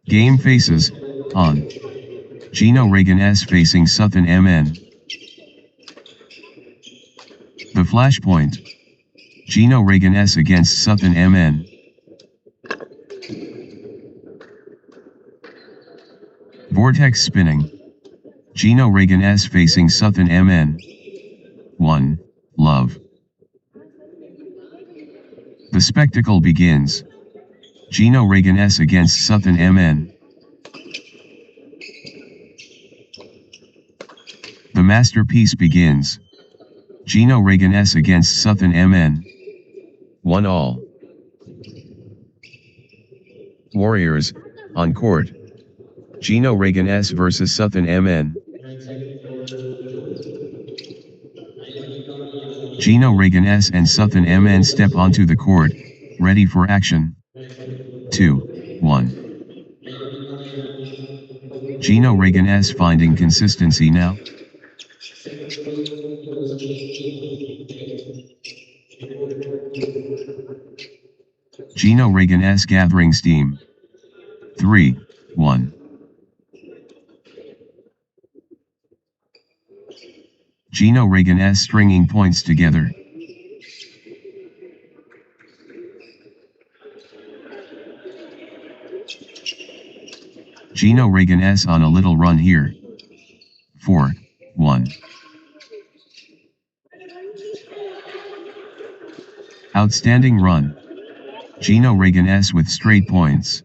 Game faces, on. Gino Reagan S facing Sutton MN. The flashpoint. Gino Reagan S against Sutton MN. Vortex spinning. Gino Reagan S facing Sutton MN. 1. Love. The spectacle begins. Gino Reagan S against Sutton MN. The masterpiece begins. Gino Reagan S against Sutton MN. 1 all. Warriors, on court. Gino Reagan S versus Sutton MN. Gino Reagan S and Sutton MN step onto the court, ready for action. 2, 1. Gino Reagan S finding consistency now. Gino Reagan S gathering steam. 3, 1. Gino Reagan S stringing points together. Gino Reagan S on a little run here. 4, 1. Outstanding run. Gino Reagan S with straight points.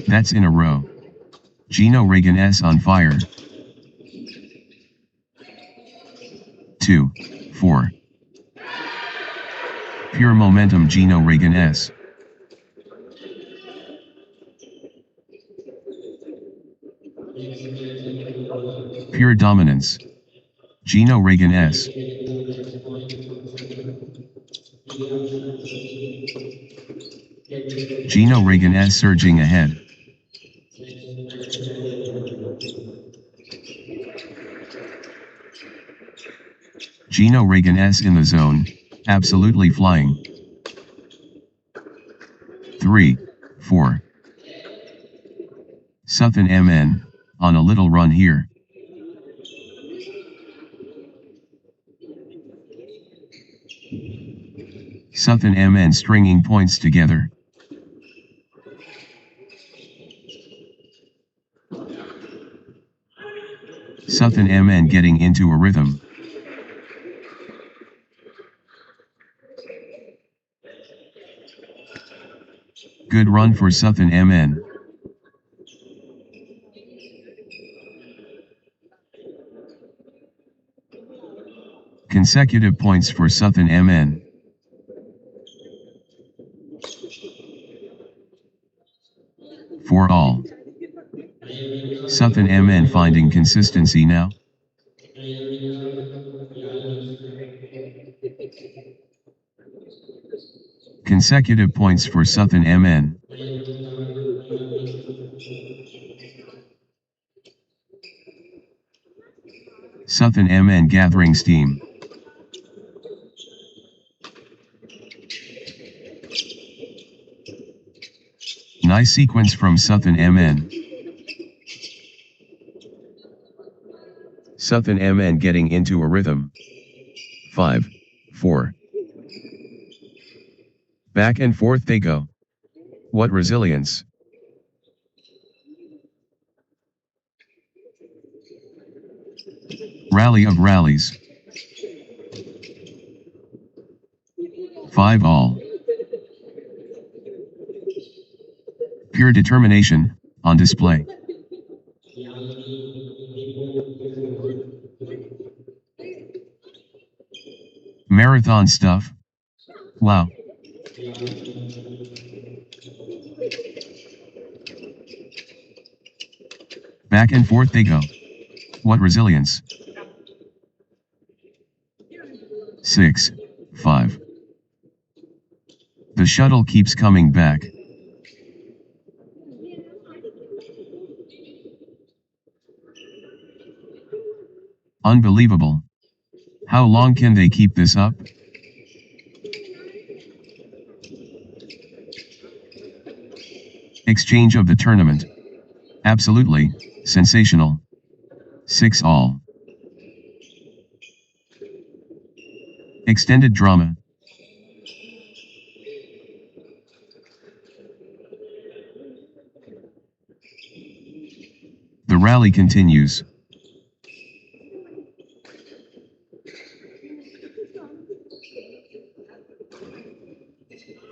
That's in a row. Gino Reagan S on fire. 2, 4. Pure momentum Gino Reagan S. Pure dominance. Gino Reagan S. Gino Reagan S surging ahead. Gino Reagan S in the zone, absolutely flying. 3, 4. Sutton MN, on a little run here. Sutton MN stringing points together. Sutton MN getting into a rhythm. Good run for Sutton MN. Consecutive points for Sutton MN. For all. Sutton MN finding consistency now. Consecutive points for Sutton MN. Sutton MN gathering steam. Nice sequence from Sutton MN. Sutton MN getting into a rhythm. 5, 4. Back and forth they go. What resilience. Rally of rallies. 5 all. Pure determination, on display. Marathon stuff. Wow. Back and forth they go. What resilience. 6, 5. The shuttle keeps coming back. Unbelievable. How long can they keep this up? Exchange of the tournament. Absolutely, sensational. 6 all. Extended drama. The rally continues.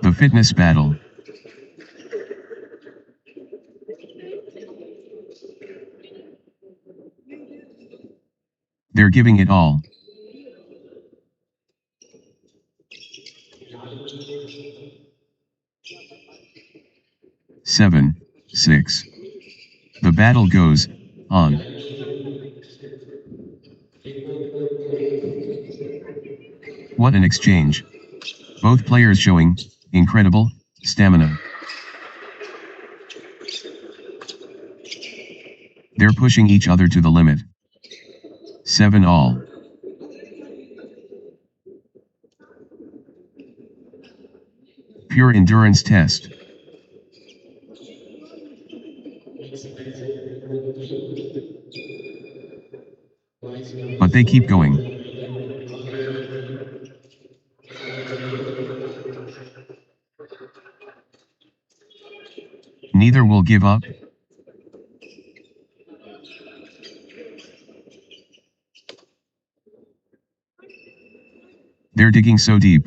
The fitness battle. They're giving it all. Seven, 6. The battle goes on. What an exchange. Both players showing incredible stamina. They're pushing each other to the limit. 7 all. Pure endurance test. But they keep going. Neither will give up. They're digging so deep.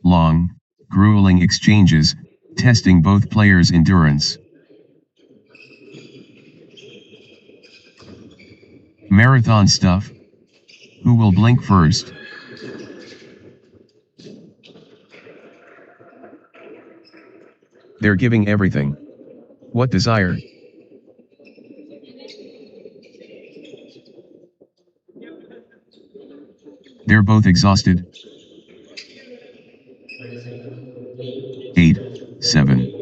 Long, grueling exchanges, testing both players' endurance. Marathon stuff. Who will blink first? They're giving everything. What desire? They're both exhausted. 8, 7.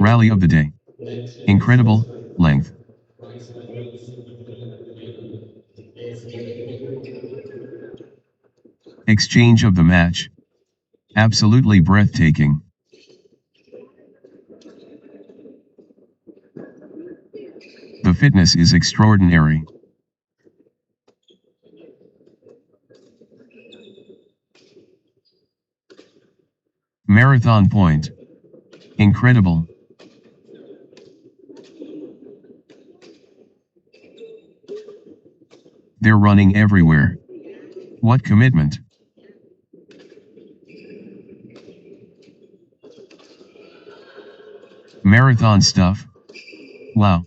Rally of the day. Incredible length. Exchange of the match. Absolutely breathtaking. The fitness is extraordinary. Marathon point. Incredible. They're running everywhere. What commitment. Marathon stuff. Wow.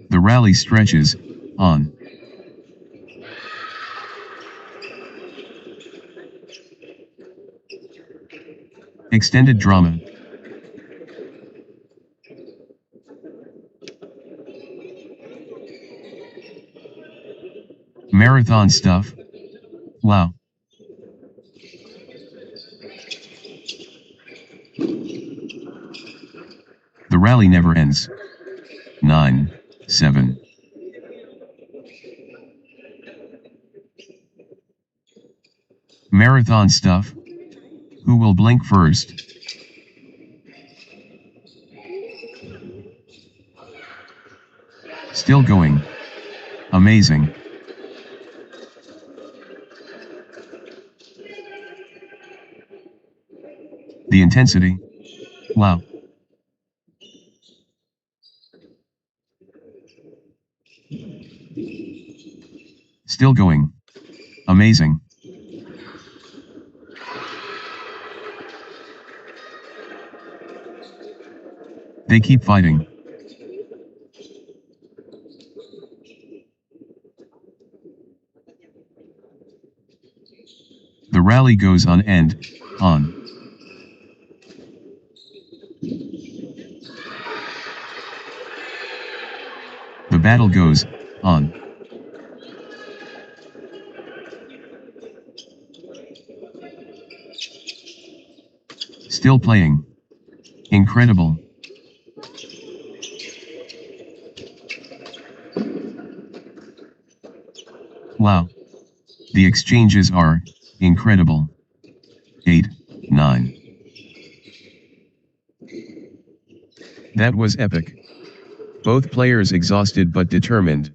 The rally stretches on. Extended drama. Marathon stuff. Wow. The rally never ends. 9, 7. Marathon stuff. Who will blink first? Still going. Amazing. The intensity. Wow. Still going. Amazing. They keep fighting. The rally goes on and on. The battle goes on. Still playing. Incredible. Wow. The exchanges are incredible. 8, 9. That was epic. Both players exhausted but determined.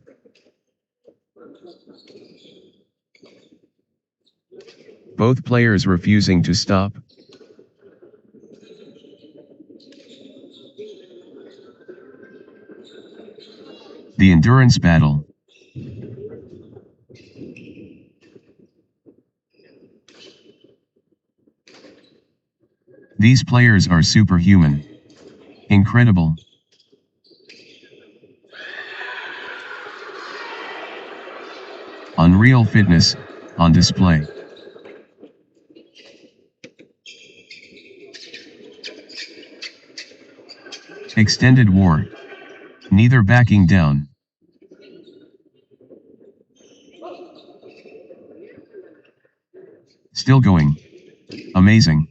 Both players refusing to stop. The endurance battle. These players are superhuman. Incredible. Unreal fitness, on display. Extended war. Neither backing down. Still going. Amazing.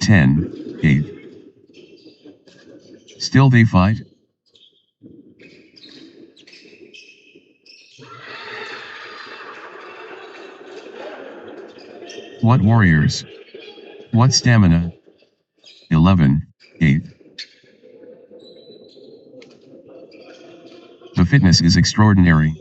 10, 8. Still they fight? What warriors? What stamina? 11, 8. The fitness is extraordinary.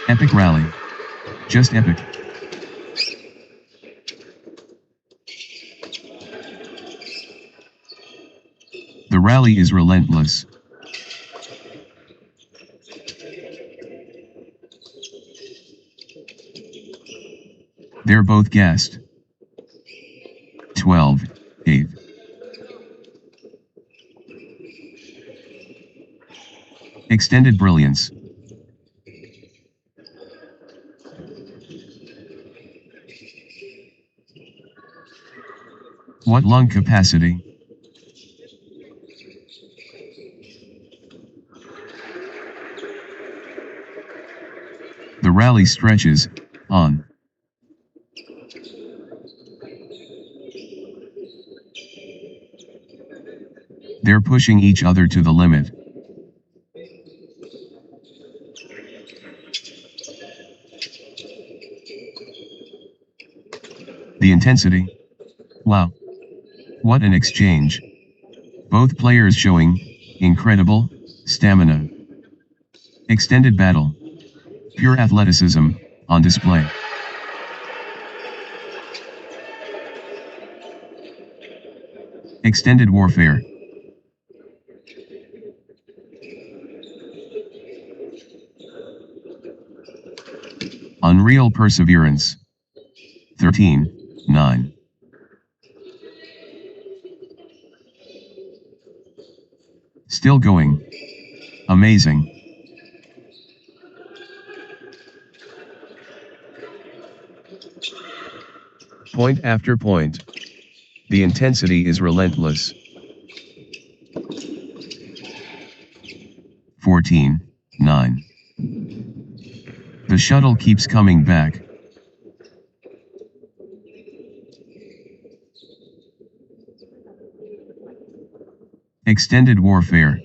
Epic rally. Just epic. The rally is relentless. They're both gassed. 12, 8. Extended brilliance. What lung capacity? The rally stretches on. They're pushing each other to the limit. The intensity. Wow. What an exchange. Both players showing incredible stamina. Extended battle. Pure athleticism on display. Extended warfare. Unreal perseverance. 13, 9. Still going. Amazing. Point after point. The intensity is relentless. 14, 9. The shuttle keeps coming back. Extended warfare.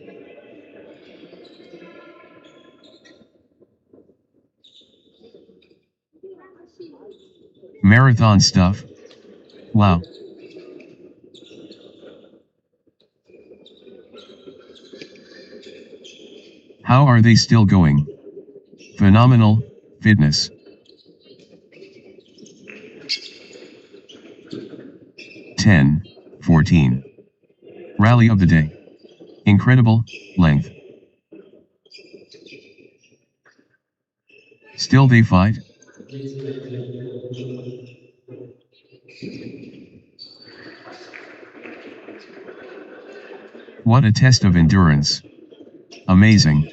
Marathon stuff. Wow. How are they still going? Phenomenal fitness. Ten, 14. Rally of the day. Incredible length. Still they fight? What a test of endurance. Amazing.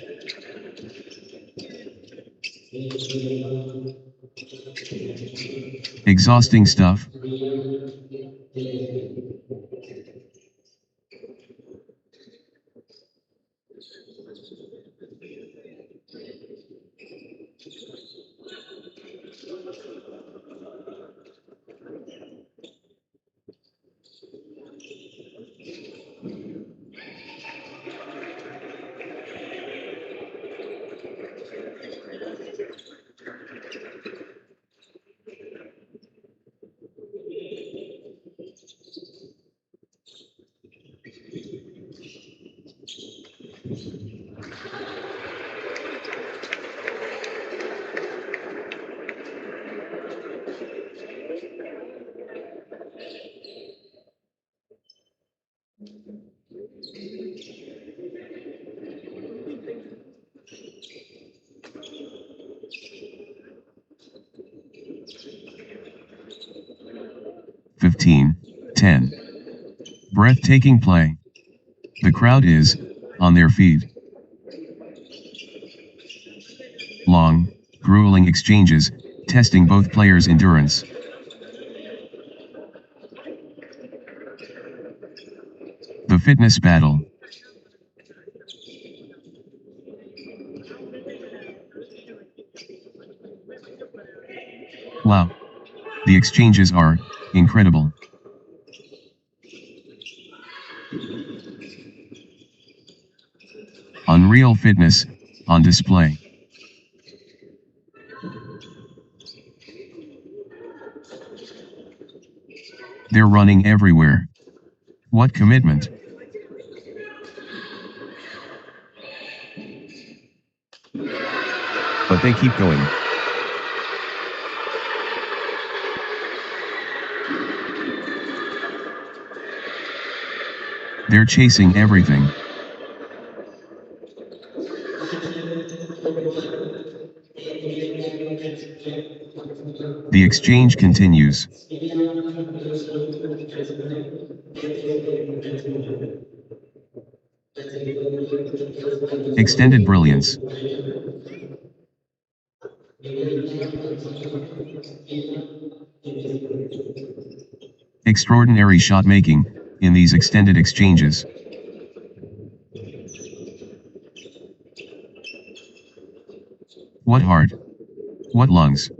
Exhausting stuff. Breathtaking play. The crowd is on their feet. Long, grueling exchanges, testing both players' endurance. The fitness battle. Wow. The exchanges are incredible. Unreal fitness on display. They're running everywhere. What commitment. But they keep going. They're chasing everything. The exchange continues. Extended brilliance. Extraordinary shot making in these extended exchanges. What heart. What lungs.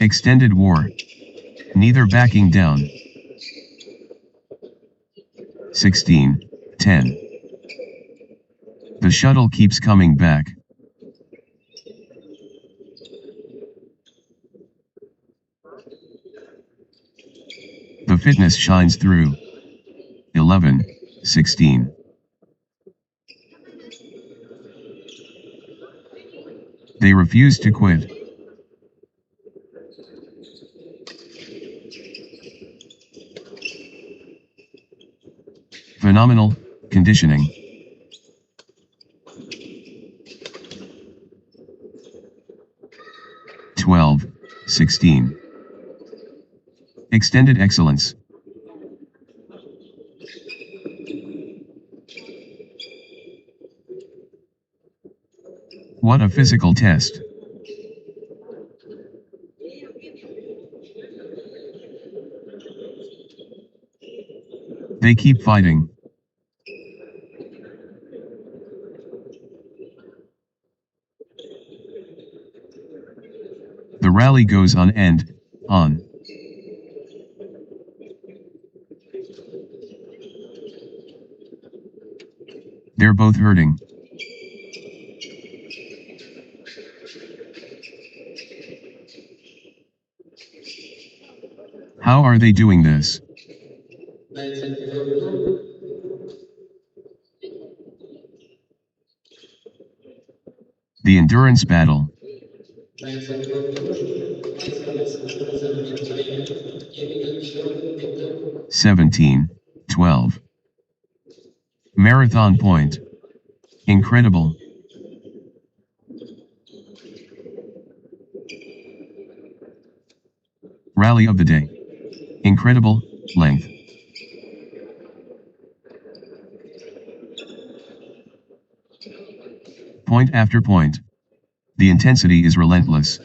Extended war. Neither backing down. 16-10. The shuttle keeps coming back. The fitness shines through. 11-16. They refuse to quit. Phenomenal conditioning. 12-16. Extended excellence. What a physical test. They keep fighting. The rally goes on and on. They're both hurting. How are they doing this? The endurance battle. (17, 12). Marathon point. Incredible. Rally of the day. Incredible length. Point after point. The intensity is relentless.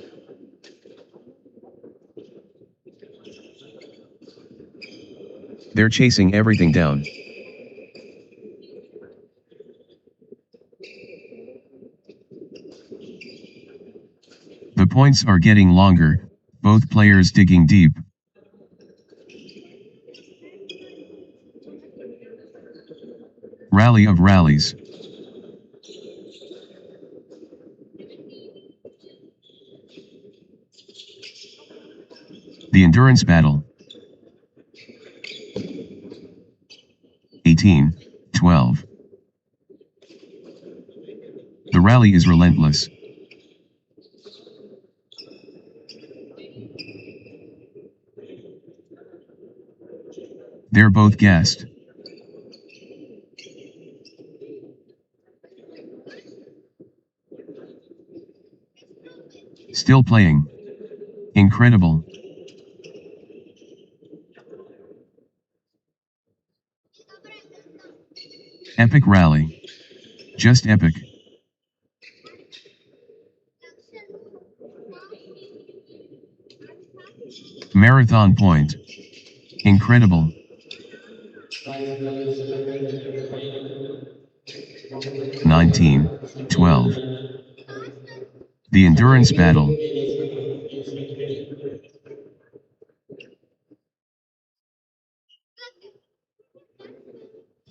They're chasing everything down. The points are getting longer, both players digging deep. Rally of rallies. The endurance battle. 18, 12. The rally is relentless. They're both gassed. Still playing. Incredible. Epic rally. Just epic. Marathon point. Incredible. Thank 19-12. The endurance battle.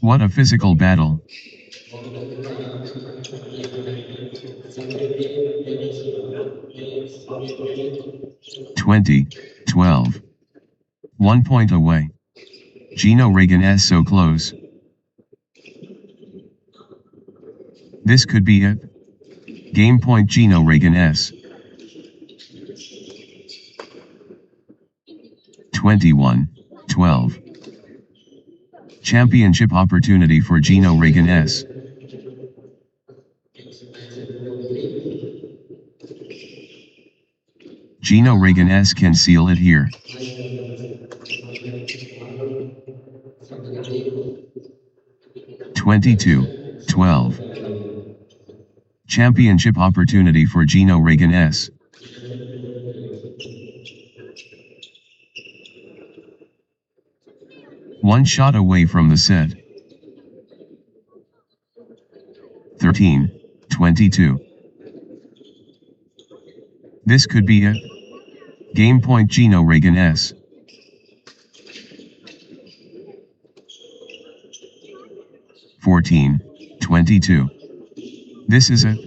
What a physical battle. 20-12. 1 point away. Gino Reagan S so close. This could be it. Game point Gino Reagan S. 21-12. Championship opportunity for Gino Reagan S. Gino Reagan S can seal it here. 22-12. Championship opportunity for Gino Reagan S. One shot away from the set. 13-22. This could be it. Game point Gino Reagan S. 14-22. This is it.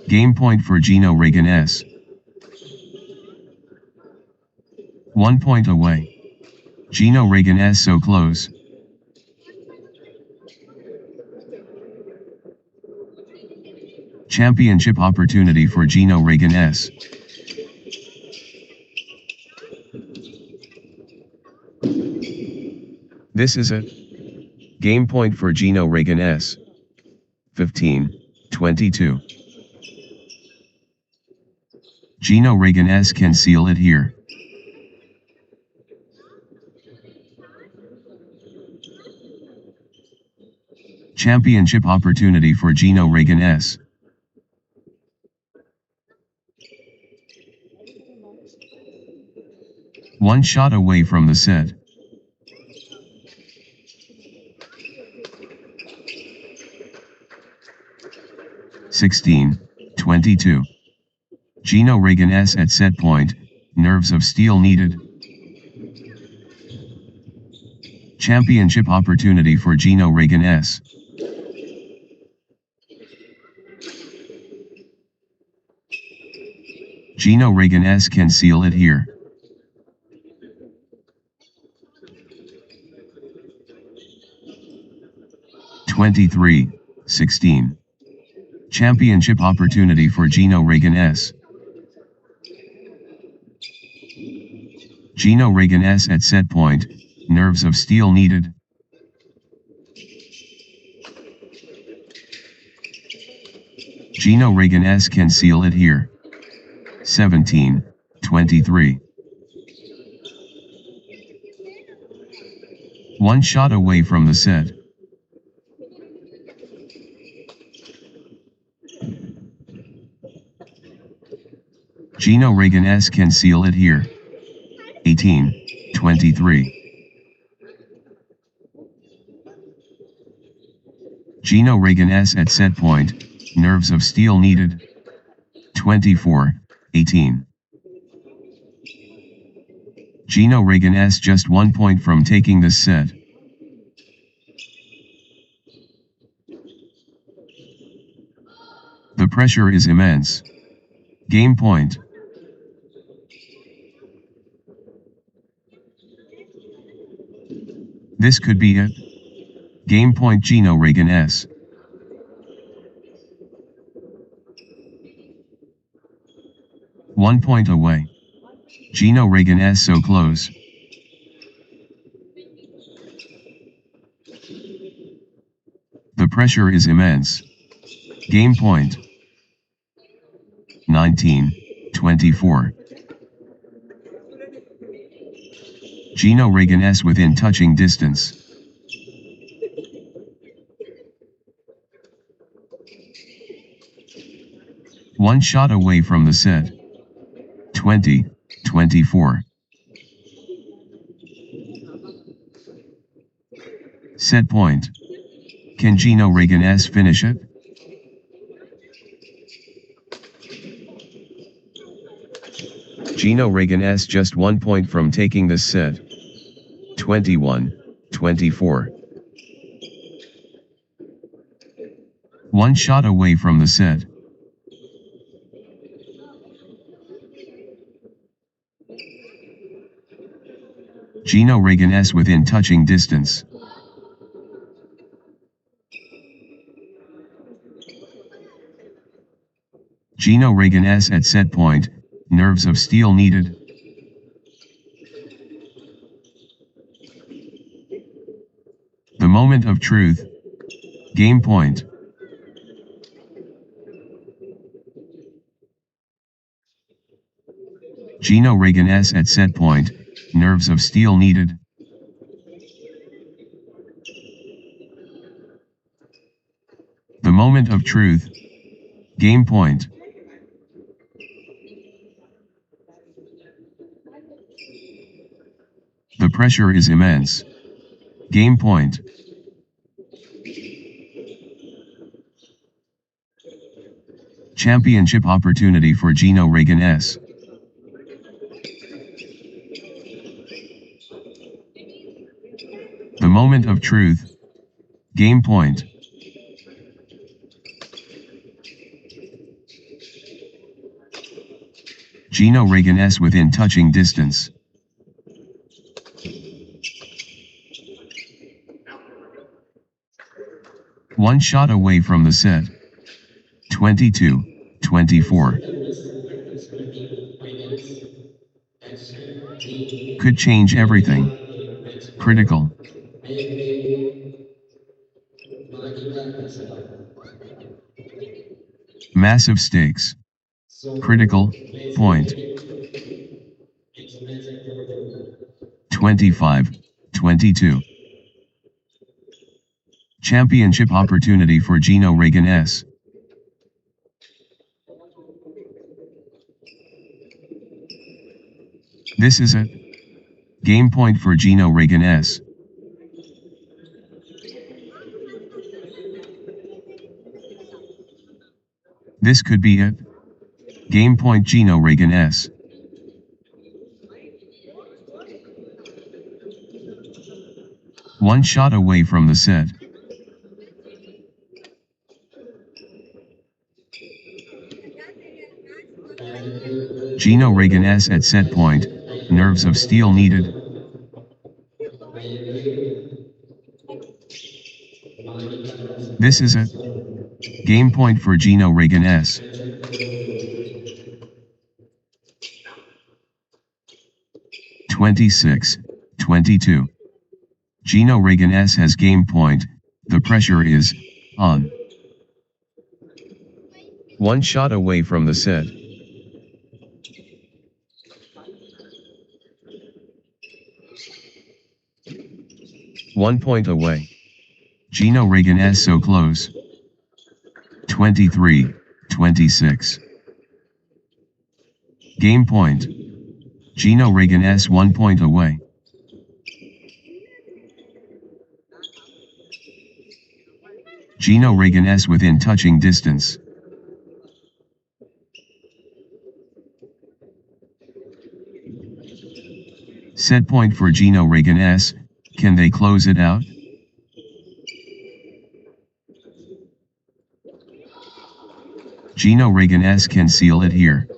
Game point for Gino Reagan S. 1 point away. Gino Reagan S so close. Championship opportunity for Gino Reagan S. This is it. Game point for Gino Reagan S. 15-22. Gino Reagan S can seal it here. Championship opportunity for Gino Reagan S. One shot away from the set. 16-22. Gino Reagan S at set point, nerves of steel needed. Championship opportunity for Gino Reagan S. Gino Reagan S can seal it here. (23-16). Championship opportunity for Gino Reagan S. Gino Reagan S at set point, nerves of steel needed. Gino Reagan S can seal it here. 17-23. One shot away from the set. Gino Reagan S can seal it here. 18-23. Gino Reagan S at set point, nerves of steel needed. 24-18. Gino Reagan S just 1 point from taking this set. The pressure is immense. Game point. This could be it. Game point Gino Reagan S. One point away. Gino Reagan S so close. The pressure is immense. Game point. 19-24. Gino Regan S within touching distance. One shot away from the set. 20-24. Set point. Can Gino Regan S finish it? Gino Regan S just 1 point from taking this set. 21-24. One shot away from the set. Gino Regan S within touching distance. Gino Regan S at set point, nerves of steel needed. The moment of truth. Game point. Gino Regan S at set point, nerves of steel needed. The moment of truth. Game point. The pressure is immense. Game point. Championship opportunity for Gino Regan S. The moment of truth. Game point. Gino Regan S within touching distance. One shot away from the set. 22-24. Could change everything. Critical. Massive stakes. Critical point. 25-22. Championship opportunity for Gino Regan S. This is it. Game point for Gino Regan S. This could be it. Game point Gino Regan S. One shot away from the set. Gino Regan S at set point, nerves of steel needed. This is it. Game point for Gino Regan S. 26-22. Gino Regan S has game point, the pressure is on. One shot away from the set. One point away. Gino Regan S so close. 23-26. Game point. Gino Regan S 1 point away. Gino Regan S within touching distance. Set point for Gino Regan S, can they close it out? Gino Regan S can seal it here.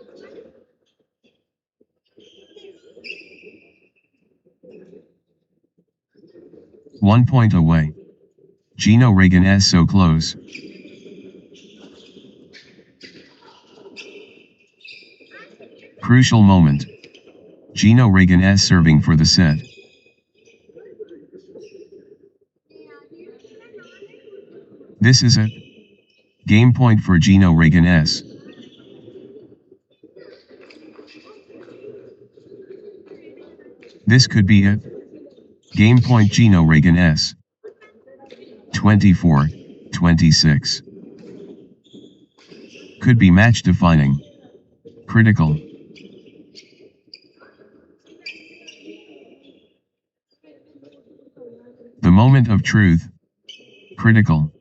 One point away. Gino Regan S so close. Crucial moment. Gino Regan S serving for the set. This is it. Game point for Gino Regan S. This could be it. Game point Gino Reagan S. 24, 26. Could be match defining. Critical. The moment of truth. Critical.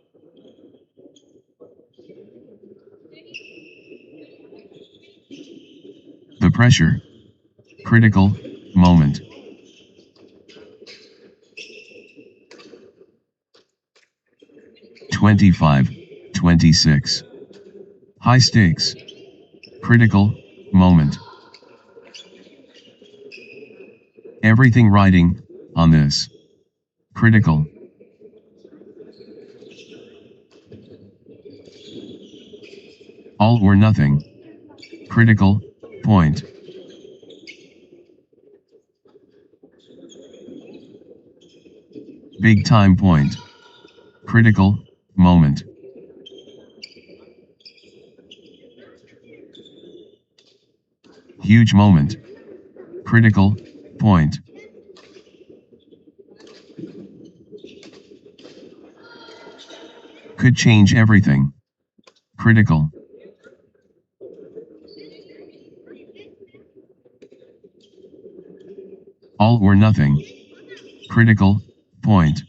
The pressure. Critical, moment. (25, 26). High stakes. Critical, moment. Everything riding, on this. Critical. All or nothing. Critical, point. Big time point. Critical, moment. Huge moment. Critical, point. Could change everything. Critical. All or nothing. Critical, point.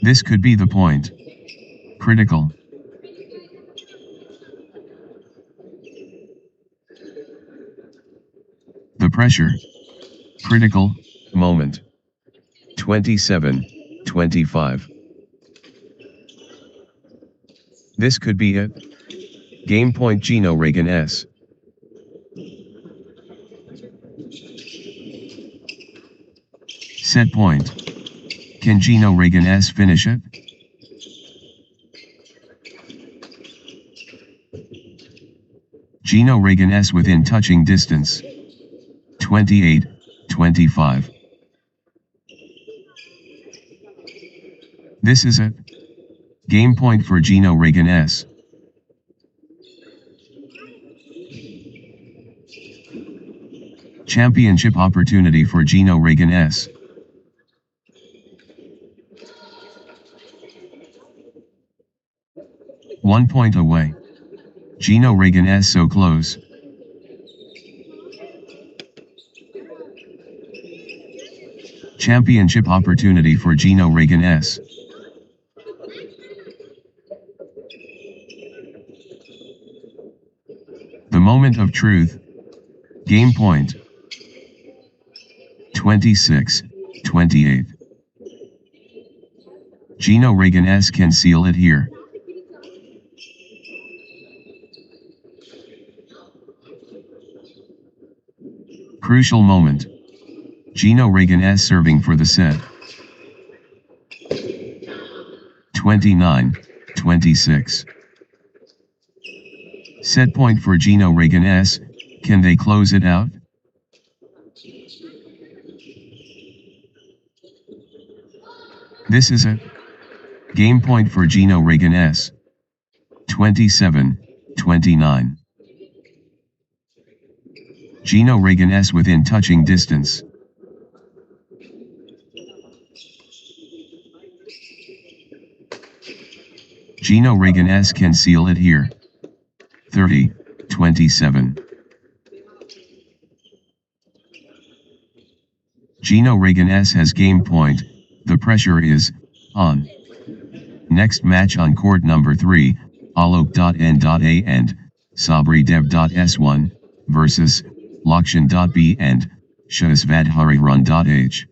This could be the point. Critical. The pressure. Critical, Moment. 27, 25. This could be it. Game point Gino Reagan S. Set point. Can Gino Reagan S finish it? Gino Reagan S within touching distance. 28, 25. This is it. Game point for Gino Reagan S. Championship opportunity for Gino Reagan S. One point away. Gino Reagan S so close. Championship opportunity for Gino Reagan S. The moment of truth. Game point. 26, 28. Gino Reagan S can seal it here. Crucial moment. Gino Reagan S serving for the set. 29, 26. Set point for Gino Reagan S. Can they close it out? This is it. Game point for Gino Reagan S. 27, 29. Gino Reagan S within touching distance. Gino Reagan S can seal it here. 30, 27. Gino Reagan S has game point. The pressure is on. Next match on court number 3, Alok.N.A and Sabridev.S1 versus Lakshan.B and Shahsvadhariran.H.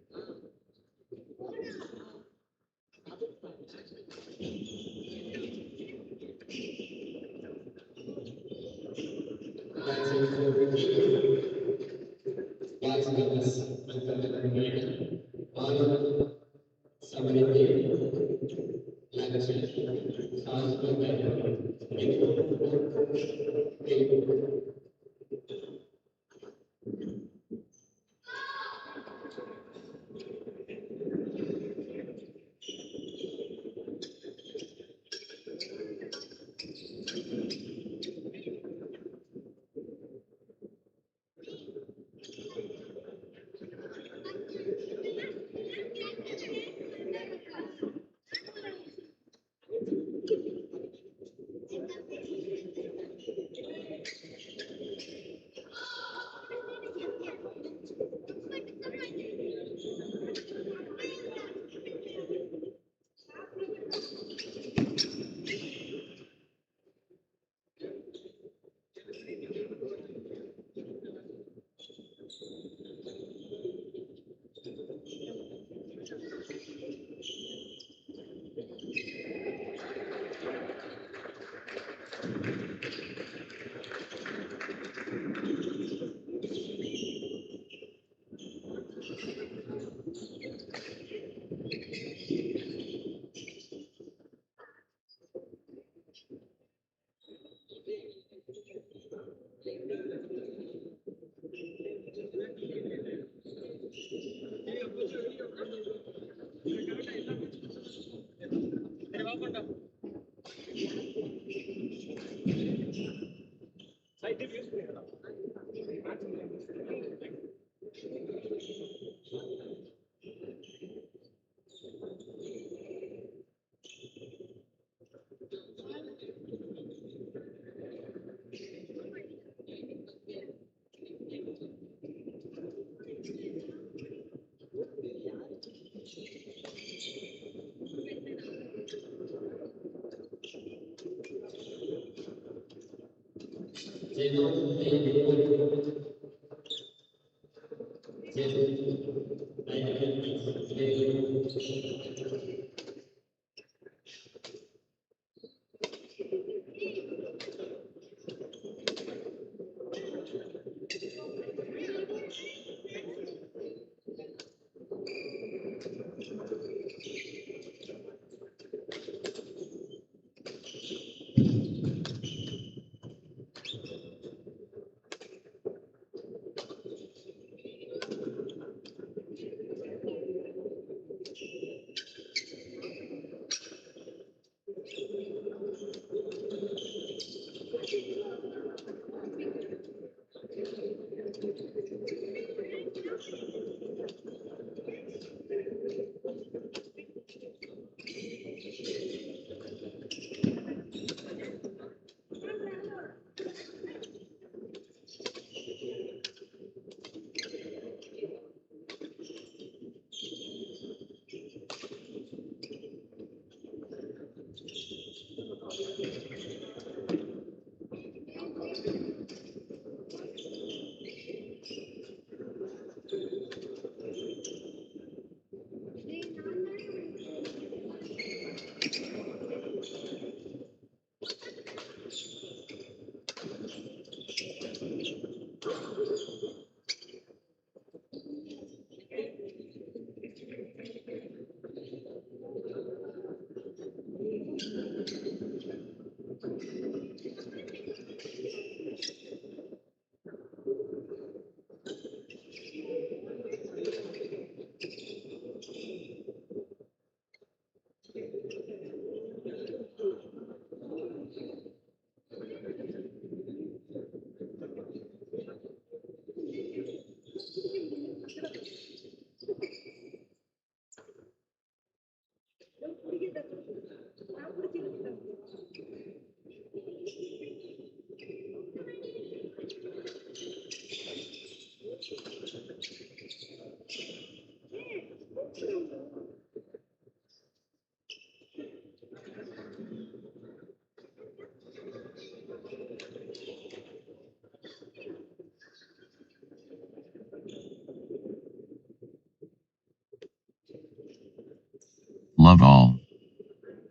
Love all.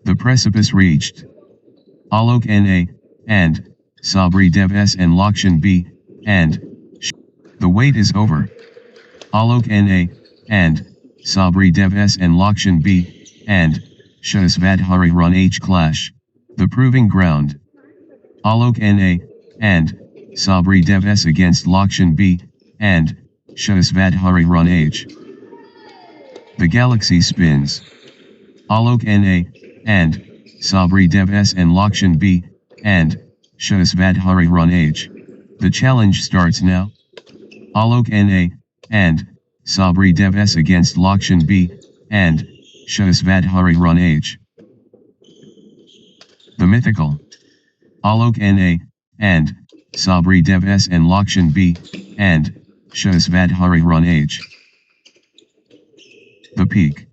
The precipice reached. Alok Na, and, Sabri Dev S and Lakshan B, and, the wait is over. Alok Na, and, Sabri Dev S and Lakshan B, and, Shahsvad Hari Run H clash. The proving ground. Alok Na, and, Sabri Dev S against Lakshan B, and, Shahsvad Hari Run H. The galaxy spins. Alok Na, and, Sabri Dev S and Lakshan B, and, Shahsvad Hari Run H. The challenge starts now. Alok Na, and, Sabri Dev S against Lakshan B, and, Shahsvad Hari Run H. The mythical. Alok Na, and, Sabri Dev S and Lakshan B, and, Shahsvad Hari Run H. The peak.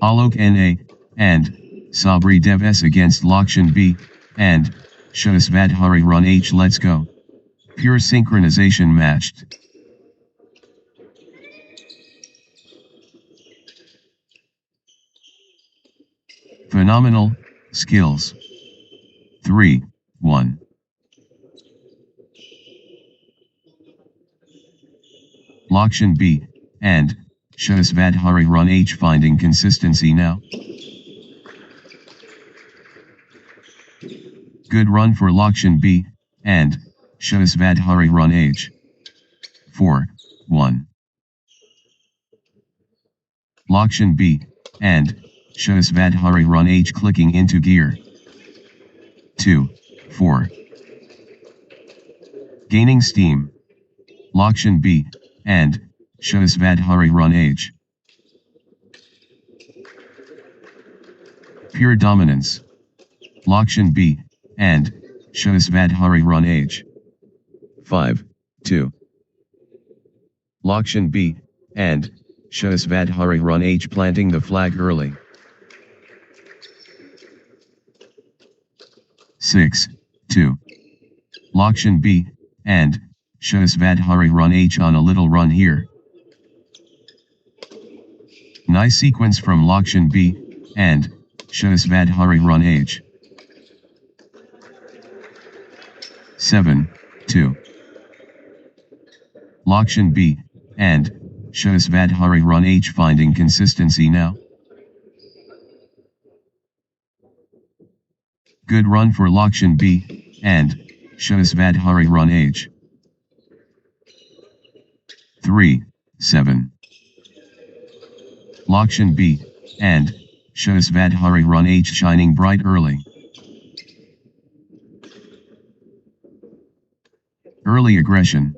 Alok Na, and, Sabri Dev S against Lakshan B, and, Shahsvad Hari Run H. Let's go. Pure synchronization matched. Phenomenal, skills. 3, 1. Lakshan B, and, Shahsvad Hari Run H finding consistency now. Good run for Lakshan B, and, Shahsvad Hari Run H. 4, 1. Lakshan B, and, Shahsvad Hari Run H clicking into gear. 2, 4. Gaining steam. Lakshan B, and, Shahsvad Hari Run H. Pure dominance. Lakshan B, and, Shahsvad Hari Run H. 5, 2. Lakshan B, and, Shahsvad Hari Run H planting the flag early. 6, 2. Lakshan B, and, Shahsvad Hari Run H on a little run here. Nice sequence from Lakshan B, and Shahsvadhari run H. 7-2. Lakshan B, and Shahsvadhari run H, finding consistency now. Good run for Lakshan B, and Shahsvadhari run H. 3-7. Lakshan B, and Shahsvadhari run H, shining bright early. Early aggression.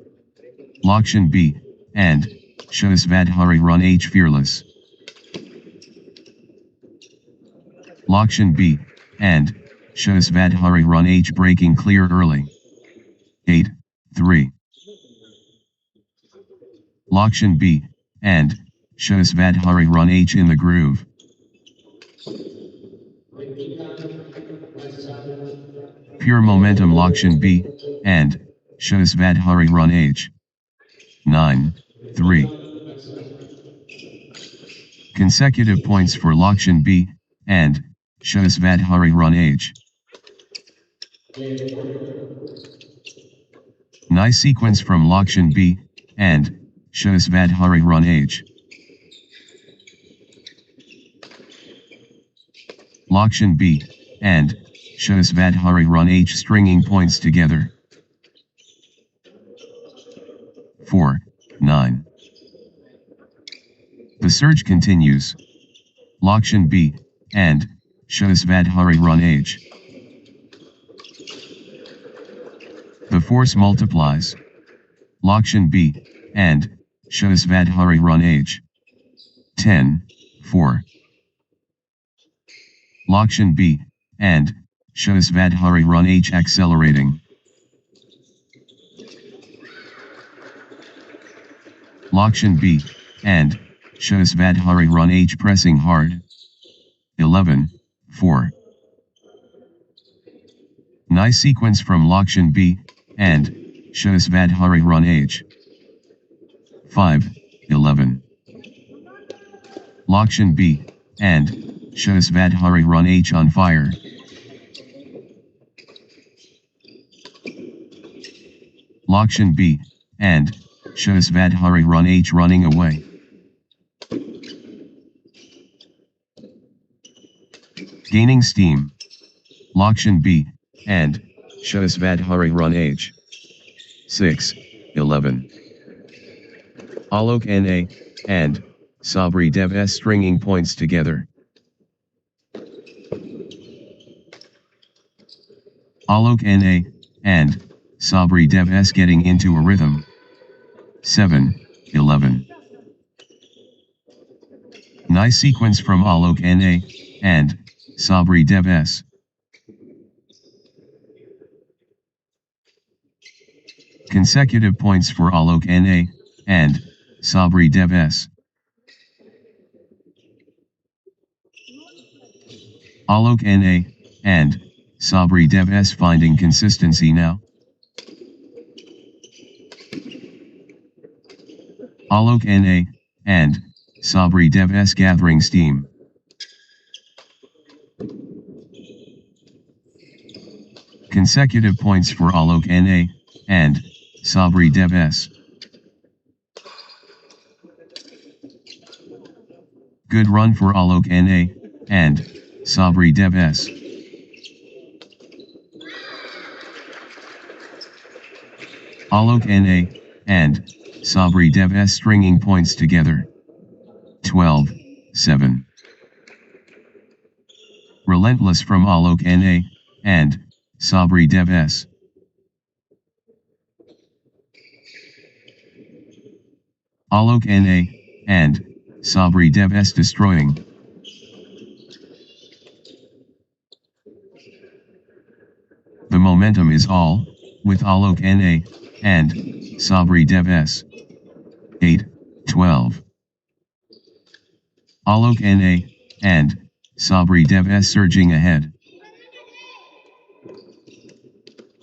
Lakshan B, and Shahsvadhari run H, fearless. Lakshan B, and Shahsvadhari run H, breaking clear early. 8-3. Lakshan B, and Shahsvadhari run H in the groove. Pure momentum. Lakshan B, and Shahsvadhari run H. 9-3. Consecutive points for Lakshan B, and Shahsvadhari run H. Nice sequence from Lakshan B, and Shahsvadhari run H. Lakshan B, and Shahsvadhari run H, stringing points together. 4-9. The surge continues. Lakshan B, and Shahsvadhari run H. The force multiplies. Lakshan B, and Shahsvadhari run H. 10-4. Lakshan B, and Shahsvadhari run H, accelerating. Lakshan B, and Shahsvadhari run H, pressing hard. 11-4. Nice sequence from Lakshan B, and Shahsvadhari run H. 5-11. Lakshan B, and Shahsvadhari run H, on fire. Lakshan B, and Shahsvadhari run H, running away. Gaining steam. Lakshan B, and Shahsvadhari run H. 6-11. Alok Na, and Sabri Dev S, stringing points together. Alok Na, and Sabri Dev S, getting into a rhythm. 7-11. Nice sequence from Alok Na, and Sabri Dev S. Consecutive points for Alok Na, and Sabri Dev S. Alok Na, and Sabri Dev S, finding consistency now. Alok Na, and Sabri Dev S, gathering steam. Consecutive points for Alok Na, and Sabri Dev S. Good run for Alok Na, and Sabri Dev S. Alok Na, and Sabri Dev S, stringing points together. 12-7. Relentless from Alok Na, and Sabri Dev S. Alok Na, and Sabri Dev S, destroying. The momentum is all with Alok Na, and Sabri Dev S. 8-12. Alok Na, and Sabri Dev S, surging ahead.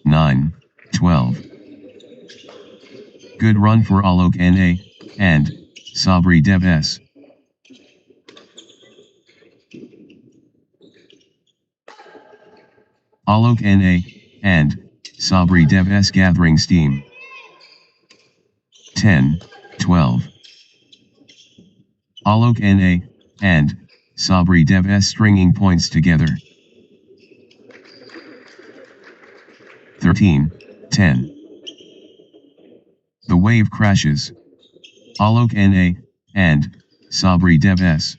9-12. Good run for Alok Na, and Sabri Dev S. Alok Na, and Sabri Dev S gathering steam. 10, 12. Alok Na, and Sabri Dev S stringing points together. 13, 10. The wave crashes. Alok Na, and Sabri Dev S.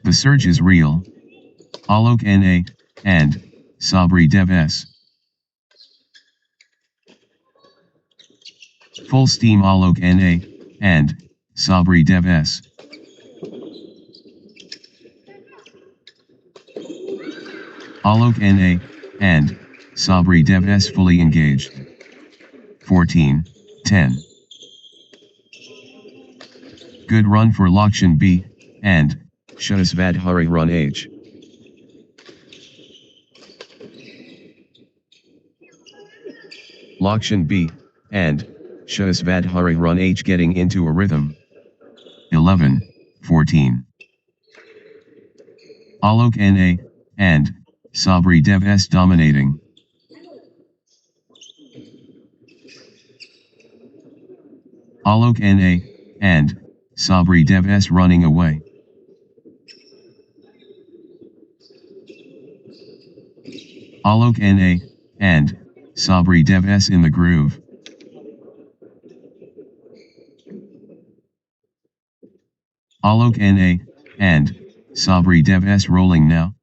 The surge is real. Alok Na, and Sabri Dev S. Full steam Alok Na, and Sabri Dev S. Alok Na, and Sabri Dev S fully engaged. 14, 10. Good run for Lakshan B, and Vadhari run H. Lakshan B, and Vadhari run H getting into a rhythm. 11, 14. Alok Na, and Sabri Dev S dominating. Alok Na, and Sabri Dev S running away. Alok Na, and Sabri Dev S in the groove. Alok Na, and Sabri Dev S rolling now.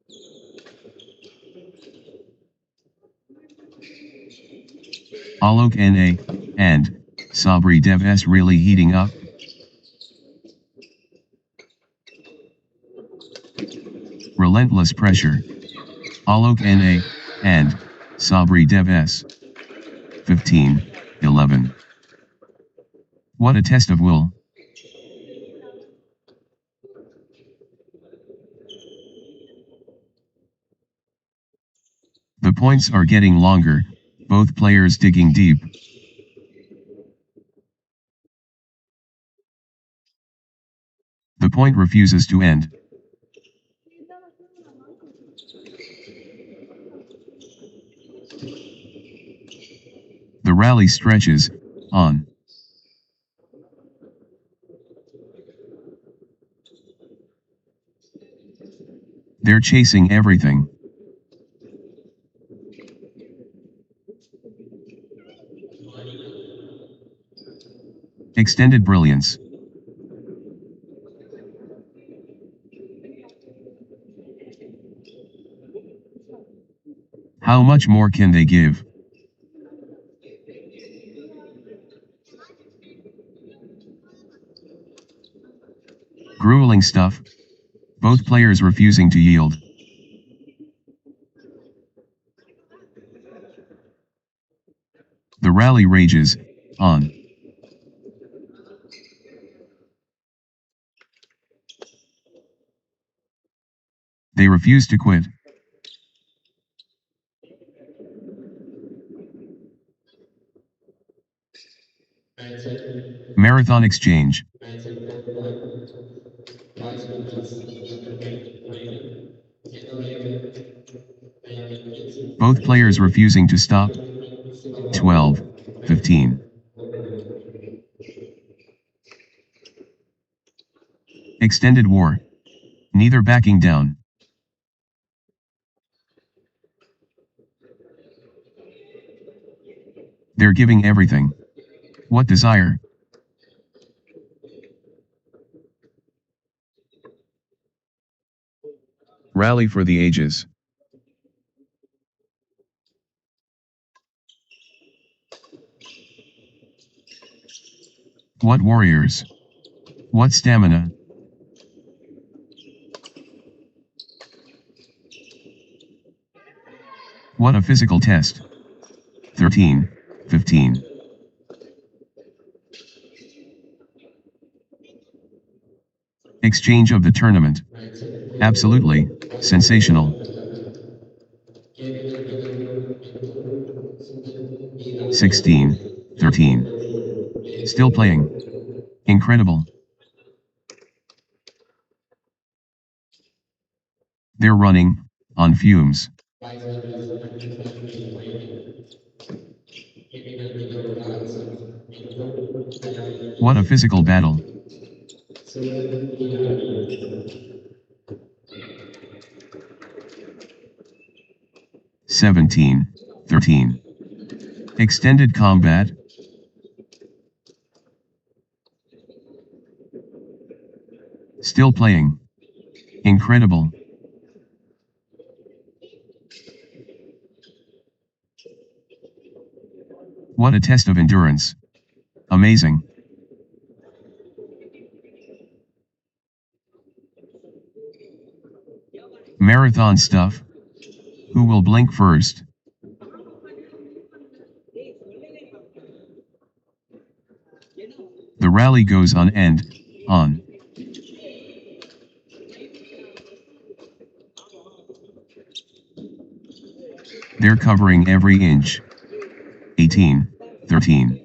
Alok Na, and Sabri Dev S really heating up. Relentless pressure. Alok Na, and Sabri Dev S. 15, 11. What a test of will. The points are getting longer, both players digging deep. The point refuses to end. The rally stretches on. They're chasing everything. Extended brilliance. How much more can they give? Grueling stuff. Both players refusing to yield. The rally rages on. They refuse to quit. Marathon exchange. Both players refusing to stop. 12, 15. Extended war. Neither backing down. They're giving everything. What desire? Rally for the ages. What warriors? What stamina? What a physical test. 13, 15. Exchange of the tournament. Absolutely sensational. 16, 13. Still playing. Incredible. They're running, on fumes. What a physical battle. 17-13. Extended combat. Still playing. Incredible. What a test of endurance. Amazing. Marathon stuff. Who will blink first? The rally goes on and on. They're covering every inch. 18-13.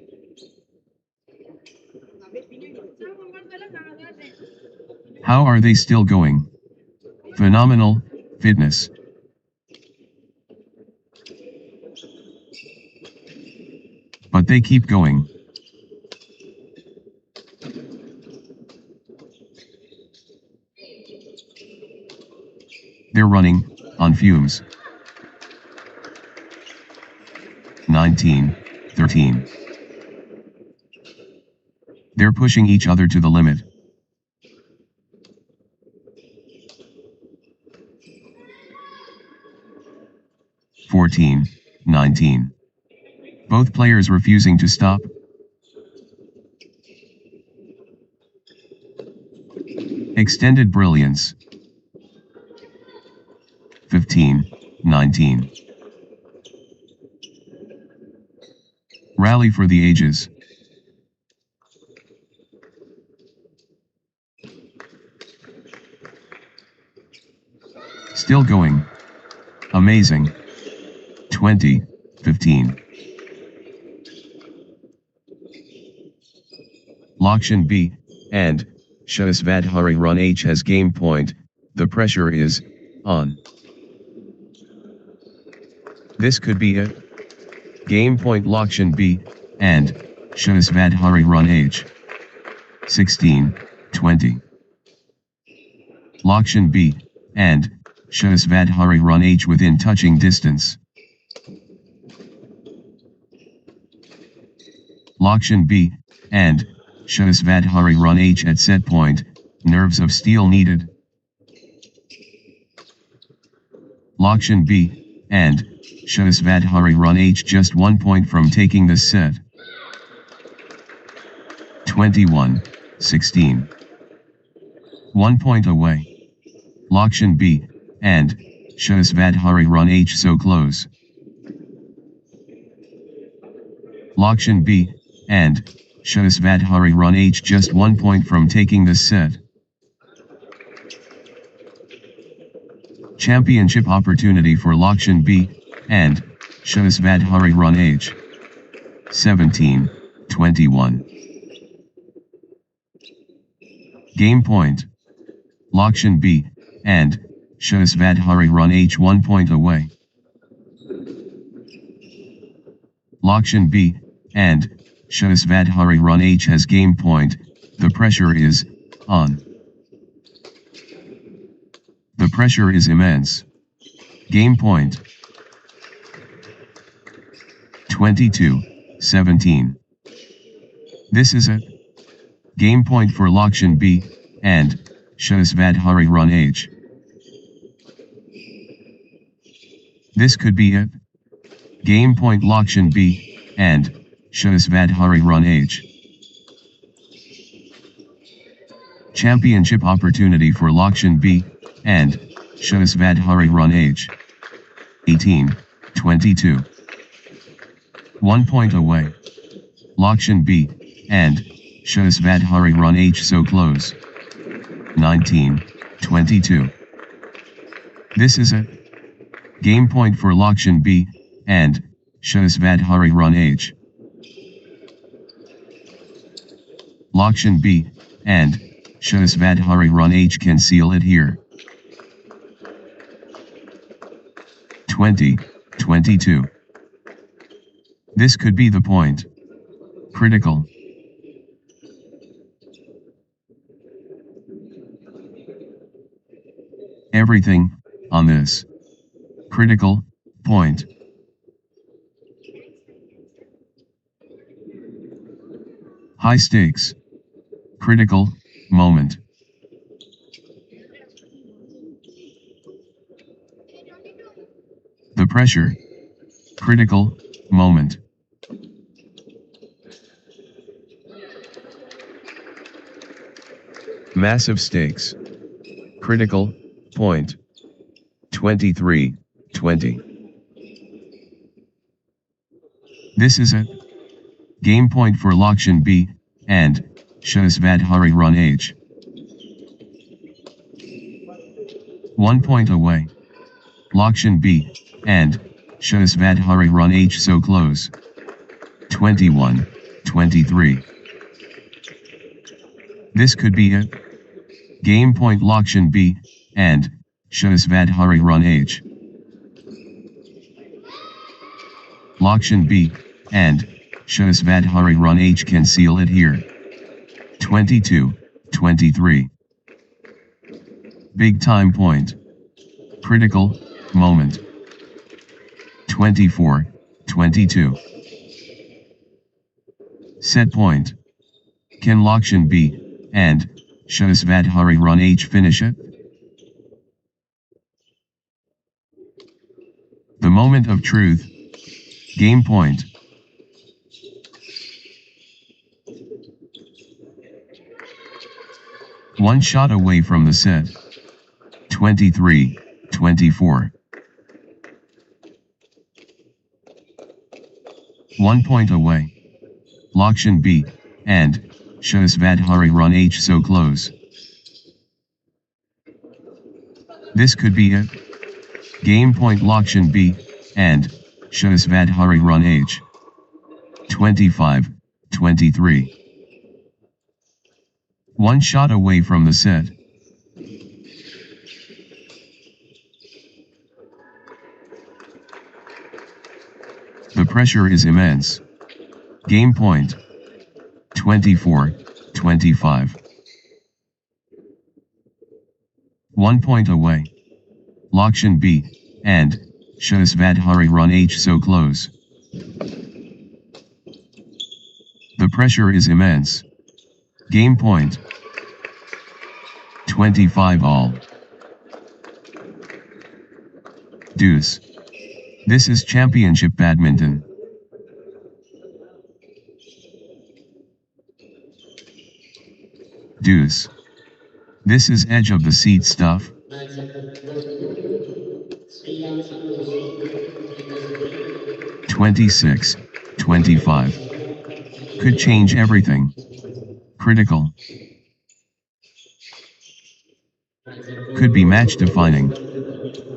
How are they still going? Phenomenal fitness. But they keep going. They're running, on fumes. 19-13. They're pushing each other to the limit. (14, 19). Both players refusing to stop. Extended brilliance. 15-19. Rally for the ages. Still going. Amazing. 20-15. Lakshan B. and Shahsvad Run H has game point. The pressure is on. This could be a game point. Lakshan B. and Shahsvad Run H. 16-20. Lakshan B. and Shahsvad Run H within touching distance. Lakshan B. and Shahsvad Run H at set point, nerves of steel needed. Lakshan B. and Shahsvad Run H just 1 point from taking this set. 21-16. 1 point away. Lakshan B. and Shahsvad Run H so close. Lakshan B. and Shahsvad Run H just 1 point from taking this set. Championship opportunity for Lakshan B. and Shahsvad Run H. 17-21. Game point. Lakshan B. and Shahsvad Run H 1 point away. Lakshan B. and Shahsvad Run H has game point. The pressure is on. The pressure is immense. Game point. 22-17. This is a game point for Lakshan B. and Shahsvad Run H. This could be a game point. Lakshan B. and Shahsvad Run H. Championship opportunity for Lakshan B. and Shahsvad Run H. 18-22. 1 point away. Lakshan B. and Shahsvad Run H so close. 19-22. This is a game point for Lakshan B. and Shahsvad Run H. Lakshan B. and Shahsvad Run H can seal it here. 20, 22. This could be the point. Critical. Everything, on this. Critical, point. High stakes. Critical, moment. The pressure. Critical, moment. Massive stakes. Critical, point. 23, 20. This is a game point for Lakshan B, and Shahsvadhari run H. 1 point away. Lakshan B, and Shahsvadhari run H so close. 21, 23. This could be a game point Lakshan B, and Shahsvadhari run H. Lakshan B, and Shahsvadhari run H can seal it here. 22, 23. Big time point. Critical, moment. 24, 22. Set point. Can Lakshan B, and Shahsvadhari run H finish it? The moment of truth. Game point. One shot away from the set. 23, 24. 1 point away. Lakshan B, and Shahsvadhari run H so close. This could be a game point Lakshan B, and Shahsvadhari run H. 25, 23. 1 shot away from the set. The pressure is immense. Game point. 24, 25. 1 point away. Lakshan B, and Shahsvadhari run H so close. The pressure is immense. Game point. 25 all. Deuce. This is championship badminton. Deuce. This is edge of the seat stuff. 26, 25. Could change everything. Critical. Could be match defining.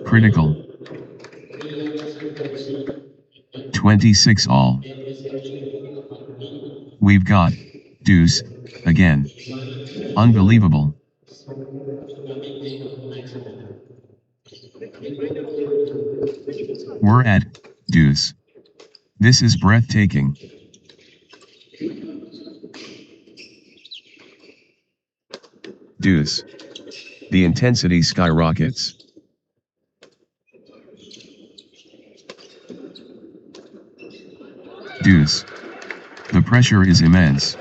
Critical. 26 all. We've got deuce again. Unbelievable. We're at deuce. This is breathtaking. Deuce. The intensity skyrockets. Deuce. The pressure is immense.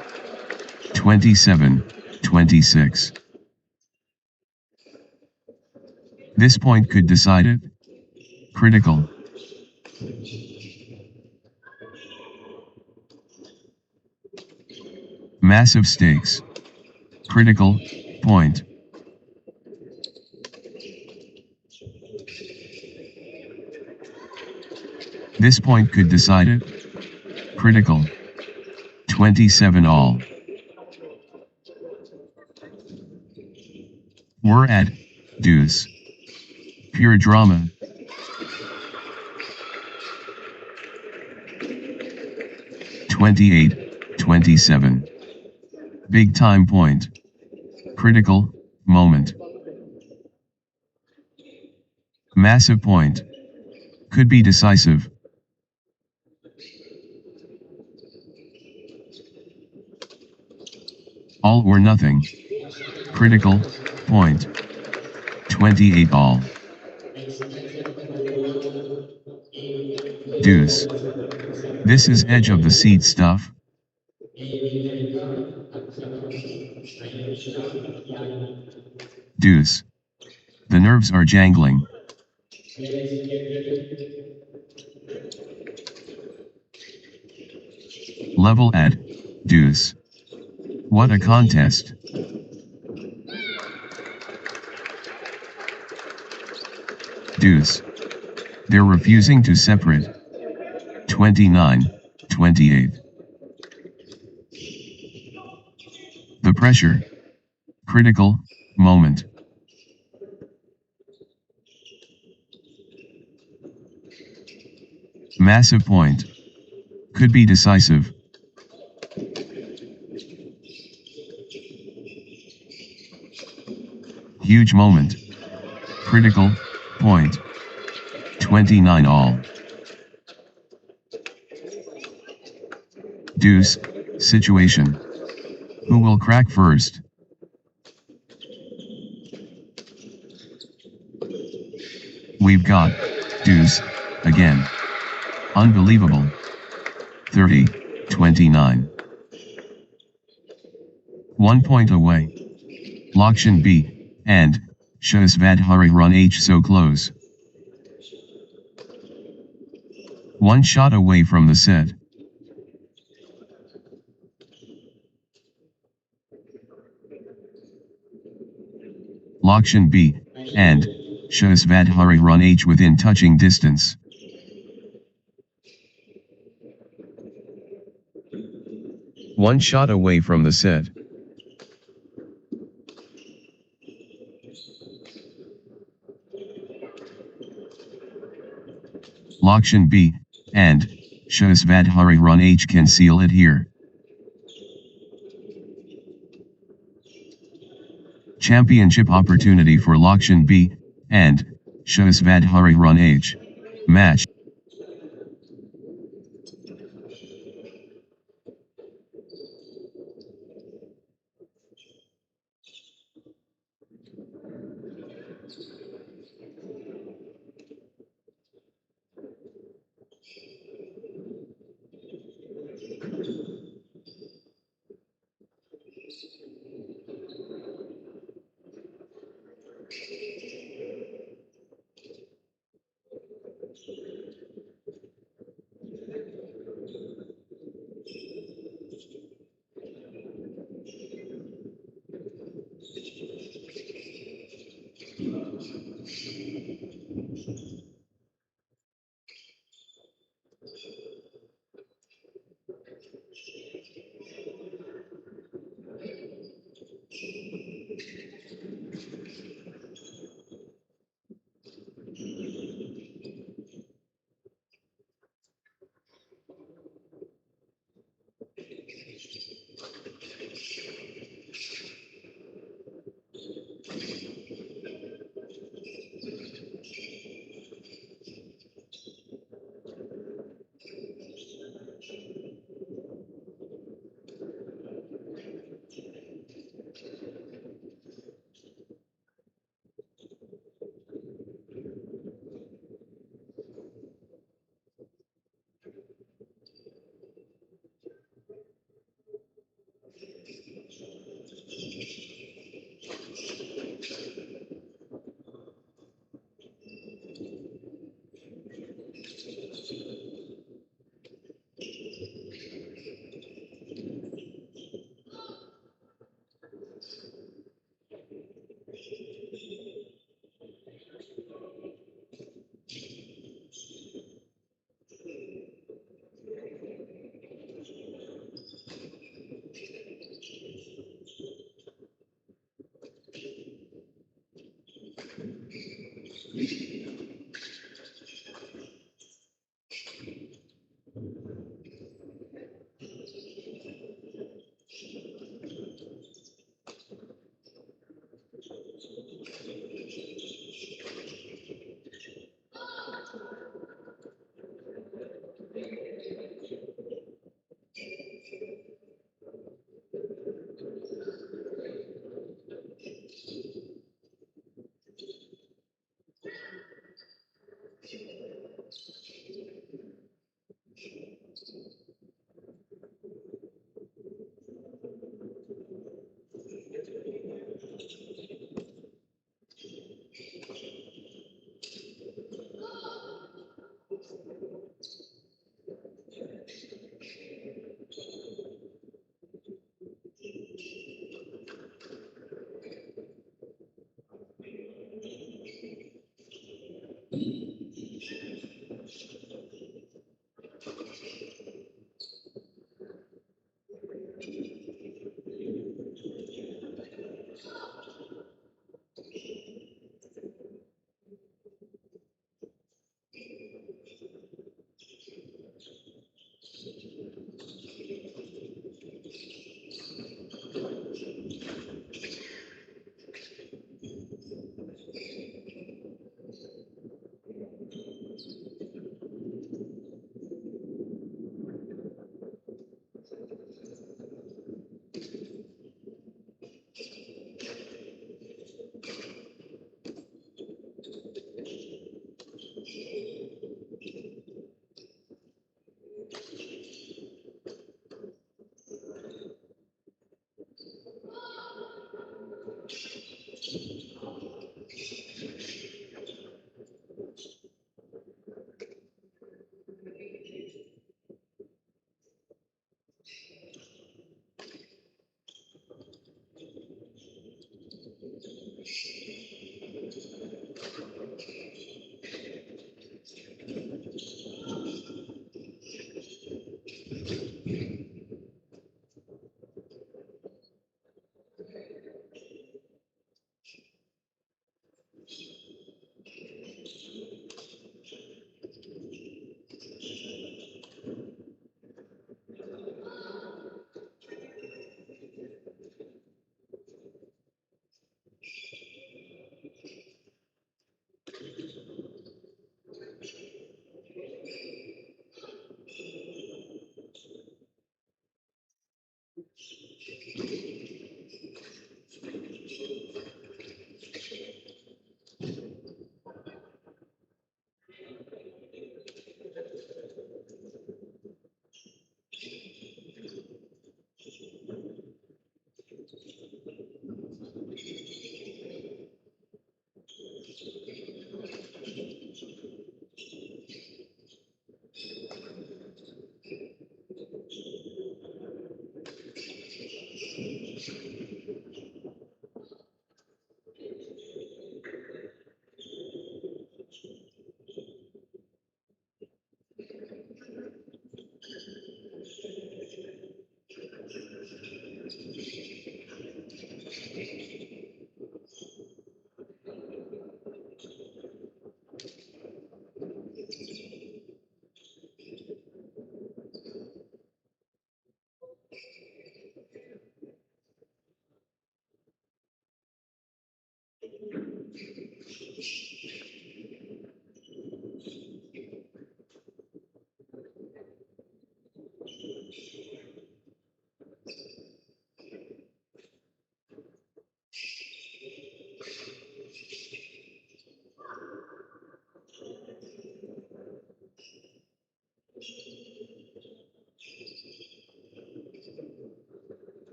27, 26. This point could decide it. Critical. Massive stakes. Critical, point. This point could decide it. Critical. 27 all. We're at deuce. Pure drama. (28, 27). Big time point. Critical moment. Massive point. Could be decisive. All or nothing. Critical point. 28 all. Deuce. This is edge of the seat stuff. Deuce. The nerves are jangling. Level at deuce. What a contest. Deuce. They're refusing to separate. 29, 28. The pressure. Critical moment. Massive point. Could be decisive. Huge moment. Critical point. 29 all. Deuce situation. Who will crack first? We've got deuce again. Unbelievable. 30, 29. 1 point away. Lakshan B, and, Shahsvad run H so close. 1 shot away from the set. Lakshan B, and, Shahsvad run H within touching distance. 1 shot away from the set. Lakshan B, and, Shahsvad run H can seal it here. Championship opportunity for Lakshan B, and, Shahsvad run H. Match.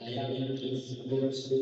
I have these words.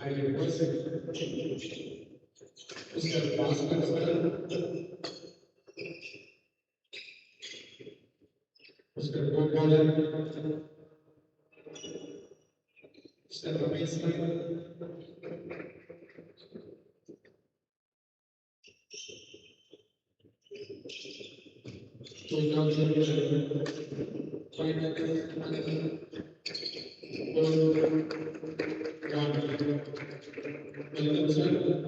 I request Mr. Bhaskar sir, Mr. Gopalan, Mr. Ramesh sir, to announce the final welcome sir.